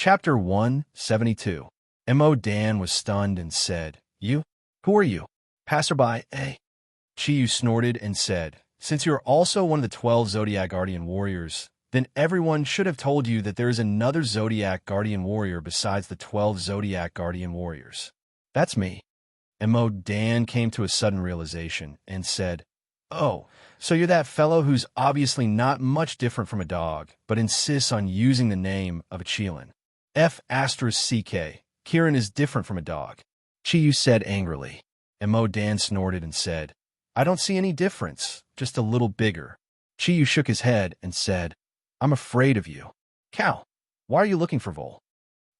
Chapter 172. M.O. Dan was stunned and said, "You? Who are you? Passerby, eh?" Chiyu snorted and said, "Since you are also one of the 12 Zodiac Guardian Warriors, then everyone should have told you that there is another Zodiac Guardian Warrior besides the 12 Zodiac Guardian Warriors. That's me." M.O. Dan came to a sudden realization and said, "Oh, so you're that fellow who's obviously not much different from a dog, but insists on using the name of a Qilin. F***CK, Kieran is different from a dog," Chiyu said angrily. M.O. Dan snorted and said, "I don't see any difference, just a little bigger." Chiyu shook his head and said, "I'm afraid of you. Cow, why are you looking for Vol?"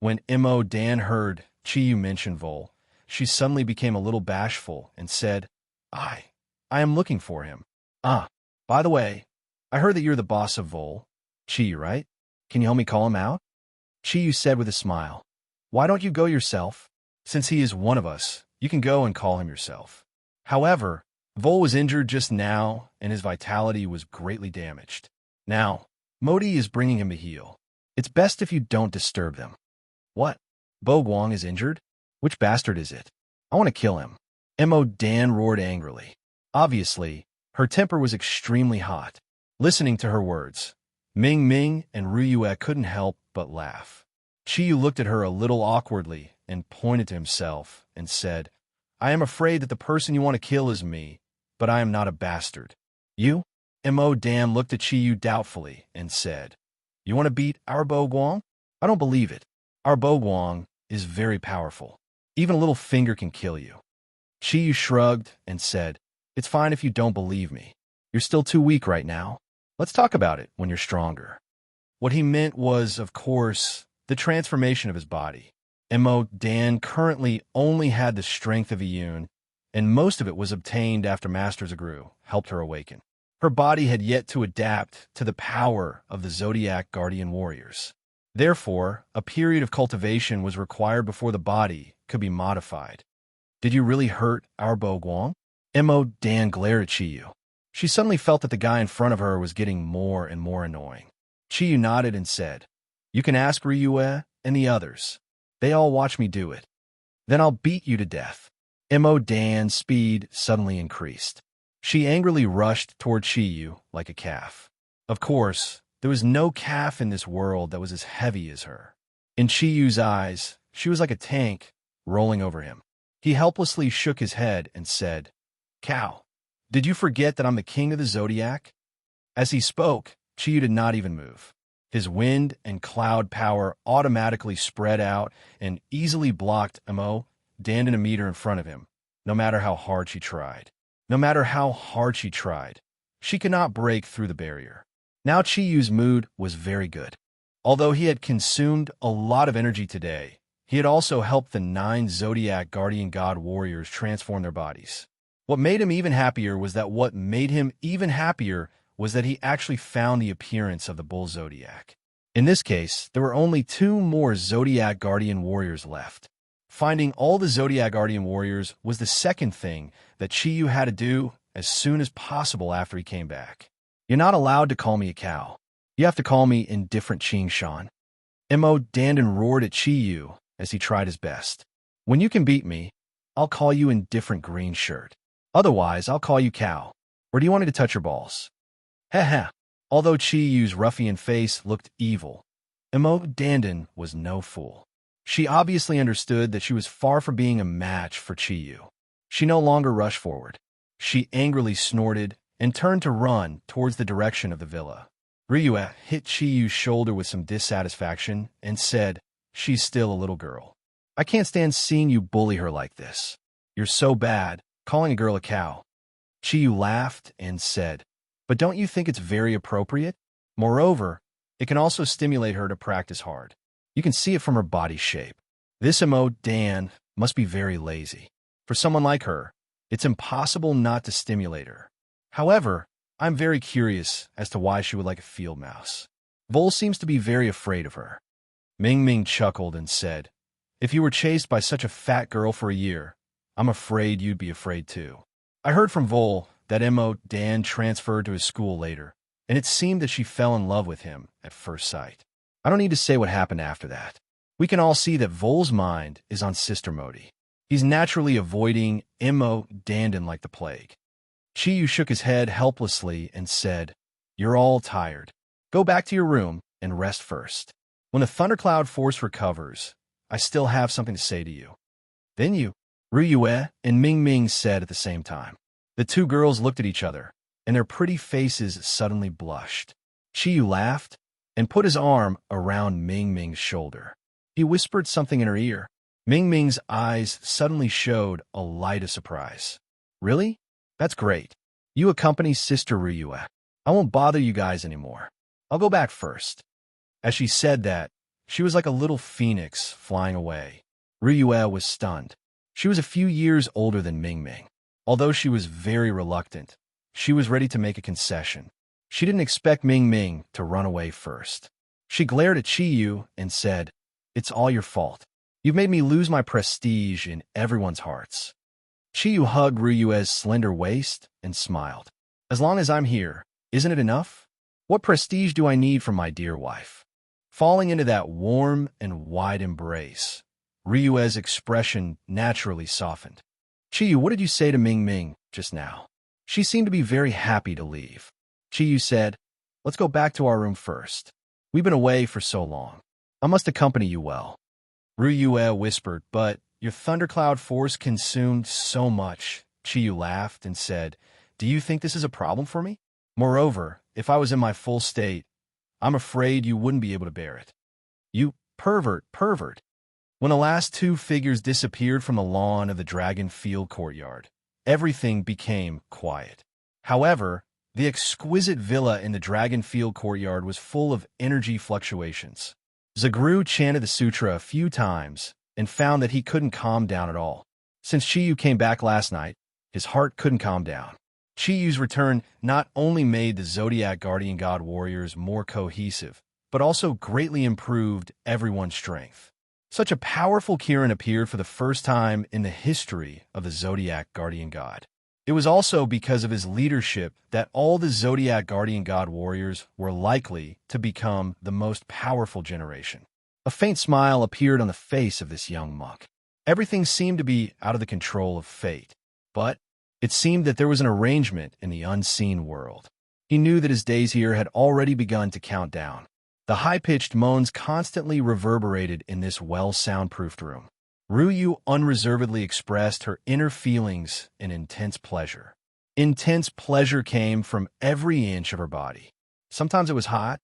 When M.O. Dan heard Chiyu mention Vol, she suddenly became a little bashful and said, I am looking for him. By the way, I heard that you're the boss of Vol. Chiyu, right? Can you help me call him out?" Chiyu said with a smile, "Why don't you go yourself? Since he is one of us, you can go and call him yourself." However, Vol was injured just now, and his vitality was greatly damaged. Now, Modi is bringing him to heal. It's best if you don't disturb them. "What? Bo Guang is injured? Which bastard is it? I want to kill him." M.O. Dan roared angrily. Obviously, her temper was extremely hot. Listening to her words, Ming Ming and Ryue couldn't help but laugh. Chiyu looked at her a little awkwardly and pointed to himself and said, "I am afraid that the person you want to kill is me, but I am not a bastard." "You?" M.O. Dan looked at Chiyu doubtfully and said, "You want to beat our Bo Guang? I don't believe it. Our Bo Guang is very powerful. Even a little finger can kill you." Chiyu shrugged and said, "It's fine if you don't believe me. You're still too weak right now. Let's talk about it when you're stronger." What he meant was, of course, the transformation of his body. M.O. Dan currently only had the strength of a Yun, and most of it was obtained after Master Zagru helped her awaken. Her body had yet to adapt to the power of the Zodiac Guardian Warriors. Therefore, a period of cultivation was required before the body could be modified. "Did you really hurt our Bo Guang?" M.O. Dan glared at Chiyu. She suddenly felt that the guy in front of her was getting more and more annoying. Chiyu nodded and said, "You can ask Ryue and the others. They all watch me do it. Then I'll beat you to death." M.O. Dan's speed suddenly increased. She angrily rushed toward Chiyu like a calf. Of course, there was no calf in this world that was as heavy as her. In Chiyu's eyes, she was like a tank rolling over him. He helplessly shook his head and said, "Cow, did you forget that I'm the king of the Zodiac?" As he spoke, Chiyu did not even move. His wind and cloud power automatically spread out and easily blocked M.O. Dan in a meter in front of him, no matter how hard she tried. No matter how hard she tried, she could not break through the barrier. Now Chiyu's mood was very good. Although he had consumed a lot of energy today, he had also helped the 9 Zodiac Guardian God Warriors transform their bodies. What made him even happier was that he actually found the appearance of the Bull Zodiac. In this case, there were only 2 more Zodiac Guardian Warriors left. Finding all the Zodiac Guardian Warriors was the second thing that Chiyu had to do as soon as possible after he came back. "You're not allowed to call me a cow. You have to call me in different Qingshan." M.O. Dandan roared at Chiyu as he tried his best. "When you can beat me, I'll call you in different green shirt. Otherwise, I'll call you cow. Or do you want me to touch your balls?" Heh. Although Chiyu's ruffian face looked evil, M.O. Dandan was no fool. She obviously understood that she was far from being a match for Chiyu. She no longer rushed forward. She angrily snorted and turned to run towards the direction of the villa. Ryue hit Chiyu's shoulder with some dissatisfaction and said, "She's still a little girl. I can't stand seeing you bully her like this. You're so bad, calling a girl a cow." Chiyu laughed and said, "But don't you think it's very appropriate? Moreover, it can also stimulate her to practice hard. You can see it from her body shape. This M.O. Dan must be very lazy. For someone like her, it's impossible not to stimulate her. However, I'm very curious as to why she would like a field mouse. Vol seems to be very afraid of her." Ming Ming chuckled and said, "If you were chased by such a fat girl for a year, I'm afraid you'd be afraid too." I heard from Vol that M.O. Dan transferred to his school later, and it seemed that she fell in love with him at first sight. I don't need to say what happened after that. We can all see that Vol's mind is on Sister Modi. He's naturally avoiding Mo Dandan like the plague. Chiyu shook his head helplessly and said, "You're all tired. Go back to your room and rest first. When the thundercloud force recovers, I still have something to say to you." "Then you," Ruyue and Ming Ming said at the same time. The two girls looked at each other, and their pretty faces suddenly blushed. Chiyu laughed and put his arm around Ming Ming's shoulder. He whispered something in her ear. Ming Ming's eyes suddenly showed a light of surprise. "Really? That's great. You accompany Sister Ruyue. I won't bother you guys anymore. I'll go back first." As she said that, she was like a little phoenix flying away. Ruyue was stunned. She was a few years older than Ming Ming. Although she was very reluctant, she was ready to make a concession. She didn't expect Ming Ming to run away first. She glared at Chiyu and said, "It's all your fault. You've made me lose my prestige in everyone's hearts." Chiyu hugged Ruyue's slender waist and smiled. "As long as I'm here, isn't it enough? What prestige do I need from my dear wife?" Falling into that warm and wide embrace, Ruyue's expression naturally softened. "Chiyu, what did you say to Ming Ming just now?" She seemed to be very happy to leave. Chiyu said, "Let's go back to our room first. We've been away for so long. I must accompany you well." Ruyue whispered, "But your thundercloud force consumed so much." Chiyu laughed and said, "Do you think this is a problem for me? Moreover, if I was in my full state, I'm afraid you wouldn't be able to bear it." "You pervert." When the last two figures disappeared from the lawn of the Dragon Field courtyard, everything became quiet. However, the exquisite villa in the Dragon Field courtyard was full of energy fluctuations. Zagru chanted the sutra a few times and found that he couldn't calm down at all. Since Chiyu came back last night, his heart couldn't calm down. Chiyu's return not only made the Zodiac Guardian God warriors more cohesive, but also greatly improved everyone's strength. Such a powerful Kirin appeared for the first time in the history of the Zodiac Guardian God. It was also because of his leadership that all the Zodiac Guardian God warriors were likely to become the most powerful generation. A faint smile appeared on the face of this young monk. Everything seemed to be out of the control of fate, but it seemed that there was an arrangement in the unseen world. He knew that his days here had already begun to count down. The high-pitched moans constantly reverberated in this well-soundproofed room. Ryu unreservedly expressed her inner feelings in intense pleasure. Intense pleasure came from every inch of her body. Sometimes it was hot,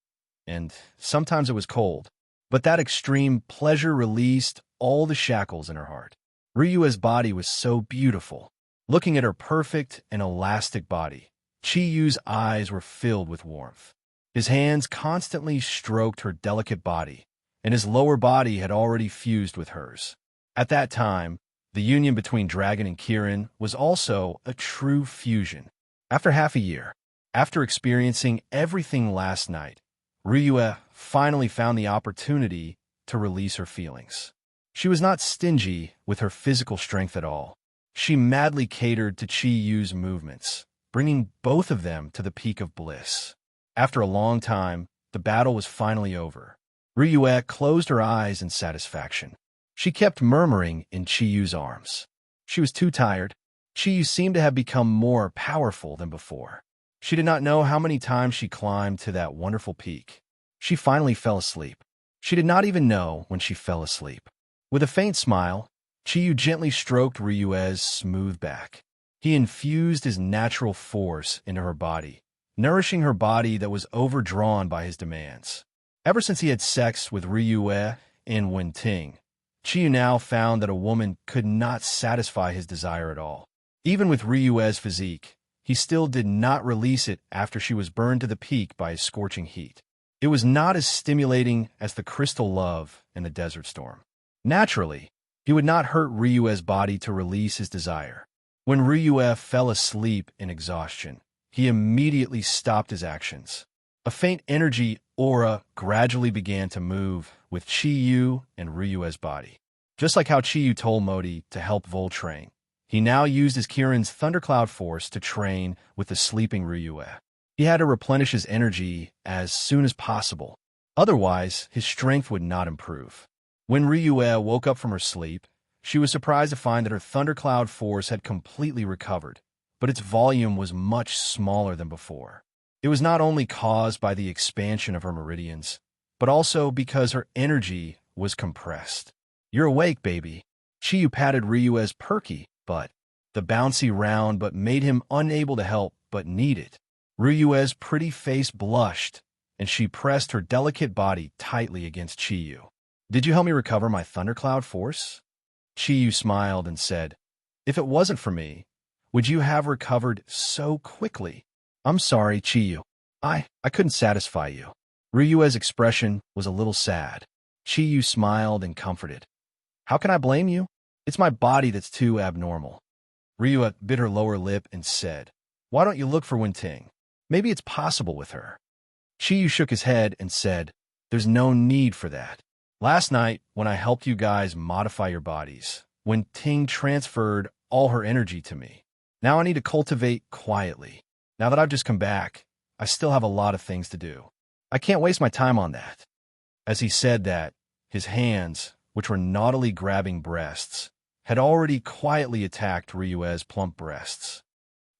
and sometimes it was cold, but that extreme pleasure released all the shackles in her heart. Ryu's body was so beautiful. Looking at her perfect and elastic body, Chiyu's eyes were filled with warmth. His hands constantly stroked her delicate body, and his lower body had already fused with hers. At that time, the union between Dragon and Kirin was also a true fusion. After half a year, after experiencing everything last night, Ryu finally found the opportunity to release her feelings. She was not stingy with her physical strength at all. She madly catered to Chiyu's movements, bringing both of them to the peak of bliss. After a long time, the battle was finally over. Ryu closed her eyes in satisfaction. She kept murmuring in Chiyu's arms. She was too tired. Chiyu seemed to have become more powerful than before. She did not know how many times she climbed to that wonderful peak. She finally fell asleep. She did not even know when she fell asleep. With a faint smile, Chiyu gently stroked Ryu's smooth back. He infused his natural force into her body, nourishing her body that was overdrawn by his demands. Ever since he had sex with Ryu in Wenting, Chiyu now found that a woman could not satisfy his desire at all. Even with Ryu's physique, he still did not release it after she was burned to the peak by his scorching heat. It was not as stimulating as the crystal love in the desert storm. Naturally, he would not hurt Ryu's body to release his desire. When Ryu fell asleep in exhaustion, he immediately stopped his actions. A faint energy aura gradually began to move with Chiyu and Ryu's body. Just like how Chiyu told Modi to help Vol train, he now used his Kirin's thundercloud force to train with the sleeping Ryu. He had to replenish his energy as soon as possible. Otherwise, his strength would not improve. When Ryue woke up from her sleep, she was surprised to find that her thundercloud force had completely recovered, but its volume was much smaller than before. It was not only caused by the expansion of her meridians, but also because her energy was compressed. "You're awake, baby." Chiyu patted Ryue's perky butt. The bouncy round but made him unable to help but need it. Ryue's pretty face blushed, and she pressed her delicate body tightly against Chiyu. "Did you help me recover my thundercloud force?" Chiyu smiled and said, "If it wasn't for me, would you have recovered so quickly?" "I'm sorry, Chiyu. I couldn't satisfy you." Ryue's expression was a little sad. Chiyu smiled and comforted. "How can I blame you? It's my body that's too abnormal." Ryue bit her lower lip and said, "Why don't you look for Wenting? Maybe it's possible with her." Chiyu shook his head and said, "There's no need for that. Last night, when I helped you guys modify your bodies, Wenting transferred all her energy to me. Now I need to cultivate quietly. Now that I've just come back, I still have a lot of things to do. I can't waste my time on that." As he said that, his hands, which were naughtily grabbing breasts, had already quietly attacked Ryue's plump breasts.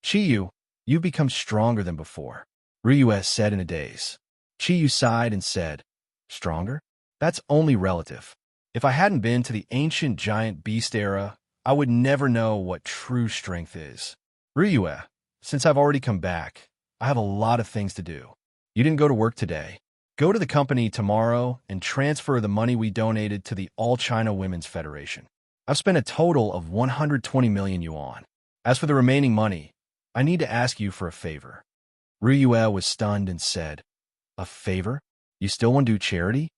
"Chiyu, you've become stronger than before," Ryue said in a daze. Chiyu sighed and said, "Stronger? That's only relative. If I hadn't been to the ancient giant beast era, I would never know what true strength is. Ryue, since I've already come back, I have a lot of things to do. You didn't go to work today. Go to the company tomorrow and transfer the money we donated to the All China Women's Federation. I've spent a total of 120 million yuan. As for the remaining money, I need to ask you for a favor." Ryue was stunned and said, "A favor? You still want to do charity?"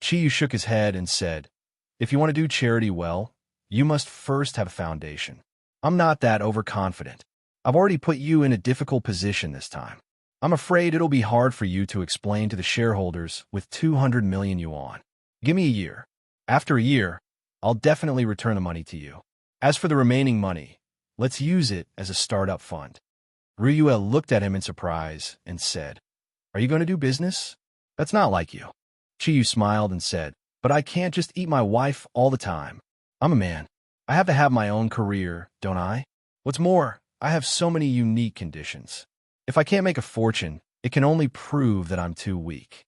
Chiyu shook his head and said, "If you want to do charity well, you must first have a foundation. I'm not that overconfident. I've already put you in a difficult position this time. I'm afraid it'll be hard for you to explain to the shareholders with 200 million yuan. Give me a year. After a year, I'll definitely return the money to you. As for the remaining money, let's use it as a startup fund." Ryue looked at him in surprise and said, "Are you going to do business? That's not like you." Chiyu smiled and said, "But I can't just eat my wife all the time. I'm a man. I have to have my own career, don't I? What's more, I have so many unique conditions. If I can't make a fortune, it can only prove that I'm too weak.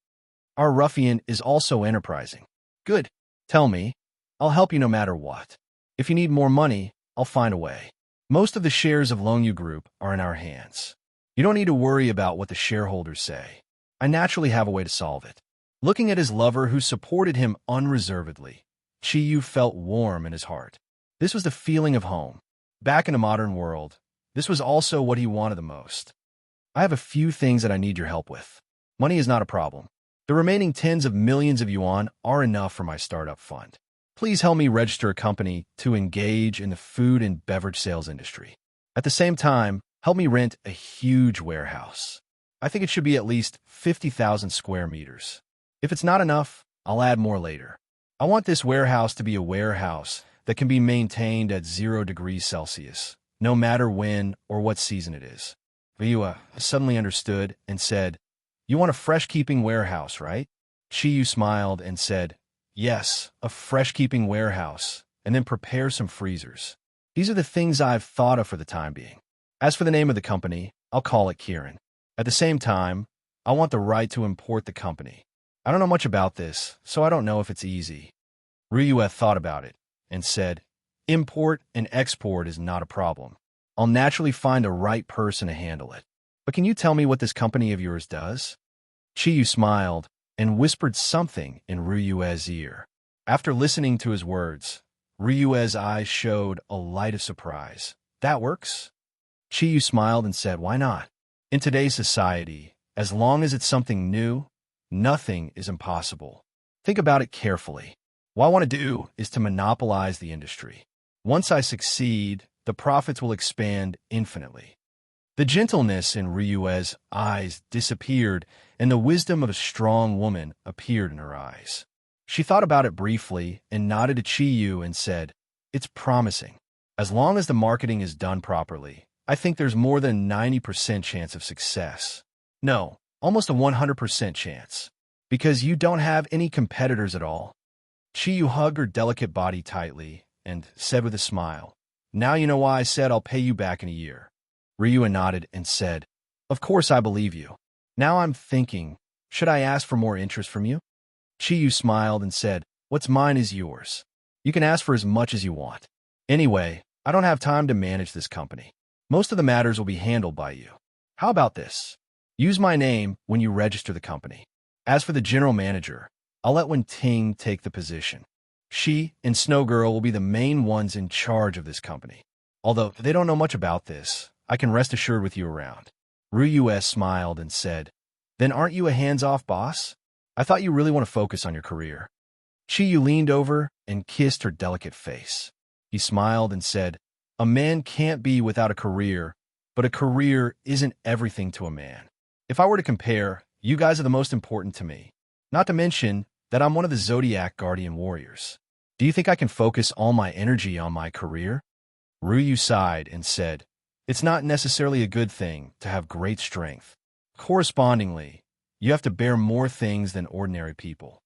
Our ruffian is also enterprising. Good. Tell me. I'll help you no matter what. If you need more money, I'll find a way. Most of the shares of Longyu Group are in our hands. You don't need to worry about what the shareholders say. I naturally have a way to solve it." Looking at his lover who supported him unreservedly, Chiyu felt warm in his heart. This was the feeling of home. Back in a modern world, this was also what he wanted the most. "I have a few things that I need your help with. Money is not a problem. The remaining tens of millions of yuan are enough for my startup fund. Please help me register a company to engage in the food and beverage sales industry. At the same time, help me rent a huge warehouse. I think it should be at least 50,000 square meters. If it's not enough, I'll add more later. I want this warehouse to be a warehouse that can be maintained at 0 degrees Celsius, no matter when or what season it is." Ryue suddenly understood and said, "You want a fresh-keeping warehouse, right?" Chiyu smiled and said, "Yes, a fresh-keeping warehouse, and then prepare some freezers. These are the things I've thought of for the time being. As for the name of the company, I'll call it Kirin. At the same time, I want the right to import the company. I don't know much about this, so I don't know if it's easy." Ryue thought about it and said, "Import and export is not a problem. I'll naturally find the right person to handle it. But can you tell me what this company of yours does?" Chiyu smiled and whispered something in Ryue's ear. After listening to his words, Ryue's eyes showed a light of surprise. "That works?" Chiyu smiled and said, "Why not? In today's society, as long as it's something new, nothing is impossible. Think about it carefully. What I want to do is to monopolize the industry. Once I succeed, the profits will expand infinitely." The gentleness in Ryue's eyes disappeared, and the wisdom of a strong woman appeared in her eyes. She thought about it briefly and nodded to Chiyu and said, "It's promising. As long as the marketing is done properly, I think there's more than 90% chance of success. No, almost a 100% chance. Because you don't have any competitors at all." Chiyu hugged her delicate body tightly and said with a smile, "Now you know why I said I'll pay you back in a year." Ryua nodded and said, "Of course I believe you. Now I'm thinking, should I ask for more interest from you?" Chiyu smiled and said, "What's mine is yours. You can ask for as much as you want. Anyway, I don't have time to manage this company. Most of the matters will be handled by you. How about this? Use my name when you register the company. As for the general manager, I'll let Wen-Ting take the position. She and Snow Girl will be the main ones in charge of this company. Although they don't know much about this, I can rest assured with you around." Ryua smiled and said, "Then aren't you a hands-off boss? I thought you really want to focus on your career." Chiyu leaned over and kissed her delicate face. He smiled and said, "A man can't be without a career, but a career isn't everything to a man. If I were to compare, you guys are the most important to me. Not to mention that I'm one of the Zodiac Guardian Warriors. Do you think I can focus all my energy on my career?" Ryu sighed and said, "It's not necessarily a good thing to have great strength. Correspondingly, you have to bear more things than ordinary people."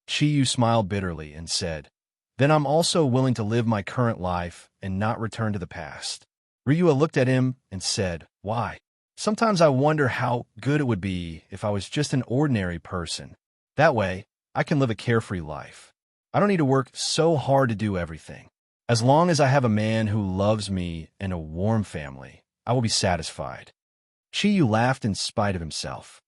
Chiyu smiled bitterly and said, "Then I'm also willing to live my current life and not return to the past." Ryua looked at him and said, "Why? Sometimes I wonder how good it would be if I was just an ordinary person. That way, I can live a carefree life. I don't need to work so hard to do everything. As long as I have a man who loves me and a warm family, I will be satisfied." Chiyu laughed in spite of himself.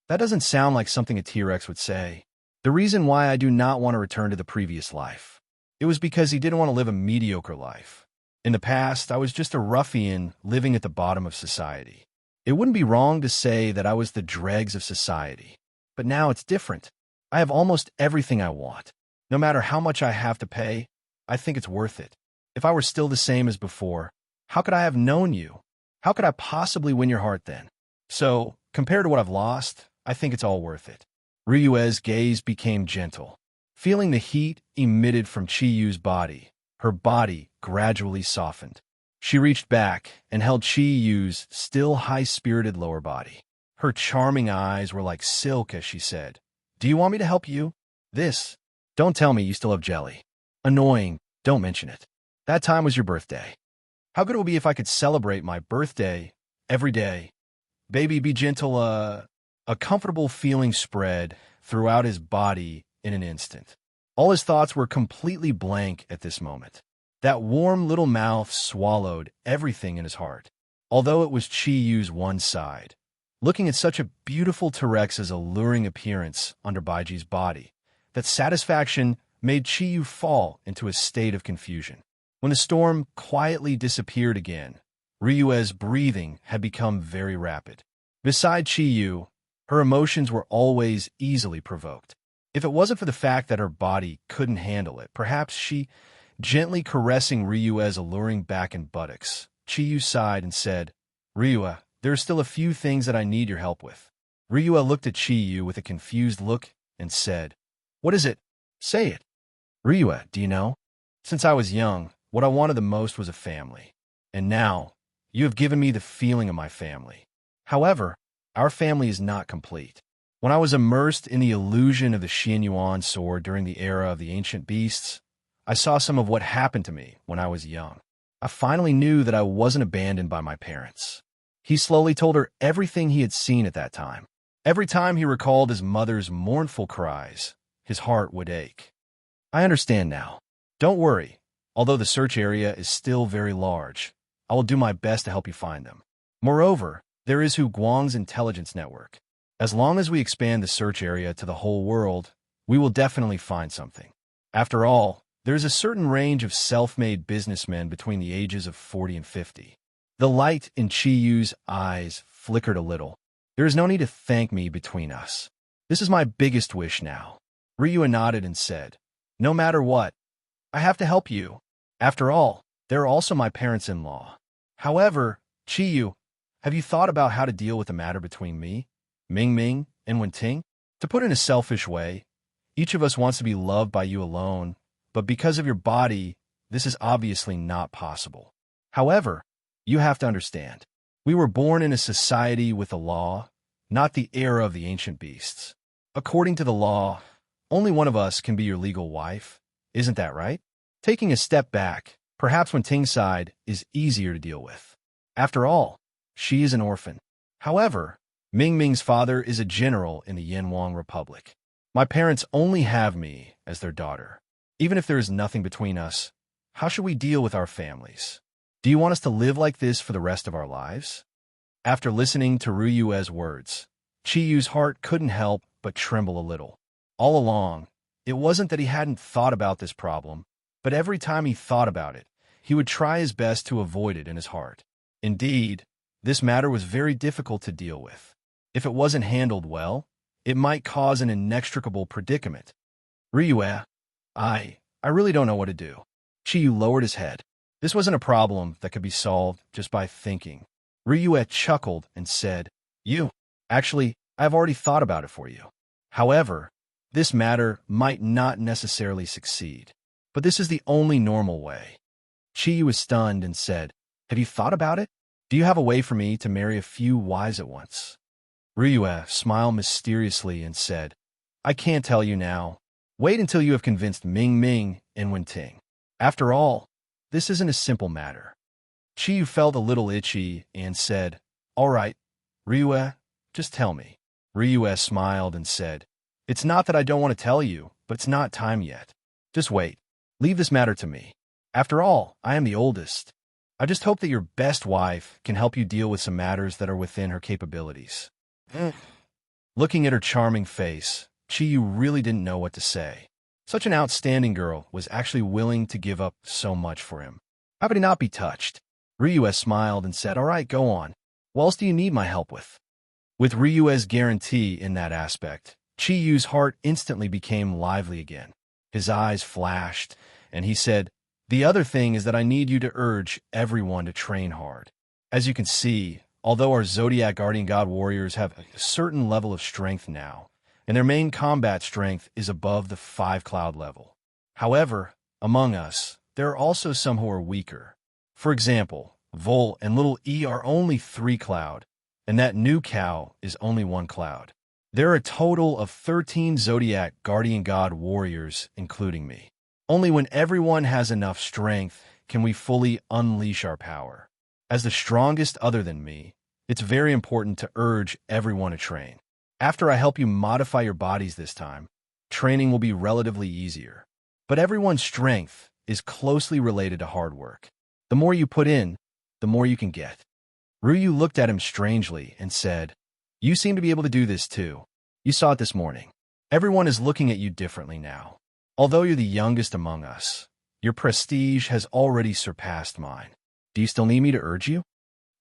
"That doesn't sound like something a T-Rex would say. The reason why I do not want to return to the previous life. It was because he didn't want to live a mediocre life. In the past, I was just a ruffian living at the bottom of society. It wouldn't be wrong to say that I was the dregs of society. But now it's different. I have almost everything I want. No matter how much I have to pay, I think it's worth it. If I were still the same as before, how could I have known you? How could I possibly win your heart then? So, compared to what I've lost, I think it's all worth it." Ryua's gaze became gentle. Feeling the heat emitted from Chiyu's body, her body gradually softened. She reached back and held Chiyu's still high-spirited lower body. Her charming eyes were like silk as she said, "Do you want me to help you? This? Don't tell me you still have jelly. Annoying, don't mention it. That time was your birthday. How good it would be if I could celebrate my birthday every day. Baby, be gentle, A comfortable feeling spread throughout his body in an instant. All his thoughts were completely blank at this moment. That warm little mouth swallowed everything in his heart. Although it was Chiyu's one side, looking at such a beautiful T-Rex's alluring appearance under Baiji's body, that satisfaction made Chiyu fall into a state of confusion. When the storm quietly disappeared again, Ryua's breathing had become very rapid. Beside Chiyu, her emotions were always easily provoked. If it wasn't for the fact that her body couldn't handle it, perhaps she, gently caressing Ryua's alluring back and buttocks, Chiyu sighed and said, "Ryua, there are still a few things that I need your help with." Ryua looked at Chiyu with a confused look and said, "What is it? Say it." "Ryua, do you know? Since I was young, what I wanted the most was a family. And now, you have given me the feeling of my family. However, our family is not complete. When I was immersed in the illusion of the Xianyuan sword during the era of the ancient beasts, I saw some of what happened to me when I was young. I finally knew that I wasn't abandoned by my parents." He slowly told her everything he had seen at that time. Every time he recalled his mother's mournful cries, his heart would ache. "I understand now. Don't worry. Although the search area is still very large, I will do my best to help you find them. Moreover, there is Hu Guang's intelligence network. As long as we expand the search area to the whole world, we will definitely find something. After all, there is a certain range of self-made businessmen between the ages of 40 and 50. The light in Chiyu's eyes flickered a little. "There is no need to thank me between us. This is my biggest wish now." Ryua nodded and said, "No matter what, I have to help you. After all, they are also my parents-in-law. However, Chiyu, have you thought about how to deal with the matter between me, Ming, and Wen-Ting? To put it in a selfish way, each of us wants to be loved by you alone, but because of your body, this is obviously not possible. However, you have to understand, we were born in a society with a law, not the era of the ancient beasts. According to the law, only one of us can be your legal wife. Isn't that right? Taking a step back, perhaps when Ting's side is easier to deal with. After all, she is an orphan. However, Ming Ming's father is a general in the Yanwang Republic. My parents only have me as their daughter. Even if there is nothing between us, how should we deal with our families? Do you want us to live like this for the rest of our lives? After listening to Ruyue's words, Chiyu's heart couldn't help but tremble a little. All along, it wasn't that he hadn't thought about this problem, but every time he thought about it, he would try his best to avoid it in his heart. Indeed, this matter was very difficult to deal with. If it wasn't handled well, it might cause an inextricable predicament. Ryue, I really don't know what to do. Chiyu lowered his head. This wasn't a problem that could be solved just by thinking. Ryue chuckled and said, Actually, I've already thought about it for you. However, this matter might not necessarily succeed. But this is the only normal way. Chiyu was stunned and said, Have you thought about it? Do you have a way for me to marry a few wives at once? Ryue smiled mysteriously and said, I can't tell you now. Wait until you have convinced Ming Ming and Wenting. After all, this isn't a simple matter. Chiyu felt a little itchy and said, All right, Ryue, just tell me. Ryue smiled and said, It's not that I don't want to tell you, but it's not time yet. Just wait. Leave this matter to me. After all, I am the oldest. I just hope that your best wife can help you deal with some matters that are within her capabilities. Looking at her charming face, Chiyu really didn't know what to say. Such an outstanding girl was actually willing to give up so much for him. How could he not be touched? Ryue smiled and said, All right, go on. What else do you need my help with? With Ryue's guarantee in that aspect, Chiyu's heart instantly became lively again. His eyes flashed, and he said, The other thing is that I need you to urge everyone to train hard. As you can see, although our Zodiac Guardian God warriors have a certain level of strength now, and their main combat strength is above the 5-cloud level. However, among us, there are also some who are weaker. For example, Vol and Little E are only 3-cloud, and that new cow is only 1 cloud. There are a total of 13 Zodiac Guardian God warriors, including me. Only when everyone has enough strength can we fully unleash our power. As the strongest other than me, it's very important to urge everyone to train. After I help you modify your bodies this time, training will be relatively easier. But everyone's strength is closely related to hard work. The more you put in, the more you can get. Ryu looked at him strangely and said, You seem to be able to do this too. You saw it this morning. Everyone is looking at you differently now. Although you're the youngest among us, your prestige has already surpassed mine. Do you still need me to urge you?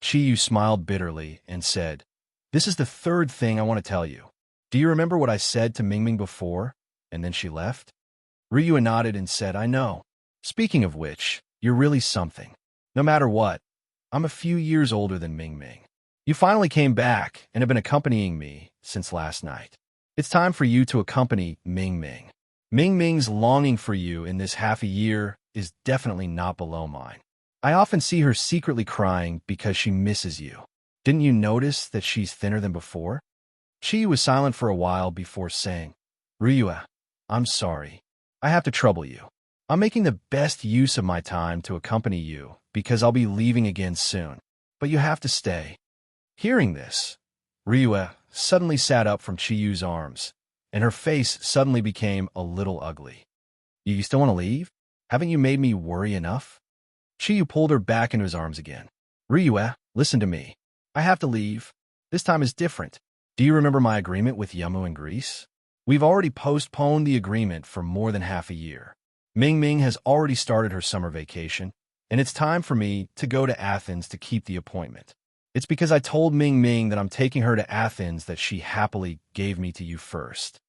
Chiyu smiled bitterly and said, This is the third thing I want to tell you. Do you remember what I said to Mingming before, and then she left? Ryu nodded and said, I know. Speaking of which, you're really something. No matter what, I'm a few years older than Mingming. You finally came back and have been accompanying me since last night. It's time for you to accompany Mingming. Mingming's longing for you in this half a year is definitely not below mine. I often see her secretly crying because she misses you. Didn't you notice that she's thinner than before? Chi was silent for a while before saying, Ryue, I'm sorry. I have to trouble you. I'm making the best use of my time to accompany you because I'll be leaving again soon. But you have to stay. Hearing this, Ryue suddenly sat up from Chiyu's arms, and her face suddenly became a little ugly. You still want to leave? Haven't you made me worry enough? Chiyu pulled her back into his arms again. Ryue, listen to me. I have to leave. This time is different. Do you remember my agreement with Yamu in Greece? We've already postponed the agreement for more than half a year. Mingming has already started her summer vacation, and it's time for me to go to Athens to keep the appointment. It's because I told Mingming that I'm taking her to Athens that she happily gave me to you first.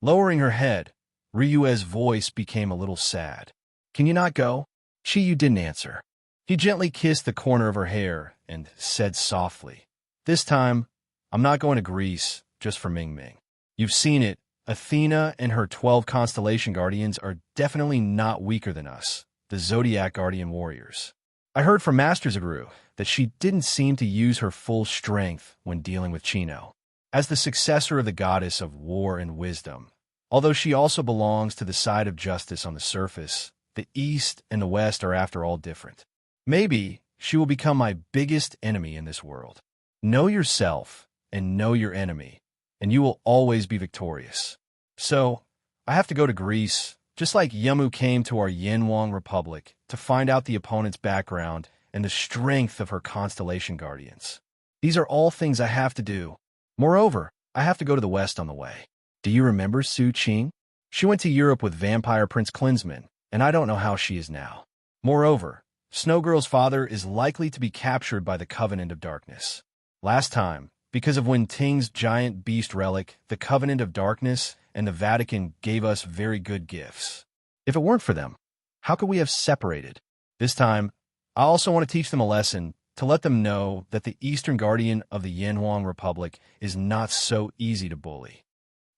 Lowering her head, Ryue's voice became a little sad. Can you not go? Chiyu didn't answer. He gently kissed the corner of her hair and said softly, This time, I'm not going to Greece just for Mingming. You've seen it. Athena and her 12 constellation guardians are definitely not weaker than us, the Zodiac Guardian warriors. I heard from Master Zaguru that she didn't seem to use her full strength when dealing with Chino. As the successor of the goddess of war and wisdom, Although she also belongs to the side of justice on the surface, the East and the West are after all different. Maybe she will become my biggest enemy in this world. Know yourself and know your enemy, and you will always be victorious. So, I have to go to Greece, just like Yamu came to our Yanwang Republic, to find out the opponent's background and the strength of her constellation guardians. These are all things I have to do. Moreover, I have to go to the West on the way. Do you remember Su Qing? She went to Europe with vampire Prince Klinsman, and I don't know how she is now. Moreover, Snowgirl's father is likely to be captured by the Covenant of Darkness. Last time, because of Wen Ting's giant beast relic, the Covenant of Darkness and the Vatican gave us very good gifts. If it weren't for them, how could we have separated? This time, I also want to teach them a lesson to let them know that the Eastern Guardian of the Yanhuang Republic is not so easy to bully.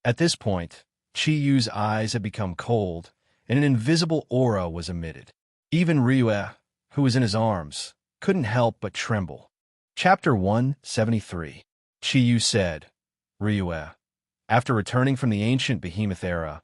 At this point, Chi Yu's eyes had become cold, and an invisible aura was emitted. Even Ryue, who was in his arms, couldn't help but tremble. Chapter 173. Chi Yu said, Ryue, after returning from the ancient behemoth era,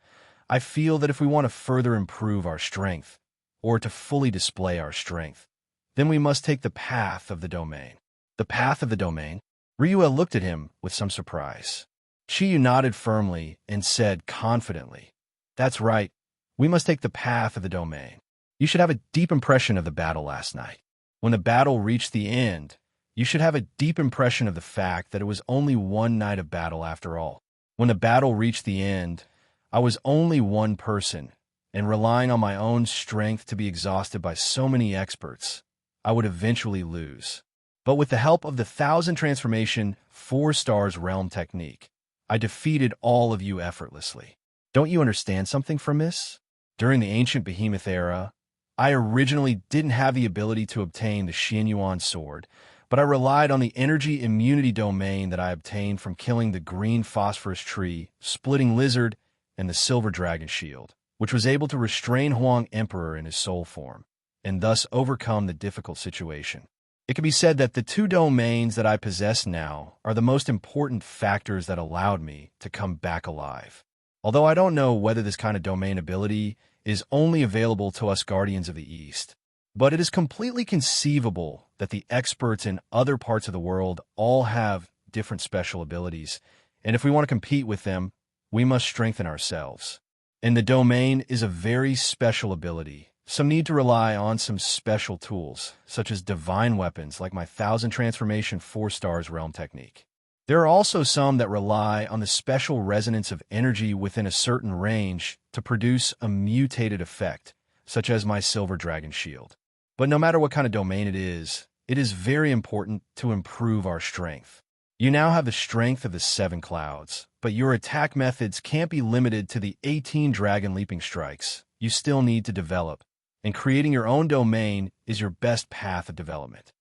I feel that if we want to further improve our strength, or to fully display our strength, then we must take the path of the domain. The path of the domain? Ryue looked at him with some surprise. Chi Yu nodded firmly and said confidently, That's right, we must take the path of the domain. You should have a deep impression of the battle last night. When the battle reached the end, you should have a deep impression of the fact that it was only one night of battle after all. When the battle reached the end, I was only one person, and relying on my own strength to be exhausted by so many experts, I would eventually lose. But with the help of the 1,000 transformation 4 stars realm technique, I defeated all of you effortlessly. Don't you understand something from this? During the ancient behemoth era, I originally didn't have the ability to obtain the Xianyuan sword, but I relied on the energy immunity domain that I obtained from killing the green phosphorus tree, splitting lizard, and the silver dragon shield, which was able to restrain Huang Emperor in his soul form, and thus overcome the difficult situation. It can be said that the 2 domains that I possess now are the most important factors that allowed me to come back alive. Although I don't know whether this kind of domain ability is only available to us Guardians of the East, but it is completely conceivable that the experts in other parts of the world all have different special abilities, and if we want to compete with them, we must strengthen ourselves. And the domain is a very special ability. Some need to rely on some special tools, such as divine weapons like my 1,000 transformation 4 stars realm technique. There are also some that rely on the special resonance of energy within a certain range to produce a mutated effect, such as my silver dragon shield. But no matter what kind of domain it is very important to improve our strength. You now have the strength of the 7 clouds, but your attack methods can't be limited to the 18 dragon leaping strikes. You still need to develop, and creating your own domain is your best path of development.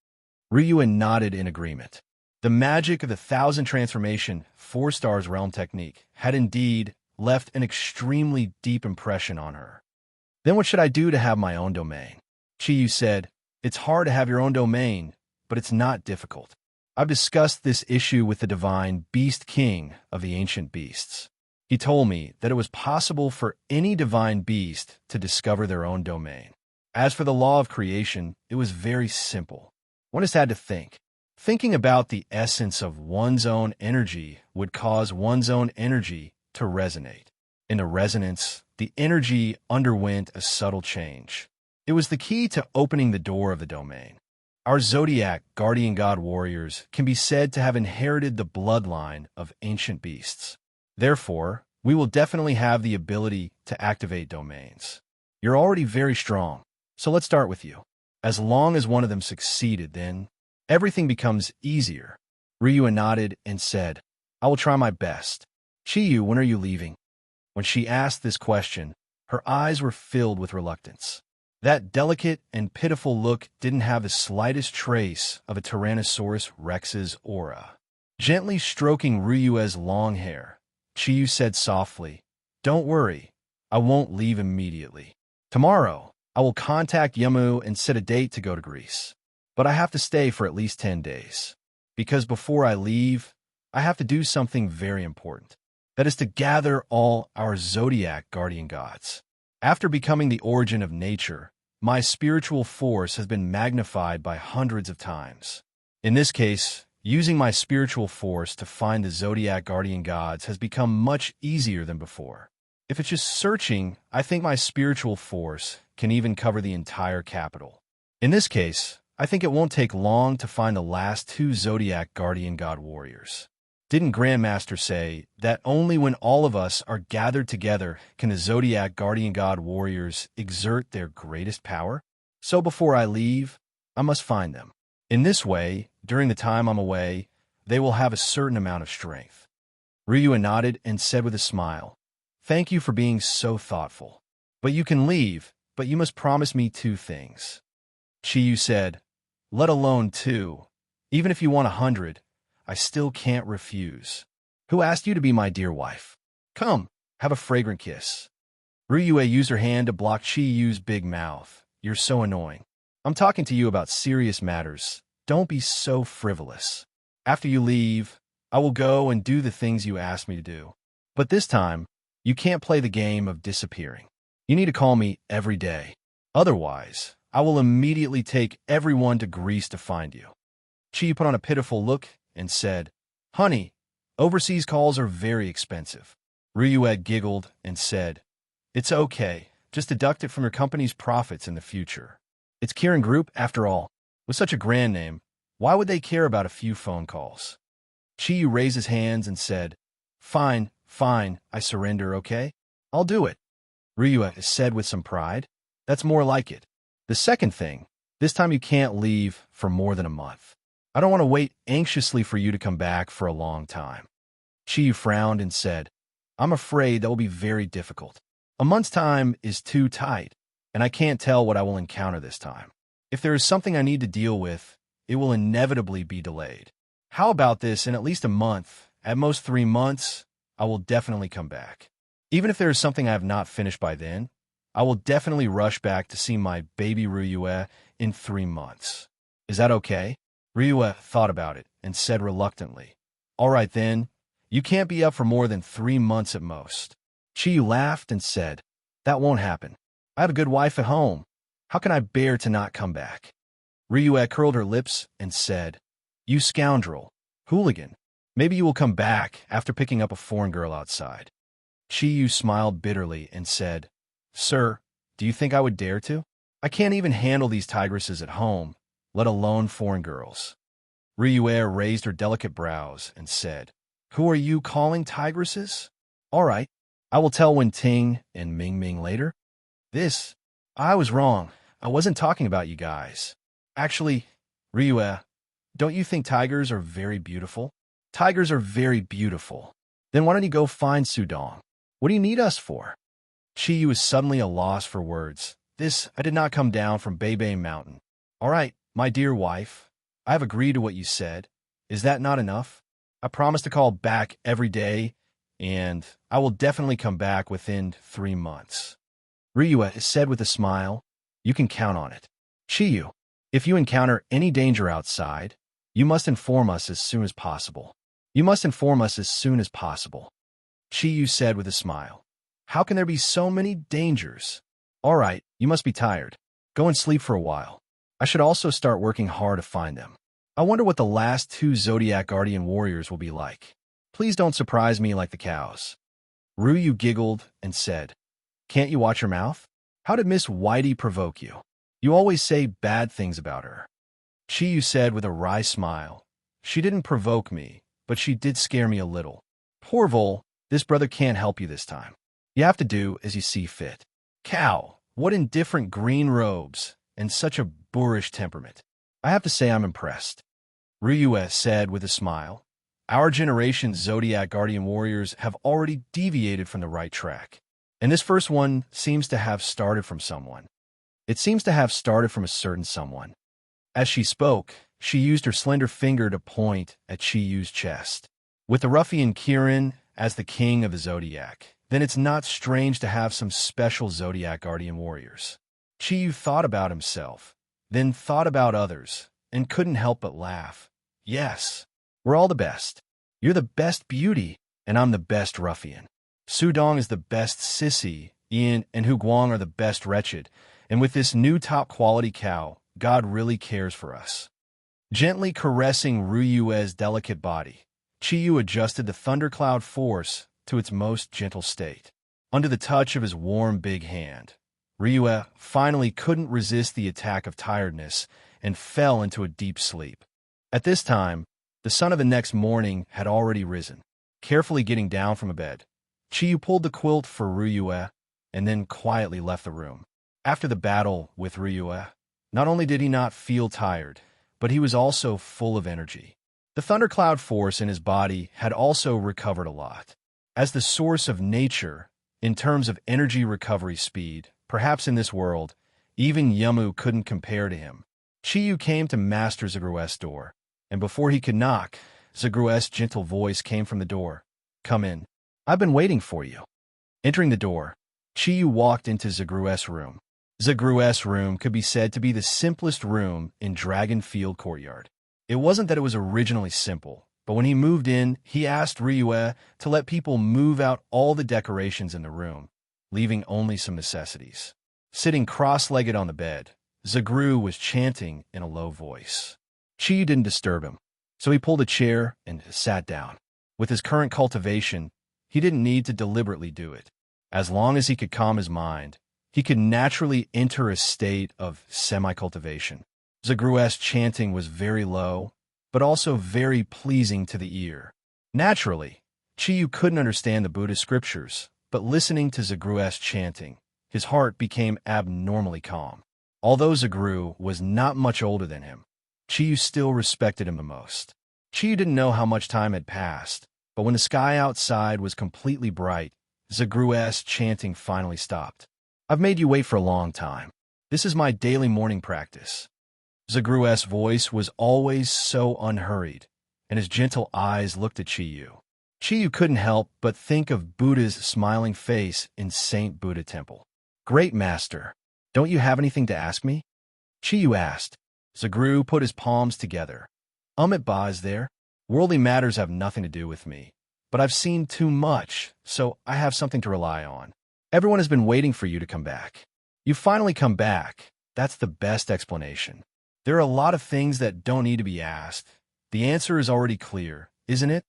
Ryue nodded in agreement. The magic of the 1,000 transformation 4 stars realm technique had indeed left an extremely deep impression on her. Then what should I do to have my own domain? Chi Yu said, It's hard to have your own domain, but it's not difficult. I've discussed this issue with the divine Beast King of the ancient beasts. He told me that it was possible for any divine beast to discover their own domain. As for the law of creation, it was very simple. One just had to think. Thinking about the essence of one's own energy would cause one's own energy to resonate. In the resonance, the energy underwent a subtle change. It was the key to opening the door of the domain. Our Zodiac guardian god warriors can be said to have inherited the bloodline of ancient beasts. Therefore, we will definitely have the ability to activate domains. You're already very strong, so let's start with you. As long as one of them succeeded, then everything becomes easier. Ryue nodded and said, I will try my best. Chi Yu, when are you leaving? When she asked this question, her eyes were filled with reluctance. That delicate and pitiful look didn't have the slightest trace of a Tyrannosaurus Rex's aura. Gently stroking Ryue's long hair, Chi Yu said softly, Don't worry, I won't leave immediately. Tomorrow, I will contact Yamu and set a date to go to Greece. But I have to stay for at least 10 days. Because before I leave, I have to do something very important. That is to gather all our Zodiac guardian gods. After becoming the origin of nature, my spiritual force has been magnified by hundreds of times. In this case, using my spiritual force to find the Zodiac guardian gods has become much easier than before. If it's just searching, I think my spiritual force can even cover the entire capital. In this case, I think it won't take long to find the last 2 Zodiac guardian god warriors. Didn't Grandmaster say that only when all of us are gathered together can the Zodiac guardian god warriors exert their greatest power? So before I leave, I must find them. In this way, during the time I'm away, they will have a certain amount of strength. Ryua nodded and said with a smile, "Thank you for being so thoughtful. But you can leave, but you must promise me 2 things. Chiyu said, "Let alone 2. Even if you want 100, I still can't refuse. Who asked you to be my dear wife? Come, have a fragrant kiss." Ryua used her hand to block Chiyu's big mouth. "You're so annoying. I'm talking to you about serious matters. Don't be so frivolous. After you leave, I will go and do the things you asked me to do. But this time, you can't play the game of disappearing. You need to call me every day. Otherwise, I will immediately take everyone to Greece to find you." Chiyu put on a pitiful look and said, "Honey, overseas calls are very expensive." Ryua giggled and said, "It's okay. Just deduct it from your company's profits in the future. It's Kirin Group, after all. With such a grand name, why would they care about a few phone calls?" Chiyu raised his hands and said, Fine, I surrender, okay? I'll do it." Ryua said with some pride. "That's more like it. The second thing, this time you can't leave for more than a month. I don't want to wait anxiously for you to come back for a long time." Chiyu frowned and said, "I'm afraid that will be very difficult. A month's time is too tight, and I can't tell what I will encounter this time. If there is something I need to deal with, it will inevitably be delayed. How about this in at least a month, at most 3 months, I will definitely come back. Even if there is something I have not finished by then, I will definitely rush back to see my baby Ryua in 3 months. Is that okay?" Ryua thought about it and said reluctantly, "All right then, you can't be up for more than 3 months at most." Chiyu laughed and said, "That won't happen. I have a good wife at home. How can I bear to not come back?" Ryua curled her lips and said, "You scoundrel, hooligan, maybe you will come back after picking up a foreign girl outside." Chiyu smiled bitterly and said, "Sir, do you think I would dare to? I can't even handle these tigresses at home, let alone foreign girls." Ryua raised her delicate brows and said, "Who are you calling tigresses? All right, I will tell Wen Ting and Ming Ming later." I was wrong. I wasn't talking about you guys. Actually, Ryua, don't you think tigers are very beautiful? Tigers are very beautiful. Then why don't you go find Sudong? What do you need us for?" Chiyu was suddenly a loss for words. I did not come down from Beibei Mountain. "All right, my dear wife, I have agreed to what you said. Is that not enough? I promise to call back every day, and I will definitely come back within 3 months." Ryua said with a smile, "You can count on it. Chiyu, if you encounter any danger outside, you must inform us as soon as possible. Chiyu said with a smile, "How can there be so many dangers? All right, you must be tired. Go and sleep for a while. I should also start working hard to find them. I wonder what the last 2 Zodiac Guardian warriors will be like. Please don't surprise me like the cows." Ryu giggled and said, "Can't you watch your mouth? How did Miss Whitey provoke you? You always say bad things about her." Chiyu said with a wry smile, "She didn't provoke me, but she did scare me a little. Poor Vol, this brother can't help you this time. You have to do as you see fit. Cow, what indifferent green robes, and such a boorish temperament. I have to say I'm impressed." Ryua said with a smile, "Our generation's Zodiac Guardian warriors have already deviated from the right track. And this first one seems to have started from someone. It seems to have started from a certain someone." As she spoke, she used her slender finger to point at Chiyu's chest. With the ruffian Kirin as the king of the Zodiac, then it's not strange to have some special Zodiac Guardian warriors. Chiyu thought about himself, then thought about others, and couldn't help but laugh. "Yes, we're all the best. You're the best beauty. and I'm the best ruffian. Sudong is the best sissy, Ian and Huguang are the best wretched, and with this new top-quality cow, God really cares for us. Gently caressing Ruyue's delicate body, Chiyu adjusted the thundercloud force to its most gentle state. Under the touch of his warm big hand, Ryue finally couldn't resist the attack of tiredness and fell into a deep sleep. At this time, the sun of the next morning had already risen. Carefully getting down from a bed, Chiyu pulled the quilt for Ryue and then quietly left the room. After the battle with Ryue, not only did he not feel tired, but he was also full of energy. The thundercloud force in his body had also recovered a lot. As the source of nature, in terms of energy recovery speed, perhaps in this world, even Yamu couldn't compare to him. Chiyu came to Master Zagru's door, and before he could knock, Zagru's gentle voice came from the door. "Come in. I've been waiting for you." Entering the door, Chiyu walked into Zagru's room. Zagru's room could be said to be the simplest room in Dragonfield Courtyard. It wasn't that it was originally simple, but when he moved in, he asked Ryue to let people move out all the decorations in the room, leaving only some necessities. Sitting cross-legged on the bed, Zagru was chanting in a low voice. Chiyu didn't disturb him, so he pulled a chair and sat down. With his current cultivation, he didn't need to deliberately do it. As long as he could calm his mind, he could naturally enter a state of semi-cultivation. Zagru's chanting was very low, but also very pleasing to the ear. Naturally, Chiyu couldn't understand the Buddhist scriptures, but listening to Zagru's chanting, his heart became abnormally calm. Although Zagru was not much older than him, Chiyu still respected him the most. Chiyu didn't know how much time had passed, but when the sky outside was completely bright, Zagru's chanting finally stopped. "I've made you wait for a long time. This is my daily morning practice." Zagru's voice was always so unhurried, and his gentle eyes looked at Chiyu. Chiyu couldn't help but think of Buddha's smiling face in Saint Buddha Temple. "Great Master, don't you have anything to ask me?" Chiyu asked. Zagru put his palms together. "Amit Ba is there. Worldly matters have nothing to do with me, but I've seen too much, so I have something to rely on. Everyone has been waiting for you to come back. You've finally come back. That's the best explanation. There are a lot of things that don't need to be asked. The answer is already clear, isn't it?"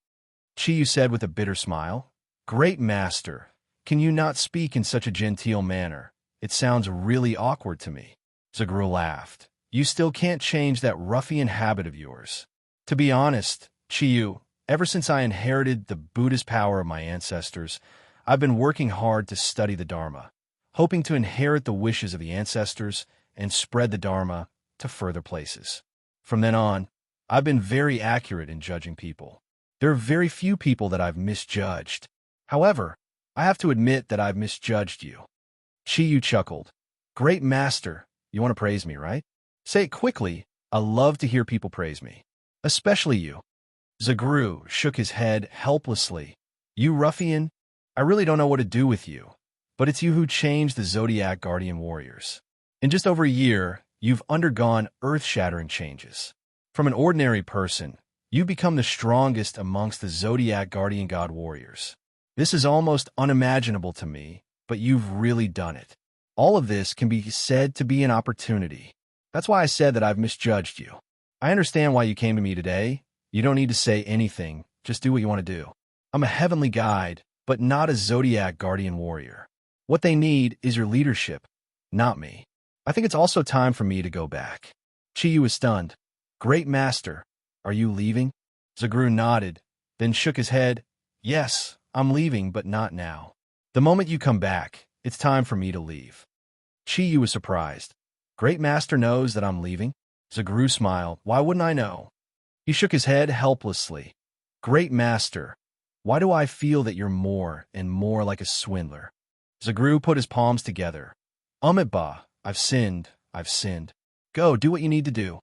Chiyu said with a bitter smile. "Great Master, can you not speak in such a genteel manner? It sounds really awkward to me." Zagru laughed. "You still can't change that ruffian habit of yours. To be honest, Chiyu, ever since I inherited the Buddhist power of my ancestors, I've been working hard to study the Dharma, hoping to inherit the wishes of the ancestors and spread the Dharma to further places. From then on, I've been very accurate in judging people. There are very few people that I've misjudged. However, I have to admit that I've misjudged you." Chiyu chuckled. "Great Master, you want to praise me, right? Say it quickly. I love to hear people praise me. Especially you." Zagru shook his head helplessly. "You ruffian, I really don't know what to do with you, but it's you who changed the Zodiac Guardian Warriors. In just over a year, you've undergone earth-shattering changes. From an ordinary person, you've become the strongest amongst the Zodiac Guardian God Warriors. This is almost unimaginable to me, but you've really done it. All of this can be said to be an opportunity. That's why I said that I've misjudged you. I understand why you came to me today. You don't need to say anything, just do what you want to do. I'm a heavenly guide, but not a Zodiac Guardian Warrior. What they need is your leadership, not me. I think it's also time for me to go back." Chiyu was stunned. "Great Master, are you leaving?" Zagru nodded, then shook his head. "Yes, I'm leaving, but not now. The moment you come back, it's time for me to leave." Chiyu was surprised. "Great Master knows that I'm leaving?" Zagru smiled. "Why wouldn't I know?" He shook his head helplessly. "Great Master, why do I feel that you're more and more like a swindler?" Zagru put his palms together. "Amit Ba, I've sinned. Go, do what you need to do."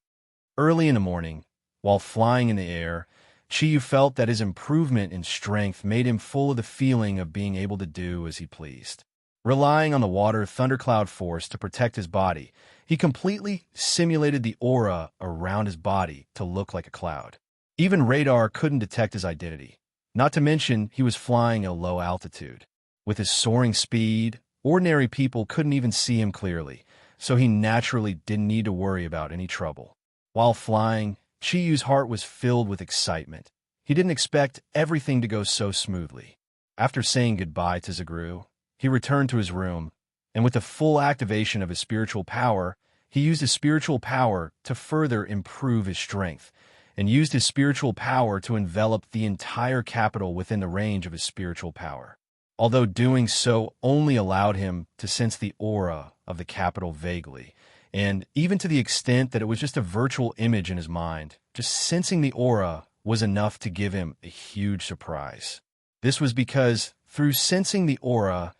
Early in the morning, while flying in the air, Chiyu felt that his improvement in strength made him full of the feeling of being able to do as he pleased. Relying on the water thundercloud force to protect his body, he completely simulated the aura around his body to look like a cloud. Even radar couldn't detect his identity. Not to mention, he was flying at a low altitude. With his soaring speed, ordinary people couldn't even see him clearly, so he naturally didn't need to worry about any trouble. While flying, Chiyu's heart was filled with excitement. He didn't expect everything to go so smoothly. After saying goodbye to Zagru, he returned to his room, and with the full activation of his spiritual power, he used his spiritual power to further improve his strength, and used his spiritual power to envelop the entire capital within the range of his spiritual power. Although doing so only allowed him to sense the aura of the capital vaguely, and even to the extent that it was just a virtual image in his mind, just sensing the aura was enough to give him a huge surprise. This was because, through sensing the aura,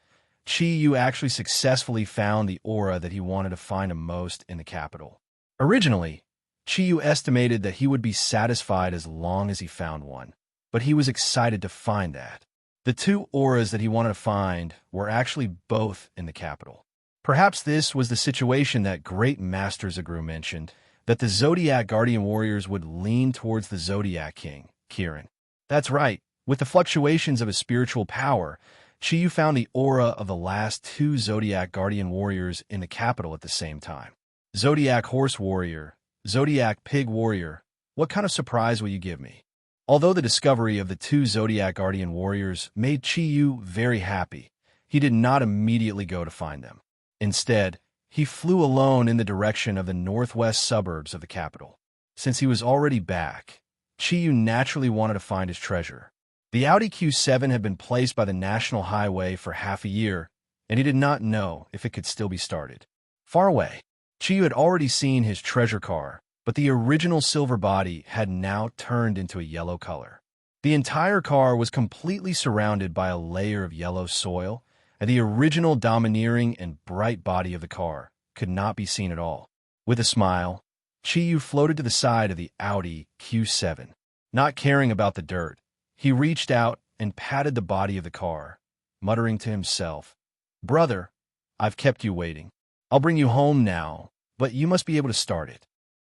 Chiyu actually successfully found the aura that he wanted to find the most in the capital. Originally, Chiyu estimated that he would be satisfied as long as he found one, but he was excited to find that. The two auras that he wanted to find were actually both in the capital. Perhaps this was the situation that Great Master Zagru mentioned, that the Zodiac Guardian Warriors would lean towards the Zodiac King, Kirin. That's right, with the fluctuations of his spiritual power, Chiyu found the aura of the last two Zodiac Guardian Warriors in the capital at the same time. Zodiac Horse Warrior, Zodiac Pig Warrior, what kind of surprise will you give me? Although the discovery of the two Zodiac Guardian Warriors made Chiyu very happy, he did not immediately go to find them. Instead, he flew alone in the direction of the northwest suburbs of the capital. Since he was already back, Chiyu naturally wanted to find his treasure. The Audi Q7 had been placed by the National Highway for half a year, and he did not know if it could still be started. Far away, Chiyu had already seen his treasure car, but the original silver body had now turned into a yellow color. The entire car was completely surrounded by a layer of yellow soil, and the original domineering and bright body of the car could not be seen at all. With a smile, Chiyu floated to the side of the Audi Q7. Not caring about the dirt, he reached out and patted the body of the car, muttering to himself, "Brother, I've kept you waiting. I'll bring you home now, but you must be able to start it."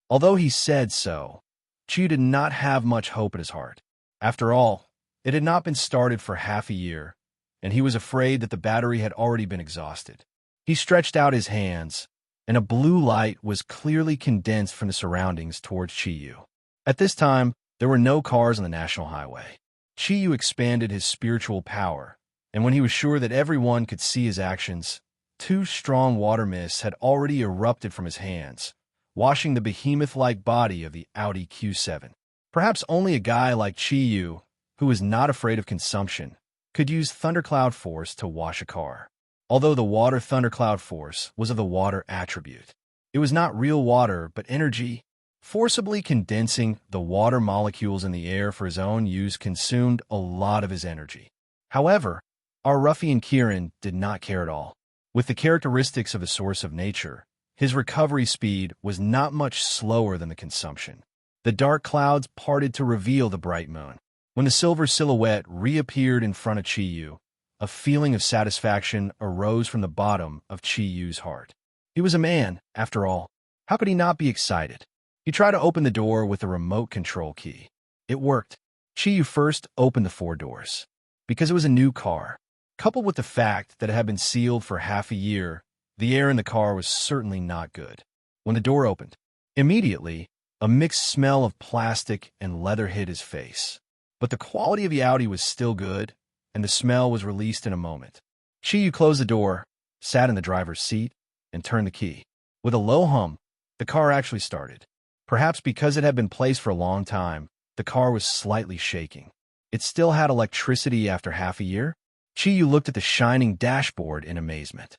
Although he said so, Chiyu did not have much hope in his heart. After all, it had not been started for half a year, and he was afraid that the battery had already been exhausted. He stretched out his hands, and a blue light was clearly condensed from the surroundings towards Chiyu. At this time, there were no cars on the national highway. Chiyu expanded his spiritual power, and when he was sure that everyone could see his actions, two strong water mists had already erupted from his hands, washing the behemoth-like body of the Audi Q7. Perhaps only a guy like Chiyu, who was not afraid of consumption, could use thundercloud force to wash a car. Although the water thundercloud force was of the water attribute, it was not real water but energy. Forcibly condensing the water molecules in the air for his own use consumed a lot of his energy. However, our ruffian Kirin did not care at all. With the characteristics of a source of nature, his recovery speed was not much slower than the consumption. The dark clouds parted to reveal the bright moon. When the silver silhouette reappeared in front of Chiyu, a feeling of satisfaction arose from the bottom of Chiyu's heart. He was a man, after all. How could he not be excited? He tried to open the door with the remote control key. It worked. Chiyu first opened the four doors. Because it was a new car, coupled with the fact that it had been sealed for half a year, the air in the car was certainly not good. When the door opened, immediately, a mixed smell of plastic and leather hit his face. But the quality of the Audi was still good, and the smell was released in a moment. Chiyu closed the door, sat in the driver's seat, and turned the key. With a low hum, the car actually started. Perhaps because it had been placed for a long time, the car was slightly shaking. It still had electricity after half a year? Chiyu looked at the shining dashboard in amazement.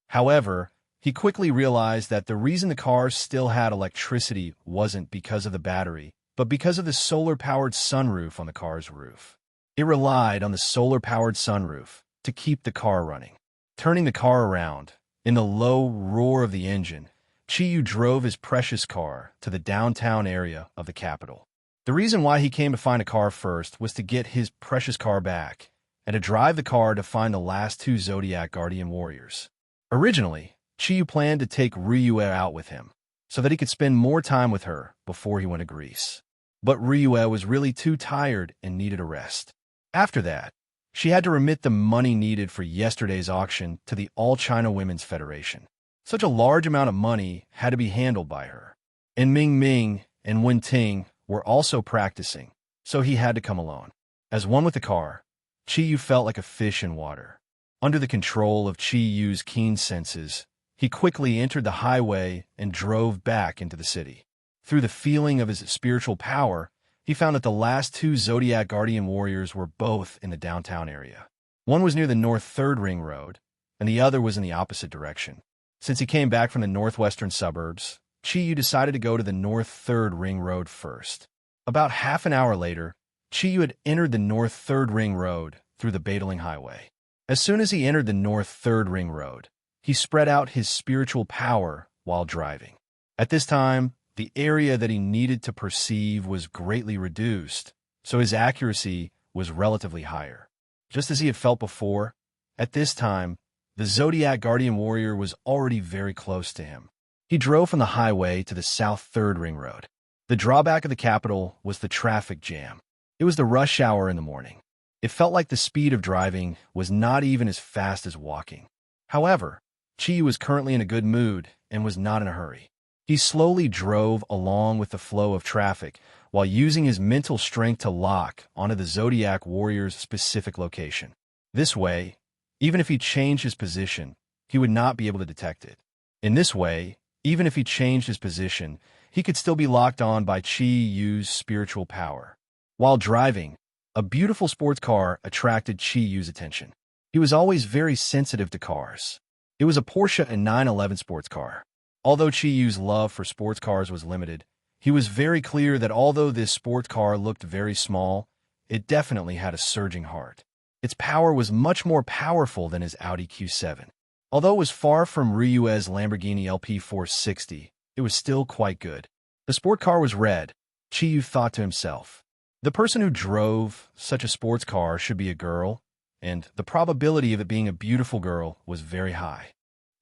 However, he quickly realized that the reason the car still had electricity wasn't because of the battery, but because of the solar-powered sunroof on the car's roof. It relied on the solar-powered sunroof to keep the car running. Turning the car around, in the low roar of the engine, Chiyu drove his precious car to the downtown area of the capital. The reason why he came to find a car first was to get his precious car back, and to drive the car to find the last two Zodiac Guardian Warriors. Originally, Chiyu planned to take Ryue out with him, so that he could spend more time with her before he went to Greece. But Ryue was really too tired and needed a rest. After that, she had to remit the money needed for yesterday's auction to the All China Women's Federation. Such a large amount of money had to be handled by her. And Ming Ming and Wen Ting were also practicing, so he had to come alone. As one with the car, Chi Yu felt like a fish in water. Under the control of Chi Yu's keen senses, he quickly entered the highway and drove back into the city. Through the feeling of his spiritual power, he found that the last two Zodiac Guardian warriors were both in the downtown area. One was near the North 3rd Ring Road, and the other was in the opposite direction. Since he came back from the northwestern suburbs, Chi Yu decided to go to the North 3rd Ring Road first. About half an hour later, Chi Yu had entered the North 3rd Ring Road through the bustling highway. As soon as he entered the North 3rd Ring Road, he spread out his spiritual power while driving. At this time, the area that he needed to perceive was greatly reduced, so his accuracy was relatively higher. Just as he had felt before, at this time, the Zodiac Guardian Warrior was already very close to him. He drove from the highway to the South 3rd Ring Road. The drawback of the capital was the traffic jam. It was the rush hour in the morning. It felt like the speed of driving was not even as fast as walking. However, Chi was currently in a good mood and was not in a hurry. He slowly drove along with the flow of traffic while using his mental strength to lock onto the Zodiac Warrior's specific location. This way, even if he changed his position, he would not be able to detect it. In this way, even if he changed his position, he could still be locked on by Chi Yu's spiritual power. While driving, a beautiful sports car attracted Chi Yu's attention. He was always very sensitive to cars. It was a Porsche 911 sports car. Although Chi Yu's love for sports cars was limited, he was very clear that although this sports car looked very small, it definitely had a surging heart. Its power was much more powerful than his Audi Q7. Although it was far from Ryu's Lamborghini LP460, it was still quite good. The sport car was red. Chi Yu thought to himself, the person who drove such a sports car should be a girl, and the probability of it being a beautiful girl was very high.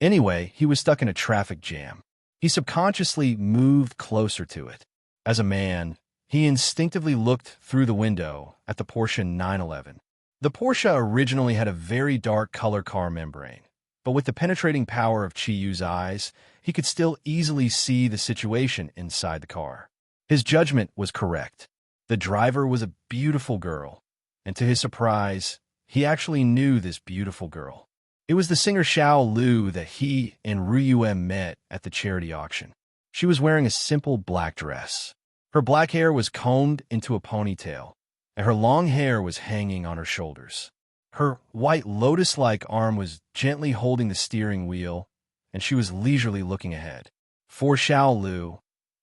Anyway, he was stuck in a traffic jam. He subconsciously moved closer to it. As a man, he instinctively looked through the window at the Porsche 911. The Porsche originally had a very dark color car membrane, but with the penetrating power of Chi Yu's eyes, he could still easily see the situation inside the car. His judgment was correct. The driver was a beautiful girl, and to his surprise, he actually knew this beautiful girl. It was the singer Xiao Lu that he and Ryu met at the charity auction. She was wearing a simple black dress. Her black hair was combed into a ponytail, and her long hair was hanging on her shoulders. Her white lotus-like arm was gently holding the steering wheel, and she was leisurely looking ahead. For Xiao Lu,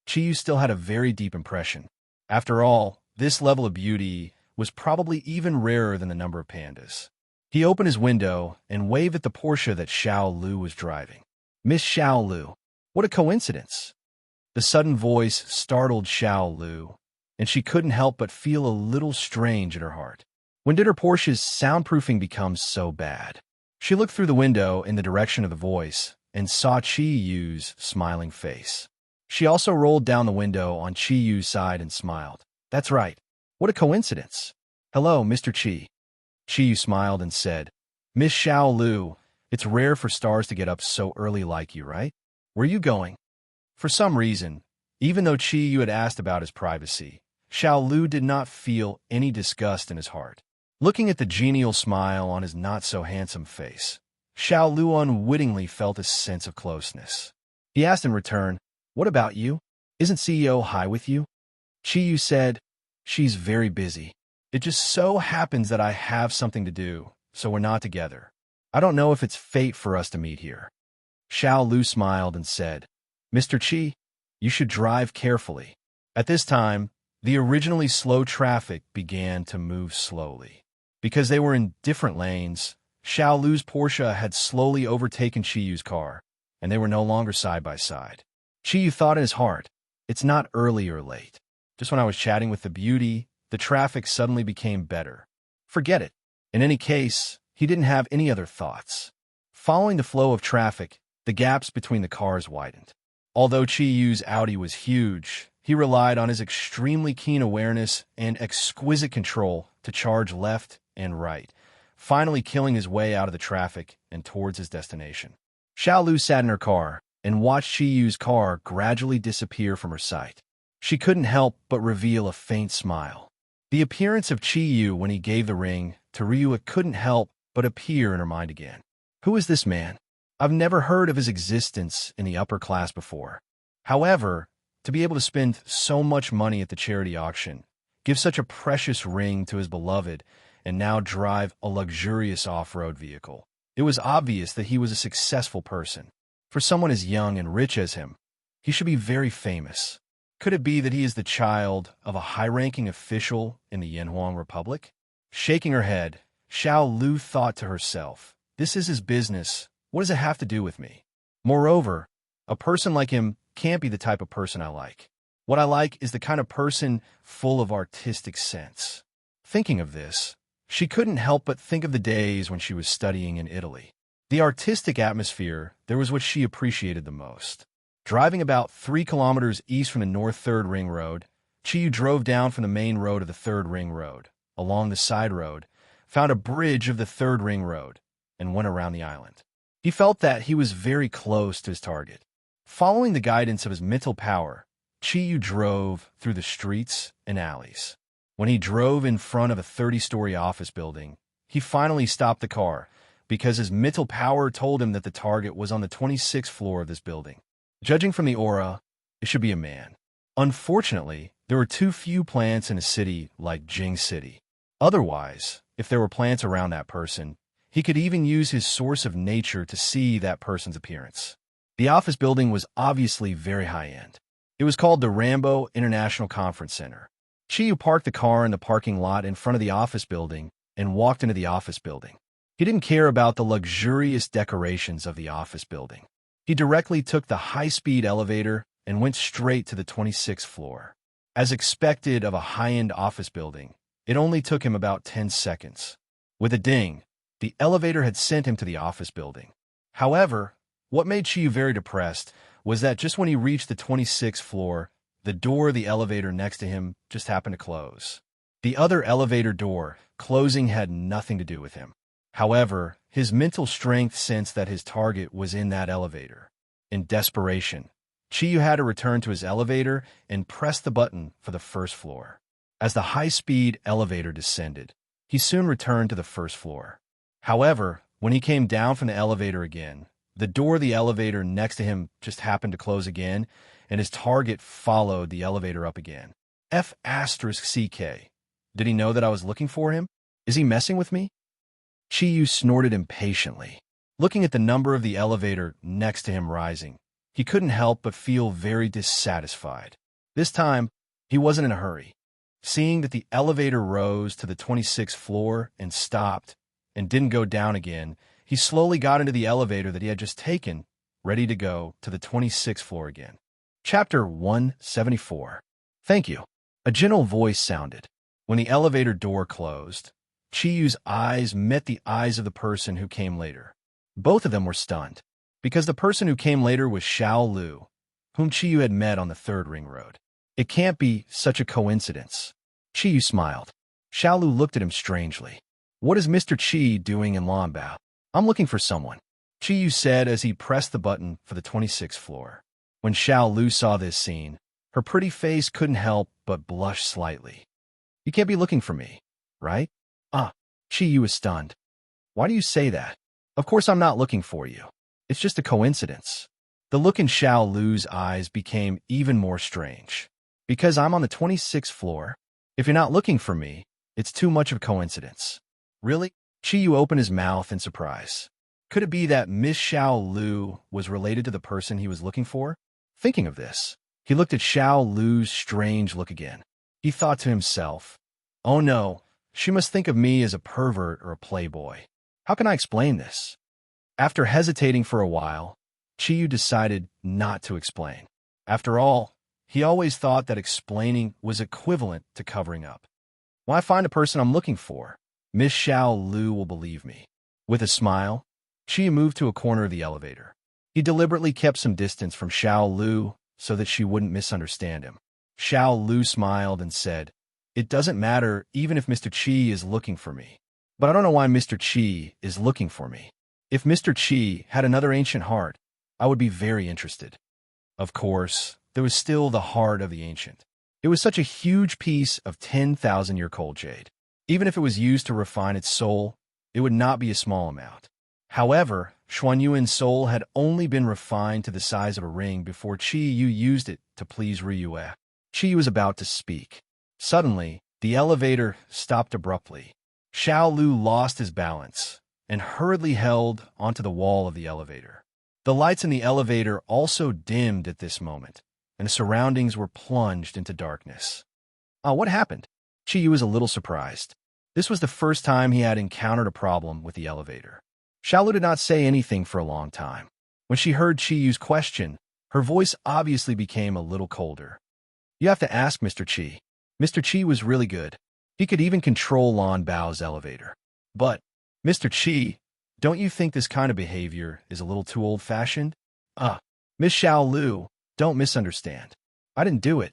Chi Yu still had a very deep impression. After all, this level of beauty was probably even rarer than the number of pandas. He opened his window and waved at the Porsche that Xiao Lu was driving. Miss Xiao Lu, what a coincidence. The sudden voice startled Xiao Lu, and she couldn't help but feel a little strange in her heart. When did her Porsche's soundproofing become so bad? She looked through the window in the direction of the voice and saw Chi Yu's smiling face. She also rolled down the window on Chi Yu's side and smiled. That's right. What a coincidence. Hello, Mr. Chi. Chi Yu smiled and said, Miss Xiao Lu, it's rare for stars to get up so early like you, right? Where are you going? For some reason, even though Chi Yu had asked about his privacy, Xiao Lu did not feel any disgust in his heart. Looking at the genial smile on his not-so-handsome face, Xiao Lu unwittingly felt a sense of closeness. He asked in return, What about you? Isn't CEO Hai with you? Chi Yu said, She's very busy. It just so happens that I have something to do, so we're not together. I don't know if it's fate for us to meet here. Xiao Lu smiled and said, Mr. Chi, you should drive carefully. At this time, the originally slow traffic began to move slowly. Because they were in different lanes, Xiao Lu's Porsche had slowly overtaken Chi Yu's car, and they were no longer side by side. Chi Yu thought in his heart, it's not early or late. Just when I was chatting with the beauty, the traffic suddenly became better. Forget it. In any case, he didn't have any other thoughts. Following the flow of traffic, the gaps between the cars widened. Although Chi Yu's Audi was huge, he relied on his extremely keen awareness and exquisite control to charge left and right, finally killing his way out of the traffic and towards his destination. Xiao Lu sat in her car and watched Qi Yu's car gradually disappear from her sight. She couldn't help but reveal a faint smile. The appearance of Qi Yu when he gave the ring to Ryua couldn't help but appear in her mind again. Who is this man? I've never heard of his existence in the upper class before. However, to be able to spend so much money at the charity auction, give such a precious ring to his beloved, and now drive a luxurious off-road vehicle, it was obvious that he was a successful person. For someone as young and rich as him, he should be very famous. Could it be that he is the child of a high-ranking official in the Yanhuang Republic? Shaking her head, Xiao Lu thought to herself, this is his business. What does it have to do with me? Moreover, a person like him can't be the type of person I like. What I like is the kind of person full of artistic sense. Thinking of this, she couldn't help but think of the days when she was studying in Italy. The artistic atmosphere, there was what she appreciated the most. Driving about 3 kilometers east from the North 3rd Ring Road, Qi Yu drove down from the main road of the 3rd Ring Road, along the side road, found a bridge of the 3rd Ring Road, and went around the island. He felt that he was very close to his target. Following the guidance of his mental power, Qi Yu drove through the streets and alleys. When he drove in front of a 30-story office building, he finally stopped the car because his mental power told him that the target was on the 26th floor of this building. Judging from the aura, it should be a man. Unfortunately, there were too few plants in a city like Jing City. Otherwise, if there were plants around that person, he could even use his source of nature to see that person's appearance. The office building was obviously very high-end. It was called the Rambo International Conference Center. Qi Yu parked the car in the parking lot in front of the office building and walked into the office building. He didn't care about the luxurious decorations of the office building. He directly took the high-speed elevator and went straight to the 26th floor. As expected of a high-end office building, it only took him about 10 seconds. With a ding, the elevator had sent him to the office building. However, what made Qi Yu very depressed was that just when he reached the 26th floor, the door of the elevator next to him just happened to close. The other elevator door closing had nothing to do with him. However, his mental strength sensed that his target was in that elevator. In desperation, Qi Yu had to return to his elevator and press the button for the first floor. As the high-speed elevator descended, he soon returned to the first floor. However, when he came down from the elevator again, the door of the elevator next to him just happened to close again, and his target followed the elevator up again. F***CK. Did he know that I was looking for him? Is he messing with me? Qi Yu snorted impatiently. Looking at the number of the elevator next to him rising, he couldn't help but feel very dissatisfied. This time, he wasn't in a hurry. Seeing that the elevator rose to the 26th floor and stopped, and didn't go down again, he slowly got into the elevator that he had just taken, ready to go to the 26th floor again. Chapter 174. Thank you. A gentle voice sounded. When the elevator door closed, Qi Yu's eyes met the eyes of the person who came later. Both of them were stunned, because the person who came later was Xiao Lu, whom Qi Yu had met on the 3rd Ring Road. It can't be such a coincidence. Qi Yu smiled. Xiao Lu looked at him strangely. What is Mr. Qi doing in Lanbao? I'm looking for someone, Qi Yu said as he pressed the button for the 26th floor. When Xiao Lu saw this scene, her pretty face couldn't help but blush slightly. You can't be looking for me, right? Qi Yu was stunned. Why do you say that? Of course I'm not looking for you. It's just a coincidence. The look in Xiao Lu's eyes became even more strange. Because I'm on the 26th floor? If you're not looking for me, it's too much of a coincidence. Really? Qi Yu opened his mouth in surprise. Could it be that Miss Xiao Lu was related to the person he was looking for? Thinking of this, he looked at Xiao Lu's strange look again. He thought to himself, oh no, she must think of me as a pervert or a playboy. How can I explain this? After hesitating for a while, Qi Yu decided not to explain. After all, he always thought that explaining was equivalent to covering up. When I find a person I'm looking for, Miss Xiao Lu will believe me. With a smile, Qi Yu moved to a corner of the elevator. He deliberately kept some distance from Xiao Lu so that she wouldn't misunderstand him. Xiao Lu smiled and said, It doesn't matter even if Mr. Chi is looking for me. But I don't know why Mr. Chi is looking for me. If Mr. Chi had another ancient heart, I would be very interested. Of course, there was still the heart of the ancient. It was such a huge piece of 10,000-year-old jade. Even if it was used to refine its soul, it would not be a small amount. However, Xuanyuan's soul had only been refined to the size of a ring before Qi Yu used it to please Ryue. Qi Yu was about to speak. Suddenly, the elevator stopped abruptly. Xiao Lu lost his balance and hurriedly held onto the wall of the elevator. The lights in the elevator also dimmed at this moment, and the surroundings were plunged into darkness. What happened? Qi Yu was a little surprised. This was the first time he had encountered a problem with the elevator. Xiao Lu did not say anything for a long time. When she heard Qi Yu's question, her voice obviously became a little colder. You have to ask Mr. Qi. Mr. Qi was really good. He could even control Lan Bao's elevator. But, Mr. Qi, don't you think this kind of behavior is a little too old-fashioned? Miss Xiao Lu, don't misunderstand. I didn't do it.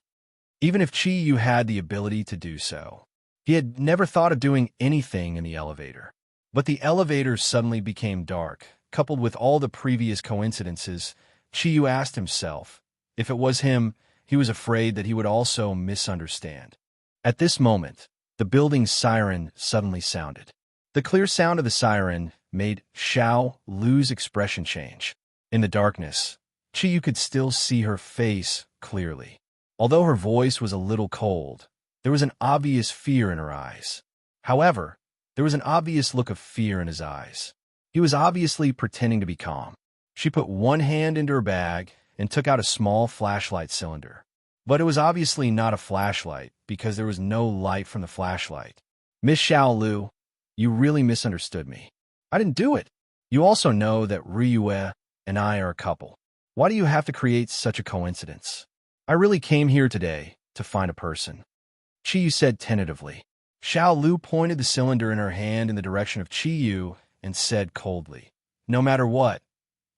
Even if Qi Yu had the ability to do so, he had never thought of doing anything in the elevator. But the elevator suddenly became dark. Coupled with all the previous coincidences, Qi Yu asked himself, if it was him, he was afraid that he would also misunderstand. At this moment, the building's siren suddenly sounded. The clear sound of the siren made Xiao Lu's expression change. In the darkness, Qi Yu could still see her face clearly. Although her voice was a little cold, there was an obvious fear in her eyes. However, there was an obvious look of fear in his eyes. He was obviously pretending to be calm. She put one hand into her bag and took out a small flashlight cylinder. But it was obviously not a flashlight because there was no light from the flashlight. Miss Xiao Lu, you really misunderstood me. I didn't do it. You also know that Ryue and I are a couple. Why do you have to create such a coincidence? I really came here today to find a person. Qi Yu said tentatively. Xiao Lu pointed the cylinder in her hand in the direction of Qi Yu and said coldly, no matter what,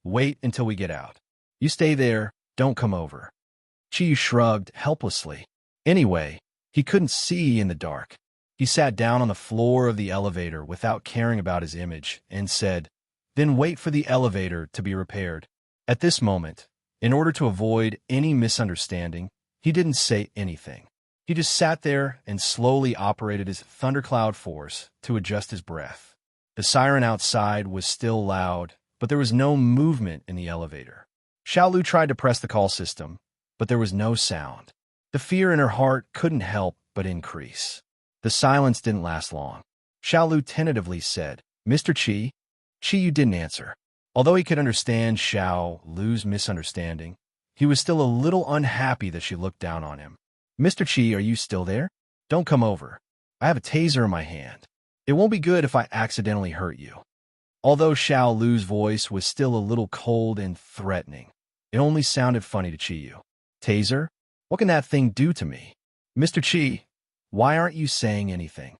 wait until we get out. You stay there, don't come over. Qi Yu shrugged helplessly. Anyway, he couldn't see in the dark. He sat down on the floor of the elevator without caring about his image and said, then wait for the elevator to be repaired. At this moment, in order to avoid any misunderstanding, he didn't say anything. He just sat there and slowly operated his thundercloud force to adjust his breath. The siren outside was still loud, but there was no movement in the elevator. Xiao Lu tried to press the call system, but there was no sound. The fear in her heart couldn't help but increase. The silence didn't last long. Xiao Lu tentatively said, Mr. Qi? Qi Yu didn't answer. Although he could understand Xiao Lu's misunderstanding, he was still a little unhappy that she looked down on him. Mr. Qi, are you still there? Don't come over. I have a taser in my hand. It won't be good if I accidentally hurt you. Although Xiao Lu's voice was still a little cold and threatening, it only sounded funny to Qi Yu. Taser? What can that thing do to me? Mr. Qi, why aren't you saying anything?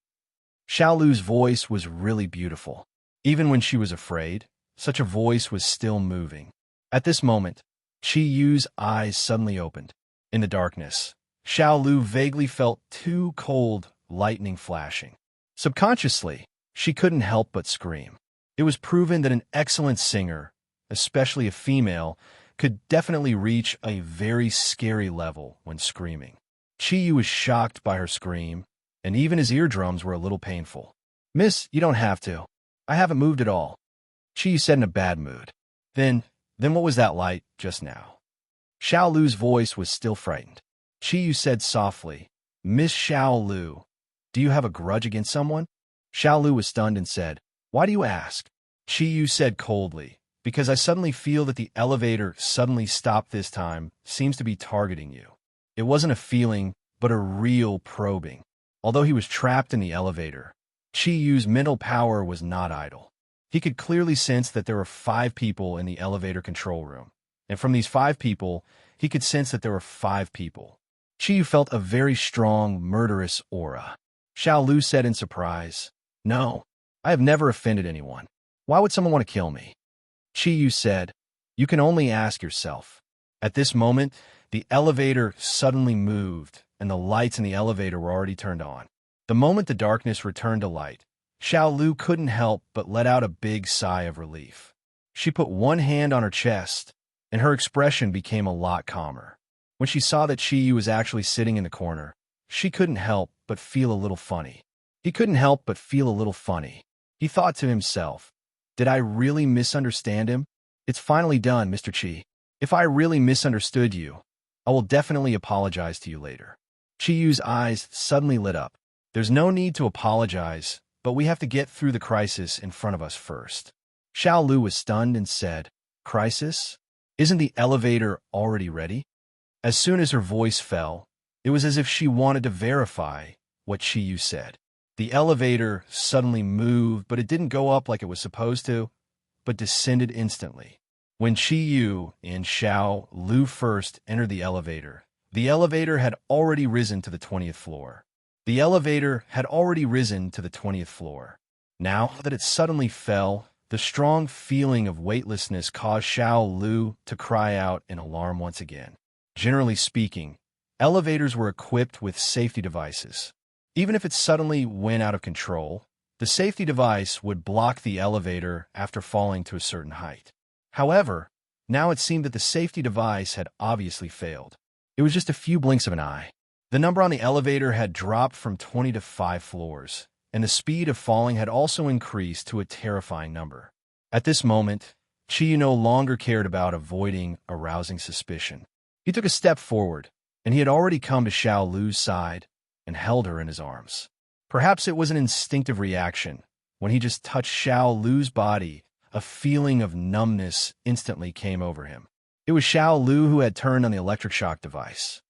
Xiao Lu's voice was really beautiful. Even when she was afraid, such a voice was still moving. At this moment, Qi Yu's eyes suddenly opened. In the darkness, Xiao Lu vaguely felt two cold lightning flashing. Subconsciously, she couldn't help but scream. It was proven that an excellent singer, especially a female, could definitely reach a very scary level when screaming. Qi Yu was shocked by her scream, and even his eardrums were a little painful. Miss, you don't have to. I haven't moved at all. Qi Yu said in a bad mood. Then what was that light just now? Xiao Lu's voice was still frightened. Qi Yu said softly, Miss Xiao Lu, do you have a grudge against someone? Xiao Lu was stunned and said, why do you ask? Qi Yu said coldly, because I suddenly feel that the elevator suddenly stopped this time seems to be targeting you. It wasn't a feeling, but a real probing. Although he was trapped in the elevator, Qi Yu's mental power was not idle. He could clearly sense that there were 5 people in the elevator control room, and from these 5 people, he could sense that there were 5 people. Qi Yu felt a very strong, murderous aura. Xiao Lu said in surprise, no, I have never offended anyone. Why would someone want to kill me? Qi Yu said, you can only ask yourself. At this moment, the elevator suddenly moved, and the lights in the elevator were already turned on. The moment the darkness returned to light, Xiao Lu couldn't help but let out a big sigh of relief. She put one hand on her chest, and her expression became a lot calmer. When she saw that Qiyu was actually sitting in the corner, she couldn't help but feel a little funny. He couldn't help but feel a little funny. He thought to himself, "Did I really misunderstand him? It's finally done, Mr. Qi. If I really misunderstood you, I will definitely apologize to you later." Qiyu's eyes suddenly lit up. "There's no need to apologize, but we have to get through the crisis in front of us first." Xiao Lu was stunned and said, "Crisis? Isn't the elevator already ready?" As soon as her voice fell, it was as if she wanted to verify what Qiyu said. The elevator suddenly moved, but it didn't go up like it was supposed to, but descended instantly. When Qiyu and Xiao Lu first entered the elevator had already risen to the 20th floor. The elevator had already risen to the 20th floor. Now that it suddenly fell, the strong feeling of weightlessness caused Xiao Lu to cry out in alarm once again. Generally speaking, elevators were equipped with safety devices. Even if it suddenly went out of control, the safety device would block the elevator after falling to a certain height. However, now it seemed that the safety device had obviously failed. It was just a few blinks of an eye. The number on the elevator had dropped from 20 to 5 floors, and the speed of falling had also increased to a terrifying number. At this moment, Qiyu no longer cared about avoiding arousing suspicion. He took a step forward, and he had already come to Xiao Lu's side and held her in his arms. Perhaps it was an instinctive reaction. When he just touched Xiao Lu's body, a feeling of numbness instantly came over him. It was Xiao Lu who had turned on the electric shock device.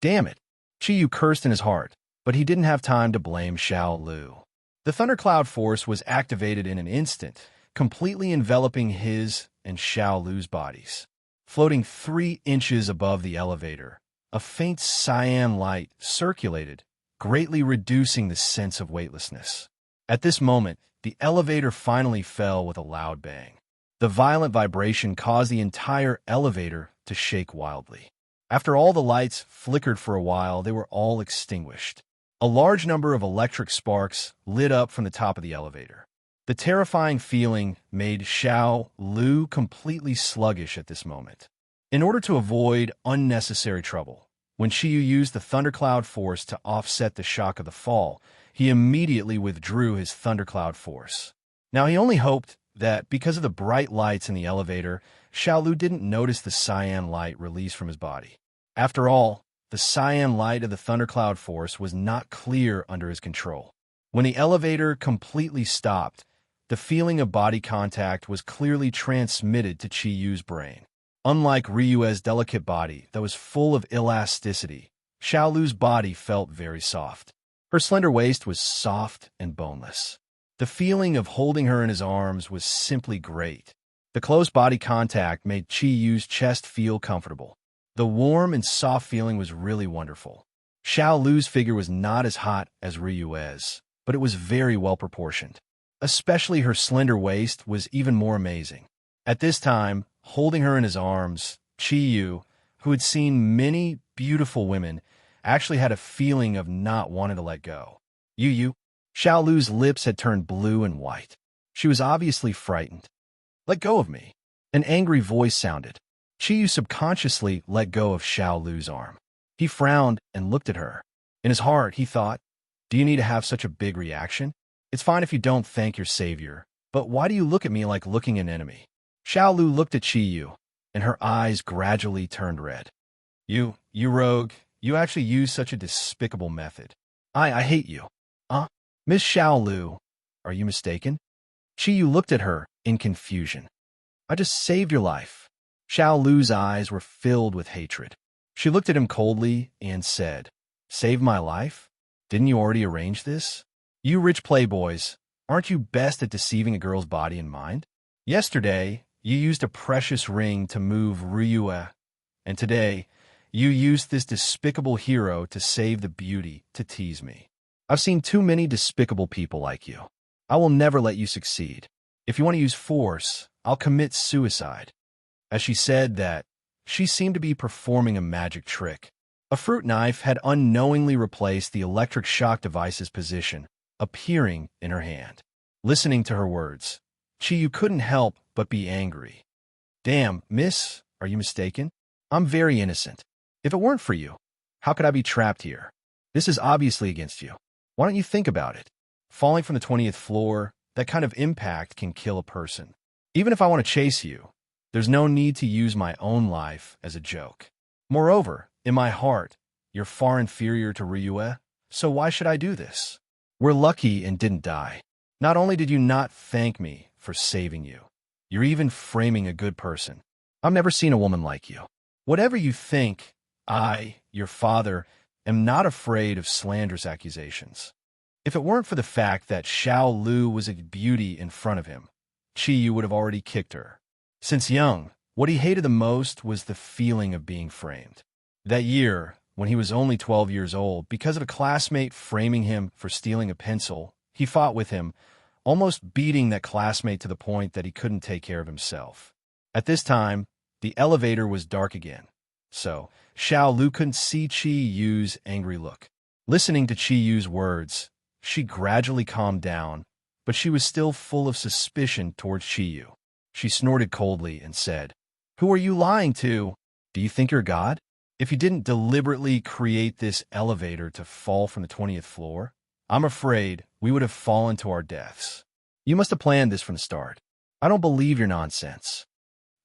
Damn it! Qiyu cursed in his heart, but he didn't have time to blame Xiao Lu. The thundercloud force was activated in an instant, completely enveloping his and Xiao Lu's bodies. Floating 3 inches above the elevator, a faint cyan light circulated, greatly reducing the sense of weightlessness. At this moment, the elevator finally fell with a loud bang. The violent vibration caused the entire elevator to shake wildly. After all the lights flickered for a while, they were all extinguished. A large number of electric sparks lit up from the top of the elevator. The terrifying feeling made Xiao Lu completely sluggish at this moment. In order to avoid unnecessary trouble, when Qiyu used the thundercloud force to offset the shock of the fall, he immediately withdrew his thundercloud force. Now he only hoped that because of the bright lights in the elevator, Xiao Lu didn't notice the cyan light released from his body. After all, the cyan light of the thundercloud force was not clear under his control. When the elevator completely stopped, the feeling of body contact was clearly transmitted to Qiyu's brain. Unlike Ryue's delicate body that was full of elasticity, Xiao Lu's body felt very soft. Her slender waist was soft and boneless. The feeling of holding her in his arms was simply great. The close body contact made Qiyu's chest feel comfortable. The warm and soft feeling was really wonderful. Xiao Lu's figure was not as hot as Ryue's, but it was very well proportioned. Especially her slender waist was even more amazing. At this time, holding her in his arms, Qiyu, who had seen many beautiful women, actually had a feeling of not wanting to let go. Yu, Xiao Lu's lips had turned blue and white. She was obviously frightened. "Let go of me." An angry voice sounded. Qiyu subconsciously let go of Xiao Lu's arm. He frowned and looked at her. In his heart, he thought, "Do you need to have such a big reaction? It's fine if you don't thank your savior, but why do you look at me like looking at an enemy?" Xiao Lu looked at Qiyu, and her eyes gradually turned red. You rogue, you actually use such a despicable method. I hate you." Miss Xiao Lu, are you mistaken?" Qiyu looked at her in confusion. "I just saved your life." Xiao Lu's eyes were filled with hatred. She looked at him coldly and said, "Save my life? Didn't you already arrange this? You rich playboys, aren't you best at deceiving a girl's body and mind? Yesterday, you used a precious ring to move Ryue, and today, you used this despicable hero to save the beauty to tease me. I've seen too many despicable people like you. I will never let you succeed. If you want to use force, I'll commit suicide." As she said that, she seemed to be performing a magic trick. A fruit knife had unknowingly replaced the electric shock device's position, appearing in her hand. Listening to her words, Chiyu couldn't help but be angry. Damn, miss, are you mistaken? I'm very innocent. If it weren't for you, how could I be trapped here? This is obviously against you. Why don't you think about it? Falling from the 20th floor, that kind of impact can kill a person. Even if I want to chase you, there's no need to use my own life as a joke. Moreover, in my heart, you're far inferior to Ryue, so why should I do this? We're lucky and didn't die. Not only did you not thank me for saving you, you're even framing a good person. I've never seen a woman like you. Whatever you think, I, your father, am not afraid of slanderous accusations. If it weren't for the fact that Xiao Lu was a beauty in front of him, Chiyu would have already kicked her. Since young, what he hated the most was the feeling of being framed. That year, when he was only 12 years old, because of a classmate framing him for stealing a pencil, he fought with him, almost beating that classmate to the point that he couldn't take care of himself. At this time, the elevator was dark again, so Xiao Lu couldn't see Chi Yu's angry look. Listening to Chi Yu's words, she gradually calmed down, but she was still full of suspicion towards Chi Yu. She snorted coldly and said, "Who are you lying to? Do you think you're God? If you didn't deliberately create this elevator to fall from the 20th floor, I'm afraid we would have fallen to our deaths. You must have planned this from the start. I don't believe your nonsense."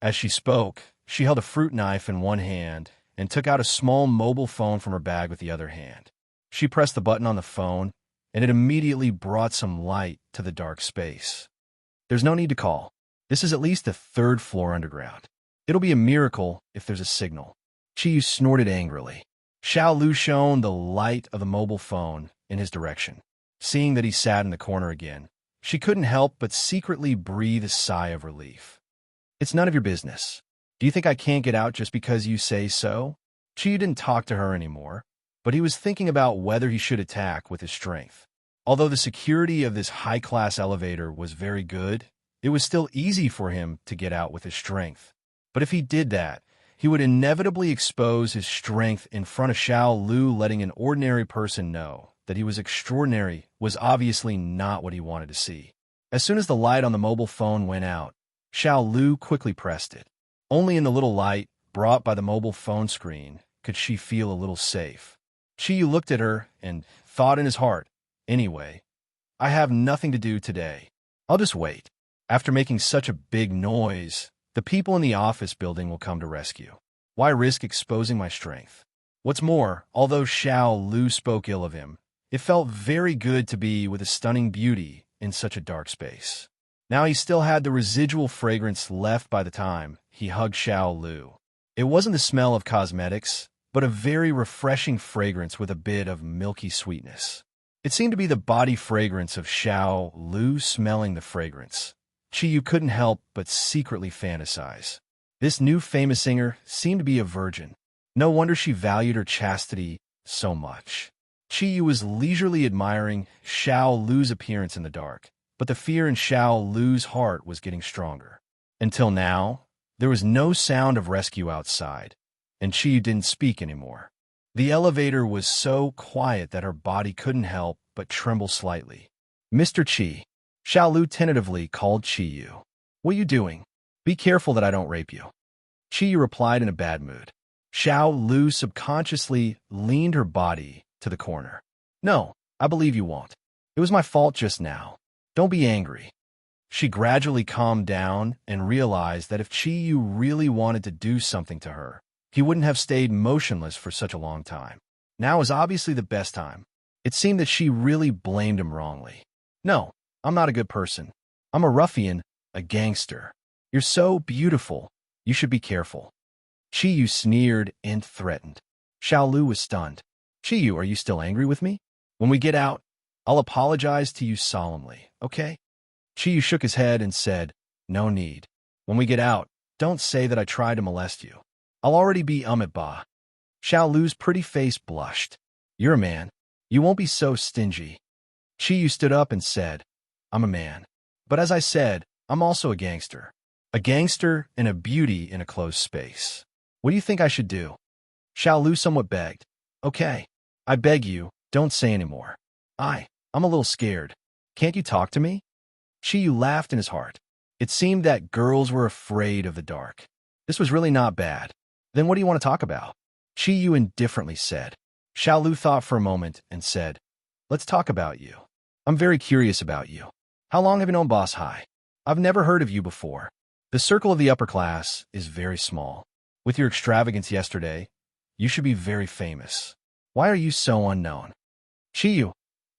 As she spoke, she held a fruit knife in one hand and took out a small mobile phone from her bag with the other hand. She pressed the button on the phone, and it immediately brought some light to the dark space. There's no need to call. This is at least the 3rd floor underground. It'll be a miracle if there's a signal. Chiyu snorted angrily. Xiao Lu shone the light of the mobile phone in his direction. Seeing that he sat in the corner again, she couldn't help but secretly breathe a sigh of relief. It's none of your business. Do you think I can't get out just because you say so? Chiyu didn't talk to her anymore, but he was thinking about whether he should attack with his strength. Although the security of this high-class elevator was very good, it was still easy for him to get out with his strength. But if he did that, he would inevitably expose his strength in front of Xiao Lu. Letting an ordinary person know that he was extraordinary was obviously not what he wanted to see. As soon as the light on the mobile phone went out, Xiao Lu quickly pressed it. Only in the little light brought by the mobile phone screen could she feel a little safe. Chiyu looked at her and thought in his heart, "Anyway, I have nothing to do today. I'll just wait. After making such a big noise, the people in the office building will come to rescue. Why risk exposing my strength?" What's more, although Xiao Lu spoke ill of him, it felt very good to be with a stunning beauty in such a dark space. Now he still had the residual fragrance left by the time he hugged Xiao Lu. It wasn't the smell of cosmetics, but a very refreshing fragrance with a bit of milky sweetness. It seemed to be the body fragrance of Xiao Lu. Smelling the fragrance, Chiyu couldn't help but secretly fantasize. This new famous singer seemed to be a virgin. No wonder she valued her chastity so much. Chiyu was leisurely admiring Xiao Lu's appearance in the dark, but the fear in Xiao Lu's heart was getting stronger. Until now, there was no sound of rescue outside, and Chiyu didn't speak anymore. The elevator was so quiet that her body couldn't help but tremble slightly. "Mr. Chi," Xiao Lu tentatively called Chiyu. "What are you doing? Be careful that I don't rape you." Chiyu replied in a bad mood. Xiao Lu subconsciously leaned her body to the corner. "No, I believe you won't. It was my fault just now. Don't be angry." She gradually calmed down and realized that if Chiyu really wanted to do something to her, he wouldn't have stayed motionless for such a long time. Now was obviously the best time. It seemed that she really blamed him wrongly. "No, I'm not a good person. I'm a ruffian, a gangster. You're so beautiful. You should be careful." Chiyu sneered and threatened. Xiao Lu was stunned. "Chiyu, are you still angry with me? When we get out, I'll apologize to you solemnly, okay?" Chiyu shook his head and said, "No need. When we get out, don't say that I tried to molest you. I'll already be at ba." Xiao Lu's pretty face blushed. "You're a man. You won't be so stingy." Chiyu stood up and said, "I'm a man. But as I said, I'm also a gangster. A gangster and a beauty in a closed space. What do you think I should do?" Xiao Lu somewhat begged. Okay. I beg you, don't say any more. I'm a little scared. Can't you talk to me? Chiyu laughed in his heart. It seemed that girls were afraid of the dark. This was really not bad. Then what do you want to talk about? Chiyu indifferently said. Xiaolu thought for a moment and said, let's talk about you. I'm very curious about you. How long have you known Boss High? I've never heard of you before. The circle of the upper class is very small. With your extravagance yesterday, you should be very famous. Why are you so unknown? Chiyu,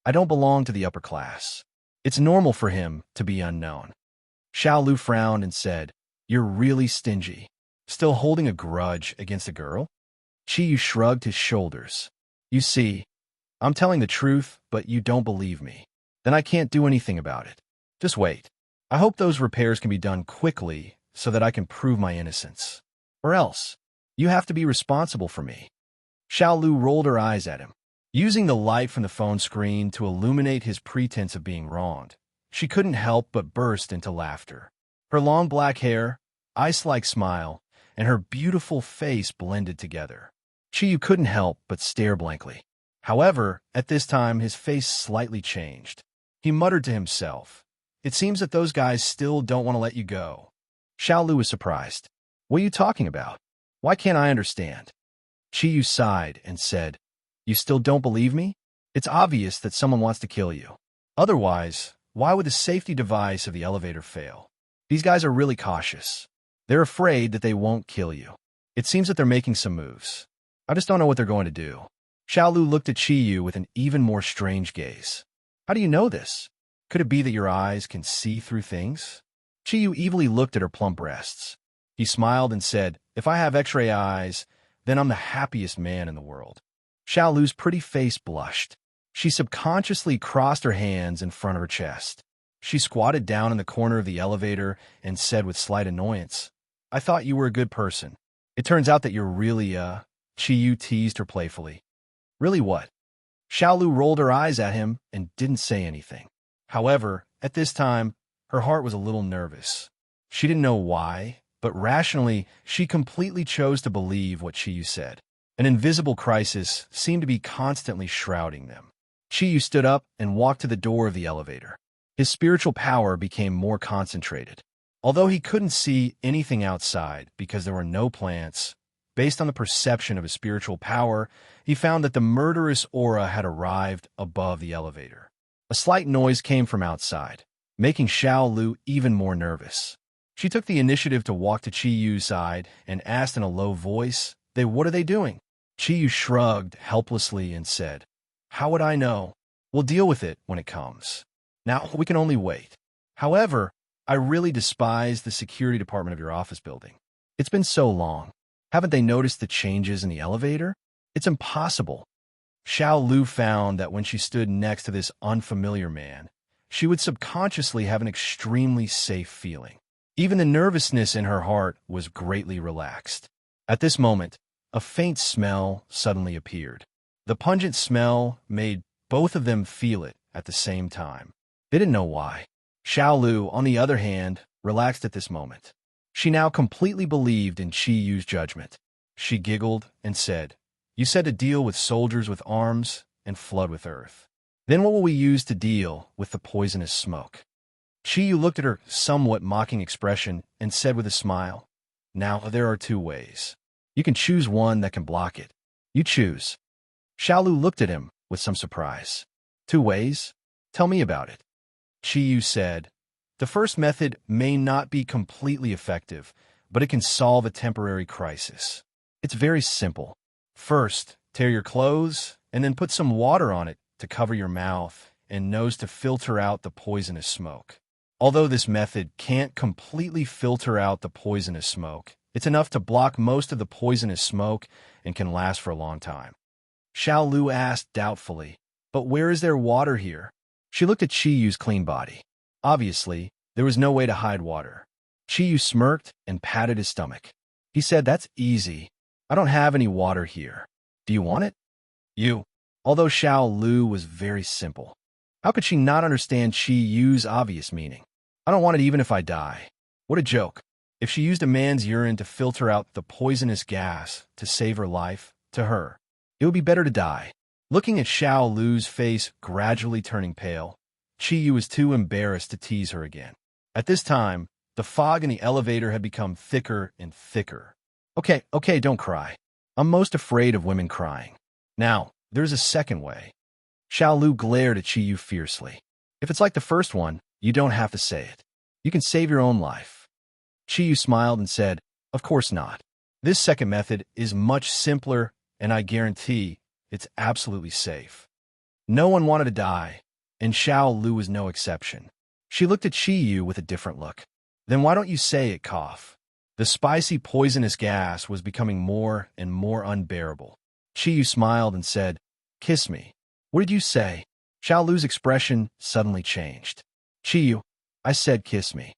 I don't belong to the upper class. It's normal for him to be unknown. Xiaolu frowned and said, you're really stingy. Still holding a grudge against a girl? Chiyu shrugged his shoulders. You see, I'm telling the truth, but you don't believe me. Then I can't do anything about it. Just wait. I hope those repairs can be done quickly so that I can prove my innocence. Or else, you have to be responsible for me. Xiaolu rolled her eyes at him. Using the light from the phone screen to illuminate his pretense of being wronged, she couldn't help but burst into laughter. Her long black hair, ice-like smile, and her beautiful face blended together. Chiyu couldn't help but stare blankly. However, at this time his face slightly changed. He muttered to himself, it seems that those guys still don't want to let you go. Xiaolu was surprised. What are you talking about? Why can't I understand? Chiyu sighed and said, you still don't believe me? It's obvious that someone wants to kill you. Otherwise, why would the safety device of the elevator fail? These guys are really cautious. They're afraid that they won't kill you. It seems that they're making some moves. I just don't know what they're going to do. Xiaolu looked at Chiyu with an even more strange gaze. How do you know this? Could it be that your eyes can see through things? Chiyu evilly looked at her plump breasts. He smiled and said, if I have X-ray eyes, then I'm the happiest man in the world. Xiaolu's pretty face blushed. She subconsciously crossed her hands in front of her chest. She squatted down in the corner of the elevator and said with slight annoyance, I thought you were a good person. It turns out that you're really, Chiyu teased her playfully. Really what? Xiaolu rolled her eyes at him and didn't say anything. However, at this time, her heart was a little nervous. She didn't know why, but rationally, she completely chose to believe what Chiyu said. An invisible crisis seemed to be constantly shrouding them. Chiyu stood up and walked to the door of the elevator. His spiritual power became more concentrated. Although he couldn't see anything outside because there were no plants, based on the perception of his spiritual power, he found that the murderous aura had arrived above the elevator. A slight noise came from outside, making Xiaolu even more nervous. She took the initiative to walk to Chiyu's side and asked in a low voice, what are they doing? Chiyu shrugged helplessly and said, how would I know? We'll deal with it when it comes. Now, we can only wait. However, I really despise the security department of your office building. It's been so long. Haven't they noticed the changes in the elevator? It's impossible. Xiaolu found that when she stood next to this unfamiliar man, she would subconsciously have an extremely safe feeling. Even the nervousness in her heart was greatly relaxed. At this moment, a faint smell suddenly appeared. The pungent smell made both of them feel it at the same time. They didn't know why. Xiaolu, on the other hand, relaxed at this moment. She now completely believed in Chiyu's judgment. She giggled and said, you said to deal with soldiers with arms and flood with earth. Then what will we use to deal with the poisonous smoke? Chiyu looked at her somewhat mocking expression and said with a smile, now there are two ways. You can choose one that can block it. You choose. Xiaolu looked at him with some surprise. 2 ways? Tell me about it. Chiyu said, the first method may not be completely effective, but it can solve a temporary crisis. It's very simple. First, tear your clothes and then put some water on it to cover your mouth and nose to filter out the poisonous smoke. Although this method can't completely filter out the poisonous smoke, it's enough to block most of the poisonous smoke and can last for a long time. Xiaolu asked doubtfully, but where is there water here? She looked at Chiyu's clean body. Obviously, there was no way to hide water. Chiyu smirked and patted his stomach. He said, that's easy. I don't have any water here. Do you want it? Although Xiaolu was very simple. How could she not understand Chiyu's obvious meaning? I don't want it even if I die. What a joke. If she used a man's urine to filter out the poisonous gas to save her life, to her, It would be better to die. Looking at Xiao Lu's face gradually turning pale, Qiyu was too embarrassed to tease her again. At this time, the fog in the elevator had become thicker and thicker. Okay, don't cry. I'm most afraid of women crying. Now, there's a second way. Xiao Lu glared at Qiyu fiercely. If it's like the first one, you don't have to say it. You can save your own life. Qiyu smiled and said, of course not. This second method is much simpler, and I guarantee it's absolutely safe. No one wanted to die, and Xiao Lu was no exception. She looked at Qiyu with a different look. Then why don't you say it, cough? The spicy, poisonous gas was becoming more and more unbearable. Qiyu smiled and said, kiss me. What did you say? Xiao Lu's expression suddenly changed. Qiyu, I said kiss me.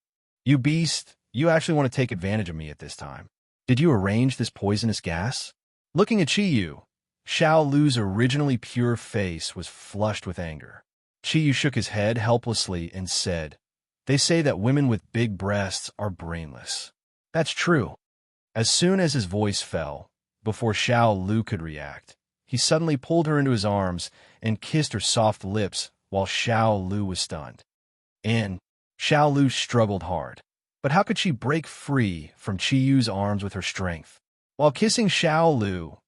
You beast, you actually want to take advantage of me at this time. Did you arrange this poisonous gas? Looking at Qiyu, Xiao Lu's originally pure face was flushed with anger. Qiyu shook his head helplessly and said, they say that women with big breasts are brainless. That's true. As soon as his voice fell, before Xiao Lu could react, he suddenly pulled her into his arms and kissed her soft lips while Xiao Lu was stunned. And Xiao Lu struggled hard. But how could she break free from Qiyu's arms with her strength? While kissing Xiao Lu,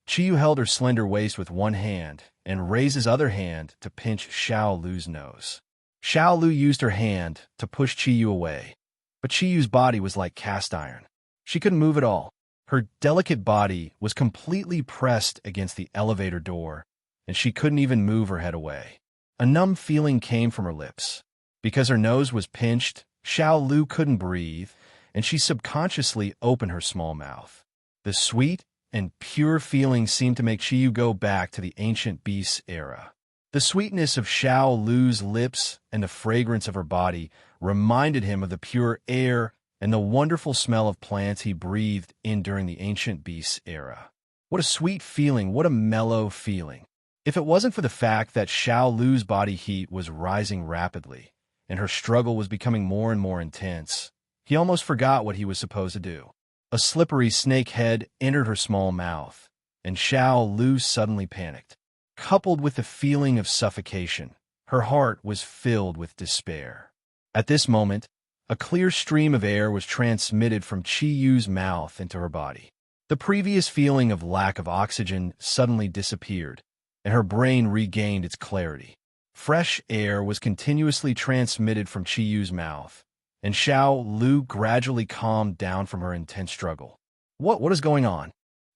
Qiyu held her slender waist with one hand and raised his other hand to pinch Xiao Lu's nose. Xiao Lu used her hand to push Qiyu away, but Qiyu's body was like cast iron. She couldn't move at all. Her delicate body was completely pressed against the elevator door, and she couldn't even move her head away. A numb feeling came from her lips. Because her nose was pinched, Xiao Lu couldn't breathe, and she subconsciously opened her small mouth. The sweet and pure feeling seemed to make Qiyu go back to the ancient beast era. The sweetness of Xiao Lu's lips and the fragrance of her body reminded him of the pure air and the wonderful smell of plants he breathed in during the ancient beast era. What a sweet feeling, what a mellow feeling. If it wasn't for the fact that Xiao Lu's body heat was rising rapidly, and her struggle was becoming more and more intense, he almost forgot what he was supposed to do. A slippery snake head entered her small mouth, and Xiao Lu suddenly panicked. Coupled with the feeling of suffocation, her heart was filled with despair. At this moment, a clear stream of air was transmitted from Qiyu's mouth into her body. The previous feeling of lack of oxygen suddenly disappeared, and her brain regained its clarity. Fresh air was continuously transmitted from Qiyu's mouth, and Xiao Lu gradually calmed down from her intense struggle. What is going on?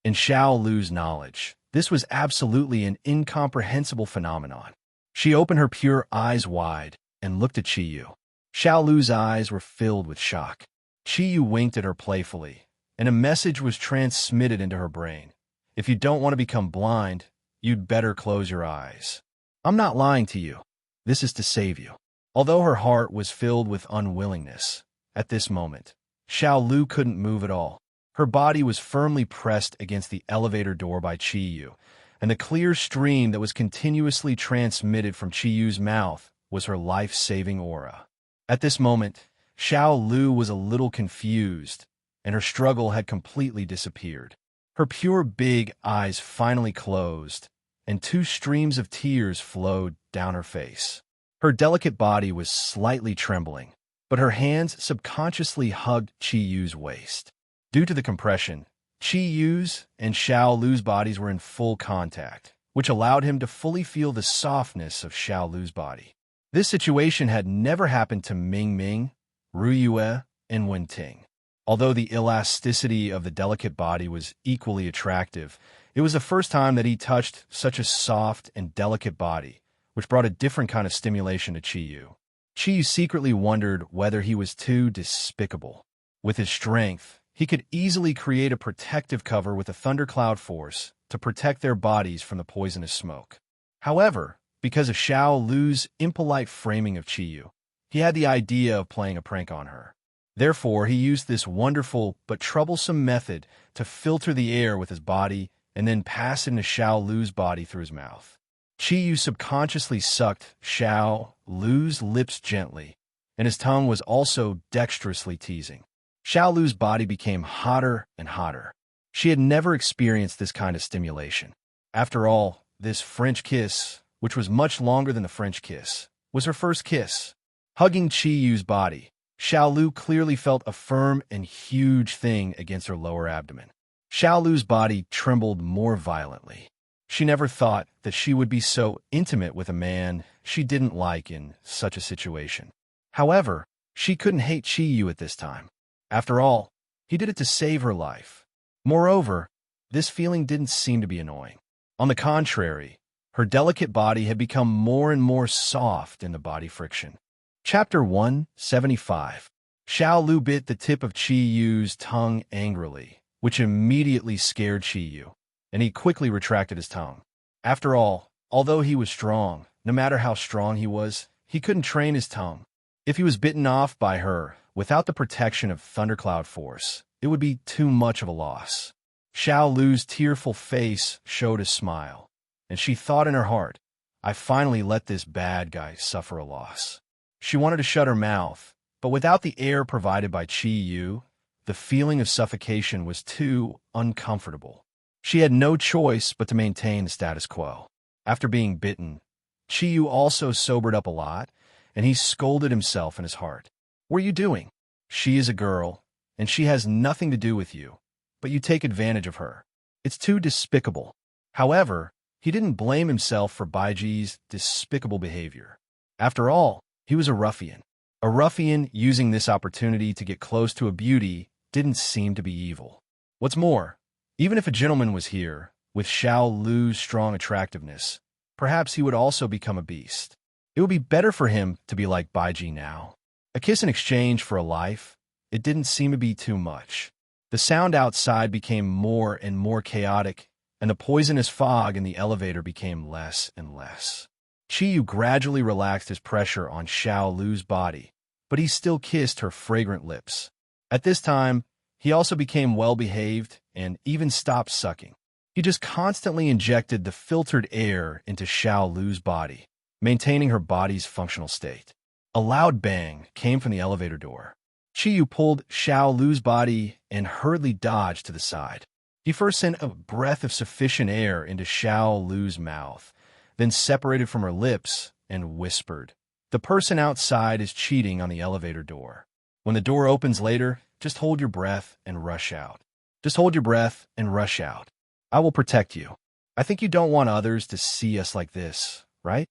In Xiao Lu's knowledge, this was absolutely an incomprehensible phenomenon. She opened her pure eyes wide and looked at Qiyu. Xiao Lu's eyes were filled with shock. Qiyu winked at her playfully, and a message was transmitted into her brain. If you don't want to become blind, you'd better close your eyes. I'm not lying to you. This is to save you. Although her heart was filled with unwillingness, at this moment, Xiao Lu couldn't move at all. Her body was firmly pressed against the elevator door by Qiyu, and the clear stream that was continuously transmitted from Qiyu's mouth was her life-saving aura. At this moment, Xiao Lu was a little confused, and her struggle had completely disappeared. Her pure big eyes finally closed, and two streams of tears flowed down her face. Her delicate body was slightly trembling, but her hands subconsciously hugged Qiyu's waist. Due to the compression, Qiyu's and Xiao Lu's bodies were in full contact, which allowed him to fully feel the softness of Xiao Lu's body. This situation had never happened to Ming Ming, Ru Yue, and Wen Ting. Although the elasticity of the delicate body was equally attractive, it was the first time that he touched such a soft and delicate body, which brought a different kind of stimulation to Qiyu. Qiyu secretly wondered whether he was too despicable. With his strength, he could easily create a protective cover with a thundercloud force to protect their bodies from the poisonous smoke. However, because of Xiao Lu's impolite framing of Qiyu, he had the idea of playing a prank on her. Therefore, he used this wonderful but troublesome method to filter the air with his body and then pass it into Xiao Lu's body through his mouth. Qiyu subconsciously sucked Xiao Lu's lips gently, and his tongue was also dexterously teasing. Xiao Lu's body became hotter and hotter. She had never experienced this kind of stimulation. After all, this French kiss, which was much longer than the French kiss, was her first kiss. Hugging Chi-Yu's body, Xiaolu clearly felt a firm and huge thing against her lower abdomen. Xiaolu's body trembled more violently. She never thought that she would be so intimate with a man she didn't like in such a situation. However, she couldn't hate Chi-Yu at this time. After all, he did it to save her life. Moreover, this feeling didn't seem to be annoying. On the contrary, her delicate body had become more and more soft in the body friction. Chapter 175. Xiaolu bit the tip of Chi-Yu's tongue angrily, which immediately scared Chi-Yu, and he quickly retracted his tongue. After all, although he was strong, no matter how strong he was, he couldn't train his tongue. If he was bitten off by her without the protection of thundercloud force, it would be too much of a loss. Xiaolu's tearful face showed a smile, and she thought in her heart, I finally let this bad guy suffer a loss. She wanted to shut her mouth, but without the air provided by Chi-Yu, the feeling of suffocation was too uncomfortable. She had no choice but to maintain the status quo. After being bitten, Chi-Yu also sobered up a lot, and he scolded himself in his heart. What are you doing? She is a girl, and she has nothing to do with you, but you take advantage of her. It's too despicable. However, he didn't blame himself for Baiji's despicable behavior. After all, he was a ruffian. A ruffian using this opportunity to get close to a beauty didn't seem to be evil. What's more, even if a gentleman was here, with Xiaolu's strong attractiveness, perhaps he would also become a beast. It would be better for him to be like Baiji now. A kiss in exchange for a life, it didn't seem to be too much. The sound outside became more and more chaotic, and the poisonous fog in the elevator became less and less. Chi-Yu gradually relaxed his pressure on Xiaolu's body, but he still kissed her fragrant lips. At this time, he also became well-behaved and even stopped sucking. He just constantly injected the filtered air into Xiaolu's body, maintaining her body's functional state. A loud bang came from the elevator door. Chi-Yu pulled Xiaolu's body and hurriedly dodged to the side. He first sent a breath of sufficient air into Xiaolu's mouth, then separated from her lips and whispered, "The person outside is cheating on the elevator door. When the door opens later, just hold your breath and rush out. Just hold your breath and rush out. I will protect you. I think you don't want others to see us like this, right?"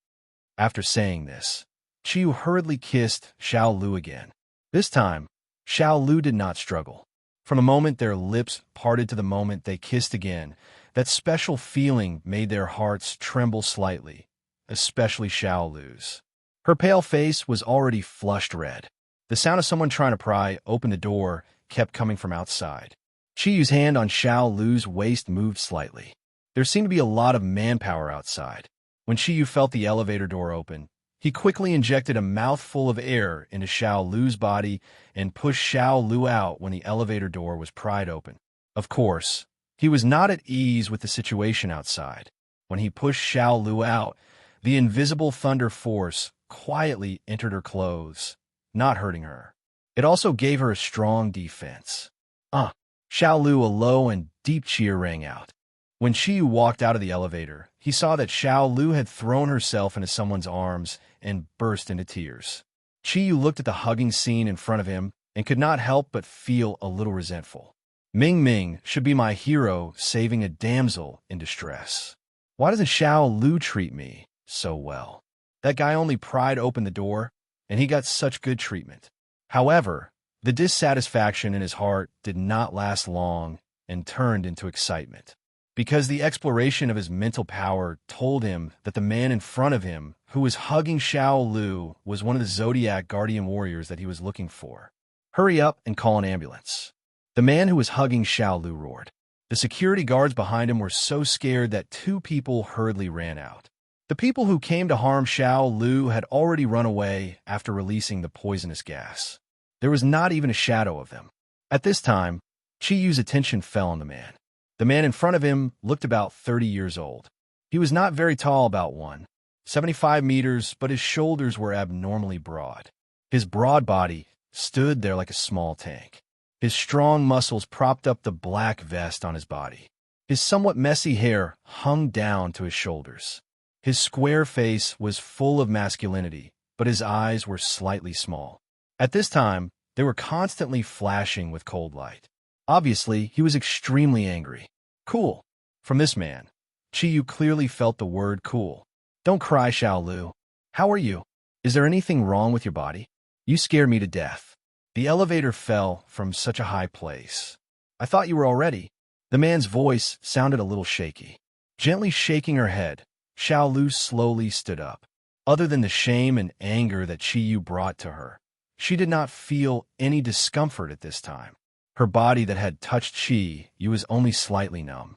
After saying this, Chi-Yu hurriedly kissed Xiaolu again. This time, Xiaolu did not struggle. From the moment their lips parted to the moment they kissed again, that special feeling made their hearts tremble slightly, especially Xiaolu's. Her pale face was already flushed red. The sound of someone trying to pry open the door kept coming from outside. Chi-Yu's hand on Xiaolu's waist moved slightly. There seemed to be a lot of manpower outside. When Chi-Yu felt the elevator door open, he quickly injected a mouthful of air into Xiaolu's body and pushed Xiaolu out when the elevator door was pried open. Of course, he was not at ease with the situation outside. When he pushed Xiaolu out, the invisible thunder force quietly entered her clothes, not hurting her. It also gave her a strong defense. Xiaolu, a low and deep cheer rang out. When Chi-Yu walked out of the elevator, he saw that Xiaolu had thrown herself into someone's arms and burst into tears. Chi-Yu looked at the hugging scene in front of him and could not help but feel a little resentful. Ming Ming should be my hero saving a damsel in distress. Why doesn't Xiaolu treat me so well? That guy only pried open the door, and he got such good treatment. However, the dissatisfaction in his heart did not last long and turned into excitement, because the exploration of his mental power told him that the man in front of him, who was hugging Xiaolu, was one of the Zodiac guardian warriors that he was looking for. Hurry up and call an ambulance. The man who was hugging Xiaolu roared. The security guards behind him were so scared that two people hurriedly ran out. The people who came to harm Xiaolu had already run away after releasing the poisonous gas. There was not even a shadow of them. At this time, Chi-Yu's attention fell on the man. The man in front of him looked about 30 years old. He was not very tall, about 1.75 meters, but his shoulders were abnormally broad. His broad body stood there like a small tank. His strong muscles propped up the black vest on his body. His somewhat messy hair hung down to his shoulders. His square face was full of masculinity, but his eyes were slightly small. At this time, they were constantly flashing with cold light. Obviously, he was extremely angry. Cool. From this man. Chiyu clearly felt the word cool. Don't cry, Xiao Lu. How are you? Is there anything wrong with your body? You scare me to death. The elevator fell from such a high place. I thought you were already. The man's voice sounded a little shaky. Gently shaking her head, Xiao Lu slowly stood up. Other than the shame and anger that Chiyu brought to her, she did not feel any discomfort at this time. Her body that had touched Chiyu was only slightly numb.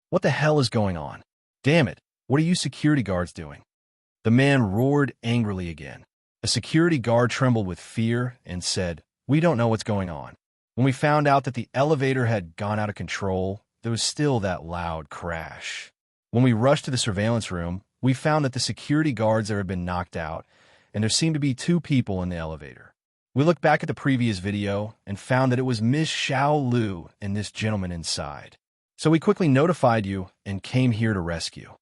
What the hell is going on? Damn it, what are you security guards doing? The man roared angrily again. A security guard trembled with fear and said, We don't know what's going on. When we found out that the elevator had gone out of control, there was still that loud crash. When we rushed to the surveillance room, we found that the security guards there had been knocked out, and there seemed to be 2 people in the elevator. We looked back at the previous video and found that it was Miss Xiao Lu and this gentleman inside. So we quickly notified you and came here to rescue.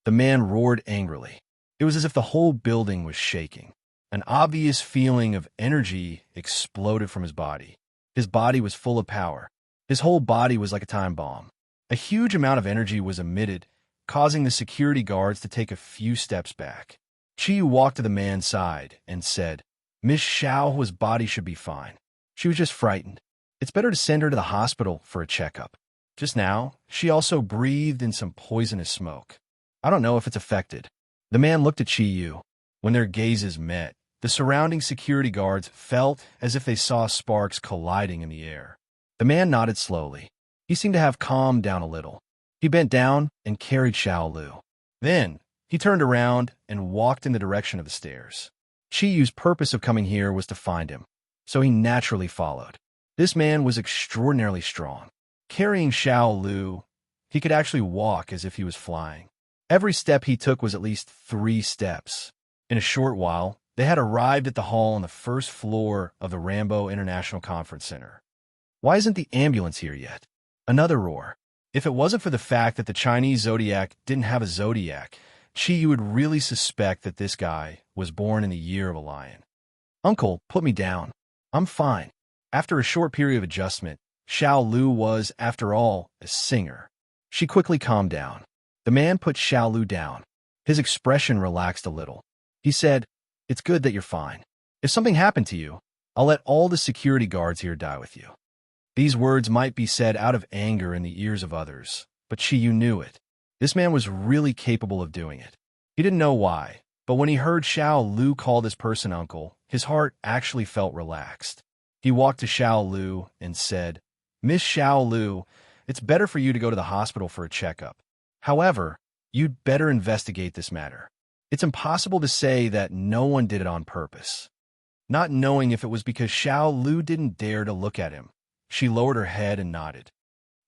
The man roared angrily. It was as if the whole building was shaking. An obvious feeling of energy exploded from his body. His body was full of power. His whole body was like a time bomb. A huge amount of energy was emitted, causing the security guards to take a few steps back. Chiyu walked to the man's side and said, Miss Xiao's body should be fine. She was just frightened. It's better to send her to the hospital for a checkup. Just now, she also breathed in some poisonous smoke. I don't know if it's affected. The man looked at Chiyu. When their gazes met, the surrounding security guards felt as if they saw sparks colliding in the air. The man nodded slowly. He seemed to have calmed down a little. He bent down and carried Xiao Lu. Then, he turned around and walked in the direction of the stairs. Chiyu's purpose of coming here was to find him, so he naturally followed. This man was extraordinarily strong. Carrying Xiao Lu, he could actually walk as if he was flying. Every step he took was at least 3 steps. In a short while, they had arrived at the hall on the first floor of the Rambo International Conference Center. Why isn't the ambulance here yet? Another roar. If it wasn't for the fact that the Chinese Zodiac didn't have a Zodiac, Chiyu would really suspect that this guy was born in the year of a lion. Uncle, put me down. I'm fine. After a short period of adjustment, Xiao Lu was, after all, a singer. She quickly calmed down. The man put Xiao Lu down. His expression relaxed a little. He said, It's good that you're fine. If something happened to you, I'll let all the security guards here die with you. These words might be said out of anger in the ears of others, but Chiyu knew it. This man was really capable of doing it. He didn't know why, but when he heard Xiao Lu call this person uncle, his heart actually felt relaxed. He walked to Xiao Lu and said, Miss Xiao Lu, it's better for you to go to the hospital for a checkup. However, you'd better investigate this matter. It's impossible to say that no one did it on purpose. Not knowing if it was because Xiao Lu didn't dare to look at him, she lowered her head and nodded.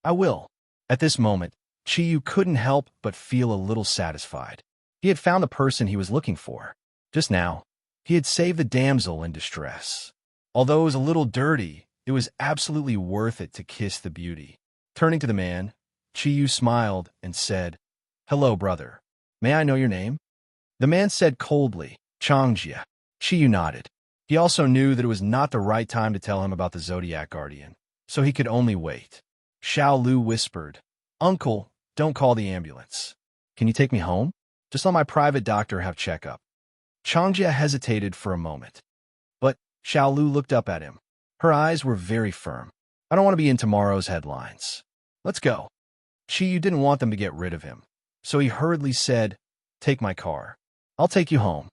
I will. At this moment, Chiyu couldn't help but feel a little satisfied. He had found the person he was looking for. Just now, he had saved the damsel in distress. Although it was a little dirty, it was absolutely worth it to kiss the beauty. Turning to the man, Chiyu smiled and said, Hello, brother. May I know your name? The man said coldly, Changjia. Chiyu nodded. He also knew that it was not the right time to tell him about the Zodiac Guardian, so he could only wait. Xiao Lu whispered, Uncle, don't call the ambulance. Can you take me home? Just let my private doctor have checkup. Changjia hesitated for a moment. But Xiao Lu looked up at him. Her eyes were very firm. I don't want to be in tomorrow's headlines. Let's go. Chiyu didn't want them to get rid of him, so he hurriedly said, Take my car. I'll take you home.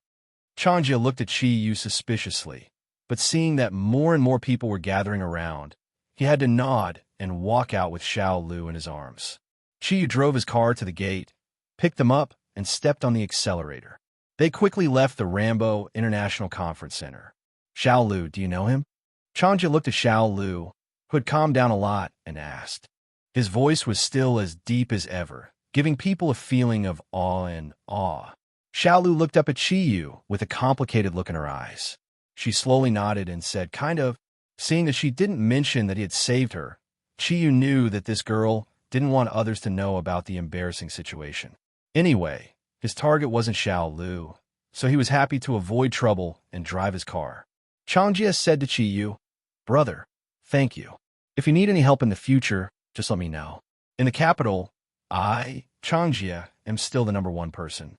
Changjia looked at Chiyu suspiciously, but seeing that more and more people were gathering around, he had to nod and walk out with Xiao Lu in his arms. Chiyu drove his car to the gate, picked them up, and stepped on the accelerator. They quickly left the Rambo International Conference Center. Xiao Lu, do you know him? Changjia looked at Xiao Lu, who had calmed down a lot, and asked. His voice was still as deep as ever, giving people a feeling of awe and awe. Xiao Lu looked up at Chiyu with a complicated look in her eyes. She slowly nodded and said, kind of. Seeing that she didn't mention that he had saved her, Chiyu knew that this girl didn't want others to know about the embarrassing situation. Anyway, his target wasn't Xiao Lu, so he was happy to avoid trouble and drive his car. Changjie said to Qiyu, "Brother, thank you. If you need any help in the future, just let me know. In the capital, I, Changjie, am still the #1 person."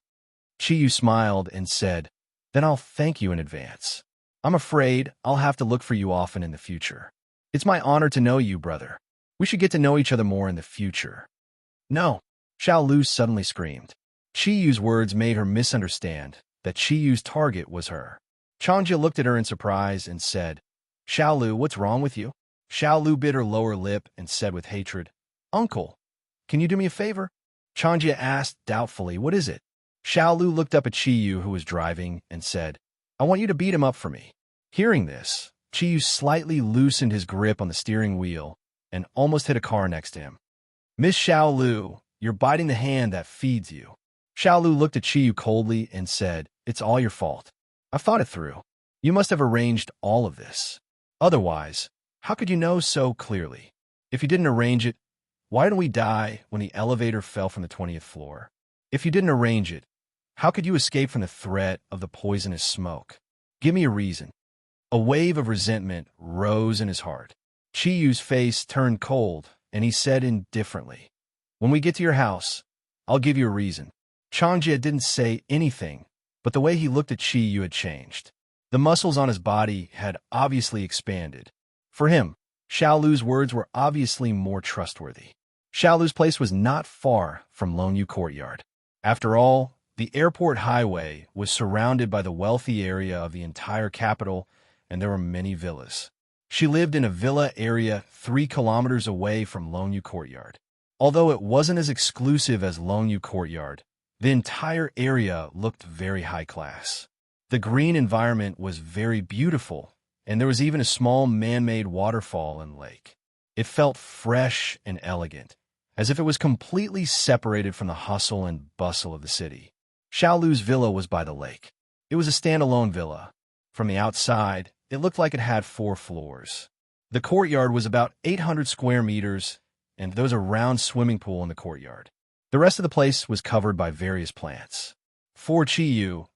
Qiyu smiled and said, "Then I'll thank you in advance. I'm afraid I'll have to look for you often in the future. It's my honor to know you, brother. We should get to know each other more in the future." "No," Xiao Lu suddenly screamed. Qiyu's words made her misunderstand that Qiyu's target was her. Changjie looked at her in surprise and said, "Xiao Lu, what's wrong with you?" Xiao Lu bit her lower lip and said with hatred, "Uncle, can you do me a favor?" Changjie asked doubtfully, "What is it?" Xiao Lu looked up at Qiyu, who was driving, and said, "I want you to beat him up for me." Hearing this, Qiyu slightly loosened his grip on the steering wheel and almost hit a car next to him. "Miss Xiao Lu, you're biting the hand that feeds you." Xiao Lu looked at Qiyu coldly and said, "It's all your fault. I've thought it through. You must have arranged all of this. Otherwise, how could you know so clearly? If you didn't arrange it, why didn't we die when the elevator fell from the 20th floor? If you didn't arrange it, how could you escape from the threat of the poisonous smoke? Give me a reason." A wave of resentment rose in his heart. Qiyu's face turned cold, and he said indifferently, "When we get to your house, I'll give you a reason." Changjie didn't say anything, but the way he looked at Qiyu had changed. The muscles on his body had obviously expanded. For him, Xiao Lu's words were obviously more trustworthy. Xiao Lu's place was not far from Longyu Courtyard. After all, the airport highway was surrounded by the wealthy area of the entire capital, and there were many villas. She lived in a villa area 3 kilometers away from Longyu Courtyard. Although it wasn't as exclusive as Longyu Courtyard, the entire area looked very high class. The green environment was very beautiful, and there was even a small man-made waterfall and lake. It felt fresh and elegant, as if it was completely separated from the hustle and bustle of the city. Xiao Lu's villa was by the lake. It was a standalone villa. From the outside, it looked like it had 4 floors. The courtyard was about 800 square meters, and there was a round swimming pool in the courtyard. The rest of the place was covered by various plants. For Qiyu,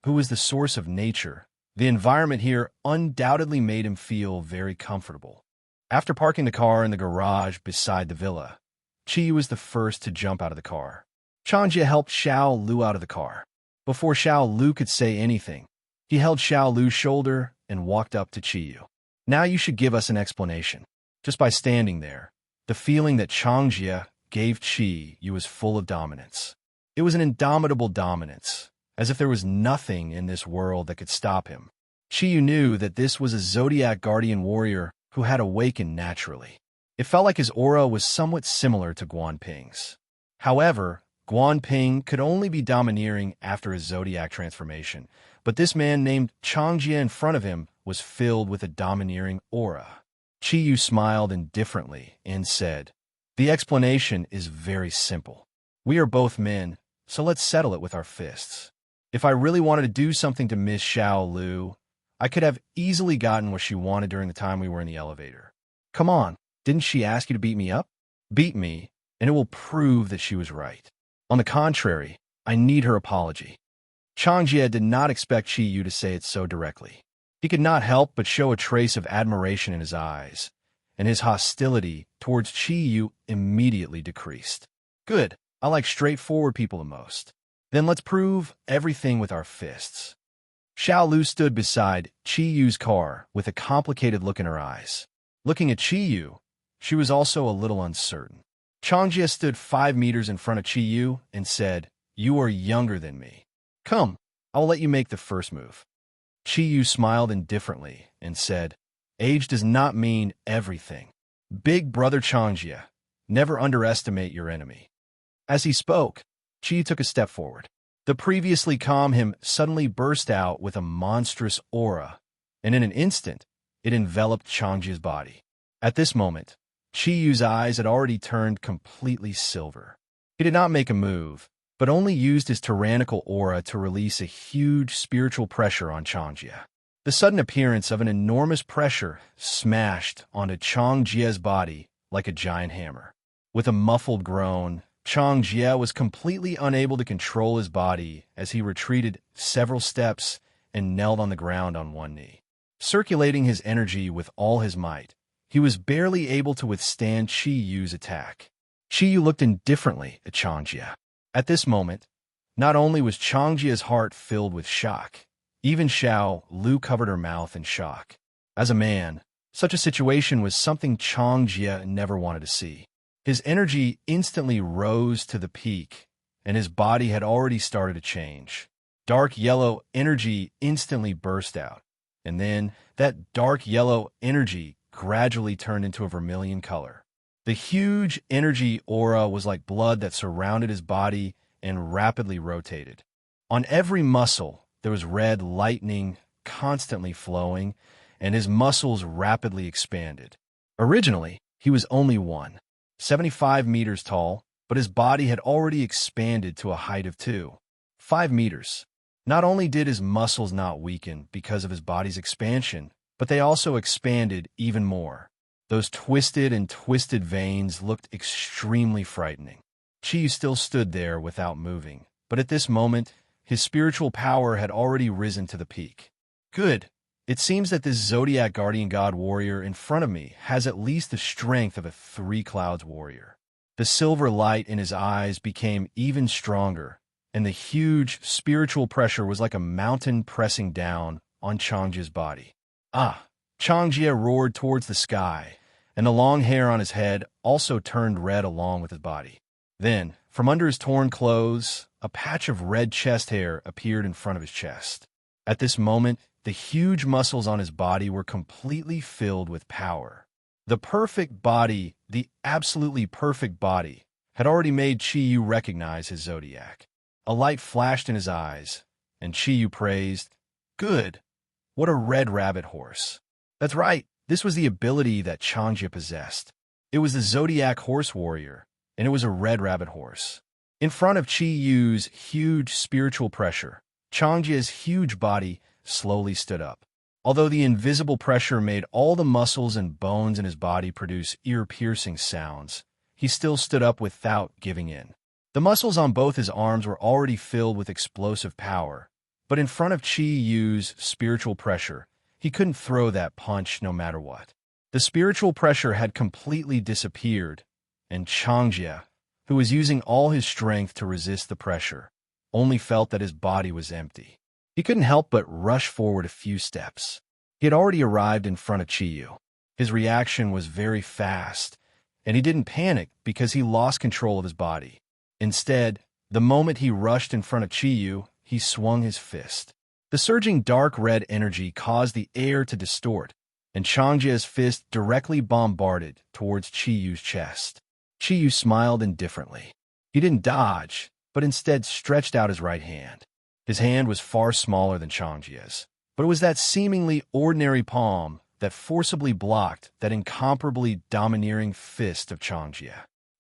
who was the source of nature, the environment here undoubtedly made him feel very comfortable. After parking the car in the garage beside the villa, Qiyu was the first to jump out of the car. Changjie helped Xiao Lu out of the car. Before Xiao Lu could say anything, he held Xiao Lu's shoulder and walked up to Qiyu. "Now you should give us an explanation." Just by standing there, the feeling that Changjie gave Qiyu was full of dominance. It was an indomitable dominance, as if there was nothing in this world that could stop him. Qiyu knew that this was a Zodiac guardian warrior who had awakened naturally. It felt like his aura was somewhat similar to Guanping's. However, Guanping could only be domineering after his Zodiac transformation, but this man named Changjie in front of him was filled with a domineering aura. Qiyu smiled indifferently and said, "The explanation is very simple. We are both men, so let's settle it with our fists. If I really wanted to do something to Miss Xiao Lu, I could have easily gotten what she wanted during the time we were in the elevator. Come on, didn't she ask you to beat me up? Beat me, and it will prove that she was right. On the contrary, I need her apology." Changjie did not expect Qiyu to say it so directly. He could not help but show a trace of admiration in his eyes, and his hostility towards Qiyu immediately decreased. "Good, I like straightforward people the most. Then let's prove everything with our fists." Xiao Lu stood beside Qiyu's car with a complicated look in her eyes. Looking at Qiyu, she was also a little uncertain. Changjie stood 5 meters in front of Qiyu and said, "You are younger than me. Come, I will let you make the first move." Qiyu smiled indifferently and said, "Age does not mean everything. Big brother Changjie, never underestimate your enemy." As he spoke, Qiyu took a step forward. The previously calm him suddenly burst out with a monstrous aura, and in an instant, it enveloped Changjie's body. At this moment, Qiyu's eyes had already turned completely silver. He did not make a move, but only used his tyrannical aura to release a huge spiritual pressure on Changjie. The sudden appearance of an enormous pressure smashed onto Changjie's body like a giant hammer. With a muffled groan, Changjie was completely unable to control his body as he retreated several steps and knelt on the ground on one knee. Circulating his energy with all his might, he was barely able to withstand Qi Yu's attack. Qi Yu looked indifferently at Changjie. At this moment, not only was Changjie's heart filled with shock, even Xiao Lu covered her mouth in shock. As a man, such a situation was something Changjie never wanted to see. His energy instantly rose to the peak, and his body had already started to change. Dark yellow energy instantly burst out, and then that dark yellow energy gradually turned into a vermilion color. The huge energy aura was like blood that surrounded his body and rapidly rotated. On every muscle, there was red lightning constantly flowing, and his muscles rapidly expanded. Originally, he was only 175 meters tall, but his body had already expanded to a height of 2.5 meters. Not only did his muscles not weaken because of his body's expansion, but they also expanded even more. Those twisted veins looked extremely frightening. Qi still stood there without moving, but at this moment, his spiritual power had already risen to the peak. Good. It seems that this Zodiac Guardian God warrior in front of me has at least the strength of a Three Clouds warrior. The silver light in his eyes became even stronger, and the huge spiritual pressure was like a mountain pressing down on Changjie's body. Ah! Changjie roared towards the sky, and the long hair on his head also turned red along with his body. Then, from under his torn clothes, a patch of red chest hair appeared in front of his chest. At this moment, the huge muscles on his body were completely filled with power. The perfect body, the absolutely perfect body, had already made Qi Yu recognize his Zodiac. A light flashed in his eyes, and Qi Yu praised, "Good! What a red rabbit horse!" That's right, this was the ability that Changjie possessed. It was the Zodiac Horse Warrior, and it was a red rabbit horse. In front of Qi Yu's huge spiritual pressure, Changjie's huge body slowly stood up. Although the invisible pressure made all the muscles and bones in his body produce ear-piercing sounds, he still stood up without giving in. The muscles on both his arms were already filled with explosive power, but in front of Qi Yu's spiritual pressure, he couldn't throw that punch no matter what. The spiritual pressure had completely disappeared, and Changjie, who was using all his strength to resist the pressure, only felt that his body was empty. He couldn't help but rush forward a few steps. He had already arrived in front of Qi Yu. His reaction was very fast, and he didn't panic because he lost control of his body. Instead, the moment he rushed in front of Qi Yu, he swung his fist. The surging dark red energy caused the air to distort, and Changjie's fist directly bombarded towards Qi Yu's chest. Qi Yu smiled indifferently. He didn't dodge, but instead stretched out his right hand. His hand was far smaller than Changjie's, but it was that seemingly ordinary palm that forcibly blocked that incomparably domineering fist of Changjie.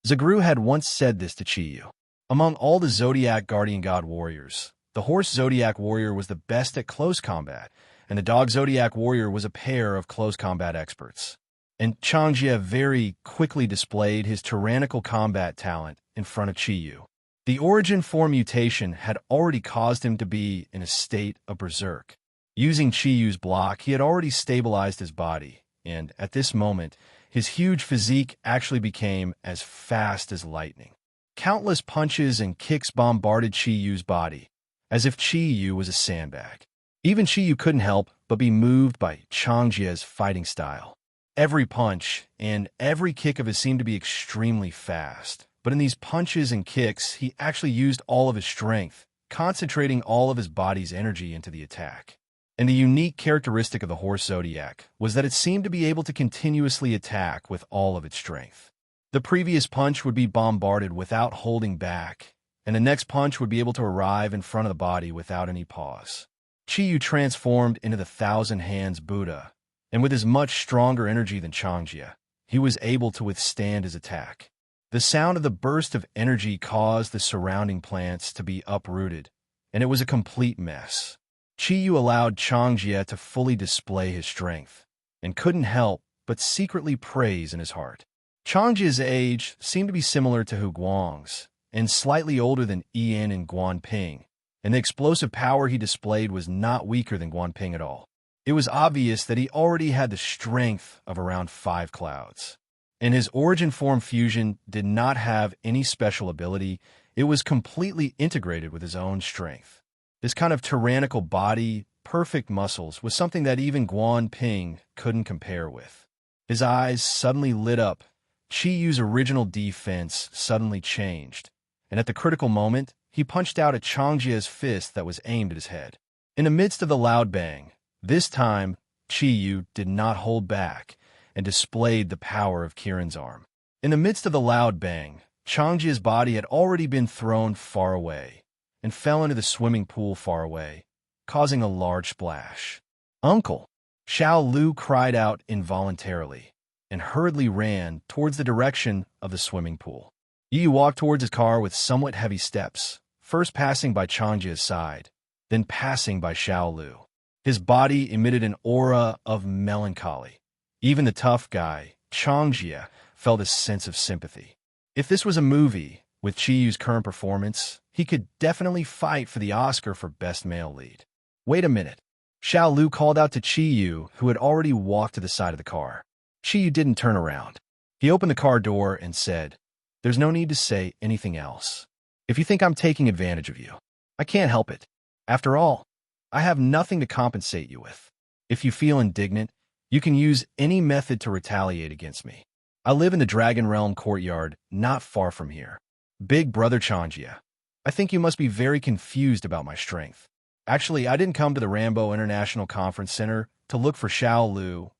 Zagru had once said this to Qi Yu. Among all the Zodiac Guardian God warriors, the horse Zodiac warrior was the best at close combat, and the dog Zodiac warrior was a pair of close combat experts. And Changjie very quickly displayed his tyrannical combat talent in front of Qi Yu. The origin 4 mutation had already caused him to be in a state of berserk. Using Qi Yu's block, he had already stabilized his body, and at this moment, his huge physique actually became as fast as lightning. Countless punches and kicks bombarded Qi Yu's body, as if Qi Yu was a sandbag. Even Qi Yu couldn't help but be moved by Changjie's fighting style. Every punch and every kick of his seemed to be extremely fast. But in these punches and kicks, he actually used all of his strength, concentrating all of his body's energy into the attack. And the unique characteristic of the horse Zodiac was that it seemed to be able to continuously attack with all of its strength. The previous punch would be bombarded without holding back, and the next punch would be able to arrive in front of the body without any pause. Qi Yu transformed into the Thousand Hands Buddha, and with his much stronger energy than Changjie, he was able to withstand his attack. The sound of the burst of energy caused the surrounding plants to be uprooted, and it was a complete mess. Qi Yu allowed Changjie to fully display his strength, and couldn't help but secretly praise in his heart. Changjia's age seemed to be similar to Hu Guang's, and slightly older than Ian and Guanping, and the explosive power he displayed was not weaker than Guanping at all. It was obvious that he already had the strength of around 5 clouds. And his origin form fusion did not have any special ability. It was completely integrated with his own strength. This kind of tyrannical body, perfect muscles, was something that even Guanping couldn't compare with. His eyes suddenly lit up. Qi Yu's original defense suddenly changed, and at the critical moment, he punched out at Changjia's fist that was aimed at his head. In the midst of the loud bang, this time, Qi Yu did not hold back and displayed the power of Kirin's arm. In the midst of the loud bang, Changjia's body had already been thrown far away and fell into the swimming pool far away, causing a large splash. "Uncle!" Xiao Lu cried out involuntarily and hurriedly ran towards the direction of the swimming pool. Yi walked towards his car with somewhat heavy steps, first passing by Changjia's side, then passing by Xiao Lu. His body emitted an aura of melancholy. Even the tough guy, Changjia, felt a sense of sympathy. If this was a movie, with Qi Yu's current performance, he could definitely fight for the Oscar for Best Male Lead. "Wait a minute." Xiao Lu called out to Qi Yu, who had already walked to the side of the car. Qi Yu didn't turn around. He opened the car door and said, "There's no need to say anything else. If you think I'm taking advantage of you, I can't help it. After all, I have nothing to compensate you with. If you feel indignant, you can use any method to retaliate against me. I live in the Dragon Realm courtyard, not far from here. Big Brother Changjia, I think you must be very confused about my strength. Actually, I didn't come to the Rambo International Conference Center to look for Xiao Lu,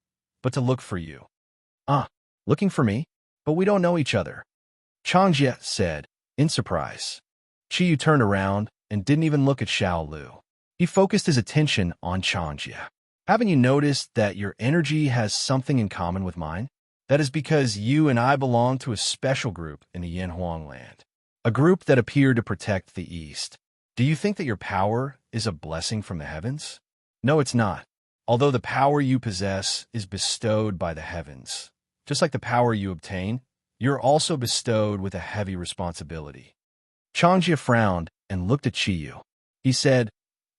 but to look for you." Looking for me? But we don't know each other," Changjia said, in surprise. Qi Yu turned around and didn't even look at Xiao Lu. He focused his attention on Changjia. "Haven't you noticed that your energy has something in common with mine? That is because you and I belong to a special group in the Yanhuang land, a group that appeared to protect the East. Do you think that your power is a blessing from the heavens? No, it's not. Although the power you possess is bestowed by the heavens, just like the power you obtain, you're also bestowed with a heavy responsibility." Changjia frowned and looked at Qi Yu. He said,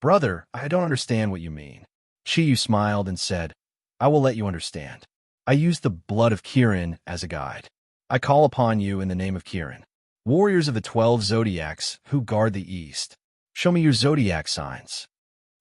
"Brother, I don't understand what you mean." Qi Yu smiled and said, "I will let you understand. I use the blood of Kirin as a guide. I call upon you in the name of Kirin, warriors of the 12 Zodiacs who guard the East. Show me your Zodiac signs."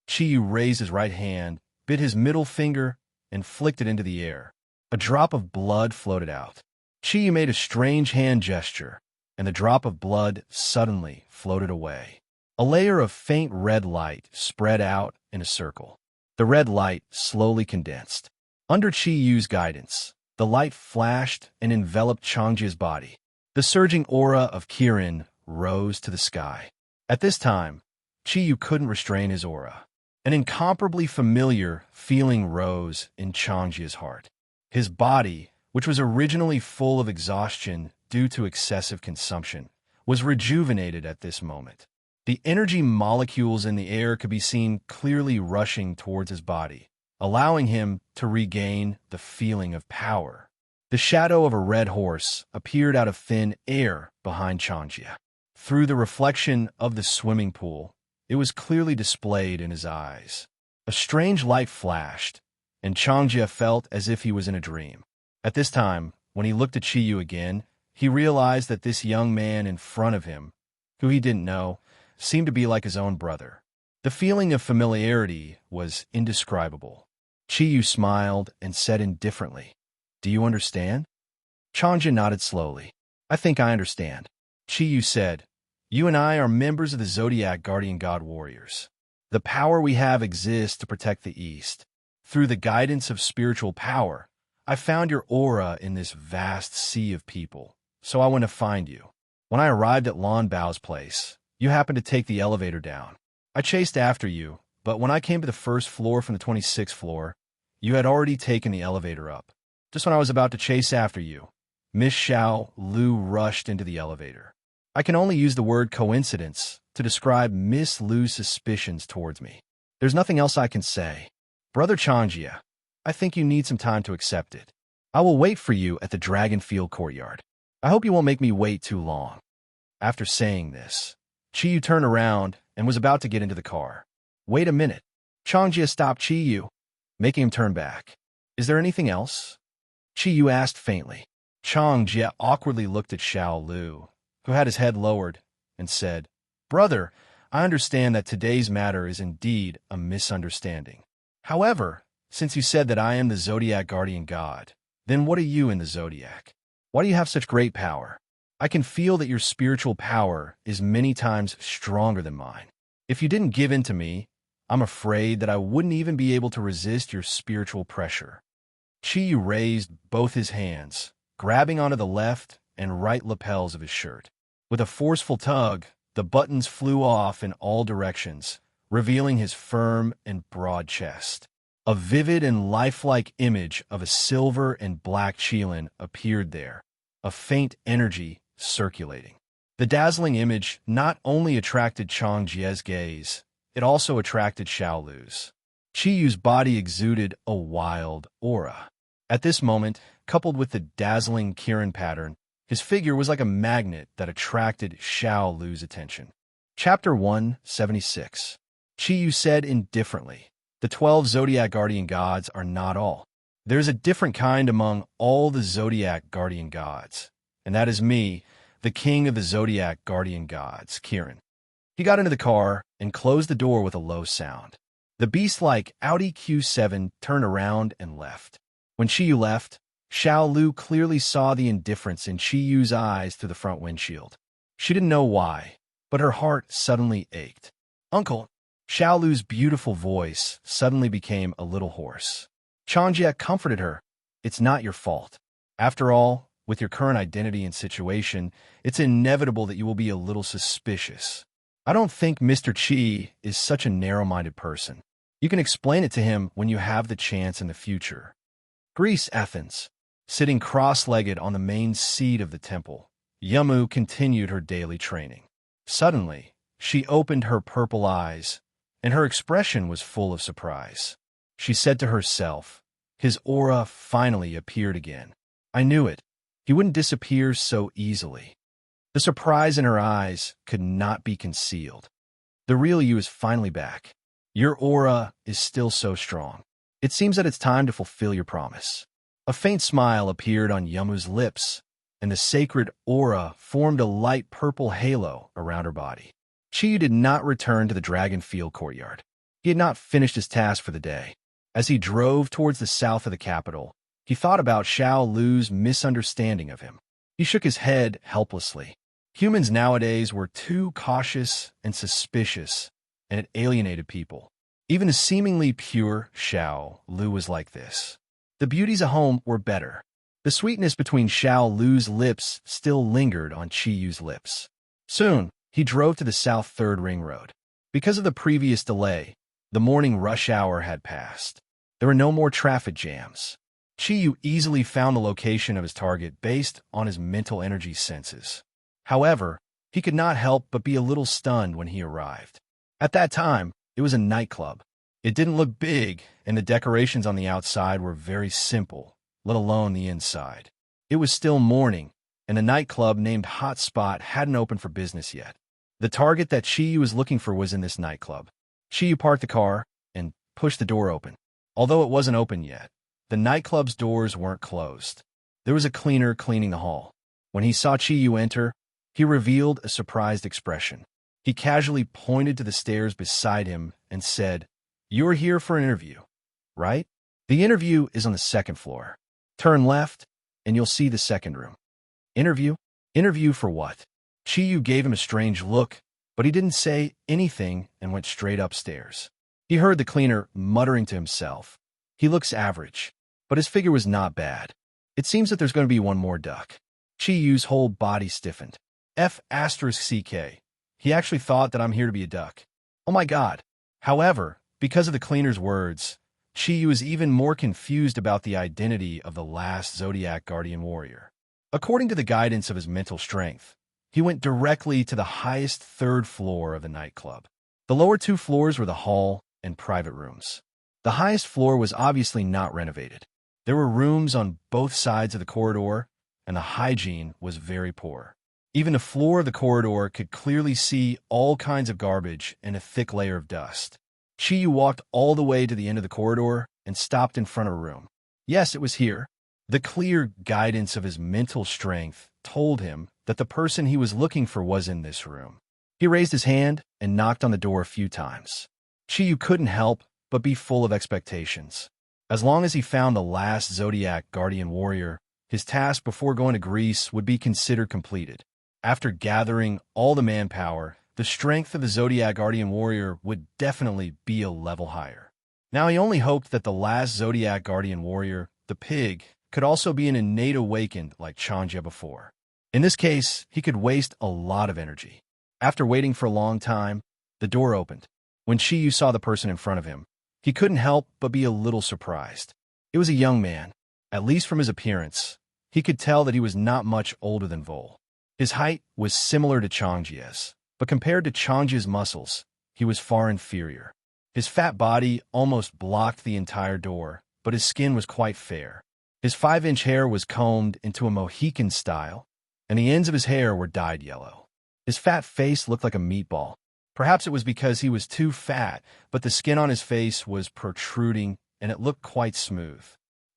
Qi Yu raised his right hand, bit his middle finger, and flicked it into the air. A drop of blood floated out. Qi Yu made a strange hand gesture, and the drop of blood suddenly floated away. A layer of faint red light spread out in a circle. The red light slowly condensed. Under Qi Yu's guidance, the light flashed and enveloped Changjia's body. The surging aura of Kirin rose to the sky. At this time, Qi Yu couldn't restrain his aura. An incomparably familiar feeling rose in Changjia's heart. His body, which was originally full of exhaustion due to excessive consumption, was rejuvenated at this moment. The energy molecules in the air could be seen clearly rushing towards his body, allowing him to regain the feeling of power. The shadow of a red horse appeared out of thin air behind Changjia. Through the reflection of the swimming pool, it was clearly displayed in his eyes. A strange light flashed, and Changjia felt as if he was in a dream. At this time, when he looked at Qi Yu again, he realized that this young man in front of him, who he didn't know, seemed to be like his own brother. The feeling of familiarity was indescribable. Qi Yu smiled and said indifferently, "Do you understand?" Changjia nodded slowly. "I think I understand." Qi Yu said, "You and I are members of the Zodiac Guardian God Warriors. The power we have exists to protect the East. Through the guidance of spiritual power, I found your aura in this vast sea of people, so I went to find you. When I arrived at Lan Bao's place, you happened to take the elevator down. I chased after you, but when I came to the first floor from the 26th floor, you had already taken the elevator up. Just when I was about to chase after you, Miss Xiao Lu rushed into the elevator. I can only use the word coincidence to describe Miss Lu's suspicions towards me. There's nothing else I can say. Brother Changjia, I think you need some time to accept it. I will wait for you at the Dragonfield courtyard. I hope you won't make me wait too long." After saying this, Chiyu turned around and was about to get into the car. "Wait a minute." Changjia stopped Chiyu, making him turn back. "Is there anything else?" Chiyu asked faintly. Changjia awkwardly looked at Xiao Lu, who had his head lowered, and said, "Brother, I understand that today's matter is indeed a misunderstanding. However, since you said that I am the Zodiac guardian god, then what are you in the Zodiac? Why do you have such great power? I can feel that your spiritual power is many times stronger than mine. If you didn't give in to me, I'm afraid that I wouldn't even be able to resist your spiritual pressure." Chiyu raised both his hands, grabbing onto the left and right lapels of his shirt. With a forceful tug, the buttons flew off in all directions, revealing his firm and broad chest. A vivid and lifelike image of a silver and black Qilin appeared there, a faint energy circulating. The dazzling image not only attracted Changjia's gaze, it also attracted Xiaolu's. Chiyu's body exuded a wild aura. At this moment, coupled with the dazzling Kirin pattern, his figure was like a magnet that attracted Xiaolu's attention. Chapter 176. Chiyu said indifferently, "The 12 Zodiac guardian gods are not all. There's a different kind among all the Zodiac guardian gods, and that is me, the king of the Zodiac guardian gods, Kirin." He got into the car and closed the door with a low sound. The beast-like Audi Q7 turned around and left. When Chiyu left, Xiao Lu clearly saw the indifference in Chiyu's eyes through the front windshield. She didn't know why, but her heart suddenly ached. "Uncle," Xiao Lu's beautiful voice suddenly became a little hoarse. Changjia comforted her. "It's not your fault. After all, with your current identity and situation, it's inevitable that you will be a little suspicious. I don't think Mr. Qi is such a narrow-minded person. You can explain it to him when you have the chance in the future." Greece, Athens. Sitting cross-legged on the main seat of the temple, Yamu continued her daily training. Suddenly, she opened her purple eyes, and her expression was full of surprise. She said to herself, "His aura finally appeared again. I knew it. He wouldn't disappear so easily." The surprise in her eyes could not be concealed. "The real you is finally back. Your aura is still so strong. It seems that it's time to fulfill your promise." A faint smile appeared on Yamu's lips, and the sacred aura formed a light purple halo around her body. Chiyu did not return to the Dragonfield courtyard. He had not finished his task for the day. As he drove towards the south of the capital, he thought about Xiao Lu's misunderstanding of him. He shook his head helplessly. Humans nowadays were too cautious and suspicious, and it alienated people. Even a seemingly pure Xiao Lu was like this. The beauties at home were better. The sweetness between Xiao Lu's lips still lingered on Chiyu's lips. Soon, he drove to the South Third Ring Road. Because of the previous delay, the morning rush hour had passed. There were no more traffic jams. Chiyu easily found the location of his target based on his mental energy senses. However, he could not help but be a little stunned when he arrived. At that time, it was a nightclub. It didn't look big, and the decorations on the outside were very simple, let alone the inside. It was still morning, and the nightclub named Hotspot hadn't opened for business yet. The target that Chiyu was looking for was in this nightclub. Chiyu parked the car and pushed the door open. Although it wasn't open yet, the nightclub's doors weren't closed. There was a cleaner cleaning the hall. When he saw Chiyu enter, he revealed a surprised expression. He casually pointed to the stairs beside him and said, "You're here for an interview, right? The interview is on the second floor. Turn left, and you'll see the second room." "Interview? Interview for what?" Chiyu gave him a strange look, but he didn't say anything and went straight upstairs. He heard the cleaner muttering to himself. "He looks average, but his figure was not bad. It seems that there's going to be one more duck." Chiyu's whole body stiffened. F***CK. He actually thought that I'm here to be a duck. Oh my god. However, because of the cleaner's words, Chiyu is even more confused about the identity of the last Zodiac Guardian Warrior. According to the guidance of his mental strength, he went directly to the highest third floor of the nightclub. The lower two floors were the hall and private rooms. The highest floor was obviously not renovated. There were rooms on both sides of the corridor, and the hygiene was very poor. Even the floor of the corridor could clearly see all kinds of garbage and a thick layer of dust. Chiyu walked all the way to the end of the corridor and stopped in front of a room. Yes, it was here. The clear guidance of his mental strength told him that the person he was looking for was in this room. He raised his hand and knocked on the door a few times. Chiyu couldn't help but be full of expectations. As long as he found the last Zodiac guardian warrior, his task before going to Greece would be considered completed. After gathering all the manpower, the strength of the Zodiac guardian warrior would definitely be a level higher. Now he only hoped that the last Zodiac guardian warrior, the pig, could also be an innate awakened like Changya before. In this case, he could waste a lot of energy. After waiting for a long time, the door opened. When Chiyu saw the person in front of him, he couldn't help but be a little surprised. It was a young man. At least from his appearance, he could tell that he was not much older than Vol. His height was similar to Changjie's, but compared to Changjie's muscles, he was far inferior. His fat body almost blocked the entire door, but his skin was quite fair. His 5-inch hair was combed into a Mohican style, and the ends of his hair were dyed yellow. His fat face looked like a meatball. Perhaps it was because he was too fat, but the skin on his face was protruding, and it looked quite smooth.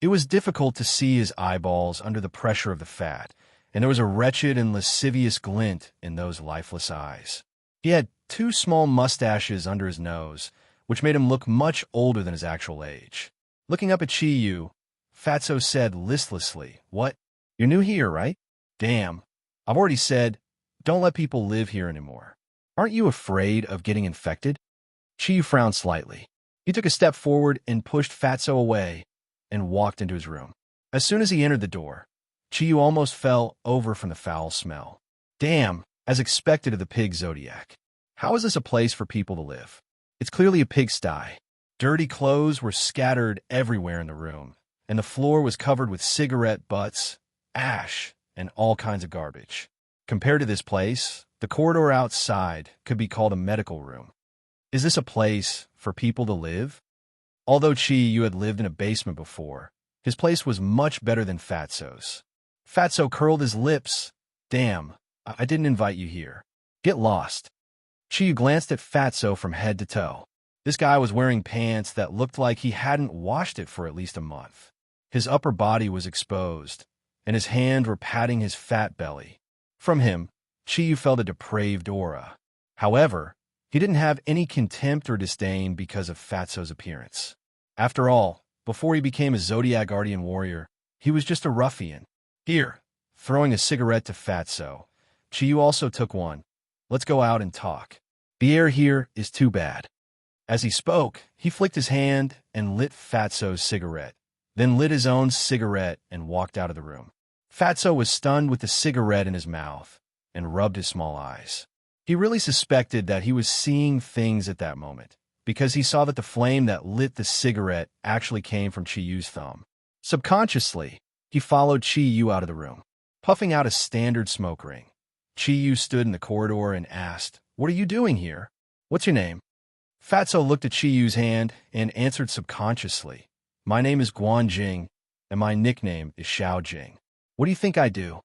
It was difficult to see his eyeballs under the pressure of the fat, and there was a wretched and lascivious glint in those lifeless eyes. He had 2 small mustaches under his nose, which made him look much older than his actual age. Looking up at Chiyu, Fatso said listlessly, "What? You're new here, right? Damn. I've already said, don't let people live here anymore. Aren't you afraid of getting infected?" Chiyu frowned slightly. He took a step forward and pushed Fatso away and walked into his room. As soon as he entered the door, Chiyu almost fell over from the foul smell. Damn, as expected of the pig Zodiac. How is this a place for people to live? It's clearly a pigsty. Dirty clothes were scattered everywhere in the room, and the floor was covered with cigarette butts, ash, and all kinds of garbage. Compared to this place, the corridor outside could be called a medical room. Is this a place for people to live? Although Chiyu had lived in a basement before, his place was much better than Fatso's. Fatso curled his lips. Damn, I didn't invite you here. Get lost. Chiyu glanced at Fatso from head to toe. This guy was wearing pants that looked like he hadn't washed it for at least a month. His upper body was exposed, and his hands were patting his fat belly. From him, Chiyu felt a depraved aura. However, he didn't have any contempt or disdain because of Fatso's appearance. After all, before he became a Zodiac guardian warrior, he was just a ruffian. Here, throwing a cigarette to Fatso, Chiyu also took one. Let's go out and talk. The air here is too bad. As he spoke, he flicked his hand and lit Fatso's cigarette, then lit his own cigarette and walked out of the room. Fatso was stunned with the cigarette in his mouth and rubbed his small eyes. He really suspected that he was seeing things at that moment, because he saw that the flame that lit the cigarette actually came from Chiyu's thumb. Subconsciously, he followed Chiyu out of the room, puffing out a standard smoke ring. Chiyu stood in the corridor and asked, "What are you doing here? What's your name?" Fatso looked at Chiyu's hand and answered subconsciously, "My name is Guanjing, and my nickname is Xiaojing. What do you think I do?"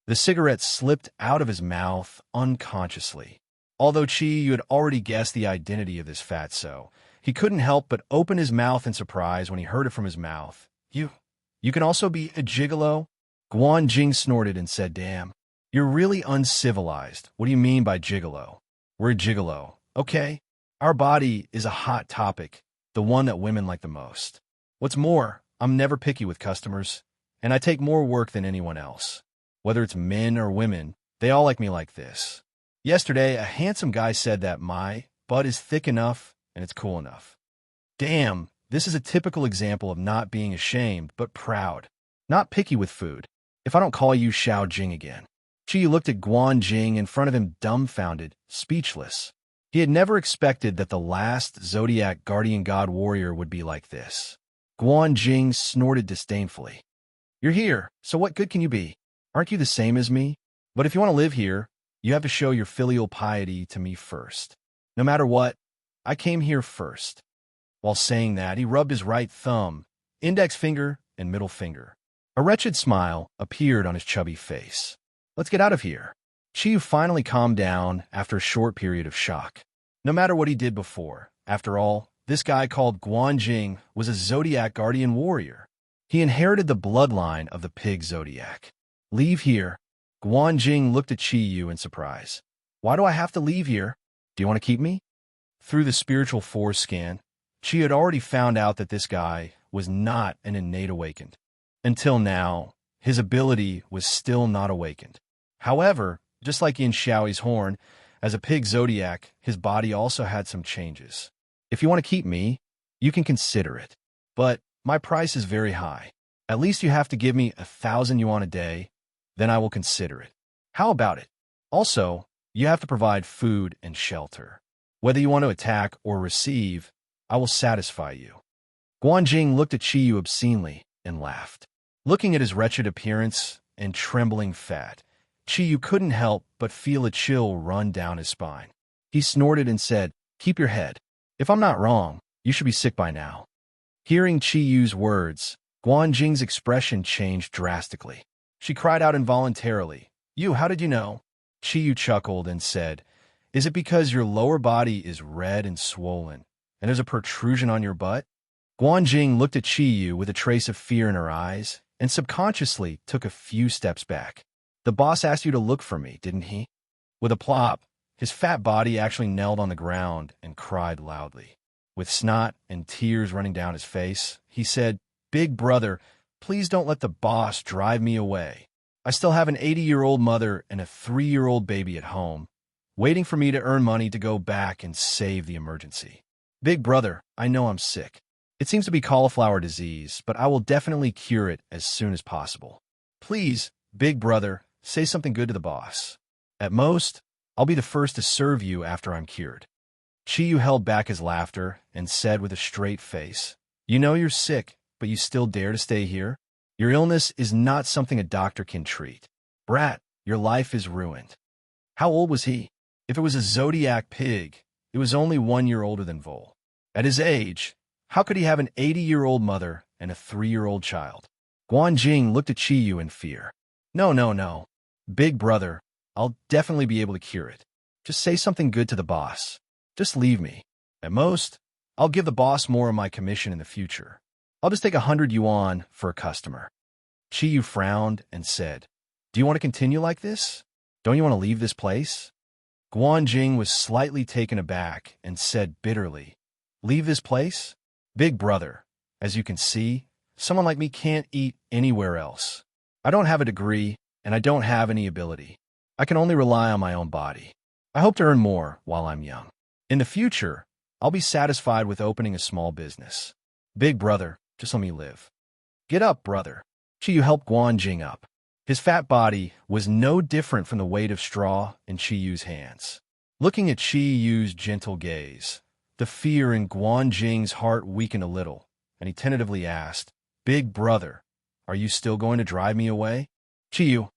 The cigarette slipped out of his mouth unconsciously. Although Chiyu had already guessed the identity of this Fatso, he couldn't help but open his mouth in surprise when he heard it from his mouth. You can also be a gigolo?" Guanjing snorted and said, "Damn, you're really uncivilized. What do you mean by gigolo?" "We're a gigolo, okay? Our body is a hot topic, the one that women like the most. What's more, I'm never picky with customers, and I take more work than anyone else. Whether it's men or women, they all like me like this. Yesterday, a handsome guy said that my butt is thick enough and it's cool enough. Damn, this is a typical example of not being ashamed, but proud. Not picky with food. If I don't call you Xiao Jing again." Chiyu looked at Guanjing in front of him dumbfounded, speechless. He had never expected that the last Zodiac guardian god warrior would be like this. Guanjing snorted disdainfully. "You're here, so what good can you be? Aren't you the same as me? But if you want to live here, you have to show your filial piety to me first. No matter what, I came here first." While saying that, he rubbed his right thumb, index finger, and middle finger. A wretched smile appeared on his chubby face. Let's get out of here. Chi Yu finally calmed down after a short period of shock. No matter what he did before, after all, this guy called Guanjing was a Zodiac guardian warrior. He inherited the bloodline of the pig Zodiac. Leave here. Guanjing looked at Chi Yu in surprise. Why do I have to leave here? Do you want to keep me? Through the spiritual force scan, Chi had already found out that this guy was not an innate awakened. Until now, his ability was still not awakened. However, just like in Xiaoi's horn, as a pig Zodiac, his body also had some changes. If you want to keep me, you can consider it. But my price is very high. At least you have to give me 1,000 yuan a day, then I will consider it. How about it? Also, you have to provide food and shelter. Whether you want to attack or receive, I will satisfy you. Guanjing looked at Chi Yu obscenely and laughed. Looking at his wretched appearance and trembling fat, Chi Yu couldn't help but feel a chill run down his spine. He snorted and said, "Keep your head. If I'm not wrong, you should be sick by now." Hearing Chi Yu's words, Guanjing's expression changed drastically. She cried out involuntarily, "You, how did you know?" Chi Yu chuckled and said, "Is it because your lower body is red and swollen, and there's a protrusion on your butt?" Guanjing looked at Chi Yu with a trace of fear in her eyes and subconsciously took a few steps back. "The boss asked you to look for me, didn't he?" With a plop, his fat body actually knelt on the ground and cried loudly. With snot and tears running down his face, he said, "Big brother, please don't let the boss drive me away. I still have an 80-year-old mother and a 3-year-old baby at home, waiting for me to earn money to go back and save the emergency. Big brother, I know I'm sick. It seems to be cauliflower disease, but I will definitely cure it as soon as possible. Please, big brother, say something good to the boss. At most, I'll be the first to serve you after I'm cured." Chi Yu held back his laughter and said with a straight face, "You know you're sick, but you still dare to stay here? Your illness is not something a doctor can treat. Brat, your life is ruined." How old was he? If it was a Zodiac pig, it was only 1 year older than Vol. At his age, how could he have an 80-year-old mother and a 3-year-old child? Guanjing looked at Chi Yu in fear. No. Big brother, I'll definitely be able to cure it. Just say something good to the boss. Just leave me. At most, I'll give the boss more of my commission in the future. I'll just take 100 yuan for a customer." Chi Yu frowned and said, "Do you want to continue like this? Don't you want to leave this place?" Guanjing was slightly taken aback and said bitterly, "Leave this place? Big brother, as you can see, someone like me can't eat anywhere else. I don't have a degree, and I don't have any ability. I can only rely on my own body. I hope to earn more while I'm young. In the future, I'll be satisfied with opening a small business. Big brother, just let me live." "Get up, brother." Chi Yu helped Guanjing up. His fat body was no different from the weight of straw in Chi Yu's hands. Looking at Chi Yu's gentle gaze, the fear in Guanjing's heart weakened a little, and he tentatively asked, "Big brother, are you still going to drive me away?" "Chi Yu,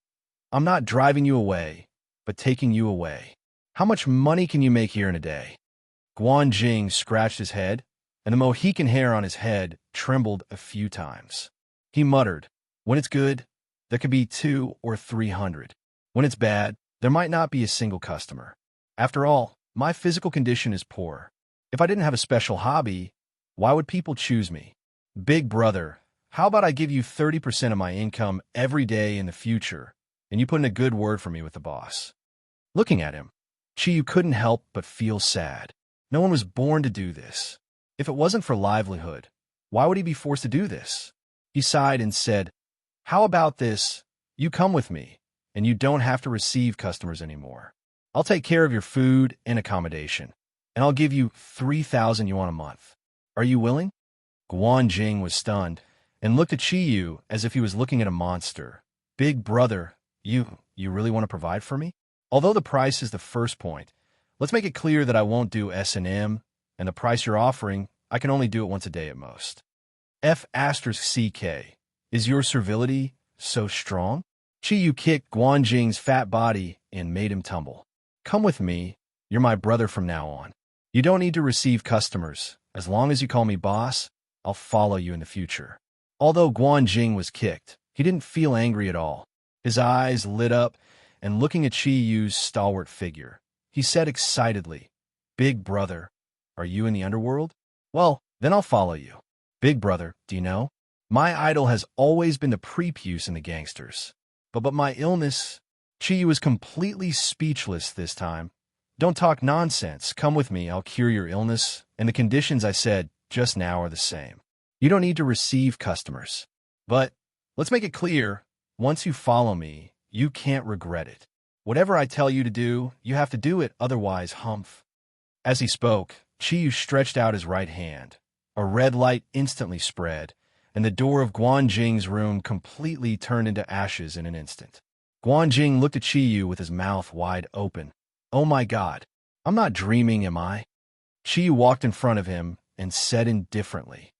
I'm not driving you away, but taking you away. How much money can you make here in a day?" Guanjing scratched his head, and the Mohican hair on his head trembled a few times. He muttered, "When it's good, there could be 200 or 300. When it's bad, there might not be a single customer. After all, my physical condition is poor. If I didn't have a special hobby, why would people choose me? Big brother, how about I give you 30% of my income every day in the future, and you put in a good word for me with the boss?" Looking at him, Chi Yu couldn't help but feel sad. No one was born to do this. If it wasn't for livelihood, why would he be forced to do this? He sighed and said, "How about this? You come with me, and you don't have to receive customers anymore. I'll take care of your food and accommodation, and I'll give you 3,000 yuan a month. Are you willing?" Guanjing was stunned and looked at Chi Yu as if he was looking at a monster. "Big brother, you really want to provide for me? Although the price is the first point, let's make it clear that I won't do S&M, and the price you're offering, I can only do it once a day at most. F***CK, is your servility so strong?" Chi Yu kicked Guanjing's fat body and made him tumble. "Come with me, you're my brother from now on. You don't need to receive customers. As long as you call me boss, I'll follow you in the future. Although Guanjing was kicked, he didn't feel angry at all. His eyes lit up, and looking at Chi Yu's stalwart figure, he said excitedly, "Big brother, are you in the underworld? Well, then I'll follow you. Big brother, do you know? My idol has always been the prepuce in the gangsters. But my illness..." Chi Yu was completely speechless this time. "Don't talk nonsense. Come with me, I'll cure your illness, and the conditions I said just now are the same. You don't need to receive customers. But let's make it clear, once you follow me, you can't regret it. Whatever I tell you to do, you have to do it, otherwise humph." As he spoke, Chi Yu stretched out his right hand. A red light instantly spread, and the door of Guanjing's room completely turned into ashes in an instant. Guanjing looked at Chi Yu with his mouth wide open. "Oh my God, I'm not dreaming, am I?" Chi Yu walked in front of him and said indifferently,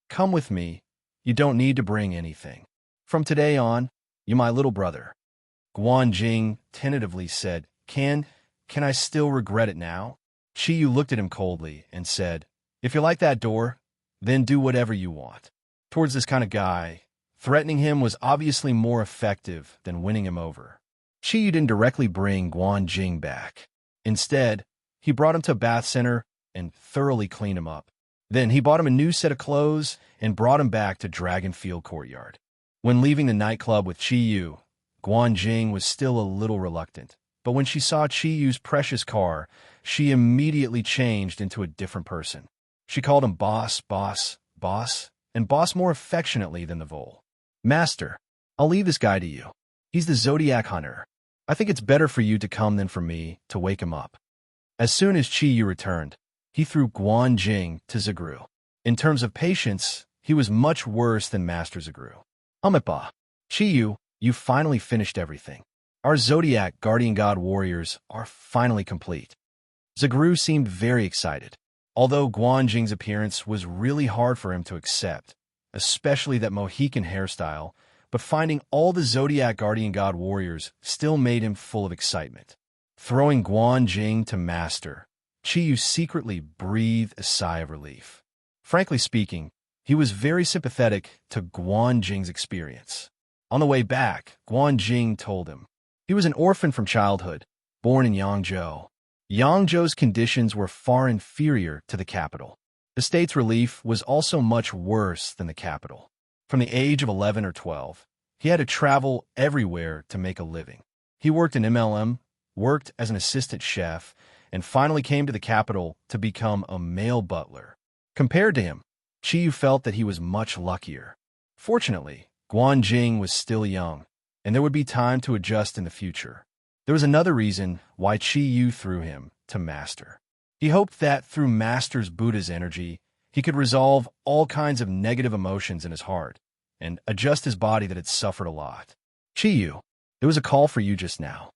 "Come with me. You don't need to bring anything. From today on, you're my little brother." Guanjing tentatively said, Can I still regret it now?" Chi Yu looked at him coldly and said, "If you like that door, then do whatever you want." Towards this kind of guy, threatening him was obviously more effective than winning him over. Chi Yu didn't directly bring Guanjing back. Instead, he brought him to a bath center and thoroughly cleaned him up. Then he bought him a new set of clothes and brought him back to Dragonfield Courtyard. When leaving the nightclub with Chi Yu, Guanjing was still a little reluctant, but when she saw Chi Yu's precious car, she immediately changed into a different person. She called him boss, boss, boss, and boss more affectionately than the vole. "Master, I'll leave this guy to you. He's the Zodiac hunter. I think it's better for you to come than for me to wake him up." As soon as Chi Yu returned, he threw Guanjing to Zagru. In terms of patience, he was much worse than Master Zagru. "Umitba, Chi Yu, you finally finished everything. Our Zodiac Guardian God warriors are finally complete." Zagru seemed very excited, although Guanjing's appearance was really hard for him to accept, especially that Mohican hairstyle, but finding all the Zodiac Guardian God warriors still made him full of excitement. Throwing Guanjing to Master, Chi Yu secretly breathed a sigh of relief. Frankly speaking, he was very sympathetic to Guanjing's experience. On the way back, Guanjing told him he was an orphan from childhood, born in Yangzhou. Yangzhou's conditions were far inferior to the capital. The state's relief was also much worse than the capital. From the age of 11 or 12, he had to travel everywhere to make a living. He worked in MLM, worked as an assistant chef, and finally came to the capital to become a male butler. Compared to him, Chi Yu felt that he was much luckier. Fortunately, Guanjing was still young, and there would be time to adjust in the future. There was another reason why Chi Yu threw him to Master. He hoped that through Master's Buddha's energy, he could resolve all kinds of negative emotions in his heart and adjust his body that had suffered a lot. "Chi Yu, there was a call for you just now."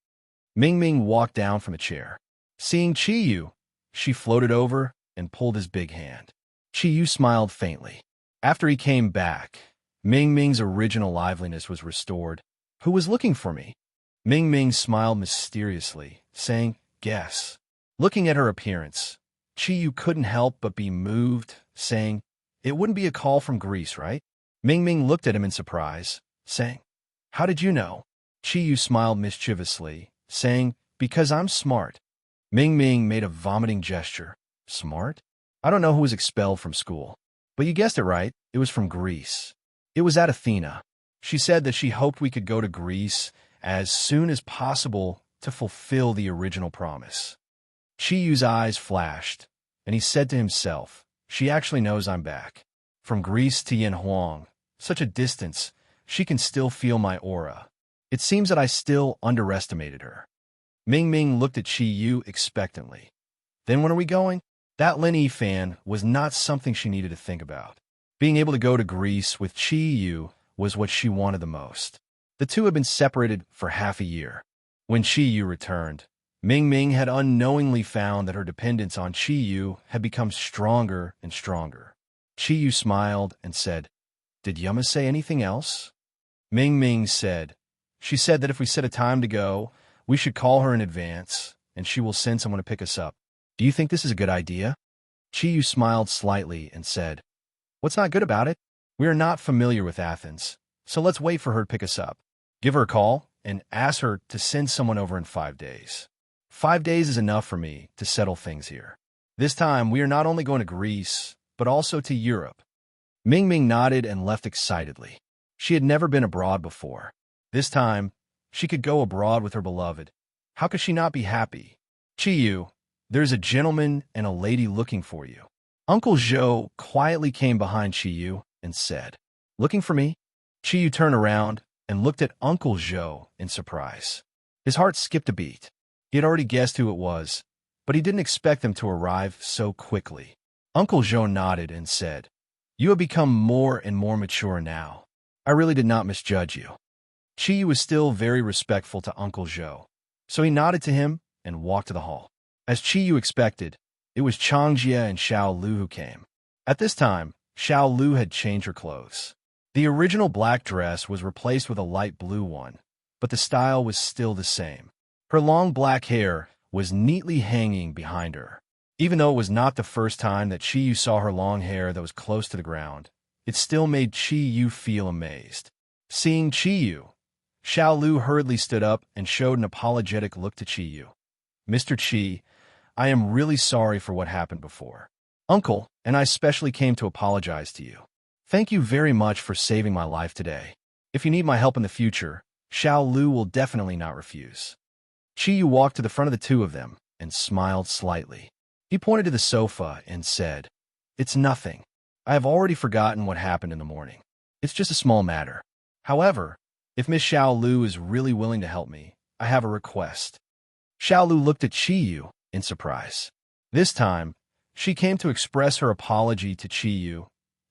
Ming Ming walked down from a chair. Seeing Chi Yu, she floated over and pulled his big hand. Chi Yu smiled faintly. After he came back, Ming Ming's original liveliness was restored. "Who was looking for me?" Ming Ming smiled mysteriously, saying, "Guess." Looking at her appearance, Chi Yu couldn't help but be moved, saying, "It wouldn't be a call from Greece, right?" Ming Ming looked at him in surprise, saying, "How did you know?" Chi Yu smiled mischievously, saying, "Because I'm smart." Ming Ming made a vomiting gesture. "Smart? I don't know who was expelled from school. But you guessed it right, it was from Greece. It was at Athena. She said that she hoped we could go to Greece as soon as possible to fulfill the original promise." Chi Yu's eyes flashed, and he said to himself, "She actually knows I'm back. From Greece to Yanhuang, such a distance, she can still feel my aura. It seems that I still underestimated her." Ming Ming looked at Chi Yu expectantly. "Then when are we going?" That Lin Yifan was not something she needed to think about. Being able to go to Greece with Chi Yu was what she wanted the most. The two had been separated for half a year. When Chi Yu returned, Ming Ming had unknowingly found that her dependence on Chi Yu had become stronger and stronger. Chi Yu smiled and said, "Did Yuma say anything else?" Ming Ming said, "She said that if we set a time to go, we should call her in advance, and she will send someone to pick us up. Do you think this is a good idea?" Chi Yu smiled slightly and said, "What's not good about it? We are not familiar with Athens, so let's wait for her to pick us up. Give her a call and ask her to send someone over in 5 days. 5 days is enough for me to settle things here. This time, we are not only going to Greece, but also to Europe. Ming Ming nodded and left excitedly. She had never been abroad before. This time, she could go abroad with her beloved. How could she not be happy? Chiyu, there's a gentleman and a lady looking for you. Uncle Zhou quietly came behind Chiyu and said, "Looking for me?" Chiyu turned around and looked at Uncle Zhou in surprise. His heart skipped a beat. He had already guessed who it was, but he didn't expect them to arrive so quickly. Uncle Zhou nodded and said, "You have become more and more mature now. I really did not misjudge you." Chiyu was still very respectful to Uncle Zhou, so he nodded to him and walked to the hall. As Chiyu expected, it was Changjia and Xiao Lu who came. At this time, Xiao Lu had changed her clothes. The original black dress was replaced with a light blue one, but the style was still the same. Her long black hair was neatly hanging behind her. Even though it was not the first time that Chiyu saw her long hair that was close to the ground, it still made Chiyu feel amazed. Seeing Chiyu, Xiao Lu hurriedly stood up and showed an apologetic look to Chiyu. "Mr. Chi, I am really sorry for what happened before. Uncle and I specially came to apologize to you. Thank you very much for saving my life today. If you need my help in the future, Xiao Lu will definitely not refuse." Chiyu walked to the front of the two of them and smiled slightly. He pointed to the sofa and said, "It's nothing. I have already forgotten what happened in the morning. It's just a small matter. However, if Miss Xiao Lu is really willing to help me, I have a request." Xiao Lu looked at Chiyu in surprise. This time, she came to express her apology to Chiyu,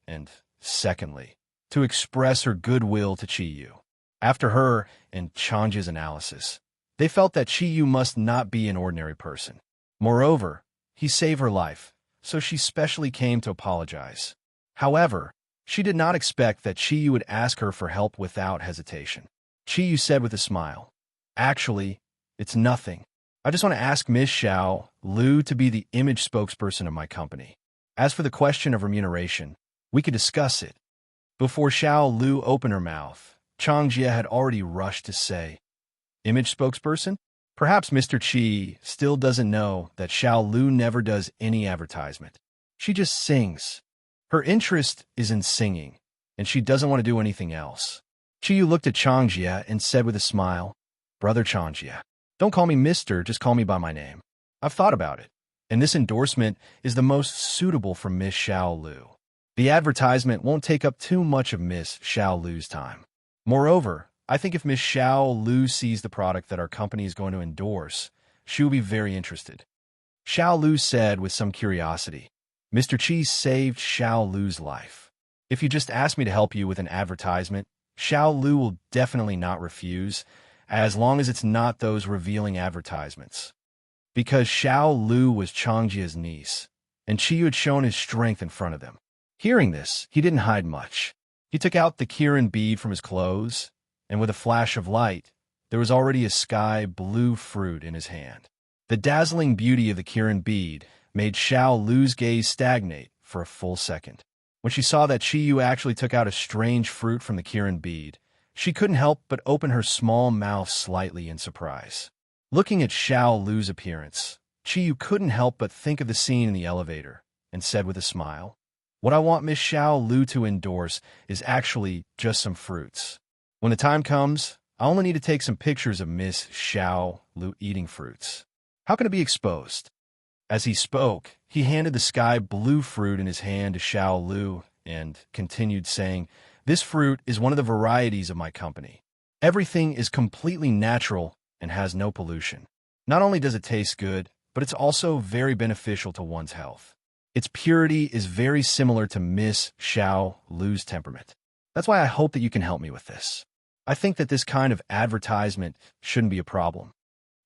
and, secondly, to express her goodwill to Chiyu. After her and Chanja's analysis, they felt that Chiyu must not be an ordinary person. Moreover, he saved her life, so she specially came to apologize. However, she did not expect that Chiyu would ask her for help without hesitation. Chiyu said with a smile, "Actually, it's nothing. I just want to ask Miss Xiao Lu to be the image spokesperson of my company. As for the question of remuneration, we could discuss it." Before Xiao Lu opened her mouth, Changjia had already rushed to say, "Image spokesperson? Perhaps Mr. Chi still doesn't know that Xiao Lu never does any advertisement. She just sings. Her interest is in singing, and she doesn't want to do anything else." Chiyu looked at Changjia and said with a smile, "Brother Changjia, don't call me Mr., just call me by my name. I've thought about it, and this endorsement is the most suitable for Miss Xiao Lu. The advertisement won't take up too much of Miss Xiao Lu's time. Moreover, I think if Miss Xiao Lu sees the product that our company is going to endorse, she will be very interested." Xiao Lu said with some curiosity, "Mr. Chi saved Xiao Lu's life. If you just ask me to help you with an advertisement, Xiao Lu will definitely not refuse, as long as it's not those revealing advertisements." Because Xiao Lu was Changjia's niece, and Chiyu had shown his strength in front of them. Hearing this, he didn't hide much. He took out the Kirin bead from his clothes, and with a flash of light, there was already a sky blue fruit in his hand. The dazzling beauty of the Kirin bead made Xiao Lu's gaze stagnate for a full second. When she saw that Chiyu actually took out a strange fruit from the Kirin bead, she couldn't help but open her small mouth slightly in surprise. Looking at Xiao Lu's appearance, Chiyu couldn't help but think of the scene in the elevator, and said with a smile, "What I want Miss Xiao Lu to endorse is actually just some fruits. When the time comes, I only need to take some pictures of Miss Xiao Lu eating fruits. How can it be exposed?" As he spoke, he handed the sky blue fruit in his hand to Xiao Lu and continued saying, "This fruit is one of the varieties of my company. Everything is completely natural and has no pollution. Not only does it taste good, but it's also very beneficial to one's health. Its purity is very similar to Miss Xiao Lu's temperament. That's why I hope that you can help me with this. I think that this kind of advertisement shouldn't be a problem."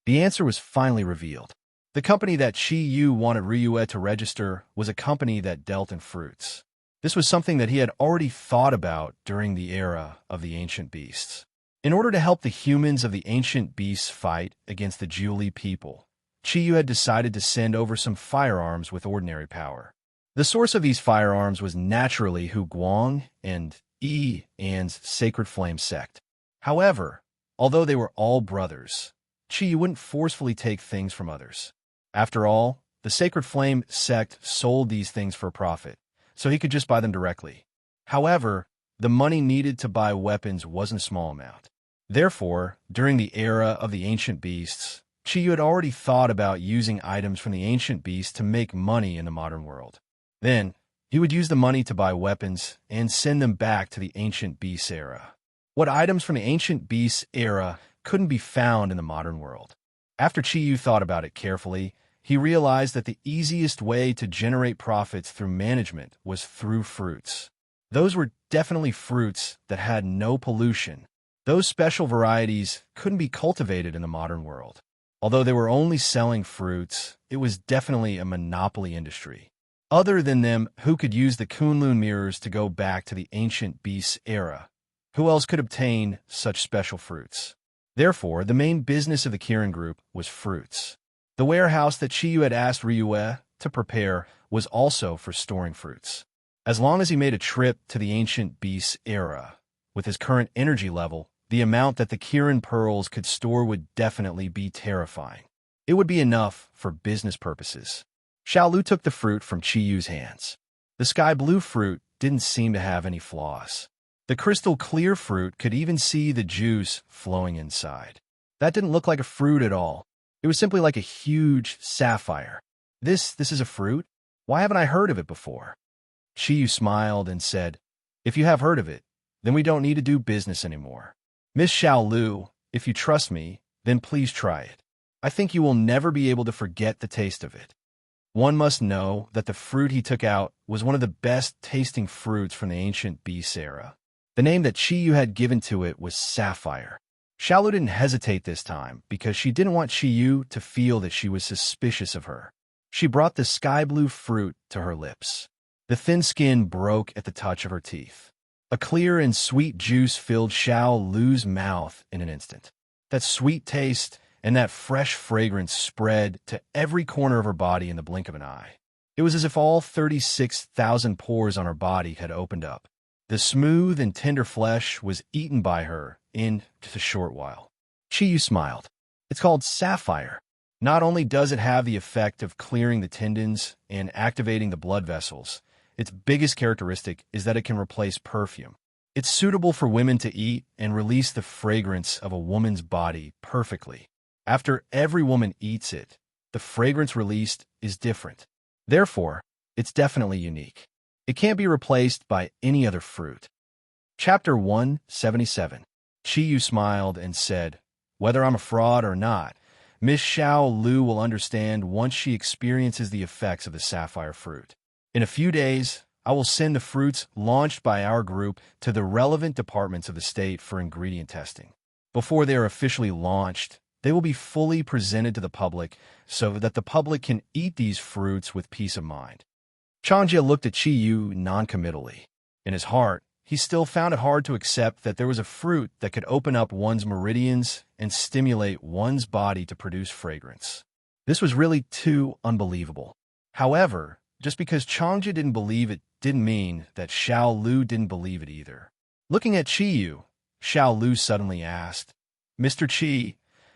The answer was finally revealed. The company that Chi Yu wanted Ryue to register was a company that dealt in fruits. This was something that he had already thought about during the era of the ancient beasts. In order to help the humans of the ancient beasts fight against the Julie people, Chi Yu had decided to send over some firearms with ordinary power. The source of these firearms was naturally Hu Guang and Yi An's Sacred Flame sect. However, although they were all brothers, Qi wouldn't forcefully take things from others. After all, the Sacred Flame sect sold these things for a profit, so he could just buy them directly. However, the money needed to buy weapons wasn't a small amount. Therefore, during the era of the ancient beasts, Qi had already thought about using items from the ancient beasts to make money in the modern world. Then, he would use the money to buy weapons and send them back to the ancient beasts era. What items from the ancient beasts era couldn't be found in the modern world? After Qi thought about it carefully, he realized that the easiest way to generate profits through management was through fruits. Those were definitely fruits that had no pollution. Those special varieties couldn't be cultivated in the modern world. Although they were only selling fruits, it was definitely a monopoly industry. Other than them, who could use the Kunlun mirrors to go back to the ancient beasts era? Who else could obtain such special fruits? Therefore, the main business of the Kirin Group was fruits. The warehouse that Qiyu had asked Ryue to prepare was also for storing fruits. As long as he made a trip to the ancient beasts era, with his current energy level, the amount that the Kirin pearls could store would definitely be terrifying. It would be enough for business purposes. Xiaolu took the fruit from Qiyu's hands. The sky blue fruit didn't seem to have any flaws. The crystal clear fruit could even see the juice flowing inside. That didn't look like a fruit at all. It was simply like a huge sapphire. This is a fruit? Why haven't I heard of it before? Qiyu smiled and said, "If you have heard of it, then we don't need to do business anymore. Miss Xiaolu, if you trust me, then please try it. I think you will never be able to forget the taste of it." One must know that the fruit he took out was one of the best-tasting fruits from the ancient beasts era. The name that Qiyu had given to it was Sapphire. Xiaolu didn't hesitate this time because she didn't want Qiyu to feel that she was suspicious of her. She brought the sky-blue fruit to her lips. The thin skin broke at the touch of her teeth. A clear and sweet juice filled Xiaolu's mouth in an instant. That sweet taste and that fresh fragrance spread to every corner of her body in the blink of an eye. It was as if all 36,000 pores on her body had opened up. The smooth and tender flesh was eaten by her in just a short while. Qiyu smiled. It's called Sapphire. Not only does it have the effect of clearing the tendons and activating the blood vessels, its biggest characteristic is that it can replace perfume. It's suitable for women to eat and release the fragrance of a woman's body perfectly. After every woman eats it, the fragrance released is different. Therefore, it's definitely unique. It can't be replaced by any other fruit. Chapter 177. Qiyu smiled and said, "Whether I'm a fraud or not, Miss Xiaolu will understand once she experiences the effects of the sapphire fruit. In a few days, I will send the fruits launched by our group to the relevant departments of the state for ingredient testing. Before they are officially launched, they will be fully presented to the public so that the public can eat these fruits with peace of mind." Changjia looked at Qiyu noncommittally. In his heart, he still found it hard to accept that there was a fruit that could open up one's meridians and stimulate one's body to produce fragrance. This was really too unbelievable. However, just because Changjia didn't believe it didn't mean that Xiaolu didn't believe it either. Looking at Qiyu, Xiaolu suddenly asked, "Mr. Qi,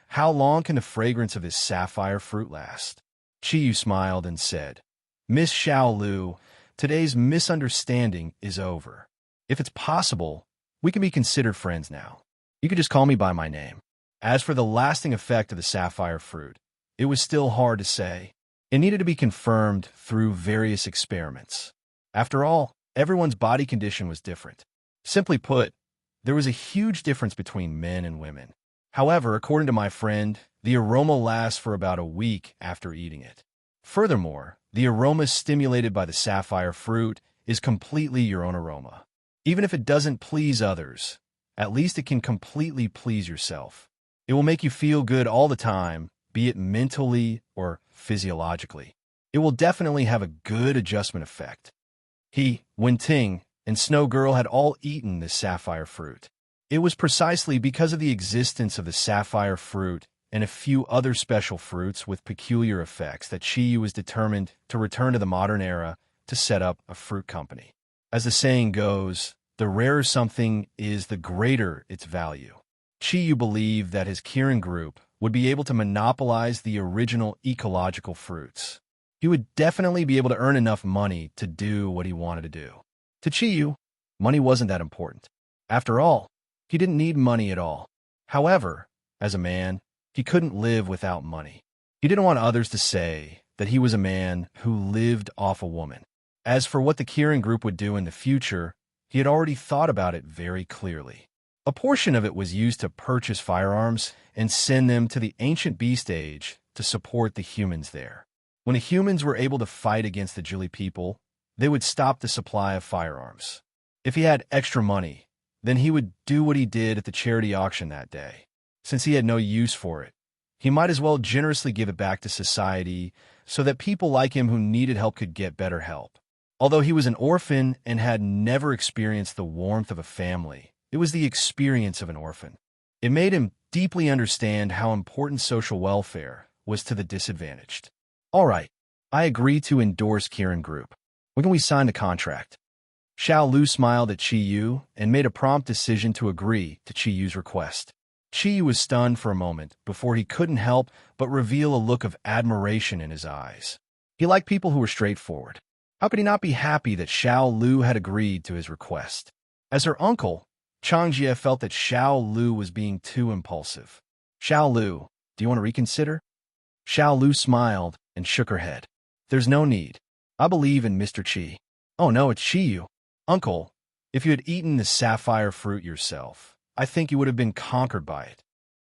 how long can the fragrance of this sapphire fruit last?" Qiyu smiled and said, "Miss Xiaolu, today's misunderstanding is over. If it's possible, we can be considered friends now. You could just call me by my name." As for the lasting effect of the sapphire fruit, it was still hard to say. It needed to be confirmed through various experiments. After all, everyone's body condition was different. Simply put, there was a huge difference between men and women. However, according to my friend, the aroma lasts for about a week after eating it. Furthermore, the aroma stimulated by the sapphire fruit is completely your own aroma. Even if it doesn't please others, at least it can completely please yourself. It will make you feel good all the time, be it mentally or physiologically. It will definitely have a good adjustment effect. He, Wenting, and Snow Girl had all eaten this sapphire fruit. It was precisely because of the existence of the sapphire fruit and a few other special fruits with peculiar effects that Qiyu was determined to return to the modern era to set up a fruit company. As the saying goes, the rarer something is, the greater its value. Chi believed that his Kirin group would be able to monopolize the original ecological fruits. He would definitely be able to earn enough money to do what he wanted to do. To Chi, money wasn't that important. After all, he didn't need money at all. However, as a man, he couldn't live without money. He didn't want others to say that he was a man who lived off a woman. As for what the Kirin group would do in the future, he had already thought about it very clearly. A portion of it was used to purchase firearms and send them to the ancient beast age to support the humans there. When the humans were able to fight against the Jili people, they would stop the supply of firearms. If he had extra money, then he would do what he did at the charity auction that day. Since he had no use for it, he might as well generously give it back to society so that people like him who needed help could get better help. Although he was an orphan and had never experienced the warmth of a family, it was the experience of an orphan. It made him deeply understand how important social welfare was to the disadvantaged. All right, I agree to endorse Kirin Group. When can we sign the contract? Xiao Lu smiled at Chi Yu and made a prompt decision to agree to Chi Yu's request. Chi Yu was stunned for a moment before he couldn't help but reveal a look of admiration in his eyes. He liked people who were straightforward. How could he not be happy that Xiao Lu had agreed to his request? As her uncle, Changjie felt that Xiao Lu was being too impulsive. Xiao Lu, do you want to reconsider? Xiao Lu smiled and shook her head. There's no need. I believe in Mr. Qi. Oh no, it's Qi Yu. Uncle, if you had eaten the sapphire fruit yourself, I think you would have been conquered by it.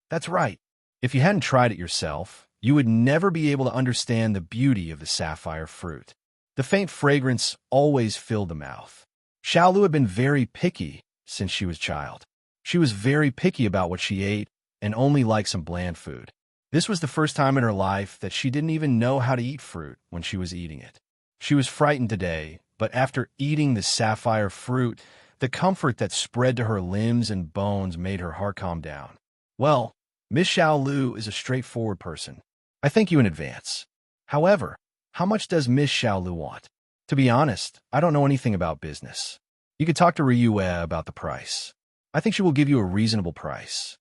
That's right. If you hadn't tried it yourself, you would never be able to understand the beauty of the sapphire fruit. The faint fragrance always filled the mouth. Xiao Lu had been very picky since she was a child. She was very picky about what she ate and only liked some bland food. This was the first time in her life that she didn't even know how to eat fruit when she was eating it. She was frightened today, but after eating the sapphire fruit, the comfort that spread to her limbs and bones made her heart calm down. Well, Miss Xiao Lu is a straightforward person. I thank you in advance. However, how much does Miss Xiao Lu want? To be honest, I don't know anything about business. You could talk to Ryue about the price. I think she will give you a reasonable price.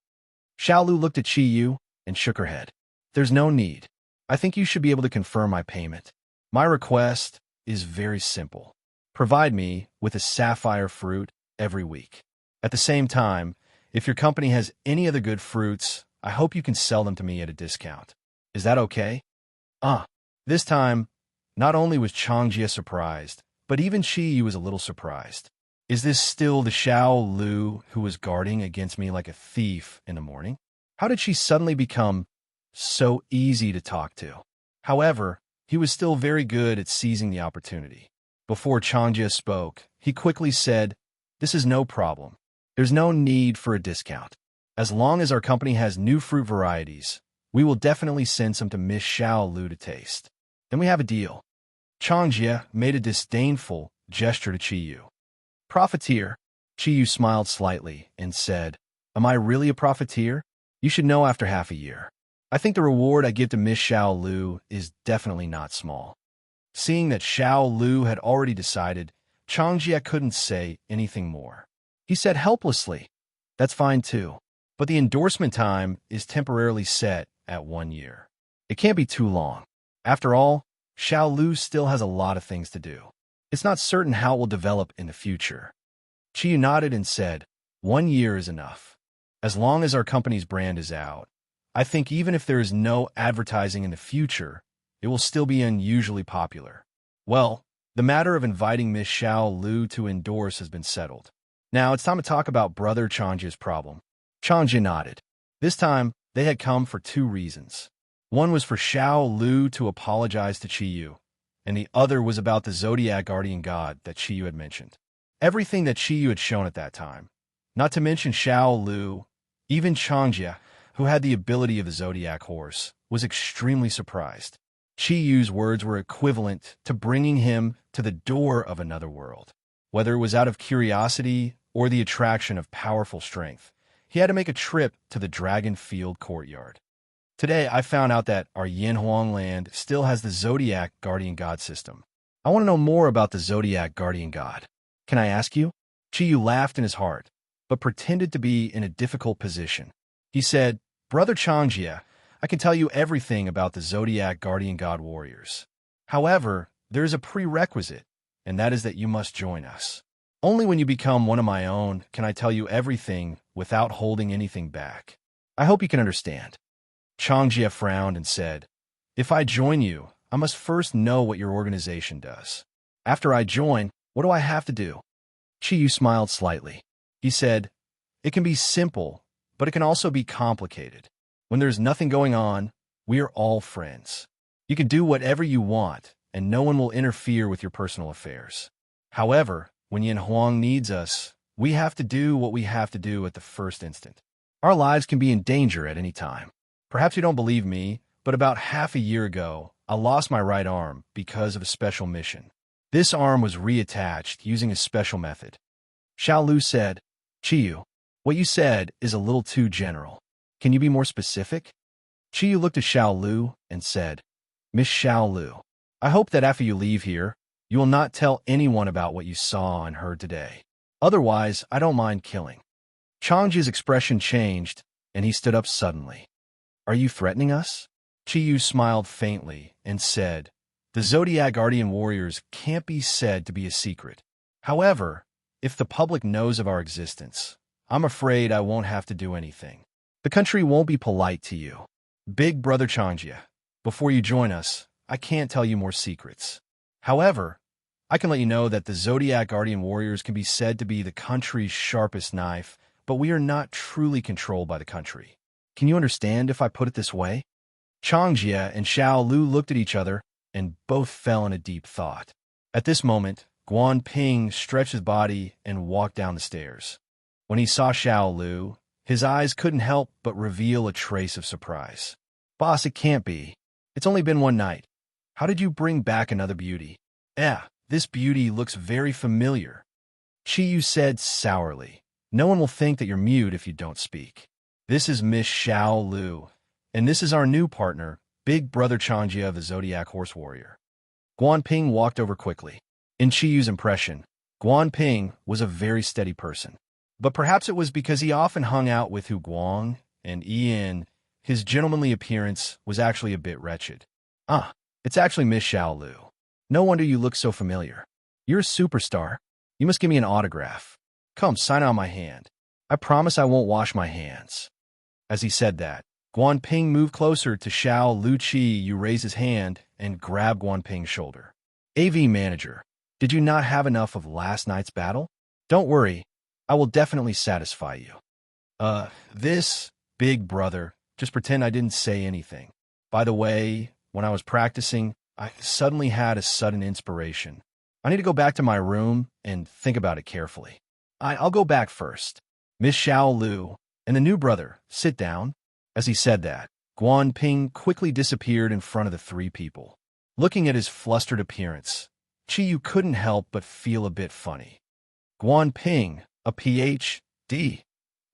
Xiao Lu looked at Chi Yu and shook her head. There's no need. I think you should be able to confirm my payment. My request is very simple. Provide me with a sapphire fruit every week. At the same time, if your company has any other good fruits, I hope you can sell them to me at a discount. Is that okay? This time, not only was Changjie surprised, but even Chi was a little surprised. Is this still the Xiao Lu who was guarding against me like a thief in the morning? How did she suddenly become so easy to talk to? However, he was still very good at seizing the opportunity. Before Changjie spoke, he quickly said, "This is no problem. There's no need for a discount. As long as our company has new fruit varieties, we will definitely send some to Miss Xiao Lu to taste. Then we have a deal." Changjie made a disdainful gesture to Chi Yu. Profiteer. Chi Yu smiled slightly and said, "Am I really a profiteer? You should know after half a year. I think the reward I give to Miss Xiao Lu is definitely not small." Seeing that Xiao Lu had already decided, Changjie couldn't say anything more. He said helplessly, "That's fine too, but the endorsement time is temporarily set at 1 year. It can't be too long. After all, Xiao Lu still has a lot of things to do. It's not certain how it will develop in the future." Chi nodded and said, 1 year is enough. As long as our company's brand is out, I think even if there is no advertising in the future, it will still be unusually popular. Well, the matter of inviting Miss Xiao Lu to endorse has been settled. Now it's time to talk about Brother Changjie's problem. Changjie nodded. This time, they had come for 2 reasons. One was for Xiao Lu to apologize to Chi Yu, and the other was about the Zodiac guardian god that Chi Yu had mentioned. Everything that Chi Yu had shown at that time, not to mention Xiao Lu, even Changjie, who had the ability of the Zodiac horse, was extremely surprised. Chi Yu's words were equivalent to bringing him to the door of another world. Whether it was out of curiosity or the attraction of powerful strength, he had to make a trip to the Dragon Field courtyard. Today, I found out that our Yinhuang land still has the Zodiac guardian god system. I want to know more about the Zodiac guardian god. Can I ask you? Chiyu laughed in his heart, but pretended to be in a difficult position. He said, Brother Changjia, I can tell you everything about the Zodiac guardian god warriors. However, there is a prerequisite, and that is that you must join us. Only when you become one of my own can I tell you everything without holding anything back. I hope you can understand. Changjia frowned and said, If I join you, I must first know what your organization does. After I join, what do I have to do? Chiyu smiled slightly. He said, It can be simple, but it can also be complicated. When there's nothing going on, we are all friends. You can do whatever you want, and no one will interfere with your personal affairs. However, when Yin Huang needs us, we have to do what we have to do at the first instant. Our lives can be in danger at any time. Perhaps you don't believe me, but about half a year ago, I lost my right arm because of a special mission. This arm was reattached using a special method. Xiao Lu said, Chiyu, what you said is a little too general. Can you be more specific? Chiyu looked at Xiao Lu and said, Miss Xiao Lu, I hope that after you leave here, you will not tell anyone about what you saw and heard today. Otherwise, I don't mind killing. Changji's expression changed, and he stood up suddenly. Are you threatening us? Chiyu smiled faintly and said, The Zodiac Guardian Warriors can't be said to be a secret. However, if the public knows of our existence, I'm afraid I won't have to do anything. The country won't be polite to you. Big Brother Changjia, before you join us, I can't tell you more secrets. However, I can let you know that the Zodiac Guardian Warriors can be said to be the country's sharpest knife, but we are not truly controlled by the country. Can you understand if I put it this way? Changjia and Xiao Lu looked at each other, and both fell in a deep thought. At this moment, Guan Ping stretched his body and walked down the stairs. When he saw Xiao Lu, his eyes couldn't help but reveal a trace of surprise. Boss, it can't be. It's only been one night. How did you bring back another beauty? This beauty looks very familiar. Chiyu said sourly. No one will think that you're mute if you don't speak. This is Miss Xiao Lu, and this is our new partner, Big Brother Changjia of the Zodiac Horse Warrior. Guan Ping walked over quickly. In Chiyu's impression, Guan Ping was a very steady person. But perhaps it was because he often hung out with Hu Guang and Ian, his gentlemanly appearance was actually a bit wretched. It's actually Miss Xiao Lu. No wonder you look so familiar. You're a superstar. You must give me an autograph. Come, sign on my hand. I promise I won't wash my hands. As he said that, Guan Ping moved closer to Xiao Lu. Chiyu raised his hand and grabbed Guan Ping's shoulder. AV Manager, did you not have enough of last night's battle? Don't worry, I will definitely satisfy you. This, Big Brother, just pretend I didn't say anything. By the way, when I was practicing, I suddenly had a sudden inspiration. I need to go back to my room and think about it carefully. I'll go back first. Miss Xiao Lu and the new brother, sit down. As he said that, Guan Ping quickly disappeared in front of the three people. Looking at his flustered appearance, Chiyu couldn't help but feel a bit funny. Guan Ping, a Ph.D.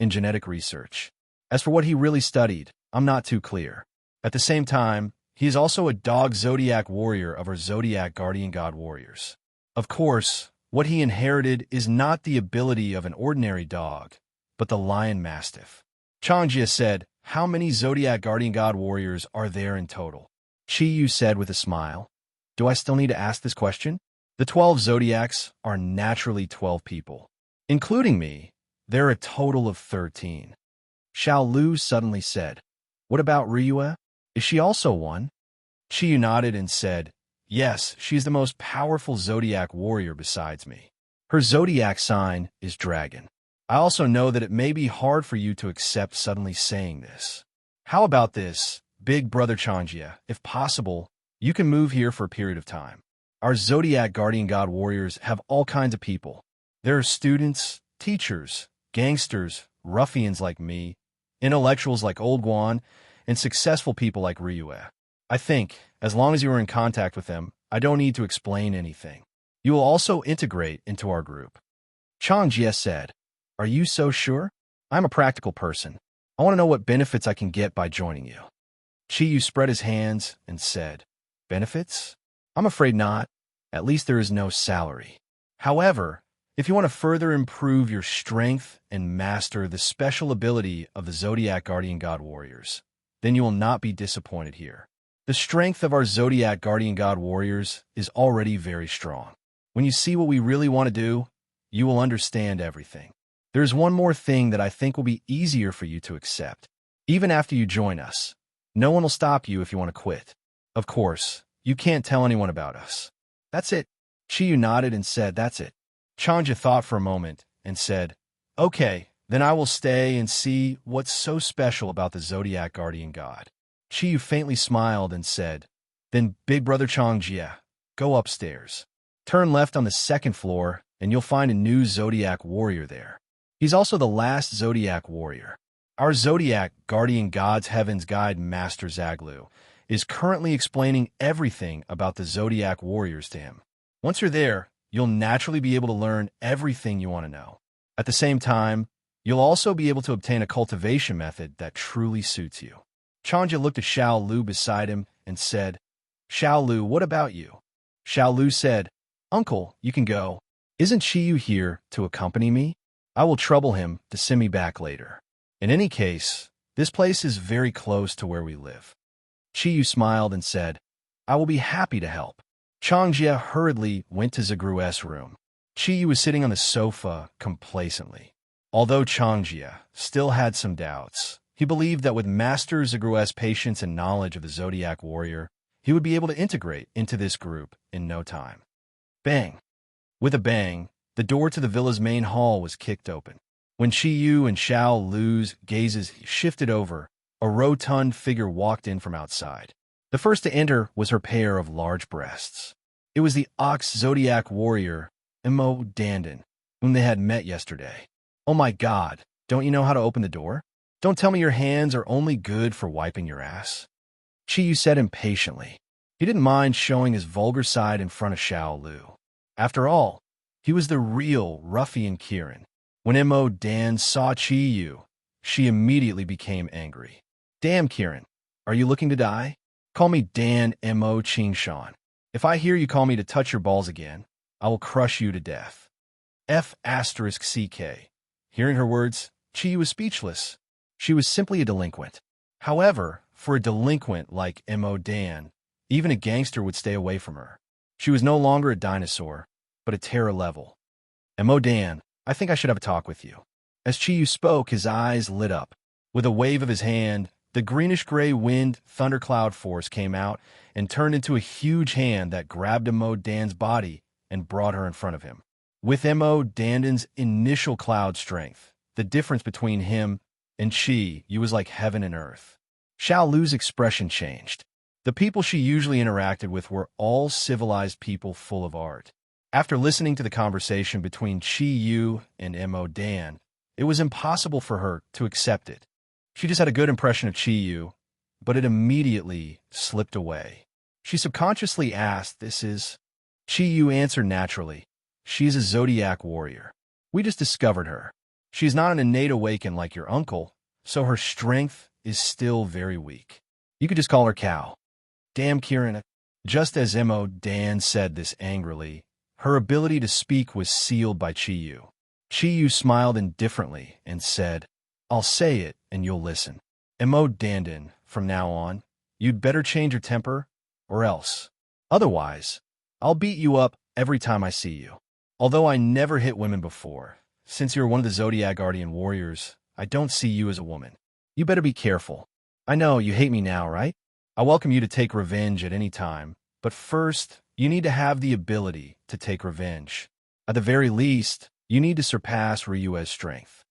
in genetic research. As for what he really studied, I'm not too clear. At the same time, he is also a dog Zodiac warrior of our Zodiac Guardian God Warriors. Of course, what he inherited is not the ability of an ordinary dog, but the Lion Mastiff. Changjia said, How many Zodiac Guardian God Warriors are there in total? Chiyu said with a smile, Do I still need to ask this question? The 12 Zodiacs are naturally 12 people. Including me, there are a total of 13. Xiao Lu suddenly said, What about Ryue? Is she also one? Chiyu nodded and said, Yes, she's the most powerful Zodiac warrior besides me. Her Zodiac sign is Dragon. I also know that it may be hard for you to accept suddenly saying this. How about this, Big Brother Changjia? If possible, you can move here for a period of time. Our Zodiac Guardian God Warriors have all kinds of people. There are students, teachers, gangsters, ruffians like me, intellectuals like Old Guan, and successful people like Ryue. I think, as long as you are in contact with them, I don't need to explain anything. You will also integrate into our group. Changjia said, Are you so sure? I'm a practical person. I want to know what benefits I can get by joining you. Chiyu spread his hands and said, Benefits? I'm afraid not. At least there is no salary. However, if you want to further improve your strength and master the special ability of the Zodiac Guardian God Warriors, then you will not be disappointed here. The strength of our Zodiac Guardian God Warriors is already very strong. When you see what we really want to do, you will understand everything. There's one more thing that I think will be easier for you to accept. Even after you join us, no one will stop you if you want to quit. Of course, you can't tell anyone about us. That's it. Chiyu nodded and said, that's it. Changja thought for a moment and said, okay, then I will stay and see what's so special about the Zodiac Guardian God. Chiyu faintly smiled and said, then Big Brother Changjia, go upstairs. Turn left on the second floor and you'll find a new Zodiac warrior there. He's also the last Zodiac warrior. Our Zodiac Guardian God's Heaven's Guide Master Zaglu is currently explaining everything about the Zodiac warriors to him. Once you're there, you'll naturally be able to learn everything you want to know. At the same time, you'll also be able to obtain a cultivation method that truly suits you. Changja looked at Xiao Lu beside him and said, Xiao Lu, what about you? Xiao Lu said, Uncle, you can go. Isn't Chiyu here to accompany me? I will trouble him to send me back later. In any case, this place is very close to where we live. Chiyu smiled and said, I will be happy to help. Changjia hurriedly went to Zagru's room. Chiyu was sitting on the sofa complacently. Although Changjia still had some doubts, he believed that with Master Zagru's patience and knowledge of the Zodiac Warrior, he would be able to integrate into this group in no time. Bang! With a bang, the door to the villa's main hall was kicked open. When Chiyu and Xiao Lu's gazes shifted over, a rotund figure walked in from outside. The first to enter was her pair of large breasts. It was the Ox Zodiac Warrior, Imo Dandan, whom they had met yesterday. Oh my God, don't you know how to open the door? Don't tell me your hands are only good for wiping your ass. Chiyu said impatiently. He didn't mind showing his vulgar side in front of Xiao Lu. After all, he was the real ruffian Kirin. When Imo Dan saw Chiyu, she immediately became angry. Damn, Kirin, are you looking to die? Call me Dan Mo Chingshan. If I hear you call me to touch your balls again, I will crush you to death. F***CK. Hearing her words, Chiyu was speechless. She was simply a delinquent. However, for a delinquent like Mo Dan, even a gangster would stay away from her. She was no longer a dinosaur, but a terror level. Mo Dan, I think I should have a talk with you. As Chiyu spoke, his eyes lit up. With a wave of his hand, the greenish-gray wind thundercloud force came out and turned into a huge hand that grabbed Mo Dan's body and brought her in front of him. With Mo Dandan's initial cloud strength, the difference between him and Chiyu was like heaven and earth. Xiao Lu's expression changed. The people she usually interacted with were all civilized people full of art. After listening to the conversation between Chiyu and Mo Dan, it was impossible for her to accept it. She just had a good impression of Chiyu, but it immediately slipped away. She subconsciously asked, this is... Chiyu answered naturally. She is a Zodiac warrior. We just discovered her. She is not an innate awaken like your uncle, so her strength is still very weak. You could just call her Cow. Damn, Kirin. Just as Mo Dan said this angrily, her ability to speak was sealed by Chiyu. Chiyu smiled indifferently and said, I'll say it and you'll listen. Mo Dandan, from now on, you'd better change your temper, or else. Otherwise, I'll beat you up every time I see you. Although I never hit women before, since you're one of the Zodiac Guardian Warriors, I don't see you as a woman. You better be careful. I know you hate me now, right? I welcome you to take revenge at any time, but first, you need to have the ability to take revenge. At the very least, you need to surpass Ryu's strength.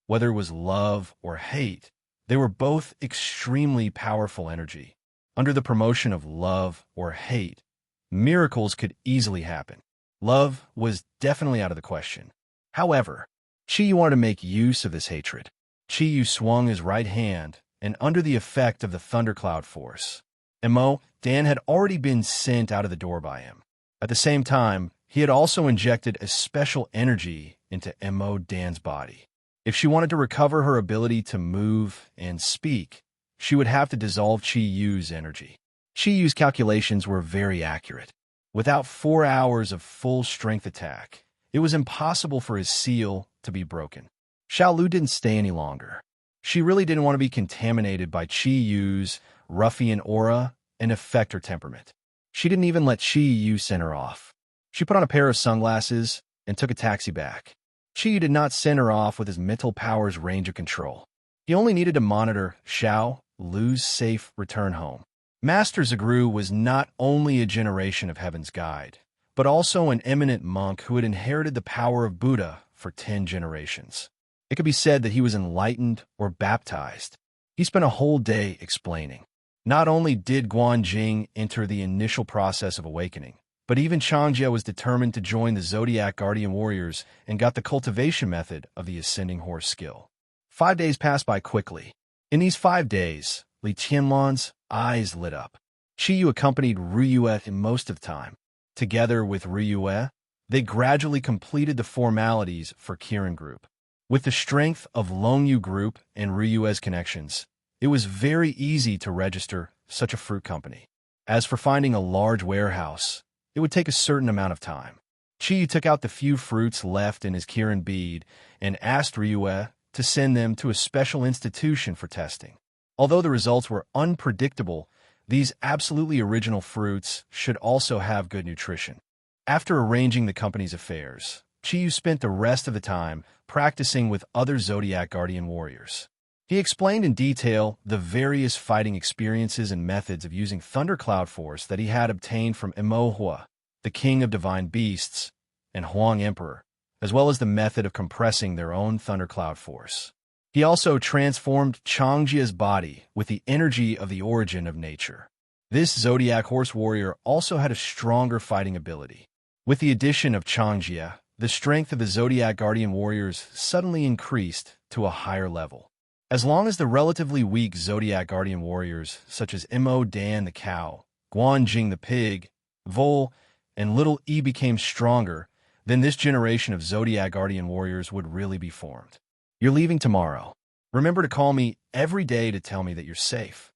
Whether it was love or hate, they were both extremely powerful energy. Under the promotion of love or hate, miracles could easily happen. Love was definitely out of the question. However, Chiyu wanted to make use of this hatred. Chiyu swung his right hand, and under the effect of the thundercloud force, Mo Dan had already been sent out of the door by him. At the same time, he had also injected a special energy into Mo Dan's body. If she wanted to recover her ability to move and speak, she would have to dissolve Chiyu's energy. Chiyu's calculations were very accurate. Without 4 hours of full-strength attack, it was impossible for his seal to be broken. Xiao Lu didn't stay any longer. She really didn't want to be contaminated by Qi Yu's ruffian aura and affect her temperament. She didn't even let Qi Yu send her off. She put on a pair of sunglasses and took a taxi back. Qi Yu did not send her off with his mental power's range of control. He only needed to monitor Xiao Lu's safe return home. Master Zagru was not only a generation of Heaven's Guide, but also an eminent monk who had inherited the power of Buddha for 10 generations. It could be said that he was enlightened or baptized. He spent a whole day explaining. Not only did Guanjing enter the initial process of awakening, but even Changjia was determined to join the Zodiac Guardian Warriors and got the cultivation method of the Ascending Horse skill. 5 days passed by quickly. In these 5 days, Li Qianluan's eyes lit up. Qi Yu accompanied Ruyue in most of the time. Together with Ruyue, they gradually completed the formalities for Kirin Group. With the strength of Longyu Group and Ruyue's connections, it was very easy to register such a fruit company. As for finding a large warehouse, it would take a certain amount of time. Qi Yu took out the few fruits left in his Kirin bead and asked Ruyue to send them to a special institution for testing. Although the results were unpredictable, these absolutely original fruits should also have good nutrition. After arranging the company's affairs, Qi Yu spent the rest of the time practicing with other Zodiac Guardian warriors. He explained in detail the various fighting experiences and methods of using Thundercloud Force that he had obtained from Emohua, the king of divine beasts, and Huang Emperor, as well as the method of compressing their own Thundercloud Force. He also transformed Changjia's body with the energy of the origin of nature. This Zodiac Horse Warrior also had a stronger fighting ability. With the addition of Changjia, the strength of the Zodiac Guardian Warriors suddenly increased to a higher level. As long as the relatively weak Zodiac Guardian Warriors, such as Mo Dan the cow, Guanjing the pig, Vol, and Little E became stronger, then this generation of Zodiac Guardian Warriors would really be formed. You're leaving tomorrow. Remember to call me every day to tell me that you're safe.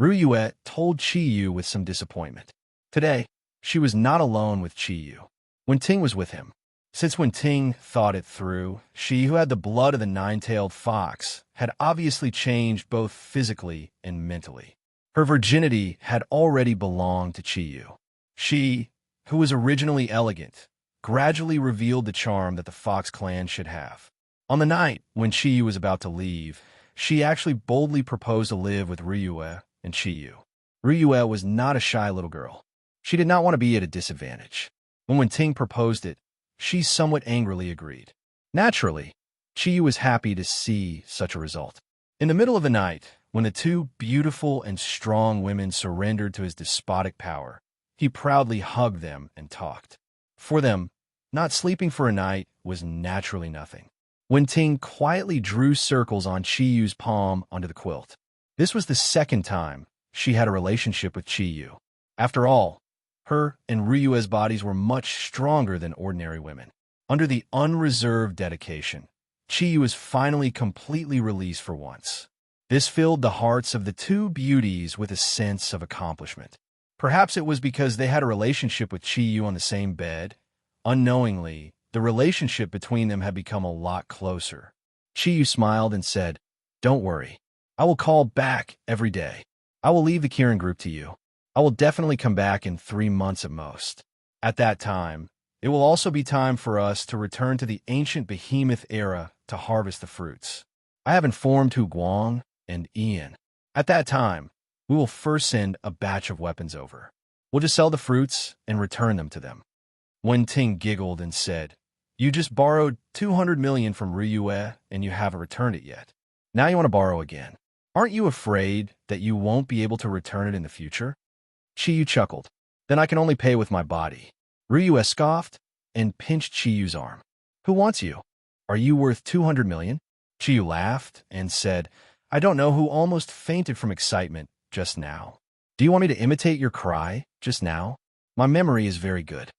Ruyue told Qi Yu with some disappointment. Today, she was not alone with Qi Yu. Wenting was with him. Since Wenting thought it through, she, who had the blood of the nine-tailed fox, had obviously changed both physically and mentally. Her virginity had already belonged to Qi Yu. She, who was originally elegant, gradually revealed the charm that the Fox clan should have. On the night when Qi Yu was about to leave, she actually boldly proposed to live with Ruyue and Qi Yu. Ruyue was not a shy little girl. She did not want to be at a disadvantage. When Wenting proposed it, she somewhat angrily agreed. Naturally, Qi Yu was happy to see such a result. In the middle of the night, when the two beautiful and strong women surrendered to his despotic power, he proudly hugged them and talked. For them, not sleeping for a night was naturally nothing. Wenting quietly drew circles on Qi Yu's palm onto the quilt. This was the second time she had a relationship with Qi Yu. After all, her and Ryue's bodies were much stronger than ordinary women. Under the unreserved dedication, Qi Yu was finally completely released for once. This filled the hearts of the two beauties with a sense of accomplishment. Perhaps it was because they had a relationship with Qi Yu on the same bed. Unknowingly, the relationship between them had become a lot closer. Qi Yu smiled and said, "Don't worry. I will call back every day. I will leave the Kirin group to you. I will definitely come back in 3 months at most. At that time, it will also be time for us to return to the ancient behemoth era to harvest the fruits. I have informed Hu Guang and Ian. At that time, we will first send a batch of weapons over. We'll just sell the fruits and return them to them." Wenting giggled and said, "You just borrowed 200 million from Ruyue and you haven't returned it yet. Now you want to borrow again. Aren't you afraid that you won't be able to return it in the future?" Qi Yu chuckled. "Then I can only pay with my body." Ruyue scoffed and pinched Qi Yu's arm. "Who wants you? Are you worth 200 million? Qi Yu laughed and said, "I don't know who almost fainted from excitement just now. Do you want me to imitate your cry just now? My memory is very good.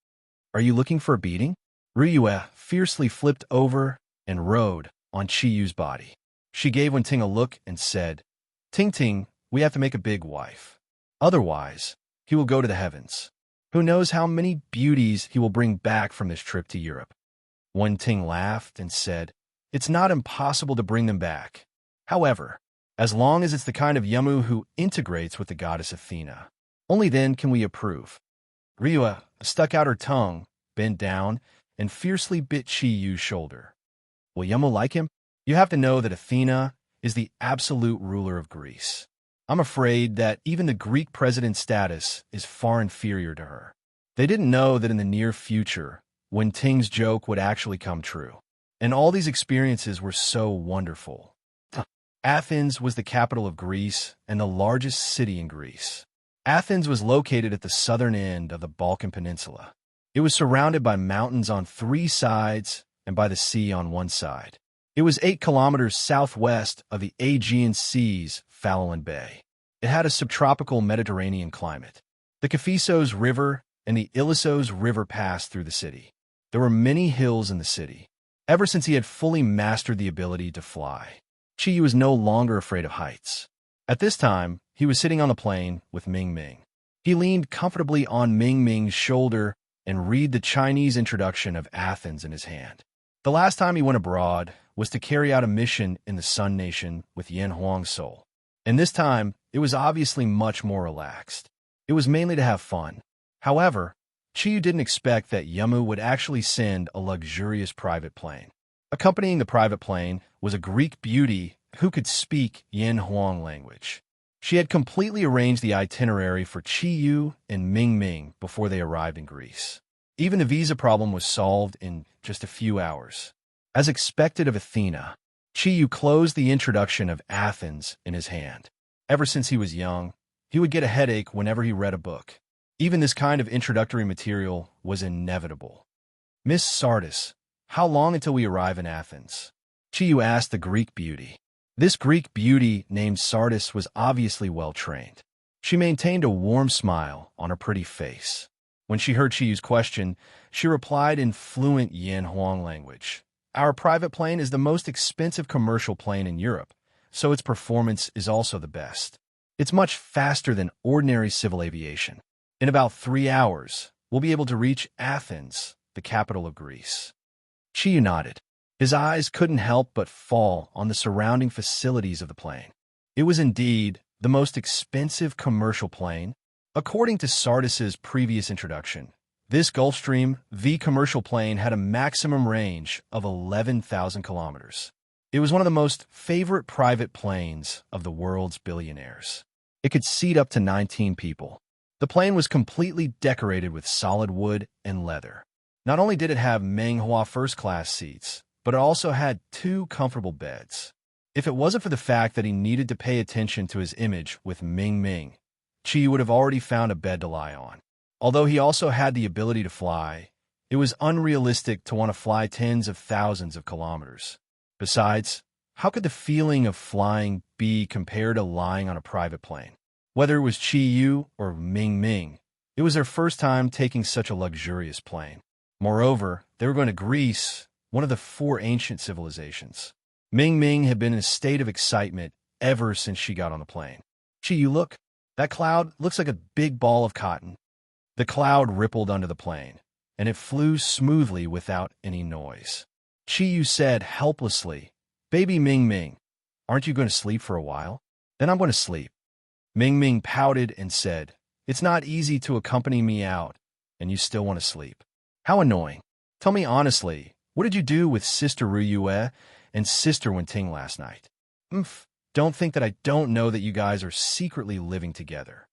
Are you looking for a beating?" Ruyue fiercely flipped over and rode on Qi Yu's body. She gave Wenting a look and said, "Ting Ting, we have to make a big wife. Otherwise, he will go to the heavens." Who knows how many beauties he will bring back from this trip to Europe? Wen Ting laughed and said, "It's not impossible to bring them back. However, as long as it's the kind of Yamu who integrates with the goddess Athena, only then can we approve." Ryua stuck out her tongue, bent down, and fiercely bit Chi Yu's shoulder. Will Yamu like him? You have to know that Athena is the absolute ruler of Greece. I'm afraid that even the Greek president's status is far inferior to her. They didn't know that in the near future, Wen Ting's joke would actually come true. And all these experiences were so wonderful. Athens was the capital of Greece and the largest city in Greece. Athens was located at the southern end of the Balkan Peninsula. It was surrounded by mountains on 3 sides and by the sea on 1 side. It was 8 kilometers southwest of the Aegean Sea's Fallon Bay. It had a subtropical Mediterranean climate. The Kephisos River and the Ilissos River passed through the city. There were many hills in the city. Ever since he had fully mastered the ability to fly, Chi was no longer afraid of heights. At this time, he was sitting on the plane with Ming Ming. He leaned comfortably on Ming Ming's shoulder and read the Chinese introduction of Athens in his hand. The last time he went abroad was to carry out a mission in the Sun Nation with Yan Huang's soul. And this time, it was obviously much more relaxed. It was mainly to have fun. However, Chi didn't expect that Yamu would actually send a luxurious private plane. Accompanying the private plane was a Greek beauty who could speak Yan Huang language. She had completely arranged the itinerary for Chi Yu and Ming Ming before they arrived in Greece. Even the visa problem was solved in just a few hours. As expected of Athena, Chi Yu closed the introduction of Athens in his hand. Ever since he was young, he would get a headache whenever he read a book. Even this kind of introductory material was inevitable. "Miss Sardis, how long until we arrive in Athens?" Chi Yu asked the Greek beauty. This Greek beauty named Sardis was obviously well-trained. She maintained a warm smile on her pretty face. When she heard Chi Yu's question, she replied in fluent Yan Huang language. "Our private plane is the most expensive commercial plane in Europe, so its performance is also the best. It's much faster than ordinary civil aviation. In about 3 hours, we'll be able to reach Athens, the capital of Greece." Chi Yu nodded. His eyes couldn't help but fall on the surrounding facilities of the plane. It was indeed the most expensive commercial plane. According to Sardis's previous introduction, this Gulfstream V commercial plane had a maximum range of 11,000 kilometers. It was one of the most favorite private planes of the world's billionaires. It could seat up to 19 people. The plane was completely decorated with solid wood and leather. Not only did it have Menghua first-class seats, but it also had 2 comfortable beds. If it wasn't for the fact that he needed to pay attention to his image with Ming Ming, Chi would have already found a bed to lie on. Although he also had the ability to fly, it was unrealistic to want to fly tens of thousands of kilometers. Besides, how could the feeling of flying be compared to lying on a private plane? Whether it was Chi Yu or Ming Ming, it was their first time taking such a luxurious plane. Moreover, they were going to Greece, one of the 4 ancient civilizations. Ming Ming had been in a state of excitement ever since she got on the plane. "Chi Yu, look. That cloud looks like a big ball of cotton." The cloud rippled under the plane, and it flew smoothly without any noise. Chi Yu said helplessly, "Baby Ming Ming, aren't you going to sleep for a while?" "Then I'm going to sleep." Ming Ming pouted and said, "It's not easy to accompany me out, and you still want to sleep. How annoying. Tell me honestly, what did you do with Sister Ryue and Sister Wenting last night?" Don't think that I don't know that you guys are secretly living together."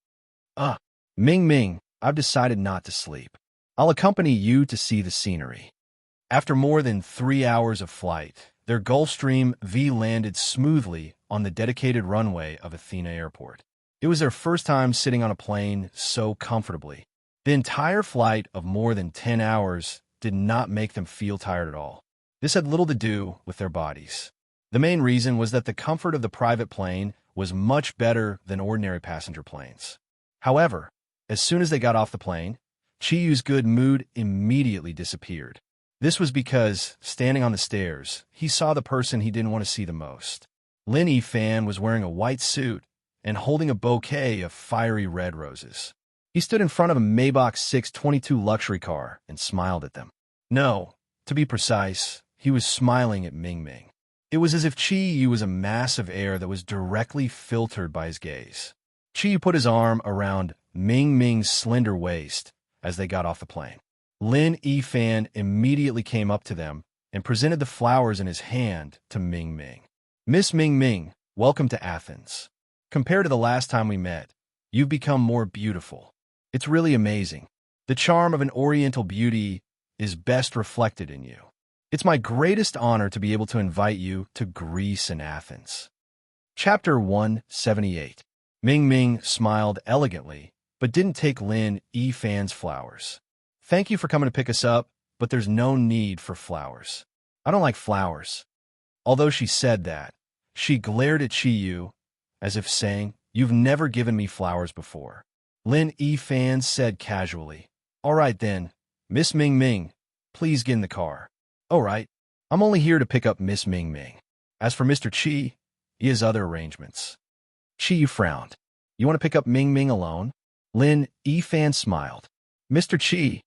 Ming Ming, I've decided not to sleep. I'll accompany you to see the scenery." After more than 3 hours of flight, their Gulfstream V landed smoothly on the dedicated runway of Athena Airport. It was their first time sitting on a plane so comfortably. The entire flight of more than 10 hours did not make them feel tired at all. This had little to do with their bodies. The main reason was that the comfort of the private plane was much better than ordinary passenger planes. However, as soon as they got off the plane, Chi Yu's good mood immediately disappeared. This was because, standing on the stairs, he saw the person he didn't want to see the most. Lin Yifan was wearing a white suit and holding a bouquet of fiery red roses. He stood in front of a Maybach 622 luxury car and smiled at them. No, to be precise, he was smiling at Ming Ming. It was as if Qi Yu was a mass of air that was directly filtered by his gaze. Qi Yu put his arm around Ming Ming's slender waist as they got off the plane. Lin Yifan immediately came up to them and presented the flowers in his hand to Ming Ming. Miss Ming Ming, welcome to Athens. Compared to the last time we met, you've become more beautiful. It's really amazing. The charm of an oriental beauty is best reflected in you. It's my greatest honor to be able to invite you to Greece and Athens. Chapter 178. Ming Ming smiled elegantly, but didn't take Lin Yifan's flowers. Thank you for coming to pick us up, but there's no need for flowers. I don't like flowers. Although she said that, she glared at Qi Yu, as if saying, You've never given me flowers before. Lin Yifan said casually, All right then, Miss Ming Ming, please get in the car. All right, I'm only here to pick up Miss Ming Ming. As for Mr. Qi, he has other arrangements. Qi Yu frowned. You want to pick up Ming Ming alone? Lin Yifan smiled. Mr. Qi,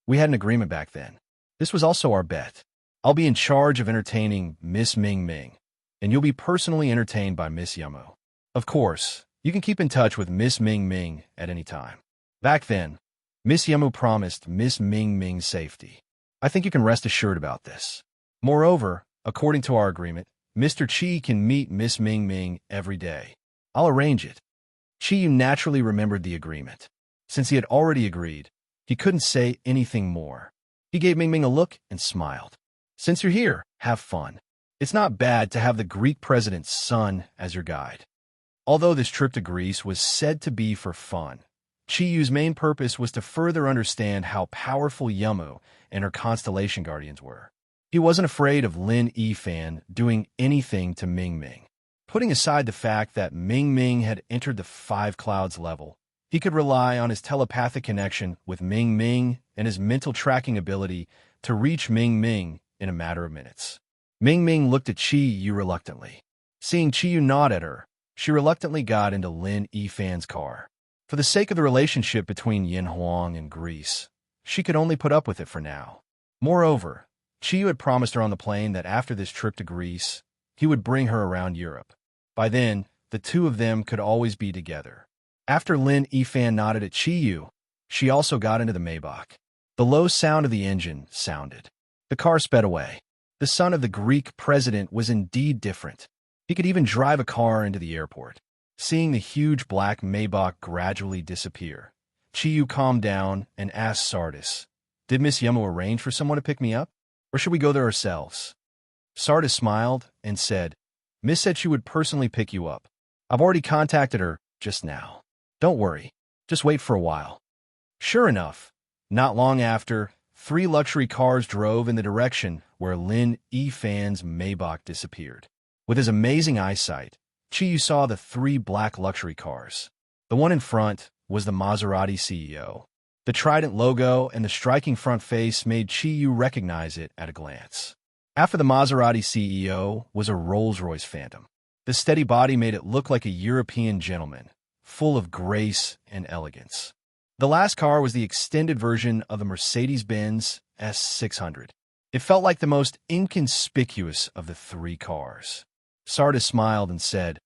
we had an agreement back then. This was also our bet. I'll be in charge of entertaining Miss Ming Ming, and you'll be personally entertained by Miss Yamu. Of course, you can keep in touch with Miss Ming Ming at any time. Back then, Miss Yamu promised Miss Ming Ming's safety. I think you can rest assured about this. Moreover, according to our agreement, Mr. Qi can meet Miss Ming Ming every day. I'll arrange it. Qi Yu naturally remembered the agreement. Since he had already agreed, he couldn't say anything more. He gave Ming Ming a look and smiled. Since you're here, have fun. It's not bad to have the Greek president's son as your guide. Although this trip to Greece was said to be for fun, Qi Yu's main purpose was to further understand how powerful Yamu and her constellation guardians were. He wasn't afraid of Lin Yifan doing anything to Ming Ming. Putting aside the fact that Ming Ming had entered the 5 clouds level, he could rely on his telepathic connection with Ming Ming and his mental tracking ability to reach Ming Ming in a matter of minutes. Ming Ming looked at Qi Yu reluctantly. Seeing Qi Yu nod at her, she reluctantly got into Lin Yifan's car. For the sake of the relationship between Yin Huang and Greece, she could only put up with it for now. Moreover, Qi Yu had promised her on the plane that after this trip to Greece, he would bring her around Europe. By then, the two of them could always be together. After Lin Yifan nodded at Qi Yu, she also got into the Maybach. The low sound of the engine sounded. The car sped away. The son of the Greek president was indeed different. He could even drive a car into the airport. Seeing the huge black Maybach gradually disappear, Qi Yu calmed down and asked Sardis, Did Miss Yamu arrange for someone to pick me up? Or should we go there ourselves? Sardis smiled and said, Miss said she would personally pick you up. I've already contacted her just now. Don't worry. Just wait for a while. Sure enough, not long after, 3 luxury cars drove in the direction where Lin Yifan's Maybach disappeared. With his amazing eyesight, Qi Yu saw the 3 black luxury cars. The one in front was the Maserati CEO. The trident logo and the striking front face made Qi Yu recognize it at a glance. After the Maserati CEO was a Rolls-Royce Phantom. The steady body made it look like a European gentleman, full of grace and elegance. The last car was the extended version of the Mercedes-Benz S600. It felt like the most inconspicuous of the 3 cars. Sardis smiled and said,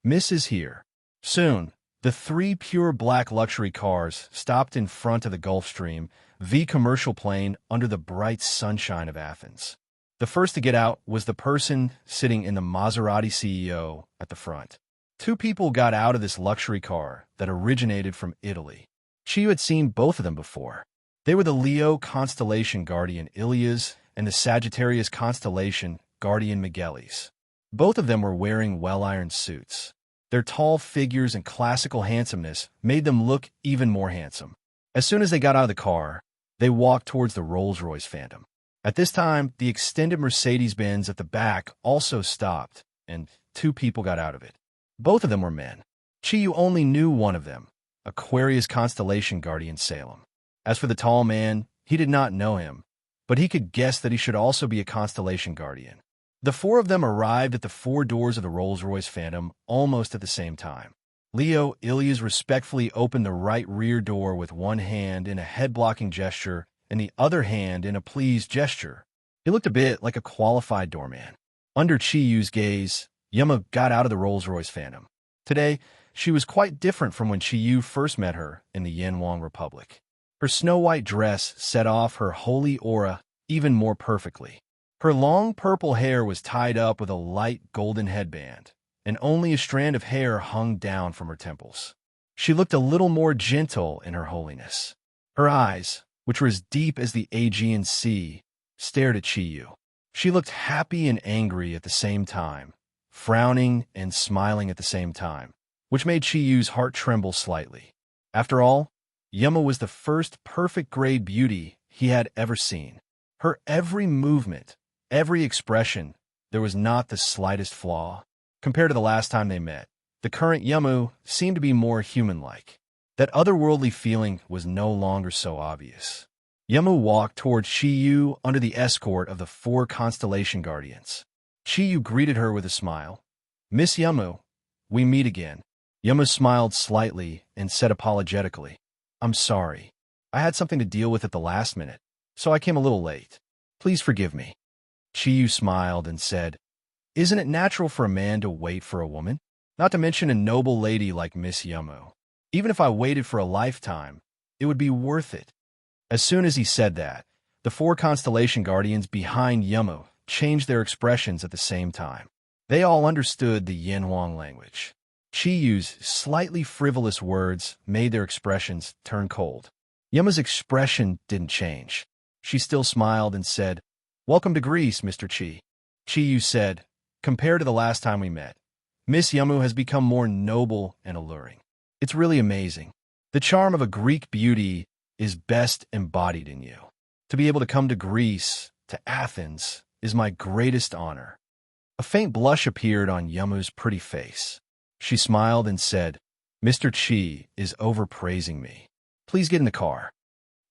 Miss is here. Soon, the 3 pure black luxury cars stopped in front of the Gulfstream V commercial plane under the bright sunshine of Athens. The first to get out was the person sitting in the Maserati CEO at the front. 2 people got out of this luxury car that originated from Italy. Qi Yu had seen both of them before. They were the Leo constellation guardian Ilias and the Sagittarius constellation guardian Miguelis. Both of them were wearing well-ironed suits. Their tall figures and classical handsomeness made them look even more handsome. As soon as they got out of the car, they walked towards the Rolls-Royce Phantom. At this time, the extended Mercedes-Benz at the back also stopped, and 2 people got out of it. Both of them were men. Qi Yu only knew one of them, Aquarius constellation guardian Salem. As for the tall man, he did not know him, but he could guess that he should also be a constellation guardian. The 4 of them arrived at the 4 doors of the Rolls-Royce Phantom almost at the same time. Leo Ilias respectfully opened the right rear door with one hand in a head-blocking gesture and the other hand in a pleased gesture. He looked a bit like a qualified doorman. Under Chiyu's gaze, Yama got out of the Rolls-Royce Phantom. Today, she was quite different from when Chiyu first met her in the Yanwang Republic. Her snow-white dress set off her holy aura even more perfectly. Her long purple hair was tied up with a light golden headband, and only a strand of hair hung down from her temples. She looked a little more gentle in her holiness. Her eyes, which were as deep as the Aegean Sea, stared at Chiyu. She looked happy and angry at the same time, frowning and smiling at the same time, which made Chiyu's heart tremble slightly. After all, Yama was the first perfect-grade beauty he had ever seen. Her every movement, every expression, there was not the slightest flaw. Compared to the last time they met, the current Yamu seemed to be more human-like. That otherworldly feeling was no longer so obvious. Yamu walked toward Chiyu under the escort of the 4 Constellation Guardians. Chiyu greeted her with a smile. "Miss Yamu, we meet again." Yamu smiled slightly and said apologetically, "I'm sorry. I had something to deal with at the last minute, so I came a little late. Please forgive me." Chiyu smiled and said, "Isn't it natural for a man to wait for a woman? Not to mention a noble lady like Miss Yamu. Even if I waited for a lifetime, it would be worth it." As soon as he said that, the 4 Constellation Guardians behind Yamu changed their expressions at the same time. They all understood the Yanwang language. Chiyu's slightly frivolous words made their expressions turn cold. Yama's expression didn't change. She still smiled and said, "Welcome to Greece, Mr. Chi." Chiyu said, "Compared to the last time we met, Miss Yamu has become more noble and alluring. It's really amazing. The charm of a Greek beauty is best embodied in you. To be able to come to Greece, to Athens, is my greatest honor." A faint blush appeared on Yamu's pretty face. She smiled and said, "Mr. Chi is overpraising me. Please get in the car."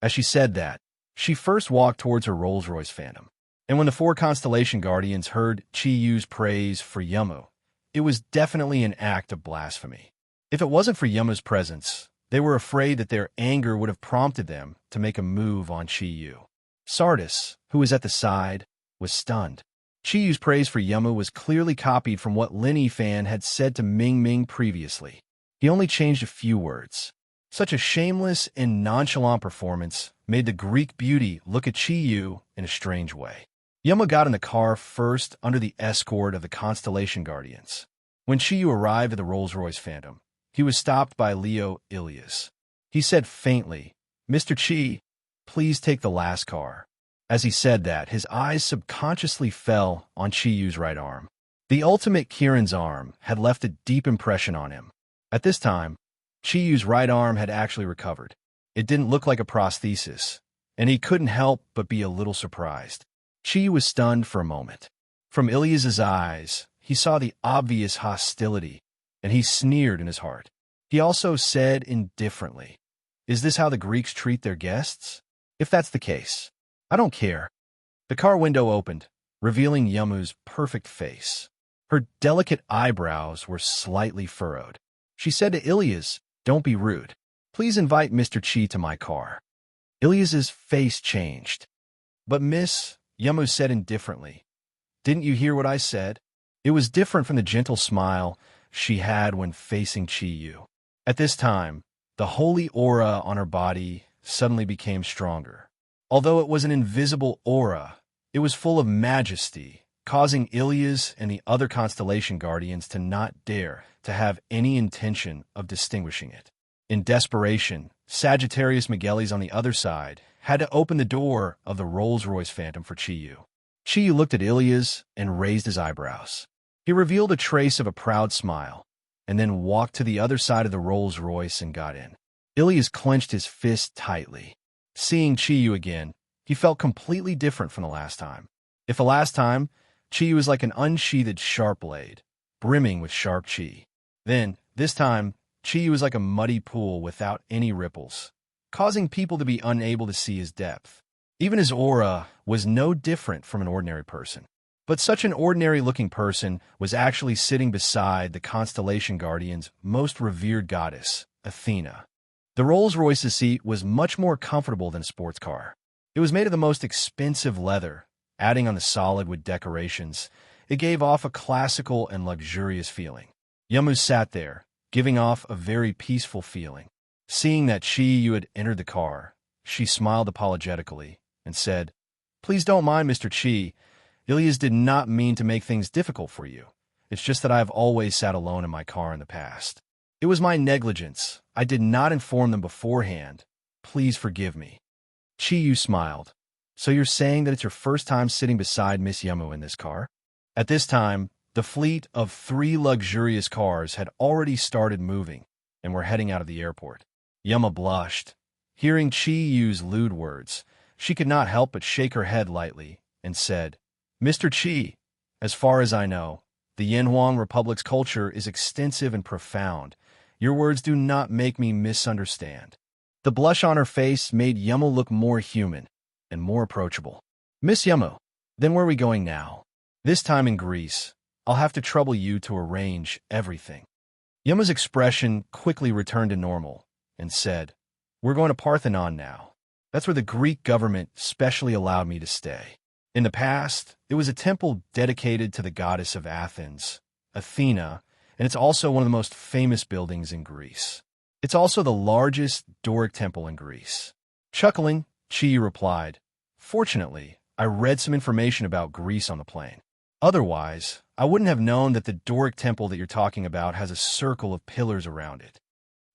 As she said that, she first walked towards her Rolls-Royce Phantom. And when the 4 Constellation Guardians heard Chiyu's praise for Yamu, it was definitely an act of blasphemy. If it wasn't for Yamu's presence, they were afraid that their anger would have prompted them to make a move on Chiyu. Sardis, who was at the side, was stunned. Chiyu's praise for Yamu was clearly copied from what Lin Yifan had said to Ming Ming previously. He only changed a few words. Such a shameless and nonchalant performance made the Greek beauty look at Chiyu in a strange way. Yamu got in the car first under the escort of the Constellation Guardians. When Chiyu arrived at the Rolls-Royce Phantom, he was stopped by Leo Ilias. He said faintly, "Mr. Chi, please take the last car." As he said that, his eyes subconsciously fell on Chiyu's right arm. The ultimate Kirin's arm had left a deep impression on him. At this time, Chiyu's right arm had actually recovered. It didn't look like a prosthesis, and he couldn't help but be a little surprised. Chiyu was stunned for a moment. From Ilias's eyes, he saw the obvious hostility, and he sneered in his heart. He also said indifferently, "Is this how the Greeks treat their guests? If that's the case, I don't care." The car window opened, revealing Yamu's perfect face. Her delicate eyebrows were slightly furrowed. She said to Ilias, "Don't be rude. Please invite Mr. Chi to my car." Ilias's face changed. "But Miss," Yamu said indifferently, "didn't you hear what I said?" It was different from the gentle smile she had when facing Chiyu. At this time, the holy aura on her body suddenly became stronger. Although it was an invisible aura, it was full of majesty, causing Ilias and the other Constellation Guardians to not dare to have any intention of distinguishing it. In desperation, Sagittarius Miguelis on the other side had to open the door of the Rolls-Royce Phantom for Chiyu. Chiyu looked at Ilias and raised his eyebrows. He revealed a trace of a proud smile, and then walked to the other side of the Rolls-Royce and got in. Ilias clenched his fist tightly. Seeing Chiyu again, he felt completely different from the last time. If the last time, Chiyu was like an unsheathed sharp blade, brimming with sharp chi, then, this time, Chiyu was like a muddy pool without any ripples, causing people to be unable to see his depth. Even his aura was no different from an ordinary person. But such an ordinary-looking person was actually sitting beside the constellation guardian's most revered goddess, Athena. The Rolls-Royce's seat was much more comfortable than a sports car. It was made of the most expensive leather, adding on the solid wood decorations. It gave off a classical and luxurious feeling. Yamu sat there, giving off a very peaceful feeling. Seeing that Chi-Yu had entered the car, she smiled apologetically and said, "Please don't mind, Mr. Chi. Ilias did not mean to make things difficult for you. It's just that I have always sat alone in my car in the past. It was my negligence. I did not inform them beforehand. Please forgive me." Chi-Yu smiled. "So you're saying that it's your first time sitting beside Miss Yamu in this car?" At this time, the fleet of 3 luxurious cars had already started moving and were heading out of the airport. Yama blushed. Hearing Chi-Yu's lewd words, she could not help but shake her head lightly and said, "Mr. Chi, as far as I know, the Yanhuang Republic's culture is extensive and profound. Your words do not make me misunderstand." The blush on her face made Yamu look more human and more approachable. "Miss Yamu, then where are we going now?" "This time in Greece. I'll have to trouble you to arrange everything." Yamu's expression quickly returned to normal and said, "We're going to Parthenon now. That's where the Greek government specially allowed me to stay. In the past, it was a temple dedicated to the goddess of Athens, Athena, and it's also one of the most famous buildings in Greece. It's also the largest Doric temple in Greece." Chuckling, Chi replied, "Fortunately, I read some information about Greece on the plane. Otherwise, I wouldn't have known that the Doric temple that you're talking about has a circle of pillars around it."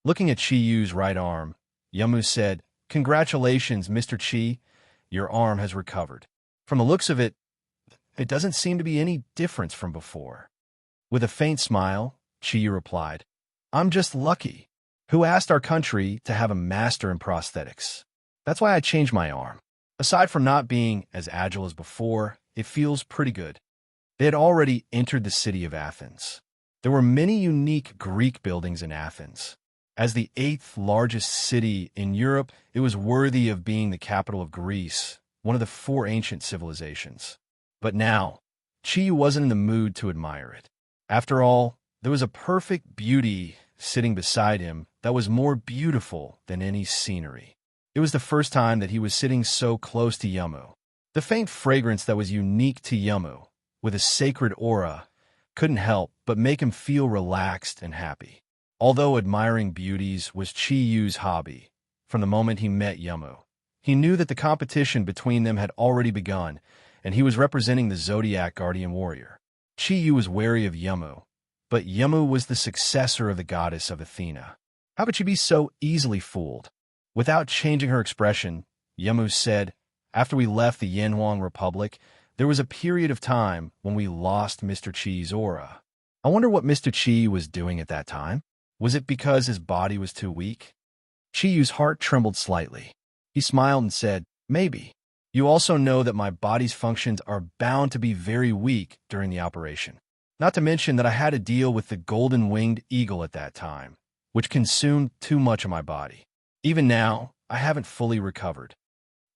Looking at Chi-Yu's right arm, Yamu said, "Congratulations, Mr. Chi. Your arm has recovered. From the looks of it, it doesn't seem to be any difference from before." With a faint smile, Chi replied, "I'm just lucky. Who asked our country to have a master in prosthetics? That's why I changed my arm. Aside from not being as agile as before, it feels pretty good." They had already entered the city of Athens. There were many unique Greek buildings in Athens. As the 8th largest city in Europe, it was worthy of being the capital of Greece, one of the 4 ancient civilizations. But now, Chi wasn't in the mood to admire it. After all, there was a perfect beauty sitting beside him that was more beautiful than any scenery. It was the first time that he was sitting so close to Yamu. The faint fragrance that was unique to Yamu, with a sacred aura, couldn't help but make him feel relaxed and happy. Although admiring beauties was Chi-Yu's hobby, from the moment he met Yamu, he knew that the competition between them had already begun, and he was representing the Zodiac guardian warrior. Chi-Yu was wary of Yamu, but Yamu was the successor of the goddess of Athena. How could she be so easily fooled? Without changing her expression, Yamu said, "After we left the Yanhuang Republic, there was a period of time when we lost Mr. Chi's aura. I wonder what Mr. Chi was doing at that time. Was it because his body was too weak?" Chi-Yu's heart trembled slightly. He smiled and said, "Maybe. You also know that my body's functions are bound to be very weak during the operation. Not to mention that I had to deal with the golden-winged eagle at that time, which consumed too much of my body. Even now, I haven't fully recovered."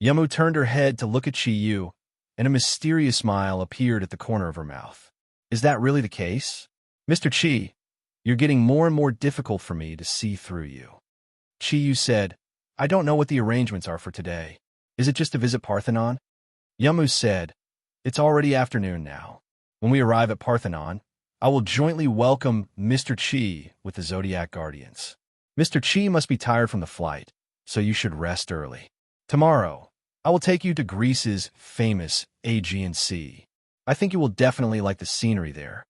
Yamu turned her head to look at Chi-Yu, and a mysterious smile appeared at the corner of her mouth. "Is that really the case? Mr. Chi, you're getting more and more difficult for me to see through you." Chi-Yu said, "I don't know what the arrangements are for today. Is it just to visit Parthenon?" Yamu said, "It's already afternoon now. When we arrive at Parthenon, I will jointly welcome Mr. Chi with the Zodiac Guardians. Mr. Chi must be tired from the flight, so you should rest early. Tomorrow, I will take you to Greece's famous Aegean Sea. I think you will definitely like the scenery there."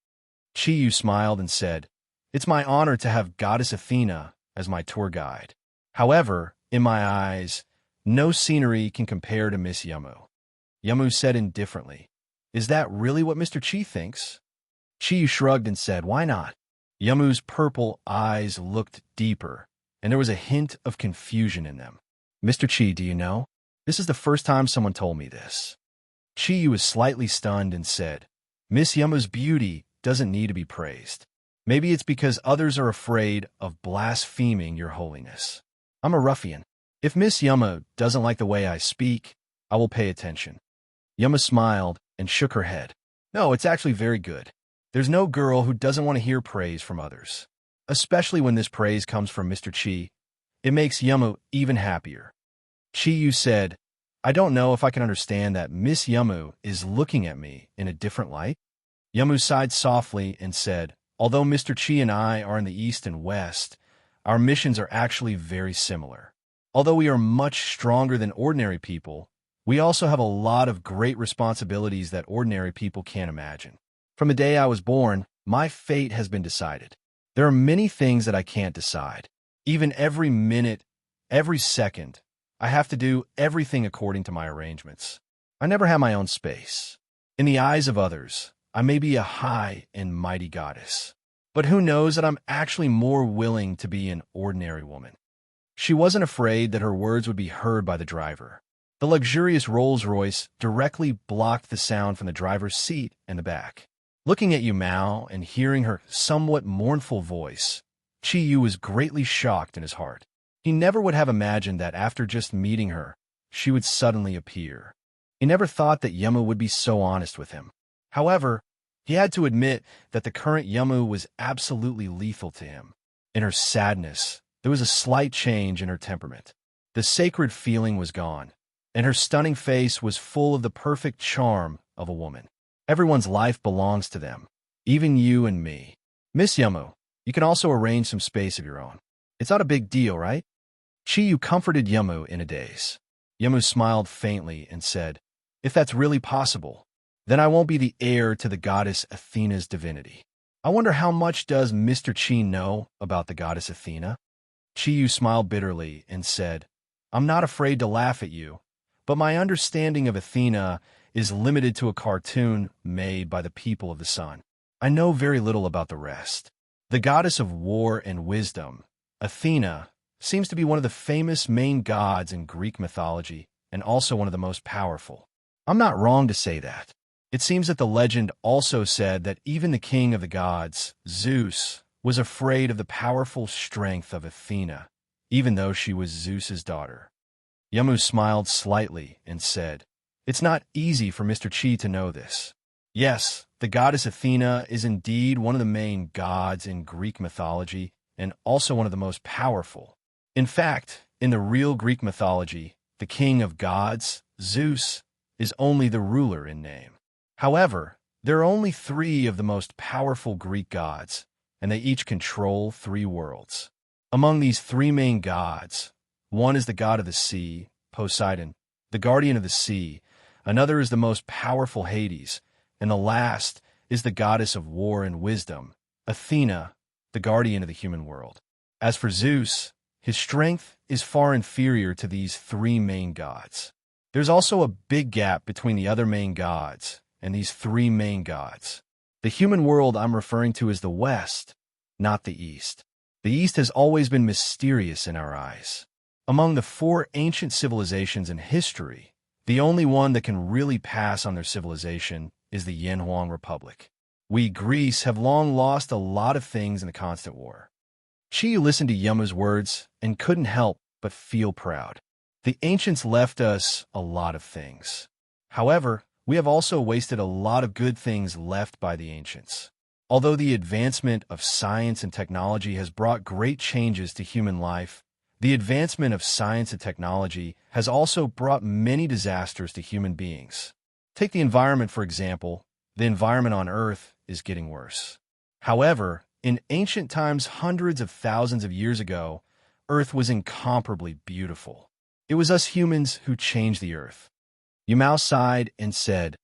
Chi-Yu smiled and said, "It's my honor to have Goddess Athena as my tour guide. However, in my eyes, no scenery can compare to Miss Yamu." Yamu said indifferently, "Is that really what Mr. Chi thinks?" Chi shrugged and said, "Why not?" Yamu's purple eyes looked deeper, and there was a hint of confusion in them. "Mr. Chi, do you know? This is the first time someone told me this." Chi was slightly stunned and said, "Miss Yamu's beauty doesn't need to be praised. Maybe it's because others are afraid of blaspheming your holiness. I'm a ruffian. If Miss Yamu doesn't like the way I speak, I will pay attention." Yamu smiled and shook her head. No, it's actually very good. There's no girl who doesn't want to hear praise from others, especially when this praise comes from Mr. Chi. It makes Yamu even happier. Chi said, I don't know if I can understand that Miss Yamu is looking at me in a different light. Yamu sighed softly and said, although Mr. Chi and I are in the east and west, our missions are actually very similar. Although we are much stronger than ordinary people, we also have a lot of great responsibilities that ordinary people can't imagine. From the day I was born, my fate has been decided. There are many things that I can't decide. Even every minute, every second, I have to do everything according to my arrangements. I never have my own space. In the eyes of others, I may be a high and mighty goddess. But who knows that I'm actually more willing to be an ordinary woman. She wasn't afraid that her words would be heard by the driver. The luxurious Rolls-Royce directly blocked the sound from the driver's seat and the back. Looking at Yumao and hearing her somewhat mournful voice, Chi-Yu was greatly shocked in his heart. He never would have imagined that after just meeting her, she would suddenly appear. He never thought that Yamu would be so honest with him. However, he had to admit that the current Yamu was absolutely lethal to him. In her sadness, there was a slight change in her temperament. The sacred feeling was gone, and her stunning face was full of the perfect charm of a woman. Everyone's life belongs to them, even you and me. Miss Yamu, you can also arrange some space of your own. It's not a big deal, right? Chi-Yu comforted Yamu in a daze. Yamu smiled faintly and said, if that's really possible, then I won't be the heir to the goddess Athena's divinity. I wonder how much does Mr. Chi know about the goddess Athena? Chi-Yu smiled bitterly and said, I'm not afraid to laugh at you, but my understanding of Athena is limited to a cartoon made by the people of the sun. I know very little about the rest. The goddess of war and wisdom, Athena, seems to be one of the famous main gods in Greek mythology and also one of the most powerful. I'm not wrong to say that. It seems that the legend also said that even the king of the gods, Zeus, was afraid of the powerful strength of Athena, even though she was Zeus's daughter. Yamu smiled slightly and said, it's not easy for Mr. Chi to know this. Yes, the goddess Athena is indeed one of the main gods in Greek mythology and also one of the most powerful. In fact, in the real Greek mythology, the king of gods, Zeus, is only the ruler in name. However, there are only 3 of the most powerful Greek gods, and they each control 3 worlds. Among these 3 main gods, one is the god of the sea, Poseidon, the guardian of the sea, another is the most powerful Hades, and the last is the goddess of war and wisdom, Athena, the guardian of the human world. As for Zeus, his strength is far inferior to these 3 main gods. There's also a big gap between the other main gods and these 3 main gods. The human world I'm referring to is the West, not the East. The East has always been mysterious in our eyes. Among the 4 ancient civilizations in history, the only one that can really pass on their civilization is the Yanhuang Republic. We, Greece, have long lost a lot of things in the constant war. Chi listened to Yamu's words and couldn't help but feel proud. The ancients left us a lot of things. However, we have also wasted a lot of good things left by the ancients. Although the advancement of science and technology has brought great changes to human life, the advancement of science and technology has also brought many disasters to human beings. Take the environment, for example. The environment on Earth is getting worse. However, in ancient times, hundreds of thousands of years ago, Earth was incomparably beautiful. It was us humans who changed the Earth. Yumao sighed and said,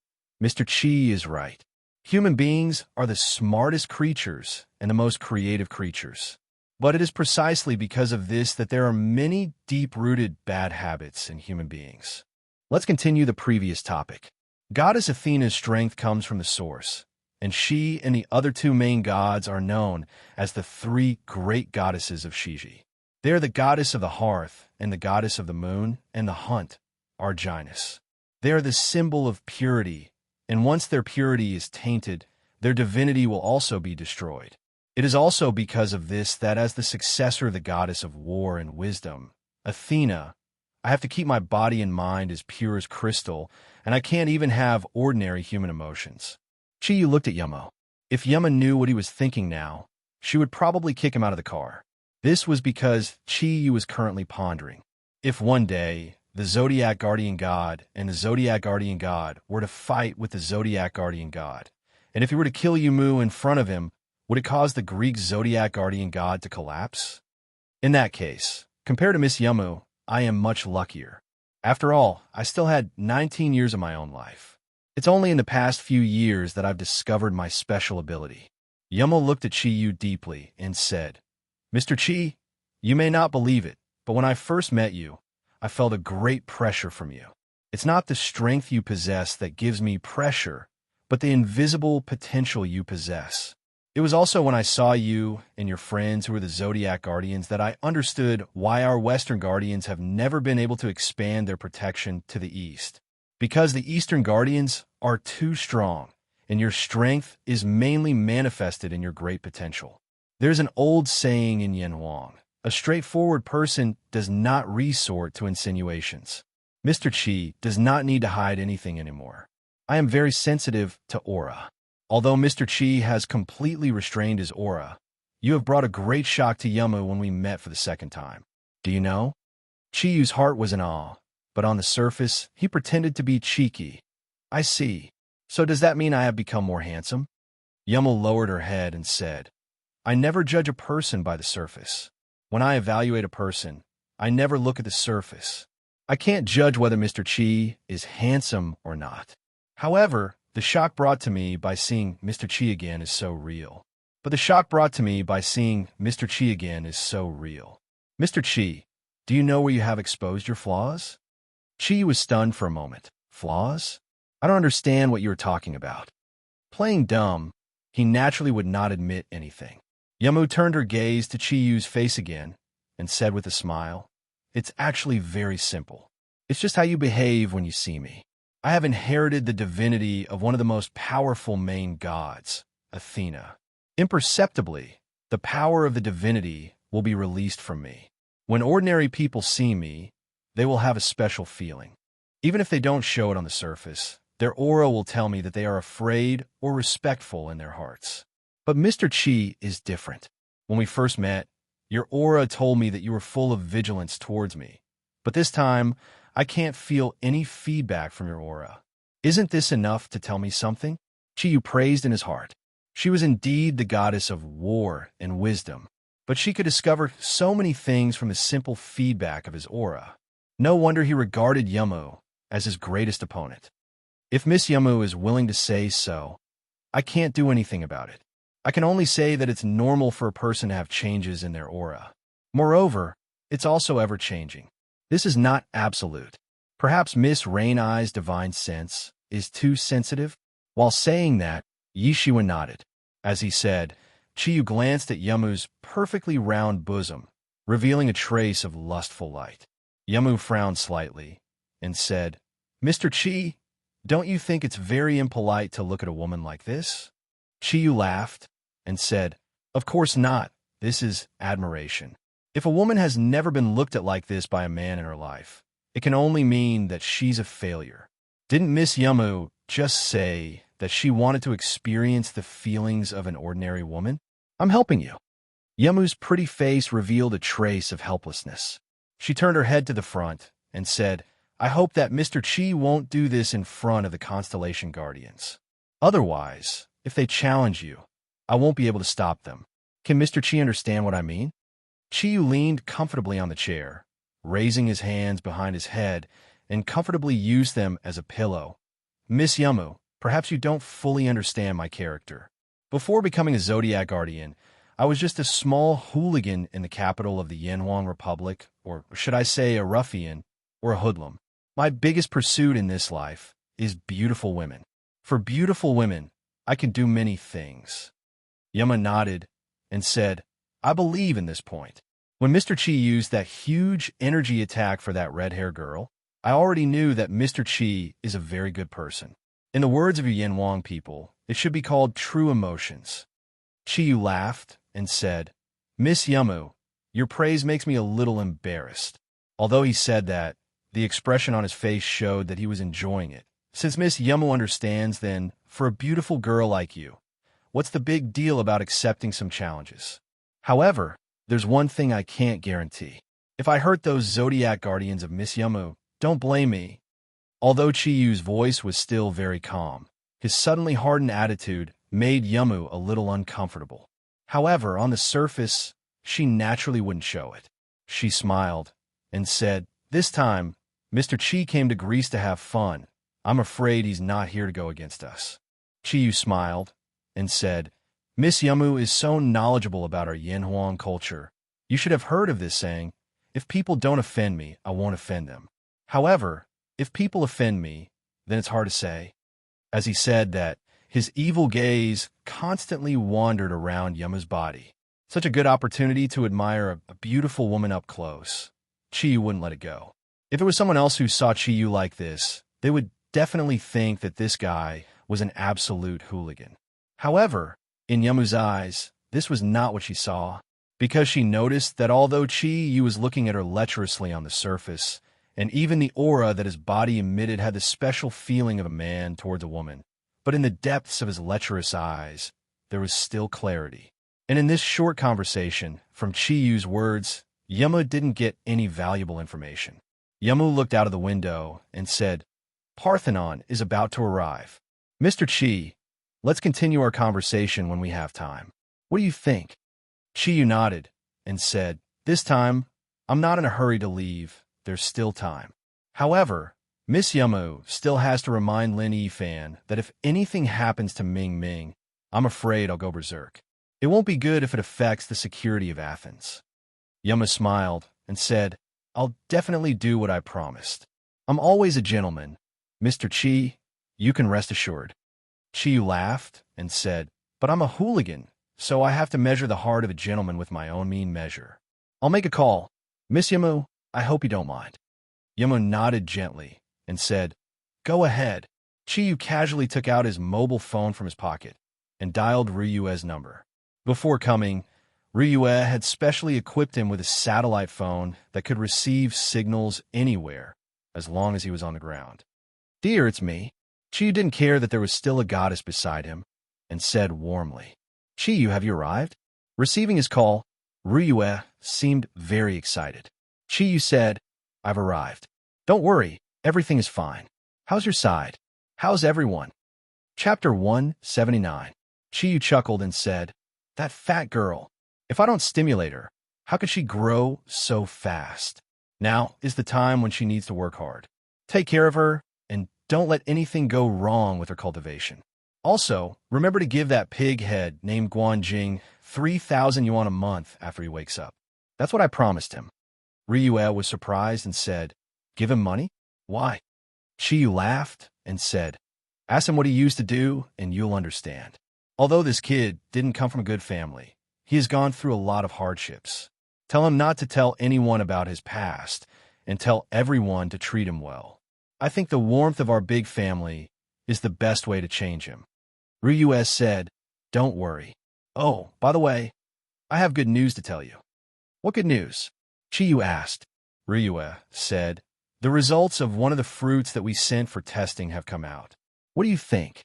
Mr. Chi is right. Human beings are the smartest creatures and the most creative creatures. But it is precisely because of this that there are many deep-rooted bad habits in human beings. Let's continue the previous topic. Goddess Athena's strength comes from the source, and she and the other 2 main gods are known as the 3 great goddesses of Shiji. They are the goddess of the hearth and the goddess of the moon and the hunt, Arginus. They are the symbol of purity, and once their purity is tainted, their divinity will also be destroyed. It is also because of this that as the successor of the goddess of war and wisdom, Athena, I have to keep my body and mind as pure as crystal, and I can't even have ordinary human emotions. Chiyu looked at Yumo. If Yuma knew what he was thinking now, she would probably kick him out of the car. This was because Chiyu was currently pondering. If one day, the Zodiac Guardian God and the Zodiac Guardian God were to fight with the Zodiac Guardian God, and if he were to kill Yumu in front of him, would it cause the Greek Zodiac Guardian God to collapse? In that case, compared to Miss Yumu, I am much luckier. After all, I still had 19 years of my own life. It's only in the past few years that I've discovered my special ability. Yumo looked at Chiyu deeply and said, Mr. Chi, you may not believe it, but when I first met you, I felt a great pressure from you. It's not the strength you possess that gives me pressure, but the invisible potential you possess. It was also when I saw you and your friends who were the Zodiac Guardians that I understood why our Western Guardians have never been able to expand their protection to the East. Because the Eastern Guardians are too strong, and your strength is mainly manifested in your great potential. There's an old saying in Yanhuang, a straightforward person does not resort to insinuations. Mr. Chi does not need to hide anything anymore. I am very sensitive to aura. Although Mr. Chi has completely restrained his aura, you have brought a great shock to Yumu when we met for the second time. Do you know? Chiyu's heart was in awe, but on the surface, he pretended to be cheeky. I see. So does that mean I have become more handsome? Yumu lowered her head and said, I never judge a person by the surface. When I evaluate a person, I never look at the surface. I can't judge whether Mr. Chi is handsome or not. However, the shock brought to me by seeing Mr. Chi again is so real. Mr. Chi, do you know where you have exposed your flaws? Chi was stunned for a moment. Flaws? I don't understand what you are talking about. Playing dumb, he naturally would not admit anything. Yamu turned her gaze to Chiyu's face again and said with a smile, It's actually very simple. It's just how you behave when you see me. I have inherited the divinity of one of the most powerful main gods, Athena. Imperceptibly, the power of the divinity will be released from me. When ordinary people see me, they will have a special feeling. Even if they don't show it on the surface, their aura will tell me that they are afraid or respectful in their hearts. But Mr. Chi is different. When we first met, your aura told me that you were full of vigilance towards me. But this time, I can't feel any feedback from your aura. Isn't this enough to tell me something? Chiyu praised in his heart. She was indeed the goddess of war and wisdom, but she could discover so many things from the simple feedback of his aura. No wonder he regarded Yamu as his greatest opponent. If Miss Yamu is willing to say so, I can't do anything about it. I can only say that it's normal for a person to have changes in their aura. Moreover, it's also ever-changing. This is not absolute. Perhaps Miss Rain Eye's divine sense is too sensitive? While saying that, Yishiwa nodded. As he said, Chiyu glanced at Yamu's perfectly round bosom, revealing a trace of lustful light. Yamu frowned slightly and said, Mr. Chi, don't you think it's very impolite to look at a woman like this? Chiyu laughed and said, Of course not. This is admiration. If a woman has never been looked at like this by a man in her life, it can only mean that she's a failure. Didn't Miss Yamu just say that she wanted to experience the feelings of an ordinary woman? I'm helping you. Yamu's pretty face revealed a trace of helplessness. She turned her head to the front and said, I hope that Mr. Chi won't do this in front of the Constellation Guardians. Otherwise, if they challenge you, I won't be able to stop them. Can Mr. Chi understand what I mean? Chiyu leaned comfortably on the chair, raising his hands behind his head, and comfortably used them as a pillow. Miss Yamu, perhaps you don't fully understand my character. Before becoming a Zodiac Guardian, I was just a small hooligan in the capital of the Yanhuang Republic, or should I say a ruffian, or a hoodlum. My biggest pursuit in this life is beautiful women. For beautiful women, I can do many things. Yama nodded and said, I believe in this point. When Mr. Chi used that huge energy attack for that red-hair girl, I already knew that Mr. Chi is a very good person. In the words of your Yanhuang people, it should be called true emotions. Chiyu laughed and said, Miss Yamu, your praise makes me a little embarrassed. Although he said that, the expression on his face showed that he was enjoying it, Since Miss Yumu understands, then, for a beautiful girl like you, what's the big deal about accepting some challenges? However, there's one thing I can't guarantee. If I hurt those Zodiac guardians of Miss Yumu, don't blame me. Although Chiyu's voice was still very calm, his suddenly hardened attitude made Yumu a little uncomfortable. However, on the surface, she naturally wouldn't show it. She smiled and said, "This time, Mr. Chi came to Greece to have fun. I'm afraid he's not here to go against us." Chiyu smiled and said, "Miss Yumu is so knowledgeable about our Yanhuang culture. You should have heard of this saying, if people don't offend me, I won't offend them. However, if people offend me, then it's hard to say." As he said that, his evil gaze constantly wandered around Yumu's body. Such a good opportunity to admire a beautiful woman up close. Chiyu wouldn't let it go. If it was someone else who saw Chiyu like this, they would definitely think that this guy was an absolute hooligan. However, in Yumu's eyes, this was not what she saw, because she noticed that although Chiyu was looking at her lecherously on the surface, and even the aura that his body emitted had the special feeling of a man towards a woman, but in the depths of his lecherous eyes, there was still clarity. And in this short conversation, from Chiyu's words, Yumu didn't get any valuable information. Yumu looked out of the window and said, "Parthenon is about to arrive. Mr. Chi, let's continue our conversation when we have time. What do you think?" Chiyu nodded and said, "This time, I'm not in a hurry to leave. There's still time. However, Miss Yumu still has to remind Lin Yifan that if anything happens to Ming Ming, I'm afraid I'll go berserk. It won't be good if it affects the security of Athens." Yumu smiled and said, "I'll definitely do what I promised. I'm always a gentleman. Mr. Chi, you can rest assured." Chiyu laughed and said, "But I'm a hooligan, so I have to measure the heart of a gentleman with my own mean measure. I'll make a call. Miss Yumu, I hope you don't mind." Yumu nodded gently and said, "Go ahead." Chiyu casually took out his mobile phone from his pocket and dialed Ryue's number. Before coming, Ryue had specially equipped him with a satellite phone that could receive signals anywhere, as long as he was on the ground. "Dear, it's me." Chiyu didn't care that there was still a goddess beside him, and said warmly, "Chiyu, have you arrived?" Receiving his call, Ryue seemed very excited. Chiyu said, "I've arrived. Don't worry, everything is fine. How's your side? How's everyone?" Chapter 179. Chiyu chuckled and said, "That fat girl. If I don't stimulate her, how could she grow so fast? Now is the time when she needs to work hard. Take care of her, and don't let anything go wrong with her cultivation. Also, remember to give that pig head named Guanjing 3,000 yuan a month after he wakes up. That's what I promised him." Ryue was surprised and said, "Give him money? Why?" Chiyu laughed and said, "Ask him what he used to do, and you'll understand. Although this kid didn't come from a good family, he has gone through a lot of hardships. Tell him not to tell anyone about his past, and tell everyone to treat him well. I think the warmth of our big family is the best way to change him." Ryue said, "Don't worry. Oh, by the way, I have good news to tell you." "What good news?" Chiyu asked. Ryue said, "The results of one of the fruits that we sent for testing have come out. What do you think?"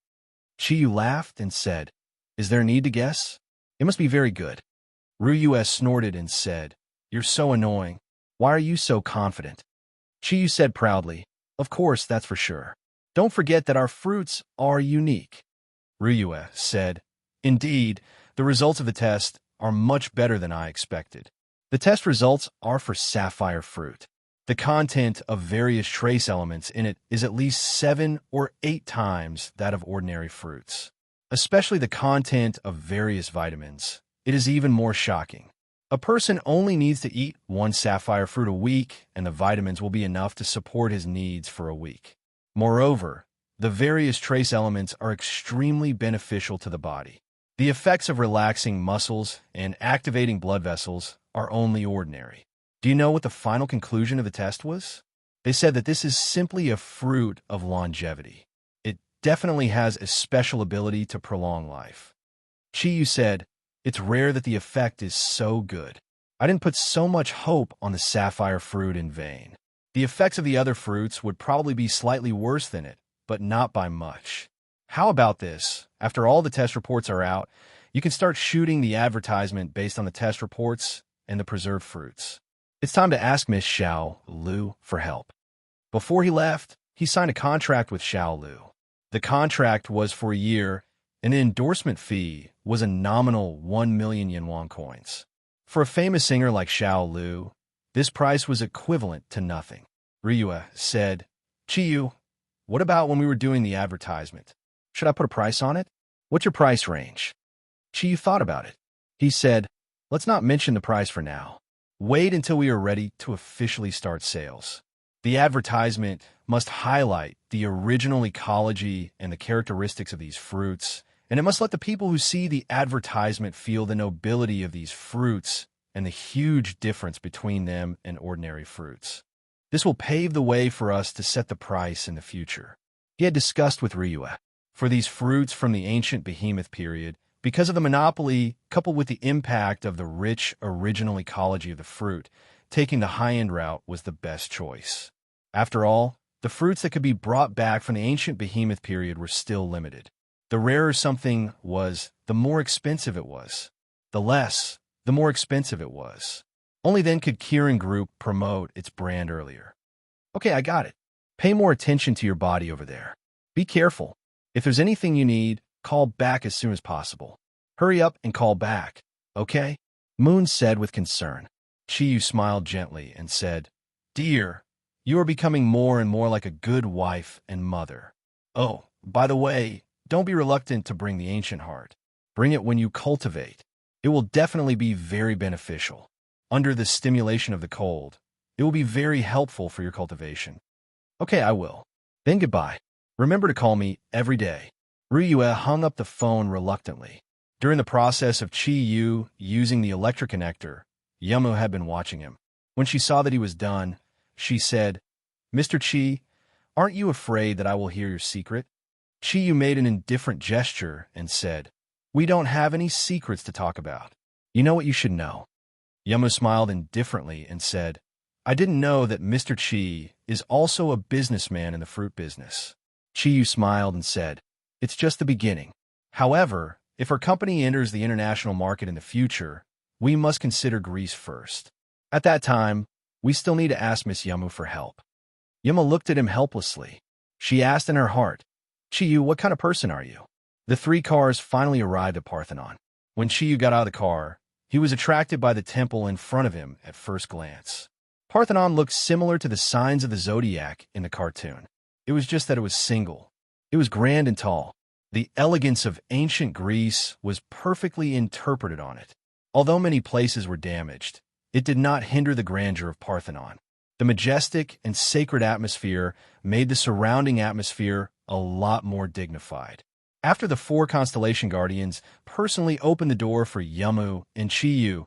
Chiyu laughed and said, "Is there a need to guess? It must be very good." Ryue snorted and said, "You're so annoying. Why are you so confident?" Chiyu said proudly, "Of course, that's for sure. Don't forget that our fruits are unique." Ryue said, "Indeed, the results of the test are much better than I expected. The test results are for sapphire fruit. The content of various trace elements in it is at least 7 or 8 times that of ordinary fruits. Especially the content of various vitamins. It is even more shocking. A person only needs to eat 1 sapphire fruit a week, and the vitamins will be enough to support his needs for a week. Moreover, the various trace elements are extremely beneficial to the body. The effects of relaxing muscles and activating blood vessels are only ordinary." Do you know what the final conclusion of the test was? They said that this is simply a fruit of longevity. It definitely has a special ability to prolong life. Chiyu said, "It's rare that the effect is so good. I didn't put so much hope on the sapphire fruit in vain. The effects of the other fruits would probably be slightly worse than it, but not by much. How about this? After all the test reports are out, you can start shooting the advertisement based on the test reports and the preserved fruits. It's time to ask Miss Xiao Lu for help. Before he left, he signed a contract with Xiao Lu. The contract was for a year, and the endorsement fee was a nominal 1 million yuan coins. For a famous singer like Xiao Lu, this price was equivalent to nothing. Ryue said, "Chiyu, what about when we were doing the advertisement? Should I put a price on it? What's your price range?" Chiyu thought about it. He said, "Let's not mention the price for now. Wait until we are ready to officially start sales. The advertisement must highlight the original ecology and the characteristics of these fruits, and it must let the people who see the advertisement feel the nobility of these fruits and the huge difference between them and ordinary fruits. This will pave the way for us to set the price in the future." He had discussed with Ryue. For these fruits from the ancient behemoth period, because of the monopoly coupled with the impact of the rich original ecology of the fruit, taking the high-end route was the best choice. After all, the fruits that could be brought back from the ancient behemoth period were still limited. The rarer something was, the more expensive it was. The less, the more expensive it was. Only then could Kirin Group promote its brand earlier. "Okay, I got it. Pay more attention to your body over there. Be careful. If there's anything you need, call back as soon as possible. Hurry up and call back, okay?" Moon said with concern. Chiyu smiled gently and said, "Dear, you are becoming more and more like a good wife and mother. Oh, by the way, don't be reluctant to bring the ancient heart. Bring it when you cultivate. It will definitely be very beneficial. Under the stimulation of the cold, it will be very helpful for your cultivation." "Okay, I will. Then goodbye. Remember to call me every day." Ryue hung up the phone reluctantly. During the process of Chi-Yu using the electric connector, Yamu had been watching him. When she saw that he was done, she said, "Mr. Chi, aren't you afraid that I will hear your secret?" Chi-Yu made an indifferent gesture and said, "We don't have any secrets to talk about. You know what you should know." Yamu smiled indifferently and said, "I didn't know that Mr. Chi is also a businessman in the fruit business." Chi-Yu smiled and said, "It's just the beginning. However, if our company enters the international market in the future, we must consider Greece first. At that time, we still need to ask Miss Yamu for help." Yamu looked at him helplessly. She asked in her heart, "Chiyu, what kind of person are you?" The 3 cars finally arrived at Parthenon. When Chiyu got out of the car, he was attracted by the temple in front of him at first glance. Parthenon looked similar to the signs of the Zodiac in the cartoon. It was just that it was single. It was grand and tall. The elegance of ancient Greece was perfectly interpreted on it. Although many places were damaged, it did not hinder the grandeur of Parthenon. The majestic and sacred atmosphere made the surrounding atmosphere a lot more dignified. After the 4 constellation guardians personally opened the door for Yamu and Chiyu,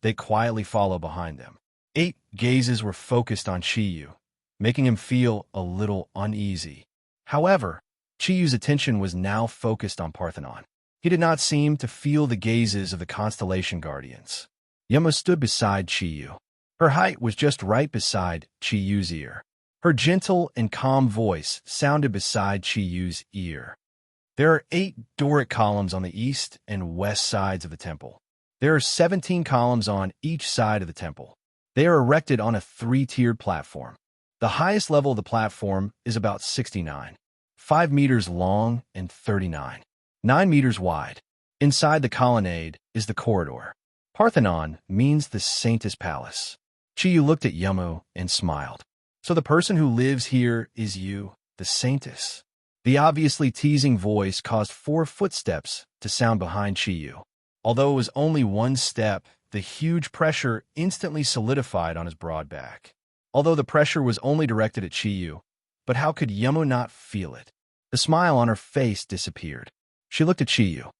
they quietly followed behind them. 8 gazes were focused on Chiyu, making him feel a little uneasy. However, Chiyu's attention was now focused on Parthenon. He did not seem to feel the gazes of the constellation guardians. Yamu stood beside Chiyu. Her height was just right beside Chiyu's ear. Her gentle and calm voice sounded beside Chiyu's ear. There are 8 Doric columns on the east and west sides of the temple. There are 17 columns on each side of the temple. They are erected on a 3-tiered platform. The highest level of the platform is about 69, 5 meters long and 39, 9 meters wide. Inside the colonnade is the corridor. Parthenon means the Saintess Palace. Chiyu looked at Yamu and smiled. "So the person who lives here is you, the Saintess?" The obviously teasing voice caused 4 footsteps to sound behind Chiyu. Although it was only 1 step, the huge pressure instantly solidified on his broad back. Although the pressure was only directed at Chiyu, but how could Yamu not feel it? The smile on her face disappeared. She looked at Chiyu.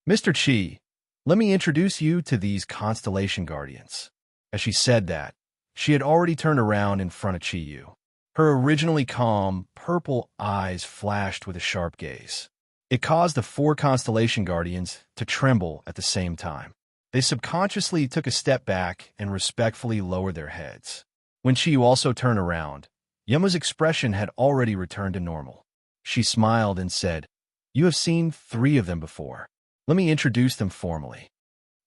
"Mr. Chi, let me introduce you to these constellation guardians." As she said that, she had already turned around in front of Chiyu. Her originally calm, purple eyes flashed with a sharp gaze. It caused the 4 constellation guardians to tremble at the same time. They subconsciously took a step back and respectfully lowered their heads. When Chiyu also turned around, Yamu's expression had already returned to normal. She smiled and said, "You have seen 3 of them before. Let me introduce them formally."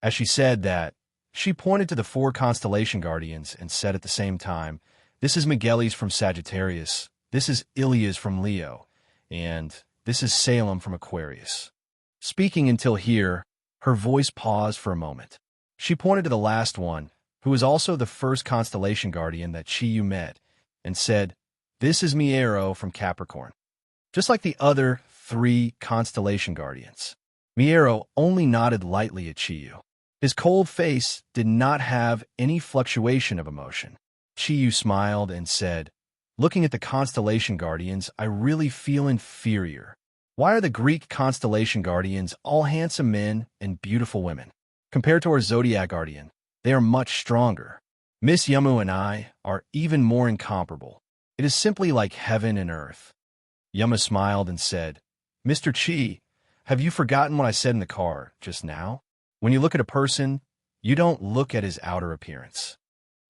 As she said that, she pointed to the 4 constellation guardians and said at the same time, "This is Miguelis from Sagittarius, this is Ilias from Leo, and this is Salem from Aquarius." Speaking until here, her voice paused for a moment. She pointed to the last one, who was also the first constellation guardian that Chiyu met, and said, "This is Miero from Capricorn." Just like the other 3 constellation guardians, Miero only nodded lightly at Chiyu. His cold face did not have any fluctuation of emotion. Chiyu smiled and said, "Looking at the constellation guardians, I really feel inferior. Why are the Greek constellation guardians all handsome men and beautiful women? Compared to our Zodiac guardian, they are much stronger. Miss Yamu and I are even more incomparable. It is simply like heaven and earth." Yama smiled and said, "Mr. Chi, have you forgotten what I said in the car just now? When you look at a person, you don't look at his outer appearance."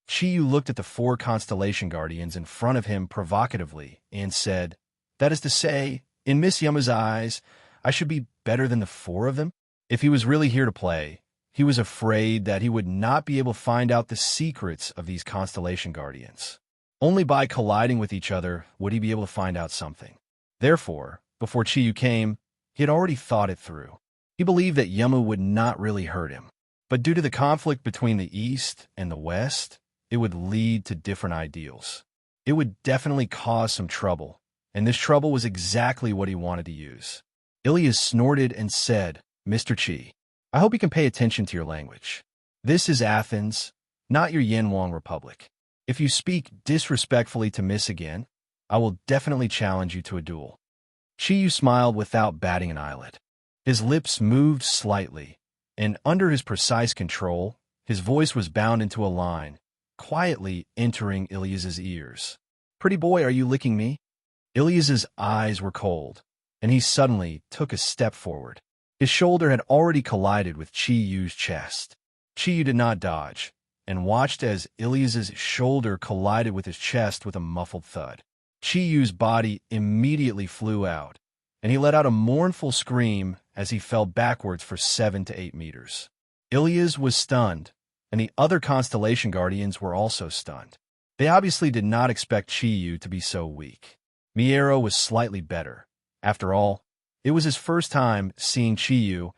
Chiyu looked at the 4 constellation guardians in front of him provocatively and said, "That is to say, in Miss Yama's eyes, I should be better than the 4 of them?" If he was really here to play, he was afraid that he would not be able to find out the secrets of these constellation guardians. Only by colliding with each other would he be able to find out something. Therefore, before Chiyu came, he had already thought it through. He believed that Yamu would not really hurt him. But due to the conflict between the East and the West, it would lead to different ideals. It would definitely cause some trouble, and this trouble was exactly what he wanted to use. Ilias snorted and said, "Mr. Chi, I hope you can pay attention to your language. This is Athens, not your Yanwang Republic. If you speak disrespectfully to Miss again, I will definitely challenge you to a duel." Chiyu smiled without batting an eyelid. His lips moved slightly, and under his precise control, his voice was bound into a line, quietly entering Ilias's ears. "Pretty boy, are you licking me?" Ilias's eyes were cold, and he suddenly took a step forward. His shoulder had already collided with Chiyu's chest. Chiyu did not dodge, and watched as Ilias's shoulder collided with his chest with a muffled thud. Chiyu's body immediately flew out, and he let out a mournful scream as he fell backwards for 7 to 8 meters. Ilias was stunned, and the other constellation guardians were also stunned. They obviously did not expect Chiyu to be so weak. Miero was slightly better. After all, it was his first time seeing Chiyu,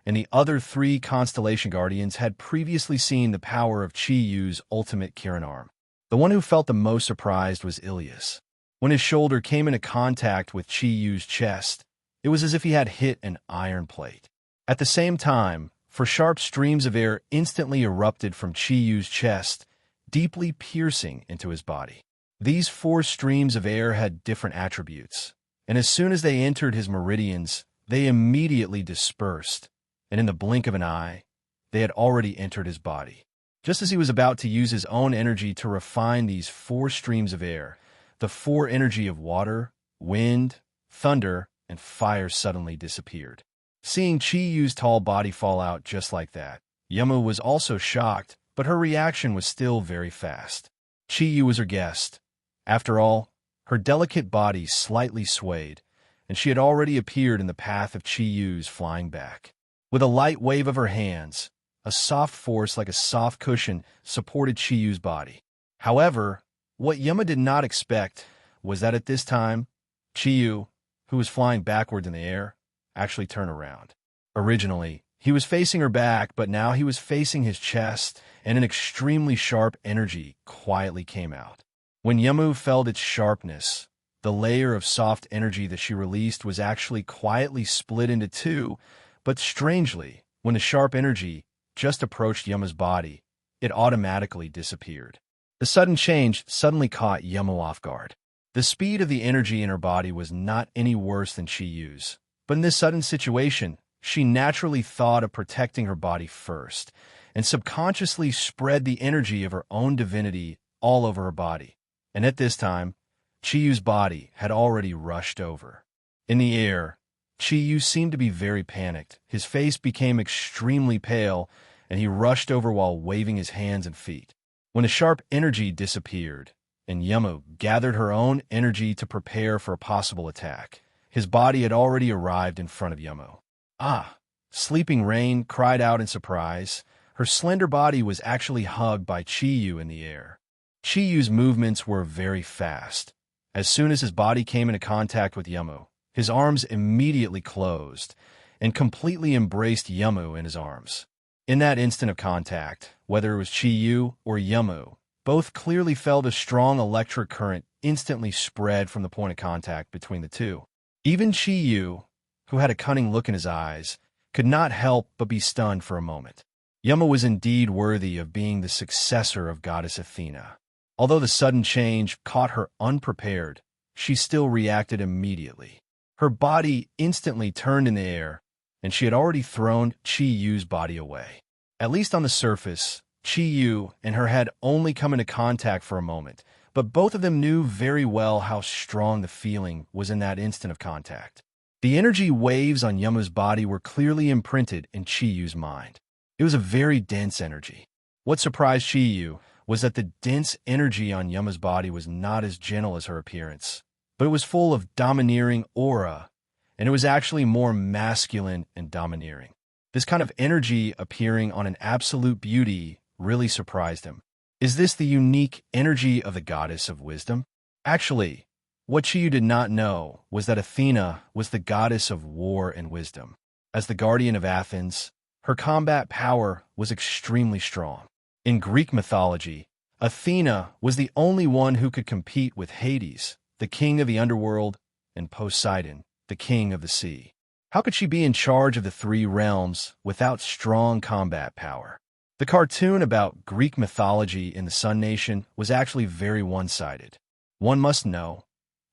and the other 3 constellation guardians had previously seen the power of Chiyu's ultimate Kirin arm. The one who felt the most surprised was Ilias. When his shoulder came into contact with Chiyu's chest, it was as if he had hit an iron plate. At the same time, 4 sharp streams of air instantly erupted from Chiyu's chest, deeply piercing into his body. These 4 streams of air had different attributes, and as soon as they entered his meridians, they immediately dispersed, and in the blink of an eye, they had already entered his body. Just as he was about to use his own energy to refine these 4 streams of air, the 4 energy of water, wind, thunder, and fire suddenly disappeared. Seeing Chiyu's tall body fall out just like that, Yamu was also shocked, but her reaction was still very fast. Chiyu was her guest. After all, her delicate body slightly swayed, and she had already appeared in the path of Chiyu's flying back. With a light wave of her hands, a soft force like a soft cushion supported Chiyu's body. However, what Yama did not expect was that at this time, Chiyu, who was flying backward in the air, actually turned around. Originally, he was facing her back, but now he was facing his chest, and an extremely sharp energy quietly came out. When Yamu felt its sharpness, the layer of soft energy that she released was actually quietly split into 2, but strangely, when the sharp energy just approached Yama's body, it automatically disappeared. The sudden change suddenly caught Yamu off guard. The speed of the energy in her body was not any worse than Chiyu's, but in this sudden situation, she naturally thought of protecting her body first, and subconsciously spread the energy of her own divinity all over her body. And at this time, Chiyu's body had already rushed over. In the air, Chiyu seemed to be very panicked. His face became extremely pale, and he rushed over while waving his hands and feet. When the sharp energy disappeared, and Yamu gathered her own energy to prepare for a possible attack, His body had already arrived in front of Yamu. Ah! Sleeping Rain cried out in surprise. Her slender body was actually hugged by Chiyu in the air. Chiyu's movements were very fast. As soon as his body came into contact with Yamu, his arms immediately closed and completely embraced Yamu in his arms. In that instant of contact, whether it was Chiyu or Yamu, both clearly felt a strong electric current instantly spread from the point of contact between the two. Even Chiyu, who had a cunning look in his eyes, could not help but be stunned for a moment. Yamu was indeed worthy of being the successor of Goddess Athena. Although the sudden change caught her unprepared, she still reacted immediately. Her body instantly turned in the air, and she had already thrown Chiyu's body away. At least on the surface, Chiyu and her had only come into contact for a moment, but both of them knew very well how strong the feeling was in that instant of contact. The energy waves on Yamu's body were clearly imprinted in Chiyu's mind. It was a very dense energy. What surprised Chiyu was that the dense energy on Yamu's body was not as gentle as her appearance, but it was full of domineering aura, and it was actually more masculine and domineering. This kind of energy appearing on an absolute beauty really surprised him. Is this the unique energy of the goddess of wisdom? Actually, what Chiyu did not know was that Athena was the goddess of war and wisdom. As the guardian of Athens, her combat power was extremely strong. In Greek mythology, Athena was the only one who could compete with Hades, the king of the underworld, and Poseidon, the king of the sea. How could she be in charge of the three realms without strong combat power? The cartoon about Greek mythology in the Sun Nation was actually very one-sided. One must know,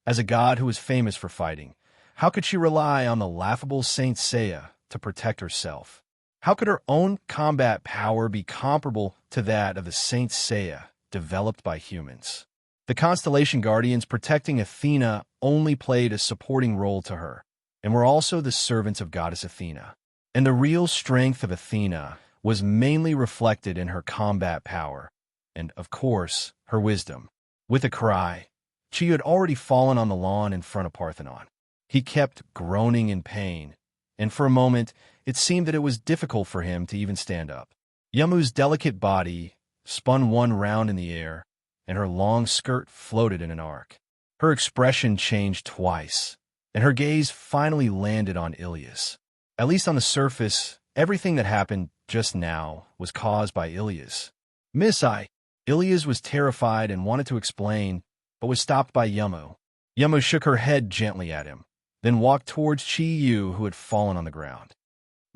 as a god who was famous for fighting, how could she rely on the laughable Saint Seiya to protect herself? How could her own combat power be comparable to that of the Saint Seiya developed by humans? The Constellation Guardians protecting Athena only played a supporting role to her, and were also the servants of Goddess Athena. And the real strength of Athena was mainly reflected in her combat power, and, of course, her wisdom. With a cry, Chiyu had already fallen on the lawn in front of Parthenon. He kept groaning in pain, and for a moment it seemed that it was difficult for him to even stand up. Yamu's delicate body spun one round in the air, and her long skirt floated in an arc. Her expression changed twice, and her gaze finally landed on Ilias. At least on the surface, everything that happened just now was caused by Ilias. Ilias was terrified and wanted to explain, but was stopped by Yamu. Yamu shook her head gently at him, then walked towards Chiyu, who had fallen on the ground.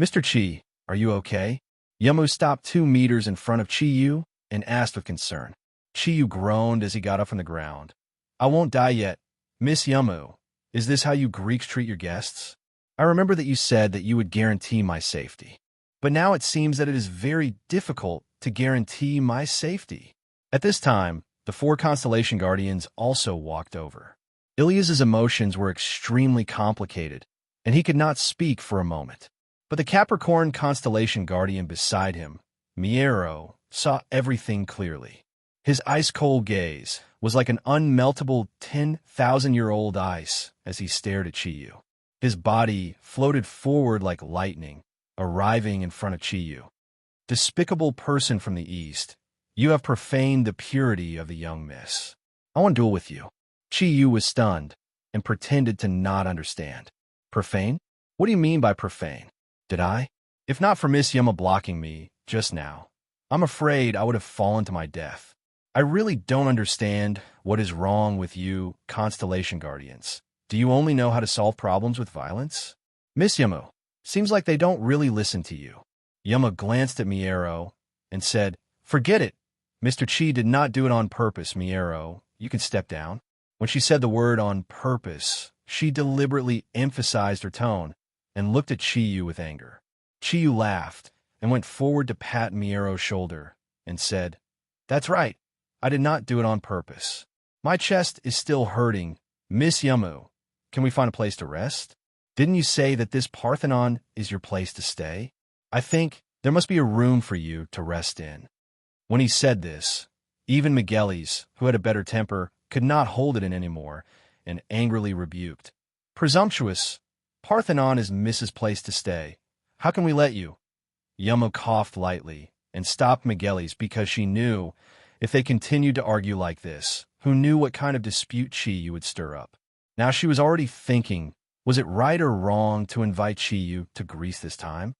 Mr. Chi, are you okay? Yamu stopped 2 meters in front of Chiyu and asked with concern. Chiyu groaned as he got up from the ground. I won't die yet. Miss Yamu, is this how you Greeks treat your guests? I remember that you said that you would guarantee my safety. But now it seems that it is very difficult to guarantee my safety. At this time, the 4 Constellation Guardians also walked over. Ilias's emotions were extremely complicated, and he could not speak for a moment. But the Capricorn Constellation Guardian beside him, Miero, saw everything clearly. His ice-cold gaze was like an unmeltable 10,000-year-old ice as he stared at Chiyu. His body floated forward like lightning, arriving in front of Chiyu. Despicable person from the east, you have profaned the purity of the young miss. I want to duel with you. Chiyu was stunned and pretended to not understand. Profane? What do you mean by profane? Did I? If not for Miss Yama blocking me just now, I'm afraid I would have fallen to my death. I really don't understand what is wrong with you, Constellation Guardians. Do you only know how to solve problems with violence? Miss Yamu, seems like they don't really listen to you. Yama glanced at Miero and said, Forget it. Mr. Chi did not do it on purpose, Miero. You can step down. When she said the word on purpose, she deliberately emphasized her tone and looked at Chiyu with anger. Chiyu laughed and went forward to pat Miero's shoulder and said, That's right. I did not do it on purpose. My chest is still hurting. Miss Yamu, can we find a place to rest? Didn't you say that this Parthenon is your place to stay? I think there must be a room for you to rest in. When he said this, even Miguelis, who had a better temper, could not hold it in anymore and angrily rebuked. Presumptuous. Parthenon is Mrs. Place to stay. How can we let you? Yummo coughed lightly and stopped Miguelis because she knew if they continued to argue like this, who knew what kind of dispute Chiyu would stir up. Now she was already thinking, was it right or wrong to invite Chiyu to Greece this time?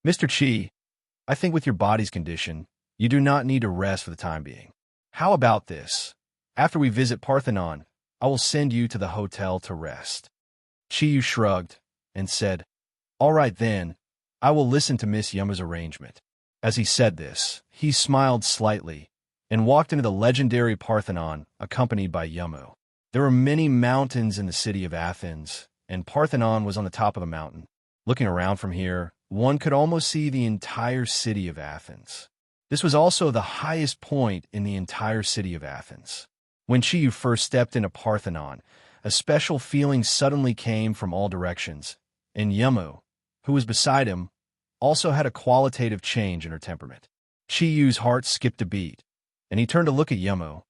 Mr. Chi, I think with your body's condition, you do not need to rest for the time being. How about this? After we visit Parthenon, I will send you to the hotel to rest. Chiyu shrugged and said, All right then, I will listen to Miss Yummo's arrangement. As he said this, he smiled slightly and walked into the legendary Parthenon, accompanied by Yummo. There were many mountains in the city of Athens, and Parthenon was on the top of a mountain. Looking around from here, one could almost see the entire city of Athens. This was also the highest point in the entire city of Athens. When Chiyu first stepped into Parthenon, a special feeling suddenly came from all directions, and Yummo, who was beside him, also had a qualitative change in her temperament. Chiyu's heart skipped a beat, and he turned to look at Yummo,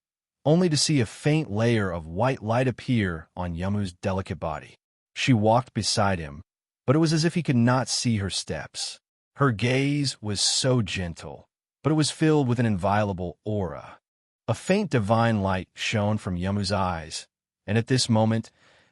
only to see a faint layer of white light appear on Yummo's delicate body. She walked beside him, but it was as if he could not see her steps. Her gaze was so gentle, but it was filled with an inviolable aura. A faint divine light shone from Yummo's eyes, and at this moment,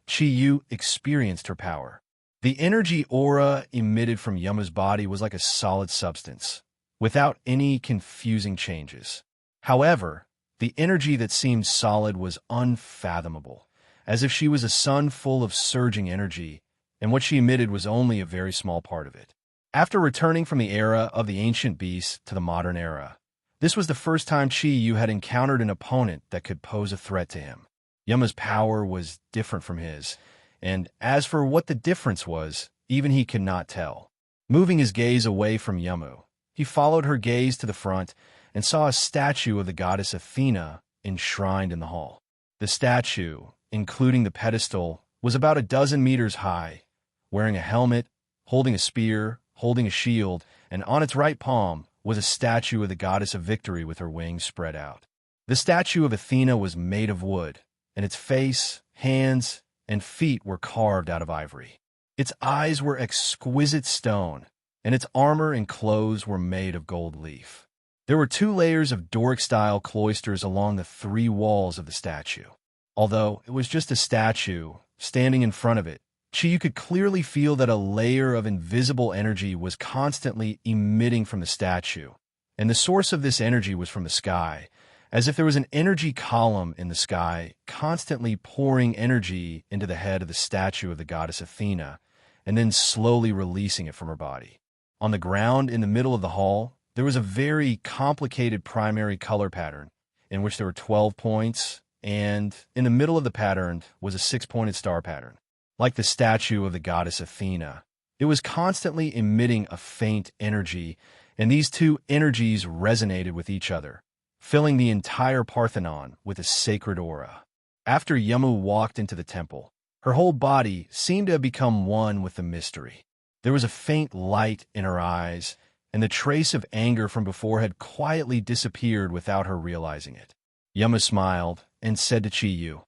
Chiyu experienced her power. The energy aura emitted from Yummo's body was like a solid substance, without any confusing changes. However, the energy that seemed solid was unfathomable, as if she was a sun full of surging energy, and what she emitted was only a very small part of it. After returning from the era of the ancient beasts to the modern era, this was the first time Chiyu had encountered an opponent that could pose a threat to him. Yummo's power was different from his, and as for what the difference was, even he could not tell. Moving his gaze away from Yummo, he followed her gaze to the front and saw a statue of the goddess Athena enshrined in the hall. The statue, including the pedestal, was about 12 meters high, wearing a helmet, holding a spear, holding a shield, and on its right palm was a statue of the goddess of victory with her wings spread out. The statue of Athena was made of wood, and its face, hands, and feet were carved out of ivory. Its eyes were exquisite stone, and its armor and clothes were made of gold leaf. There were 2 layers of Doric-style cloisters along the 3 walls of the statue. Although it was just a statue, standing in front of it, Chiyu could clearly feel that a layer of invisible energy was constantly emitting from the statue, and the source of this energy was from the sky, as if there was an energy column in the sky constantly pouring energy into the head of the statue of the goddess Athena, and then slowly releasing it from her body. On the ground in the middle of the hall, there was a very complicated primary color pattern, in which there were 12 points, and in the middle of the pattern was a 6-pointed star pattern. Like the statue of the goddess Athena, it was constantly emitting a faint energy, and these 2 energies resonated with each other, filling the entire Parthenon with a sacred aura. After Yummo walked into the temple, her whole body seemed to have become one with the mystery. There was a faint light in her eyes, and the trace of anger from before had quietly disappeared without her realizing it. Yummo smiled and said to Chiyu,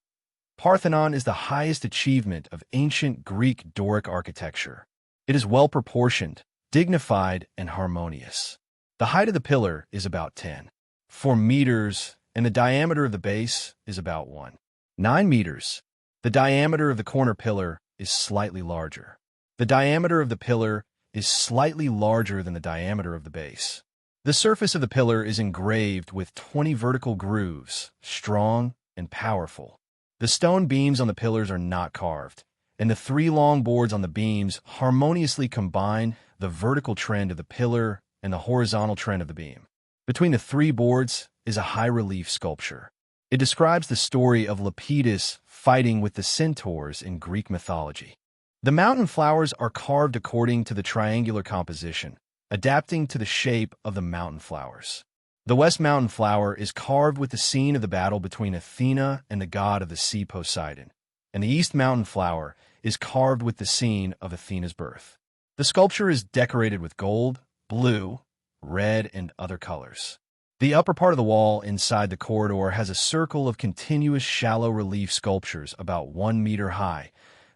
Parthenon is the highest achievement of ancient Greek Doric architecture. It is well-proportioned, dignified, and harmonious. The height of the pillar is about 10.4 meters, and the diameter of the base is about 1.9 meters. The diameter of the corner pillar is slightly larger. The diameter of the pillar is slightly larger than the diameter of the base. The surface of the pillar is engraved with 20 vertical grooves, strong and powerful. The stone beams on the pillars are not carved, and the 3 long boards on the beams harmoniously combine the vertical trend of the pillar and the horizontal trend of the beam. Between the 3 boards is a high-relief sculpture. It describes the story of Lepidus fighting with the centaurs in Greek mythology. The mountain flowers are carved according to the triangular composition, adapting to the shape of the mountain flowers. The West Mountain flower is carved with the scene of the battle between Athena and the god of the sea Poseidon, and the East Mountain flower is carved with the scene of Athena's birth. The sculpture is decorated with gold, blue, red, and other colors. The upper part of the wall inside the corridor has a circle of continuous shallow relief sculptures about 1 meter high,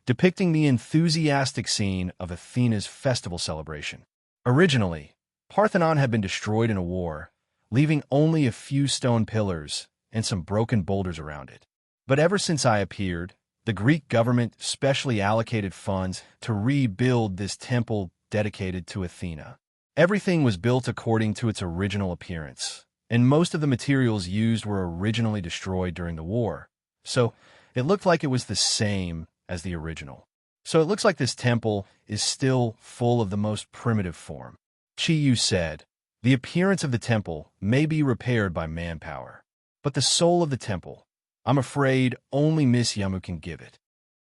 depicting the enthusiastic scene of Athena's festival celebration. Originally, Parthenon had been destroyed in a war, leaving only a few stone pillars and some broken boulders around it. But ever since I appeared, the Greek government specially allocated funds to rebuild this temple dedicated to Athena. Everything was built according to its original appearance, and most of the materials used were originally destroyed during the war, so it looked like it was the same as the original. So it looks like this temple is still full of the most primitive form. Chiyu said, "The appearance of the temple may be repaired by manpower, but the soul of the temple, I'm afraid only Miss Yamu can give it."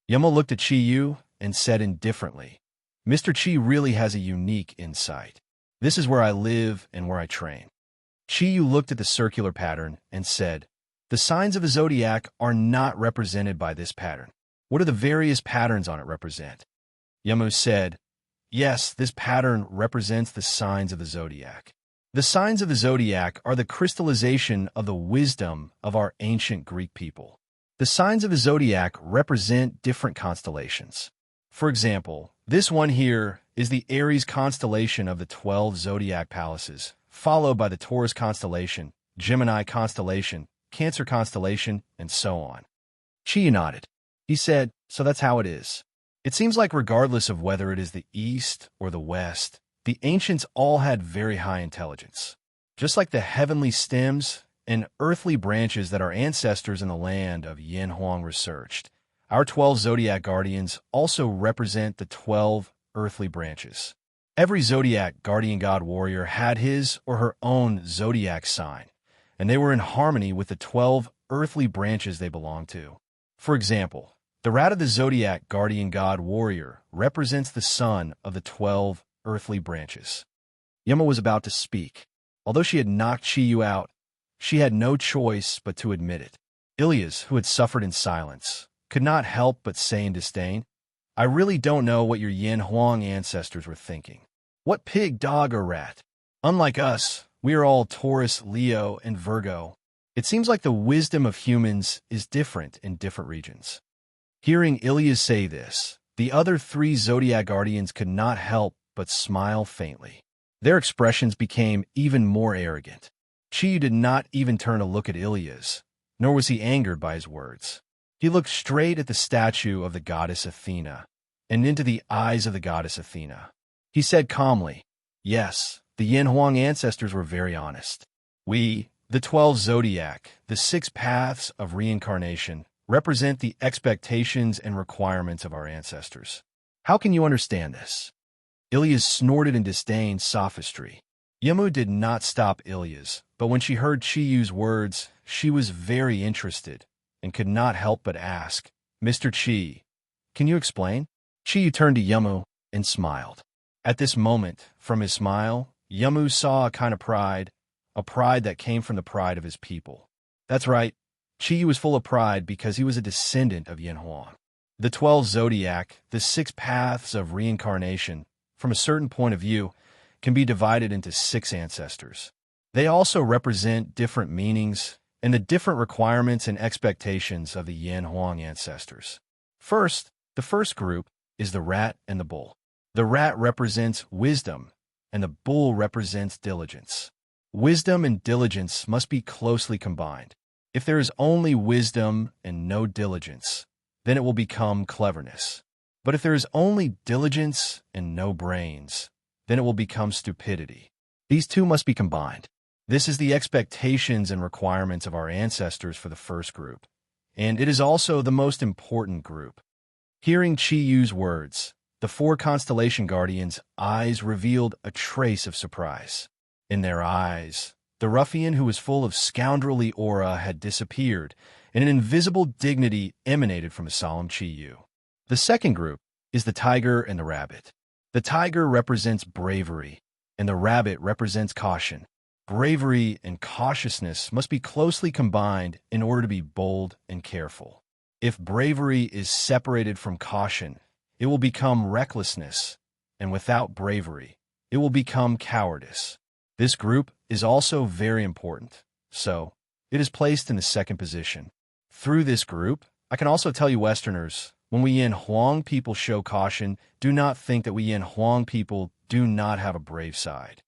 Yamu looked at Chiyu and said indifferently, "Mr. Chi really has a unique insight. This is where I live and where I train." Chiyu looked at the circular pattern and said, "The signs of the zodiac are not represented by this pattern. What do the various patterns on it represent?" Yamu said, "Yes, this pattern represents the signs of the zodiac. The signs of the zodiac are the crystallization of the wisdom of our ancient Greek people. The signs of the zodiac represent different constellations. For example, this one here is the Aries constellation of the 12 zodiac palaces, followed by the Taurus constellation, Gemini constellation, Cancer constellation, and so on." Chi nodded. He said, "So that's how it is. It seems like regardless of whether it is the East or the West, the ancients all had very high intelligence. Just like the heavenly stems and earthly branches that our ancestors in the land of Yin Huang researched, our 12 zodiac guardians also represent the 12 earthly branches. Every zodiac guardian god warrior had his or her own zodiac sign, and they were in harmony with the 12 earthly branches they belonged to. For example, the rat of the zodiac guardian god warrior represents the sun of the 12 earthly branches." Yamu was about to speak. Although she had knocked Chiyu out, she had no choice but to admit it. Ilias, who had suffered in silence, could not help but say in disdain, "I really don't know what your Yin Huang ancestors were thinking. What pig, dog, or rat? Unlike us, we are all Taurus, Leo, and Virgo. It seems like the wisdom of humans is different in different regions." Hearing Ilias say this, the other 3 zodiac guardians could not help but smile faintly. Their expressions became even more arrogant. Chiyu did not even turn to look at Ilias, nor was he angered by his words. He looked straight at the statue of the goddess Athena, and into the eyes of the goddess Athena. He said calmly, "Yes, the Yin Huang ancestors were very honest. We, the 12 zodiac, the 6 paths of reincarnation, represent the expectations and requirements of our ancestors. How can you understand this?" Ilias snorted in disdain sophistry. Yamu did not stop Ilias, but when she heard Chiyu's words, she was very interested and could not help but ask, "Mr. Chi, can you explain?" Chiyu turned to Yamu and smiled. At this moment, from his smile, Yamu saw a kind of pride, a pride that came from the pride of his people. That's right, Chiyu was full of pride because he was a descendant of Yin Huang. The 12 zodiac, the 6 paths of reincarnation, from a certain point of view, can be divided into 6 ancestors. They also represent different meanings and the different requirements and expectations of the Yin Huang ancestors. First, the first group is the rat and the bull. The rat represents wisdom, and the bull represents diligence. Wisdom and diligence must be closely combined. If there is only wisdom and no diligence, then it will become cleverness. But if there is only diligence and no brains, then it will become stupidity. These two must be combined. This is the expectations and requirements of our ancestors for the first group, and it is also the most important group. Hearing Chiyu's words, the 4 constellation guardians' eyes revealed a trace of surprise. In their eyes, the ruffian who was full of scoundrelly aura had disappeared, and an invisible dignity emanated from a solemn Chiyu. The second group is the tiger and the rabbit. The tiger represents bravery, and the rabbit represents caution. Bravery and cautiousness must be closely combined in order to be bold and careful. If bravery is separated from caution, it will become recklessness, and without bravery, it will become cowardice. This group is also very important, so it is placed in the second position. Through this group, I can also tell you Westerners, When we Yin Huang people show caution, do not think that we Yin Huang people do not have a brave side.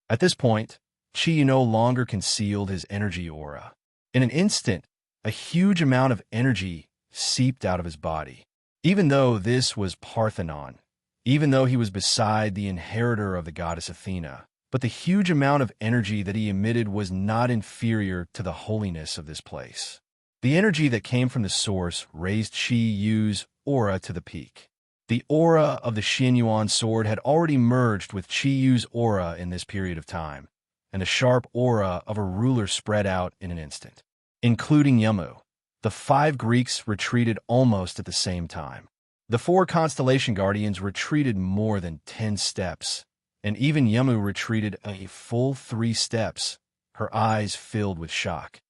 At this point, Qi Yu no longer concealed his energy aura. In an instant, a huge amount of energy seeped out of his body. Even though this was Parthenon, even though he was beside the inheritor of the goddess Athena, but the huge amount of energy that he emitted was not inferior to the holiness of this place. The energy that came from the source raised Qi Yu's aura to the peak. The aura of the Xianyuan sword had already merged with Qi Yu's aura in this period of time, and the sharp aura of a ruler spread out in an instant. Including Yamu, the 5 Greeks retreated almost at the same time. The 4 constellation guardians retreated more than 10 steps, and even Yamu retreated a full 3 steps, her eyes filled with shock.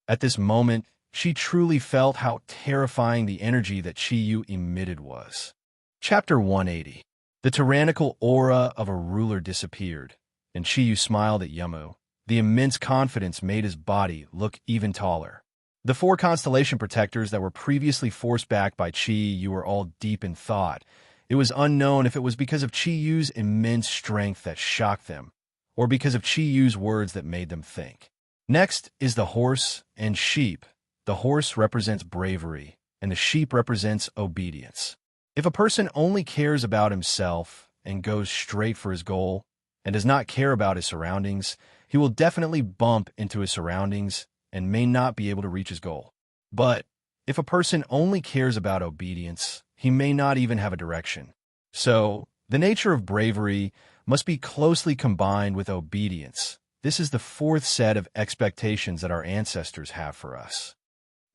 At this moment, she truly felt how terrifying the energy that Qi Yu emitted was. Chapter 180. The tyrannical aura of a ruler disappeared, and Qi Yu smiled at Yamu. The immense confidence made his body look even taller. The 4 constellation protectors that were previously forced back by Qi Yu were all deep in thought. It was unknown if it was because of Qi Yu's immense strength that shocked them, or because of Qi Yu's words that made them think. Next is the horse and sheep. The horse represents bravery, and the sheep represents obedience. If a person only cares about himself and goes straight for his goal, and does not care about his surroundings, he will definitely bump into his surroundings and may not be able to reach his goal. But if a person only cares about obedience, he may not even have a direction. So, the nature of bravery must be closely combined with obedience. This is the 4th set of expectations that our ancestors have for us.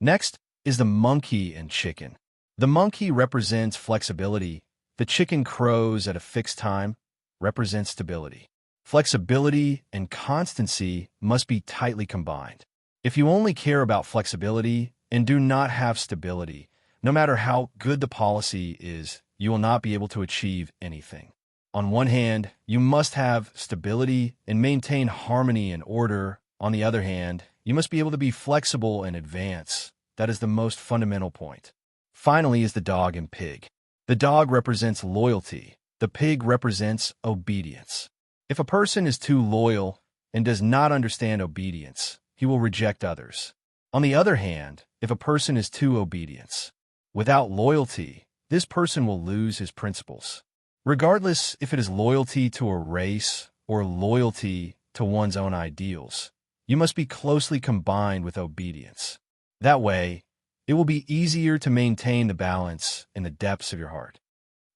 Next is the monkey and chicken. The monkey represents flexibility. The chicken crows at a fixed time represents stability. Flexibility and constancy must be tightly combined. If you only care about flexibility and do not have stability, no matter how good the policy is, you will not be able to achieve anything. On one hand, you must have stability and maintain harmony and order. On the other hand, you must be able to be flexible and advance. That is the most fundamental point. Finally is the dog and pig. The dog represents loyalty. The pig represents obedience. If a person is too loyal and does not understand obedience, he will reject others. On the other hand, if a person is too obedience, without loyalty, this person will lose his principles. Regardless if it is loyalty to a race or loyalty to one's own ideals, you must be closely combined with obedience. That way, it will be easier to maintain the balance in the depths of your heart.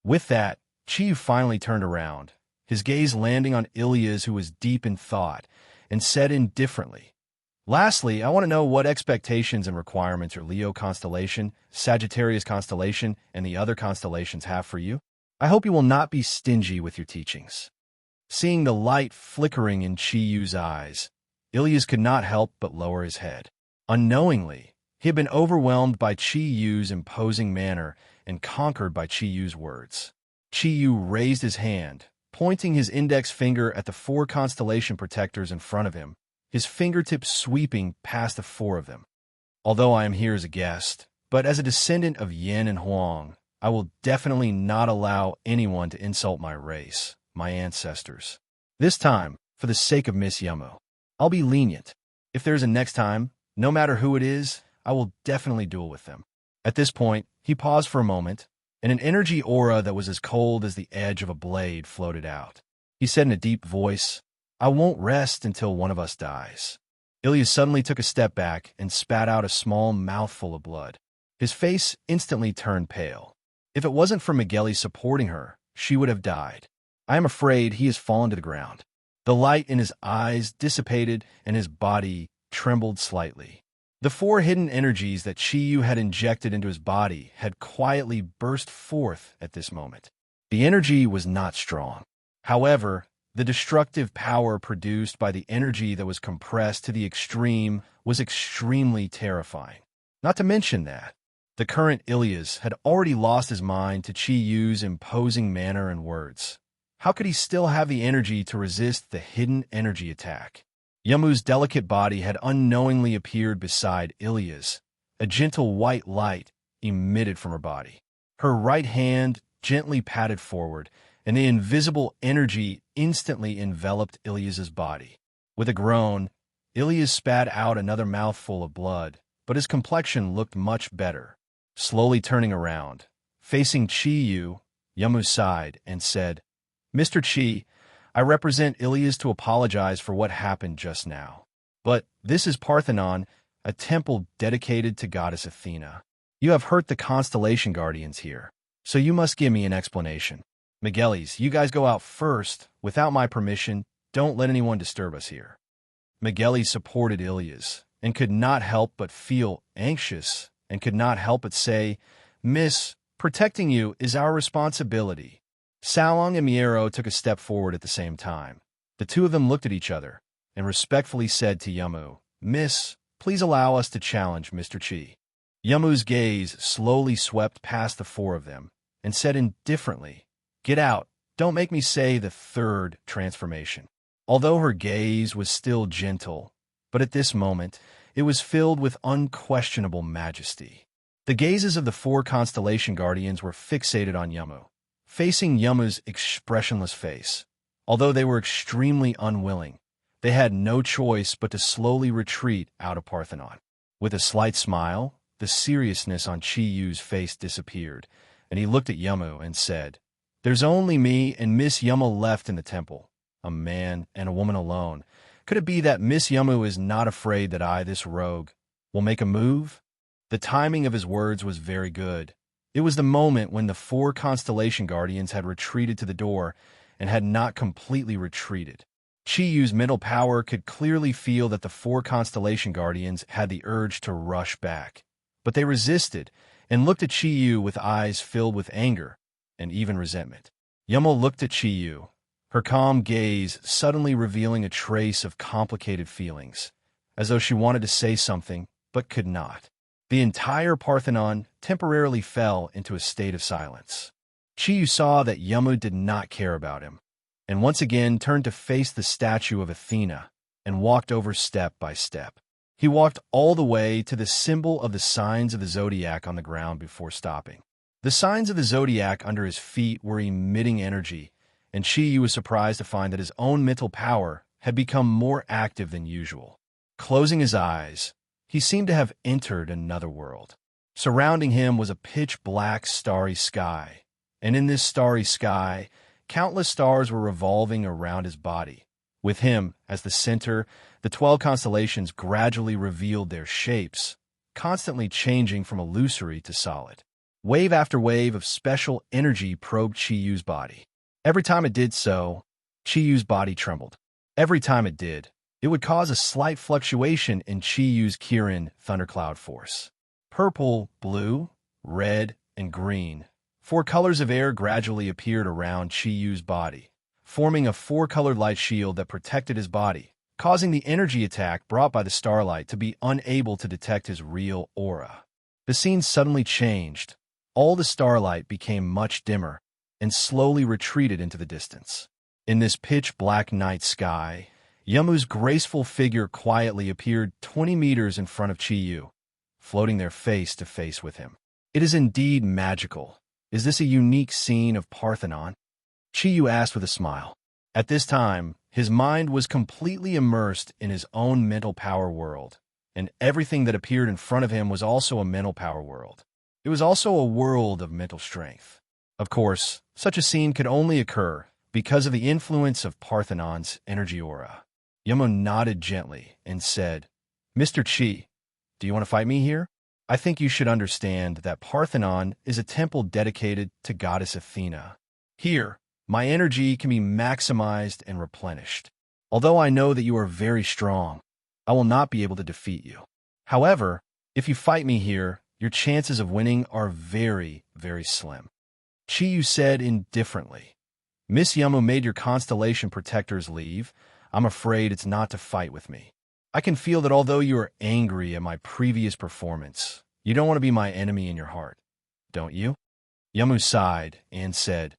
With that, Qi Yu finally turned around, his gaze landing on Ilias, who was deep in thought, and said indifferently, "Lastly, I want to know what expectations and requirements your Leo constellation, Sagittarius constellation, and the other constellations have for you. I hope you will not be stingy with your teachings." Seeing the light flickering in Qi Yu's eyes, Ilias could not help but lower his head. Unknowingly, he had been overwhelmed by Qi Yu's imposing manner and conquered by Qi Yu's words. Qi Yu raised his hand, pointing his index finger at the 4 constellation protectors in front of him, his fingertips sweeping past the 4 of them. "Although I am here as a guest, but as a descendant of Yin and Huang, I will definitely not allow anyone to insult my race, my ancestors. This time, for the sake of Miss Yamu, I'll be lenient. If there's a next time, no matter who it is, I will definitely duel with them." At this point, he paused for a moment, and an energy aura that was as cold as the edge of a blade floated out. He said in a deep voice, "I won't rest until one of us dies." Ilias suddenly took a step back and spat out a small mouthful of blood. His face instantly turned pale. If it wasn't for Migueli supporting her, she would have died. I am afraid he has fallen to the ground. The light in his eyes dissipated and his body trembled slightly. The 4 hidden energies that Qi Yu had injected into his body had quietly burst forth at this moment. The energy was not strong. However, the destructive power produced by the energy that was compressed to the extreme was extremely terrifying. Not to mention that the current Ilias had already lost his mind to Qi Yu's imposing manner and words. How could he still have the energy to resist the hidden energy attack? Yamu's delicate body had unknowingly appeared beside Ilias. A gentle white light emitted from her body. Her right hand gently patted forward, and the invisible energy instantly enveloped Ilias's body. With a groan, Ilias spat out another mouthful of blood, but his complexion looked much better. Slowly turning around, facing Chi-Yu, Yamu sighed and said, "Mr. Chi, I represent Ilias to apologize for what happened just now. But this is Parthenon, a temple dedicated to goddess Athena. You have hurt the constellation guardians here, so you must give me an explanation. Miguelis, you guys go out first. Without my permission, don't let anyone disturb us here." Miguelis supported Ilias, and could not help but feel anxious, and could not help but say, "Miss, protecting you is our responsibility." Salong and Miero took a step forward at the same time. The two of them looked at each other, and respectfully said to Yamu, "Miss, please allow us to challenge Mr. Chi." Yamu's gaze slowly swept past the four of them, and said indifferently, "Get out, don't make me say the third transformation." Although her gaze was still gentle, but at this moment, it was filled with unquestionable majesty. The gazes of the four constellation guardians were fixated on Yamu, facing Yamu's expressionless face. Although they were extremely unwilling, they had no choice but to slowly retreat out of Parthenon. With a slight smile, the seriousness on Chi-Yu's face disappeared, and he looked at Yamu and said, "There's only me and Miss Yamu left in the temple, a man and a woman alone. Could it be that Miss Yamu is not afraid that I, this rogue, will make a move?" The timing of his words was very good. It was the moment when the four constellation guardians had retreated to the door and had not completely retreated. Chi-Yu's mental power could clearly feel that the four constellation guardians had the urge to rush back. But they resisted and looked at Chi-Yu with eyes filled with anger and even resentment. Yamu looked at Chi-Yu, her calm gaze suddenly revealing a trace of complicated feelings, as though she wanted to say something but could not. The entire Parthenon temporarily fell into a state of silence. Chi-Yu saw that Yamu did not care about him, and once again turned to face the statue of Athena and walked over step by step. He walked all the way to the symbol of the signs of the Zodiac on the ground before stopping. The signs of the Zodiac under his feet were emitting energy, and Chi-Yu was surprised to find that his own mental power had become more active than usual. Closing his eyes, he seemed to have entered another world. Surrounding him was a pitch-black starry sky, and in this starry sky, countless stars were revolving around his body. With him as the center, the 12 constellations gradually revealed their shapes, constantly changing from illusory to solid. Wave after wave of special energy probed Chi-Yu's body. Every time it did so, Chi-Yu's body trembled. Every time it did, it would cause a slight fluctuation in Chi-Yu's Kirin thundercloud force. Purple, blue, red, and green, 4 colors of air gradually appeared around Chi-Yu's body, forming a 4-colored light shield that protected his body, causing the energy attack brought by the starlight to be unable to detect his real aura. The scene suddenly changed. All the starlight became much dimmer and slowly retreated into the distance. In this pitch-black night sky, Yamu's graceful figure quietly appeared 20 meters in front of Chi-Yu, floating there face to face with him. It is indeed magical. Is this a unique scene of Parthenon? Chi-Yu asked with a smile. At this time, his mind was completely immersed in his own mental power world, and everything that appeared in front of him was also a mental power world. It was also a world of mental strength. Of course, such a scene could only occur because of the influence of Parthenon's energy aura. Yamu nodded gently and said, "Mr. Chi, do you want to fight me here? I think you should understand that Parthenon is a temple dedicated to goddess Athena. Here, my energy can be maximized and replenished. Although I know that you are very strong, I will not be able to defeat you. However, if you fight me here, your chances of winning are very, very slim." Chi-Yu said indifferently, "Miss Yamu made your constellation protectors leave. I'm afraid it's not to fight with me. I can feel that although you are angry at my previous performance, you don't want to be my enemy in your heart, don't you?" Yamu sighed and said,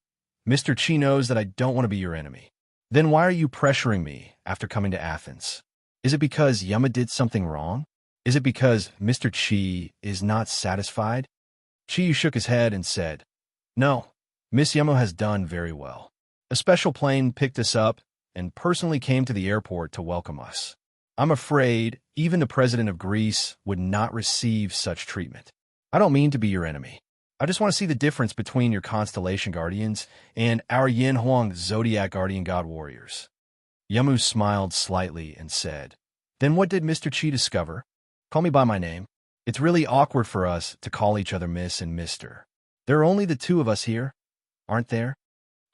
"Mr. Chi knows that I don't want to be your enemy. Then why are you pressuring me after coming to Athens? Is it because Yamu did something wrong? Is it because Mr. Chi is not satisfied?" Chi shook his head and said, No, Miss Yamu has done very well. A special plane picked us up and personally came to the airport to welcome us. I'm afraid even the president of Greece would not receive such treatment. I don't mean to be your enemy. I just want to see the difference between your constellation guardians and our Yin Huang Zodiac guardian god warriors. Yamu smiled slightly and said, Then what did Mr. Chi discover? Call me by my name. It's really awkward for us to call each other Miss and Mister. There are only the two of us here, aren't there?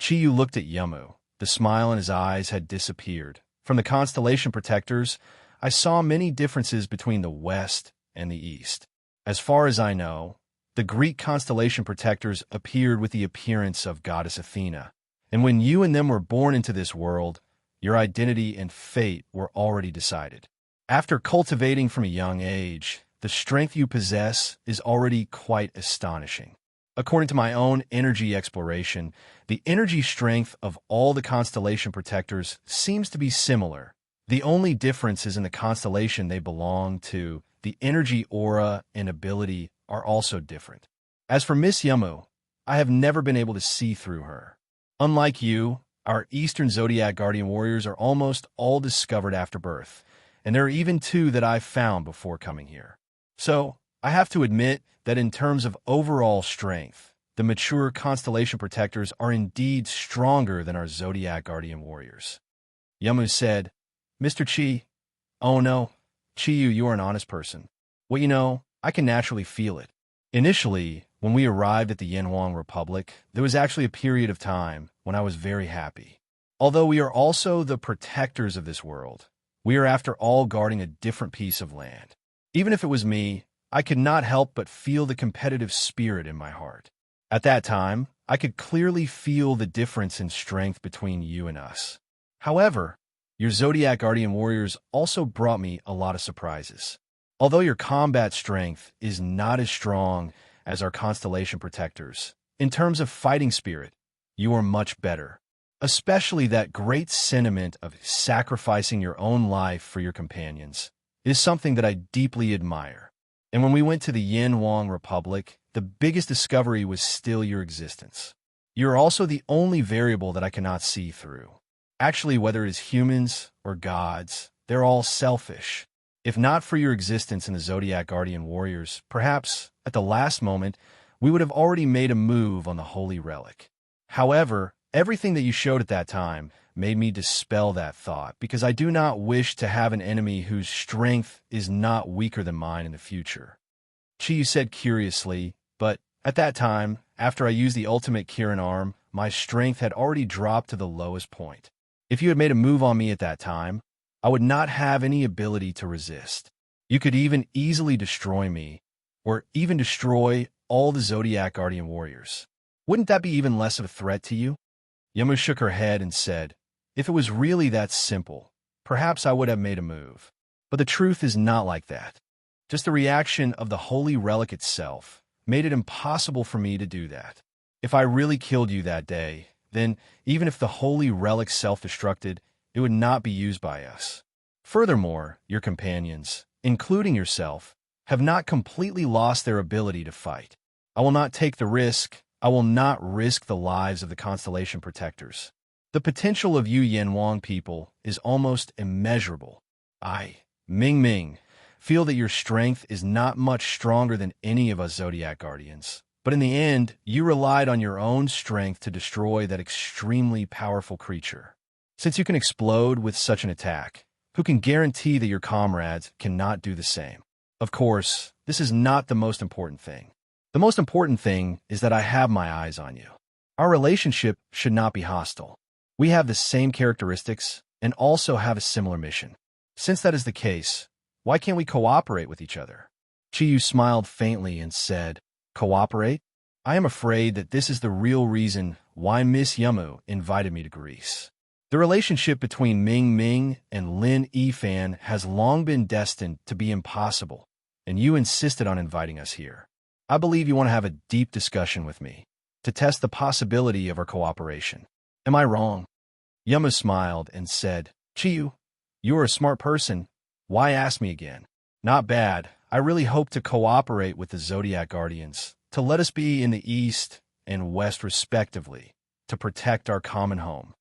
Chiyu looked at Yamu. The smile in his eyes had disappeared. From the constellation protectors, I saw many differences between the West and the East. As far as I know, the Greek constellation protectors appeared with the appearance of goddess Athena. And when you and them were born into this world, your identity and fate were already decided. After cultivating from a young age, the strength you possess is already quite astonishing. According to my own energy exploration, the energy strength of all the constellation protectors seems to be similar. The only difference is in the constellation they belong to. The energy aura and ability are also different. As for Miss Yamu, I have never been able to see through her. Unlike you, our Eastern Zodiac Guardian Warriors are almost all discovered after birth, and there are even two that I've found before coming here. So, I have to admit that in terms of overall strength, the mature constellation protectors are indeed stronger than our Zodiac Guardian Warriors. Yamu said, Mr. Chi, oh no, Chiyu, you are an honest person. Well, you know, I can naturally feel it. Initially, when we arrived at the Yanhuang Republic, there was actually a period of time when I was very happy. Although we are also the protectors of this world, we are after all guarding a different piece of land. Even if it was me, I could not help but feel the competitive spirit in my heart. At that time, I could clearly feel the difference in strength between you and us. However, your Zodiac Guardian Warriors also brought me a lot of surprises. Although your combat strength is not as strong as our constellation protectors, in terms of fighting spirit, you are much better. Especially that great sentiment of sacrificing your own life for your companions is something that I deeply admire. And when we went to the Yanhuang Republic, the biggest discovery was still your existence. You're also the only variable that I cannot see through. Actually, whether it is humans or gods, they're all selfish. If not for your existence in the Zodiac Guardian Warriors, perhaps, at the last moment, we would have already made a move on the Holy Relic. However, everything that you showed at that time made me dispel that thought, because I do not wish to have an enemy whose strength is not weaker than mine in the future. Chiyu said curiously, but at that time, after I used the ultimate Kirin arm, my strength had already dropped to the lowest point. If you had made a move on me at that time, I would not have any ability to resist. You could even easily destroy me, or even destroy all the Zodiac Guardian Warriors. Wouldn't that be even less of a threat to you? Yamu shook her head and said, If it was really that simple, perhaps I would have made a move. But the truth is not like that. Just the reaction of the Holy Relic itself made it impossible for me to do that. If I really killed you that day, then even if the Holy Relic self-destructed, it would not be used by us. Furthermore, your companions, including yourself, have not completely lost their ability to fight. I will not take the risk. I will not risk the lives of the constellation protectors. The potential of you Yanhuang people is almost immeasurable. I, Ming Ming, feel that your strength is not much stronger than any of us Zodiac Guardians. But in the end, you relied on your own strength to destroy that extremely powerful creature. Since you can explode with such an attack, who can guarantee that your comrades cannot do the same? Of course, this is not the most important thing. The most important thing is that I have my eyes on you. Our relationship should not be hostile. We have the same characteristics and also have a similar mission. Since that is the case, why can't we cooperate with each other? Chiyu smiled faintly and said, Cooperate? I am afraid that this is the real reason why Miss Yamu invited me to Greece. The relationship between Ming Ming and Lin Yifan has long been destined to be impossible, and you insisted on inviting us here. I believe you want to have a deep discussion with me, to test the possibility of our cooperation. Am I wrong? Yamu smiled and said, Chiyu, you are a smart person. Why ask me again? Not bad. I really hope to cooperate with the Zodiac Guardians, to let us be in the East and west respectively, to protect our common home.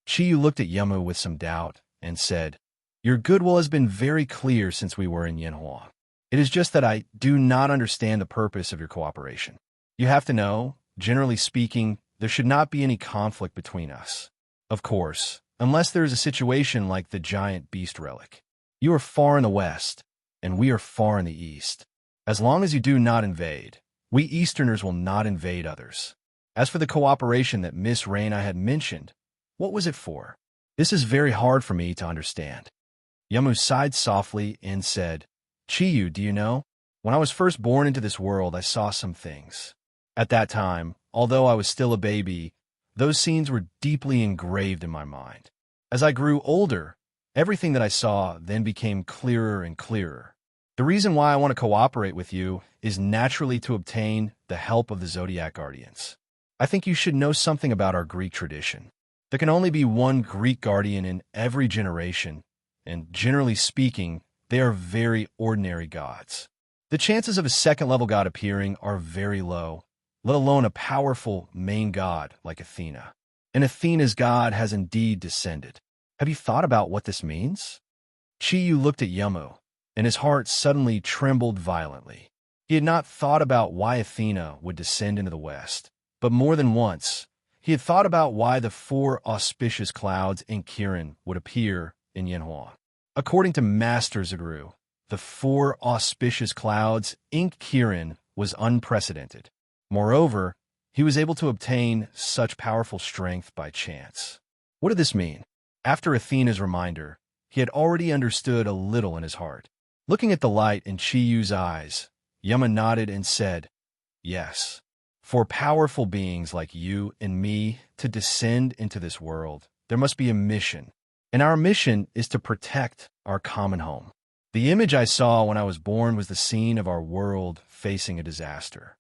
Chiyu looked at Yamu with some doubt and said, "Your goodwill has been very clear since we were in Yanhua. It is just that I do not understand the purpose of your cooperation. You have to know, generally speaking, there should not be any conflict between us. Of course, unless there is a situation like the giant beast relic. You are far in the west, and we are far in the east. As long as you do not invade, we Easterners will not invade others. As for the cooperation that Miss Raina had mentioned, what was it for? This is very hard for me to understand." Yamu sighed softly and said, "Chiyu, do you know? When I was first born into this world, I saw some things. At that time, although I was still a baby, those scenes were deeply engraved in my mind. As I grew older, everything that I saw then became clearer and clearer. The reason why I want to cooperate with you is naturally to obtain the help of the Zodiac Guardians. I think you should know something about our Greek tradition. There can only be one Greek guardian in every generation, and generally speaking, they are very ordinary gods. The chances of a second-level god appearing are very low, let alone a powerful main god like Athena. And Athena's god has indeed descended. Have you thought about what this means?" Chiyu looked at Yamu, and his heart suddenly trembled violently. He had not thought about why Athena would descend into the west, but more than once, he had thought about why the 4 auspicious clouds in Kirin would appear in Yanhua. According to Master Zaguru, the 4 auspicious clouds in Kirin was unprecedented. Moreover, he was able to obtain such powerful strength by chance. What did this mean? After Athena's reminder, he had already understood a little in his heart. Looking at the light in Chiyu's eyes, Yama nodded and said, "Yes. For powerful beings like you and me to descend into this world, there must be a mission. And our mission is to protect our common home. The image I saw when I was born was the scene of our world facing a disaster."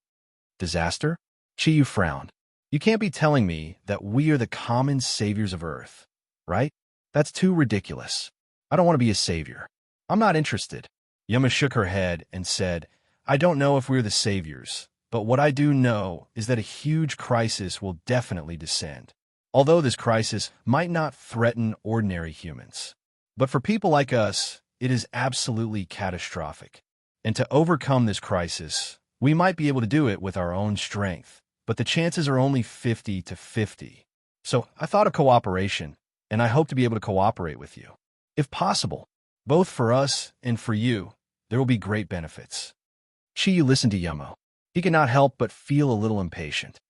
"Disaster?" Chiyu frowned. "You can't be telling me that we are the common saviors of Earth, right? That's too ridiculous. I don't want to be a savior. I'm not interested." Yama shook her head and said, "I don't know if we're the saviors, but what I do know is that a huge crisis will definitely descend. Although this crisis might not threaten ordinary humans. But for people like us, it is absolutely catastrophic. And to overcome this crisis, we might be able to do it with our own strength, but the chances are only 50 to 50. So I thought of cooperation, and I hope to be able to cooperate with you. If possible, both for us and for you, there will be great benefits." Chiyu listened to Yamo. He could not help but feel a little impatient.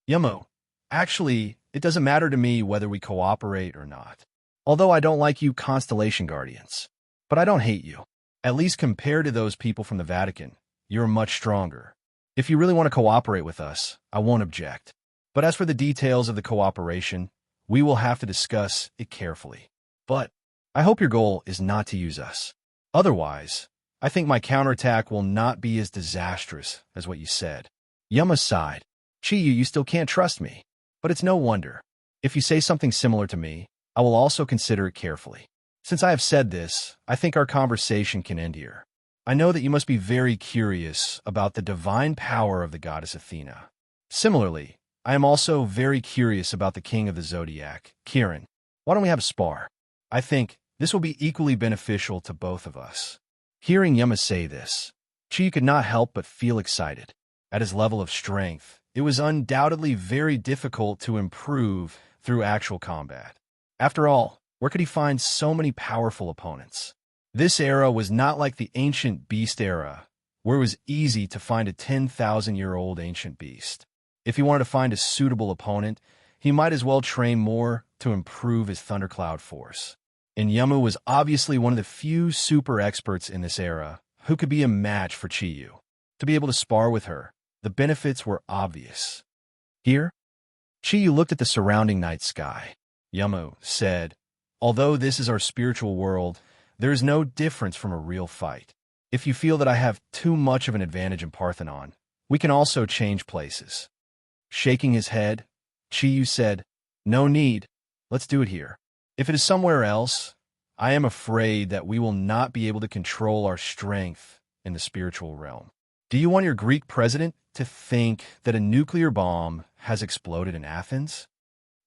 "Yamo, actually, it doesn't matter to me whether we cooperate or not. Although I don't like you Constellation Guardians. But I don't hate you. At least compared to those people from the Vatican, you're much stronger. If you really want to cooperate with us, I won't object. But as for the details of the cooperation, we will have to discuss it carefully. But I hope your goal is not to use us. Otherwise, I think my counterattack will not be as disastrous as what you said." Yama sighed. "Chiyu, you still can't trust me. But it's no wonder. If you say something similar to me, I will also consider it carefully. Since I have said this, I think our conversation can end here. I know that you must be very curious about the divine power of the goddess Athena. Similarly, I am also very curious about the king of the Zodiac, Kirin. Why don't we have a spar? I think this will be equally beneficial to both of us." Hearing Yama say this, Chiyu could not help but feel excited. At his level of strength, it was undoubtedly very difficult to improve through actual combat. After all, where could he find so many powerful opponents? This era was not like the ancient beast era, where it was easy to find a 10,000-year-old ancient beast. If he wanted to find a suitable opponent, he might as well train more to improve his thundercloud force. And Yamu was obviously one of the few super experts in this era who could be a match for Chiyu. To be able to spar with her, the benefits were obvious. Here, Chiyu looked at the surrounding night sky. Yamu said, "Although this is our spiritual world, there is no difference from a real fight. If you feel that I have too much of an advantage in Parthenon, we can also change places." Shaking his head, Chiyu said, "No need. Let's do it here. If it is somewhere else, I am afraid that we will not be able to control our strength in the spiritual realm. Do you want your Greek president to think that a nuclear bomb has exploded in Athens?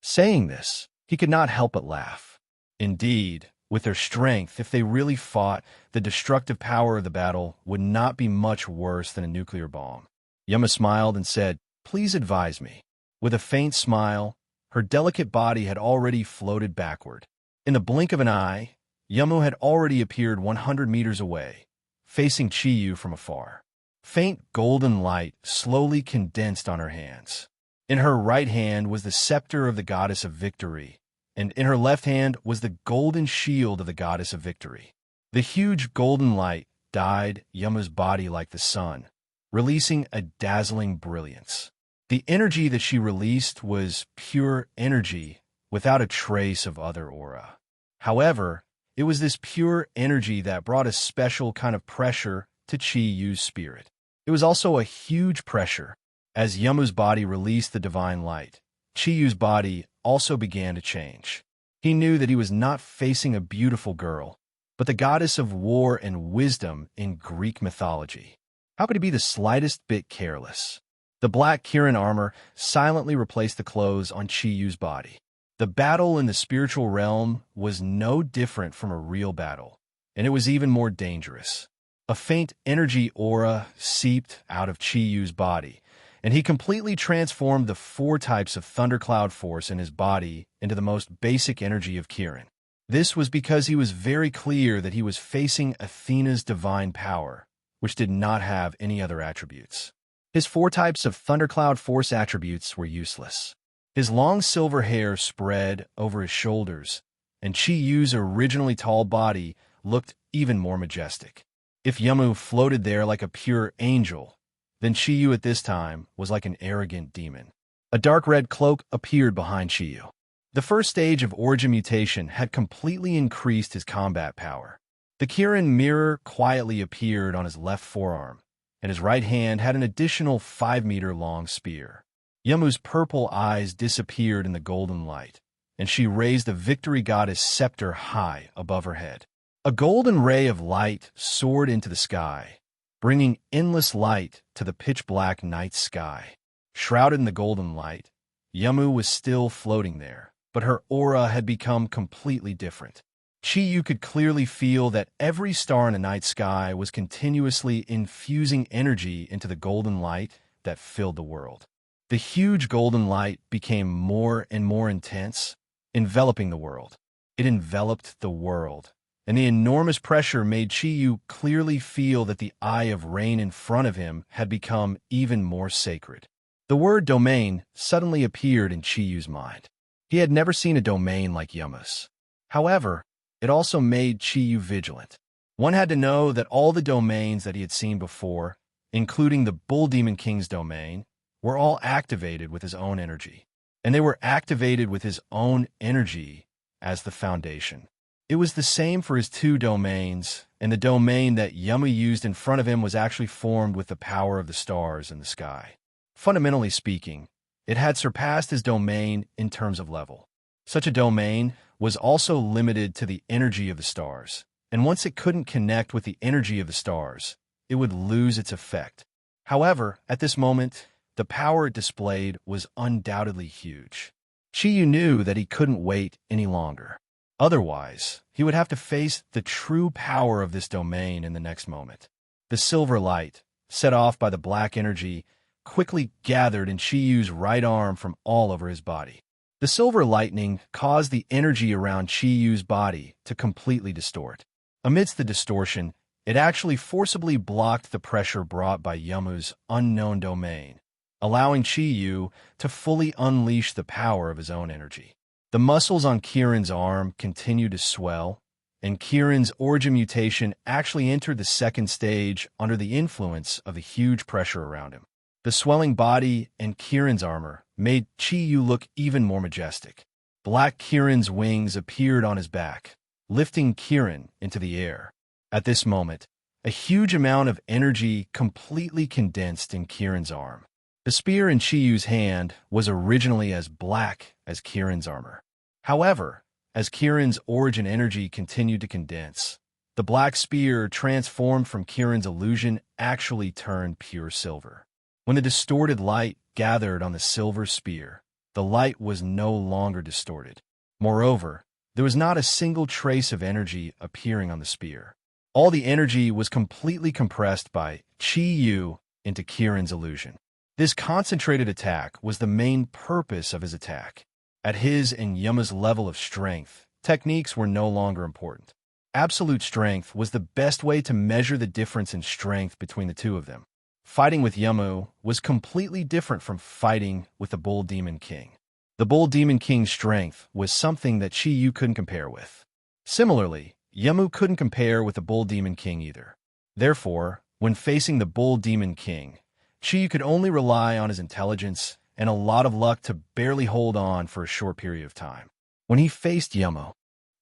Saying this, he could not help but laugh. Indeed, with their strength, if they really fought, the destructive power of the battle would not be much worse than a nuclear bomb. Yama smiled and said, "Please advise me." With a faint smile, her delicate body had already floated backward. In the blink of an eye, Yamu had already appeared 100 meters away, facing Chiyu from afar. Faint golden light slowly condensed on her hands. In her right hand was the scepter of the goddess of victory, and in her left hand was the golden shield of the goddess of victory. The huge golden light dyed Yamu's body like the sun, releasing a dazzling brilliance. The energy that she released was pure energy without a trace of other aura. However, it was this pure energy that brought a special kind of pressure to Chiyu's spirit. It was also a huge pressure. As Yamu's body released the divine light, Chiyu's body also began to change. He knew that he was not facing a beautiful girl, but the goddess of war and wisdom in Greek mythology. How could he be the slightest bit careless? The black Kirin armor silently replaced the clothes on Chiyu's body. The battle in the spiritual realm was no different from a real battle, and it was even more dangerous. A faint energy aura seeped out of Chiyu's body, and he completely transformed the 4 types of thundercloud force in his body into the most basic energy of Kirin. This was because he was very clear that he was facing Athena's divine power, which did not have any other attributes. His 4 types of thundercloud force attributes were useless. His long silver hair spread over his shoulders, and Chiyu's originally tall body looked even more majestic. If Yamu floated there like a pure angel, then Chiyu at this time was like an arrogant demon. A dark red cloak appeared behind Chiyu. The first stage of origin mutation had completely increased his combat power. The Kirin mirror quietly appeared on his left forearm, and his right hand had an additional 5-meter-long spear. Yamu's purple eyes disappeared in the golden light, and she raised the victory goddess scepter high above her head. A golden ray of light soared into the sky, bringing endless light to the pitch-black night sky. Shrouded in the golden light, Yamu was still floating there, but her aura had become completely different. Chiyu could clearly feel that every star in the night sky was continuously infusing energy into the golden light that filled the world. The huge golden light became more and more intense, enveloping the world. It enveloped the world, and the enormous pressure made Chiyu clearly feel that the eye of rain in front of him had become even more sacred. The word domain suddenly appeared in Chiyu's mind. He had never seen a domain like Yamu's. However, it also made Chiyu vigilant. One had to know that all the domains that he had seen before, including the Bull Demon King's domain, were all activated with his own energy. And they were activated with his own energy as the foundation. It was the same for his 2 domains, and the domain that Yamu used in front of him was actually formed with the power of the stars in the sky. Fundamentally speaking, it had surpassed his domain in terms of level. Such a domain was also limited to the energy of the stars, and once it couldn't connect with the energy of the stars, it would lose its effect. However, at this moment, the power it displayed was undoubtedly huge. Chiyu knew that he couldn't wait any longer. Otherwise, he would have to face the true power of this domain in the next moment. The silver light, set off by the black energy, quickly gathered in Chiyu's right arm from all over his body. The silver lightning caused the energy around Chiyu's body to completely distort. Amidst the distortion, it actually forcibly blocked the pressure brought by Yamu's unknown domain, allowing Chiyu to fully unleash the power of his own energy. The muscles on Kirin's arm continued to swell, and Kirin's origin mutation actually entered the second stage under the influence of the huge pressure around him. The swelling body and Kirin's armor made Chiyu look even more majestic. Black Kirin's wings appeared on his back, lifting Kirin into the air. At this moment, a huge amount of energy completely condensed in Kirin's arm. The spear in Chiyu's hand was originally as black as Kirin's armor. However, as Kirin's origin energy continued to condense, The black spear, transformed from Kieran's illusion, actually turned pure silver. When the distorted light gathered on the silver spear, the light was no longer distorted. Moreover, there was not a single trace of energy appearing on the spear. All the energy was completely compressed by Chi Yu into Kieran's illusion. This concentrated attack was the main purpose of his attack. At his and Yama's level of strength, techniques were no longer important. Absolute strength was the best way to measure the difference in strength between the two of them. Fighting with Yamu was completely different from fighting with the Bull Demon King. The Bull Demon King's strength was something that Chi Yu couldn't compare with. Similarly, Yamu couldn't compare with the Bull Demon King either. Therefore, when facing the Bull Demon King, Chi Yu could only rely on his intelligence and a lot of luck to barely hold on for a short period of time. When he faced Yamu,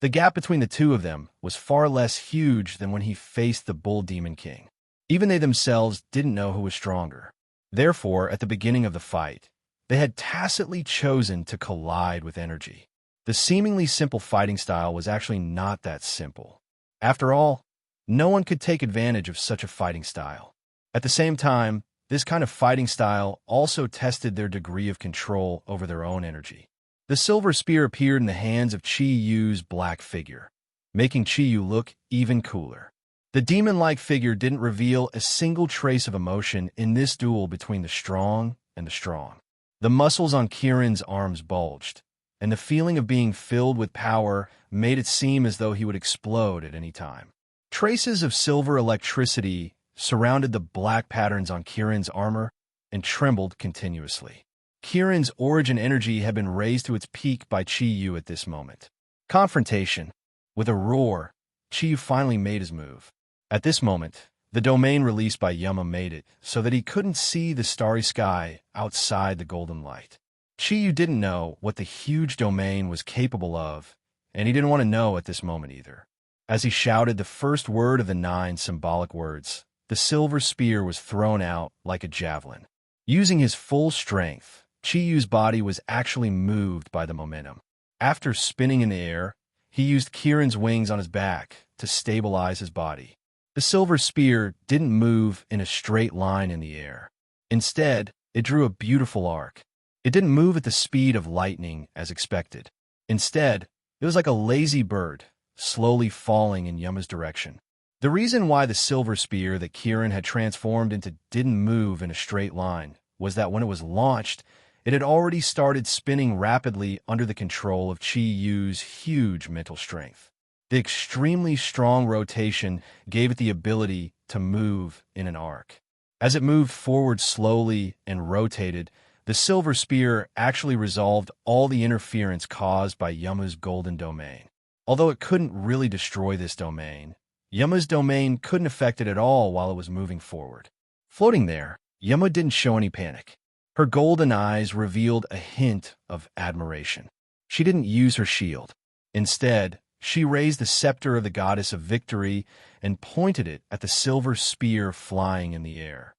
the gap between the two of them was far less huge than when he faced the Bull Demon King. Even they themselves didn't know who was stronger. Therefore, at the beginning of the fight, they had tacitly chosen to collide with energy. The seemingly simple fighting style was actually not that simple. After all, no one could take advantage of such a fighting style. At the same time, this kind of fighting style also tested their degree of control over their own energy. The silver spear appeared in the hands of Chi Yu's black figure, making Chi Yu look even cooler. The demon-like figure didn't reveal a single trace of emotion in this duel between the strong and the strong. The muscles on Kieran's arms bulged, and the feeling of being filled with power made it seem as though he would explode at any time. Traces of silver electricity surrounded the black patterns on Kieran's armor and trembled continuously. Kieran's origin energy had been raised to its peak by Chi Yu at this moment. Confrontation. With a roar, Chi Yu finally made his move. At this moment, the domain released by Yama made it so that he couldn't see the starry sky outside the golden light. Chi Yu didn't know what the huge domain was capable of, and he didn't want to know at this moment either. As he shouted the first word of the 9 symbolic words, the silver spear was thrown out like a javelin. Using his full strength, Chi Yu's body was actually moved by the momentum. After spinning in the air, he used Kieran's wings on his back to stabilize his body. The silver spear didn't move in a straight line in the air. Instead, it drew a beautiful arc. It didn't move at the speed of lightning as expected. Instead, it was like a lazy bird, slowly falling in Yama's direction. The reason why the silver spear that Kieran had transformed into didn't move in a straight line was that when it was launched, it had already started spinning rapidly under the control of Chi Yu's huge mental strength. The extremely strong rotation gave it the ability to move in an arc. As it moved forward slowly and rotated, the silver spear actually resolved all the interference caused by Yama's golden domain. Although it couldn't really destroy this domain, Yama's domain couldn't affect it at all while it was moving forward. Floating there, Yama didn't show any panic. Her golden eyes revealed a hint of admiration. She didn't use her shield. Instead, she raised the scepter of the goddess of victory and pointed it at the silver spear flying in the air.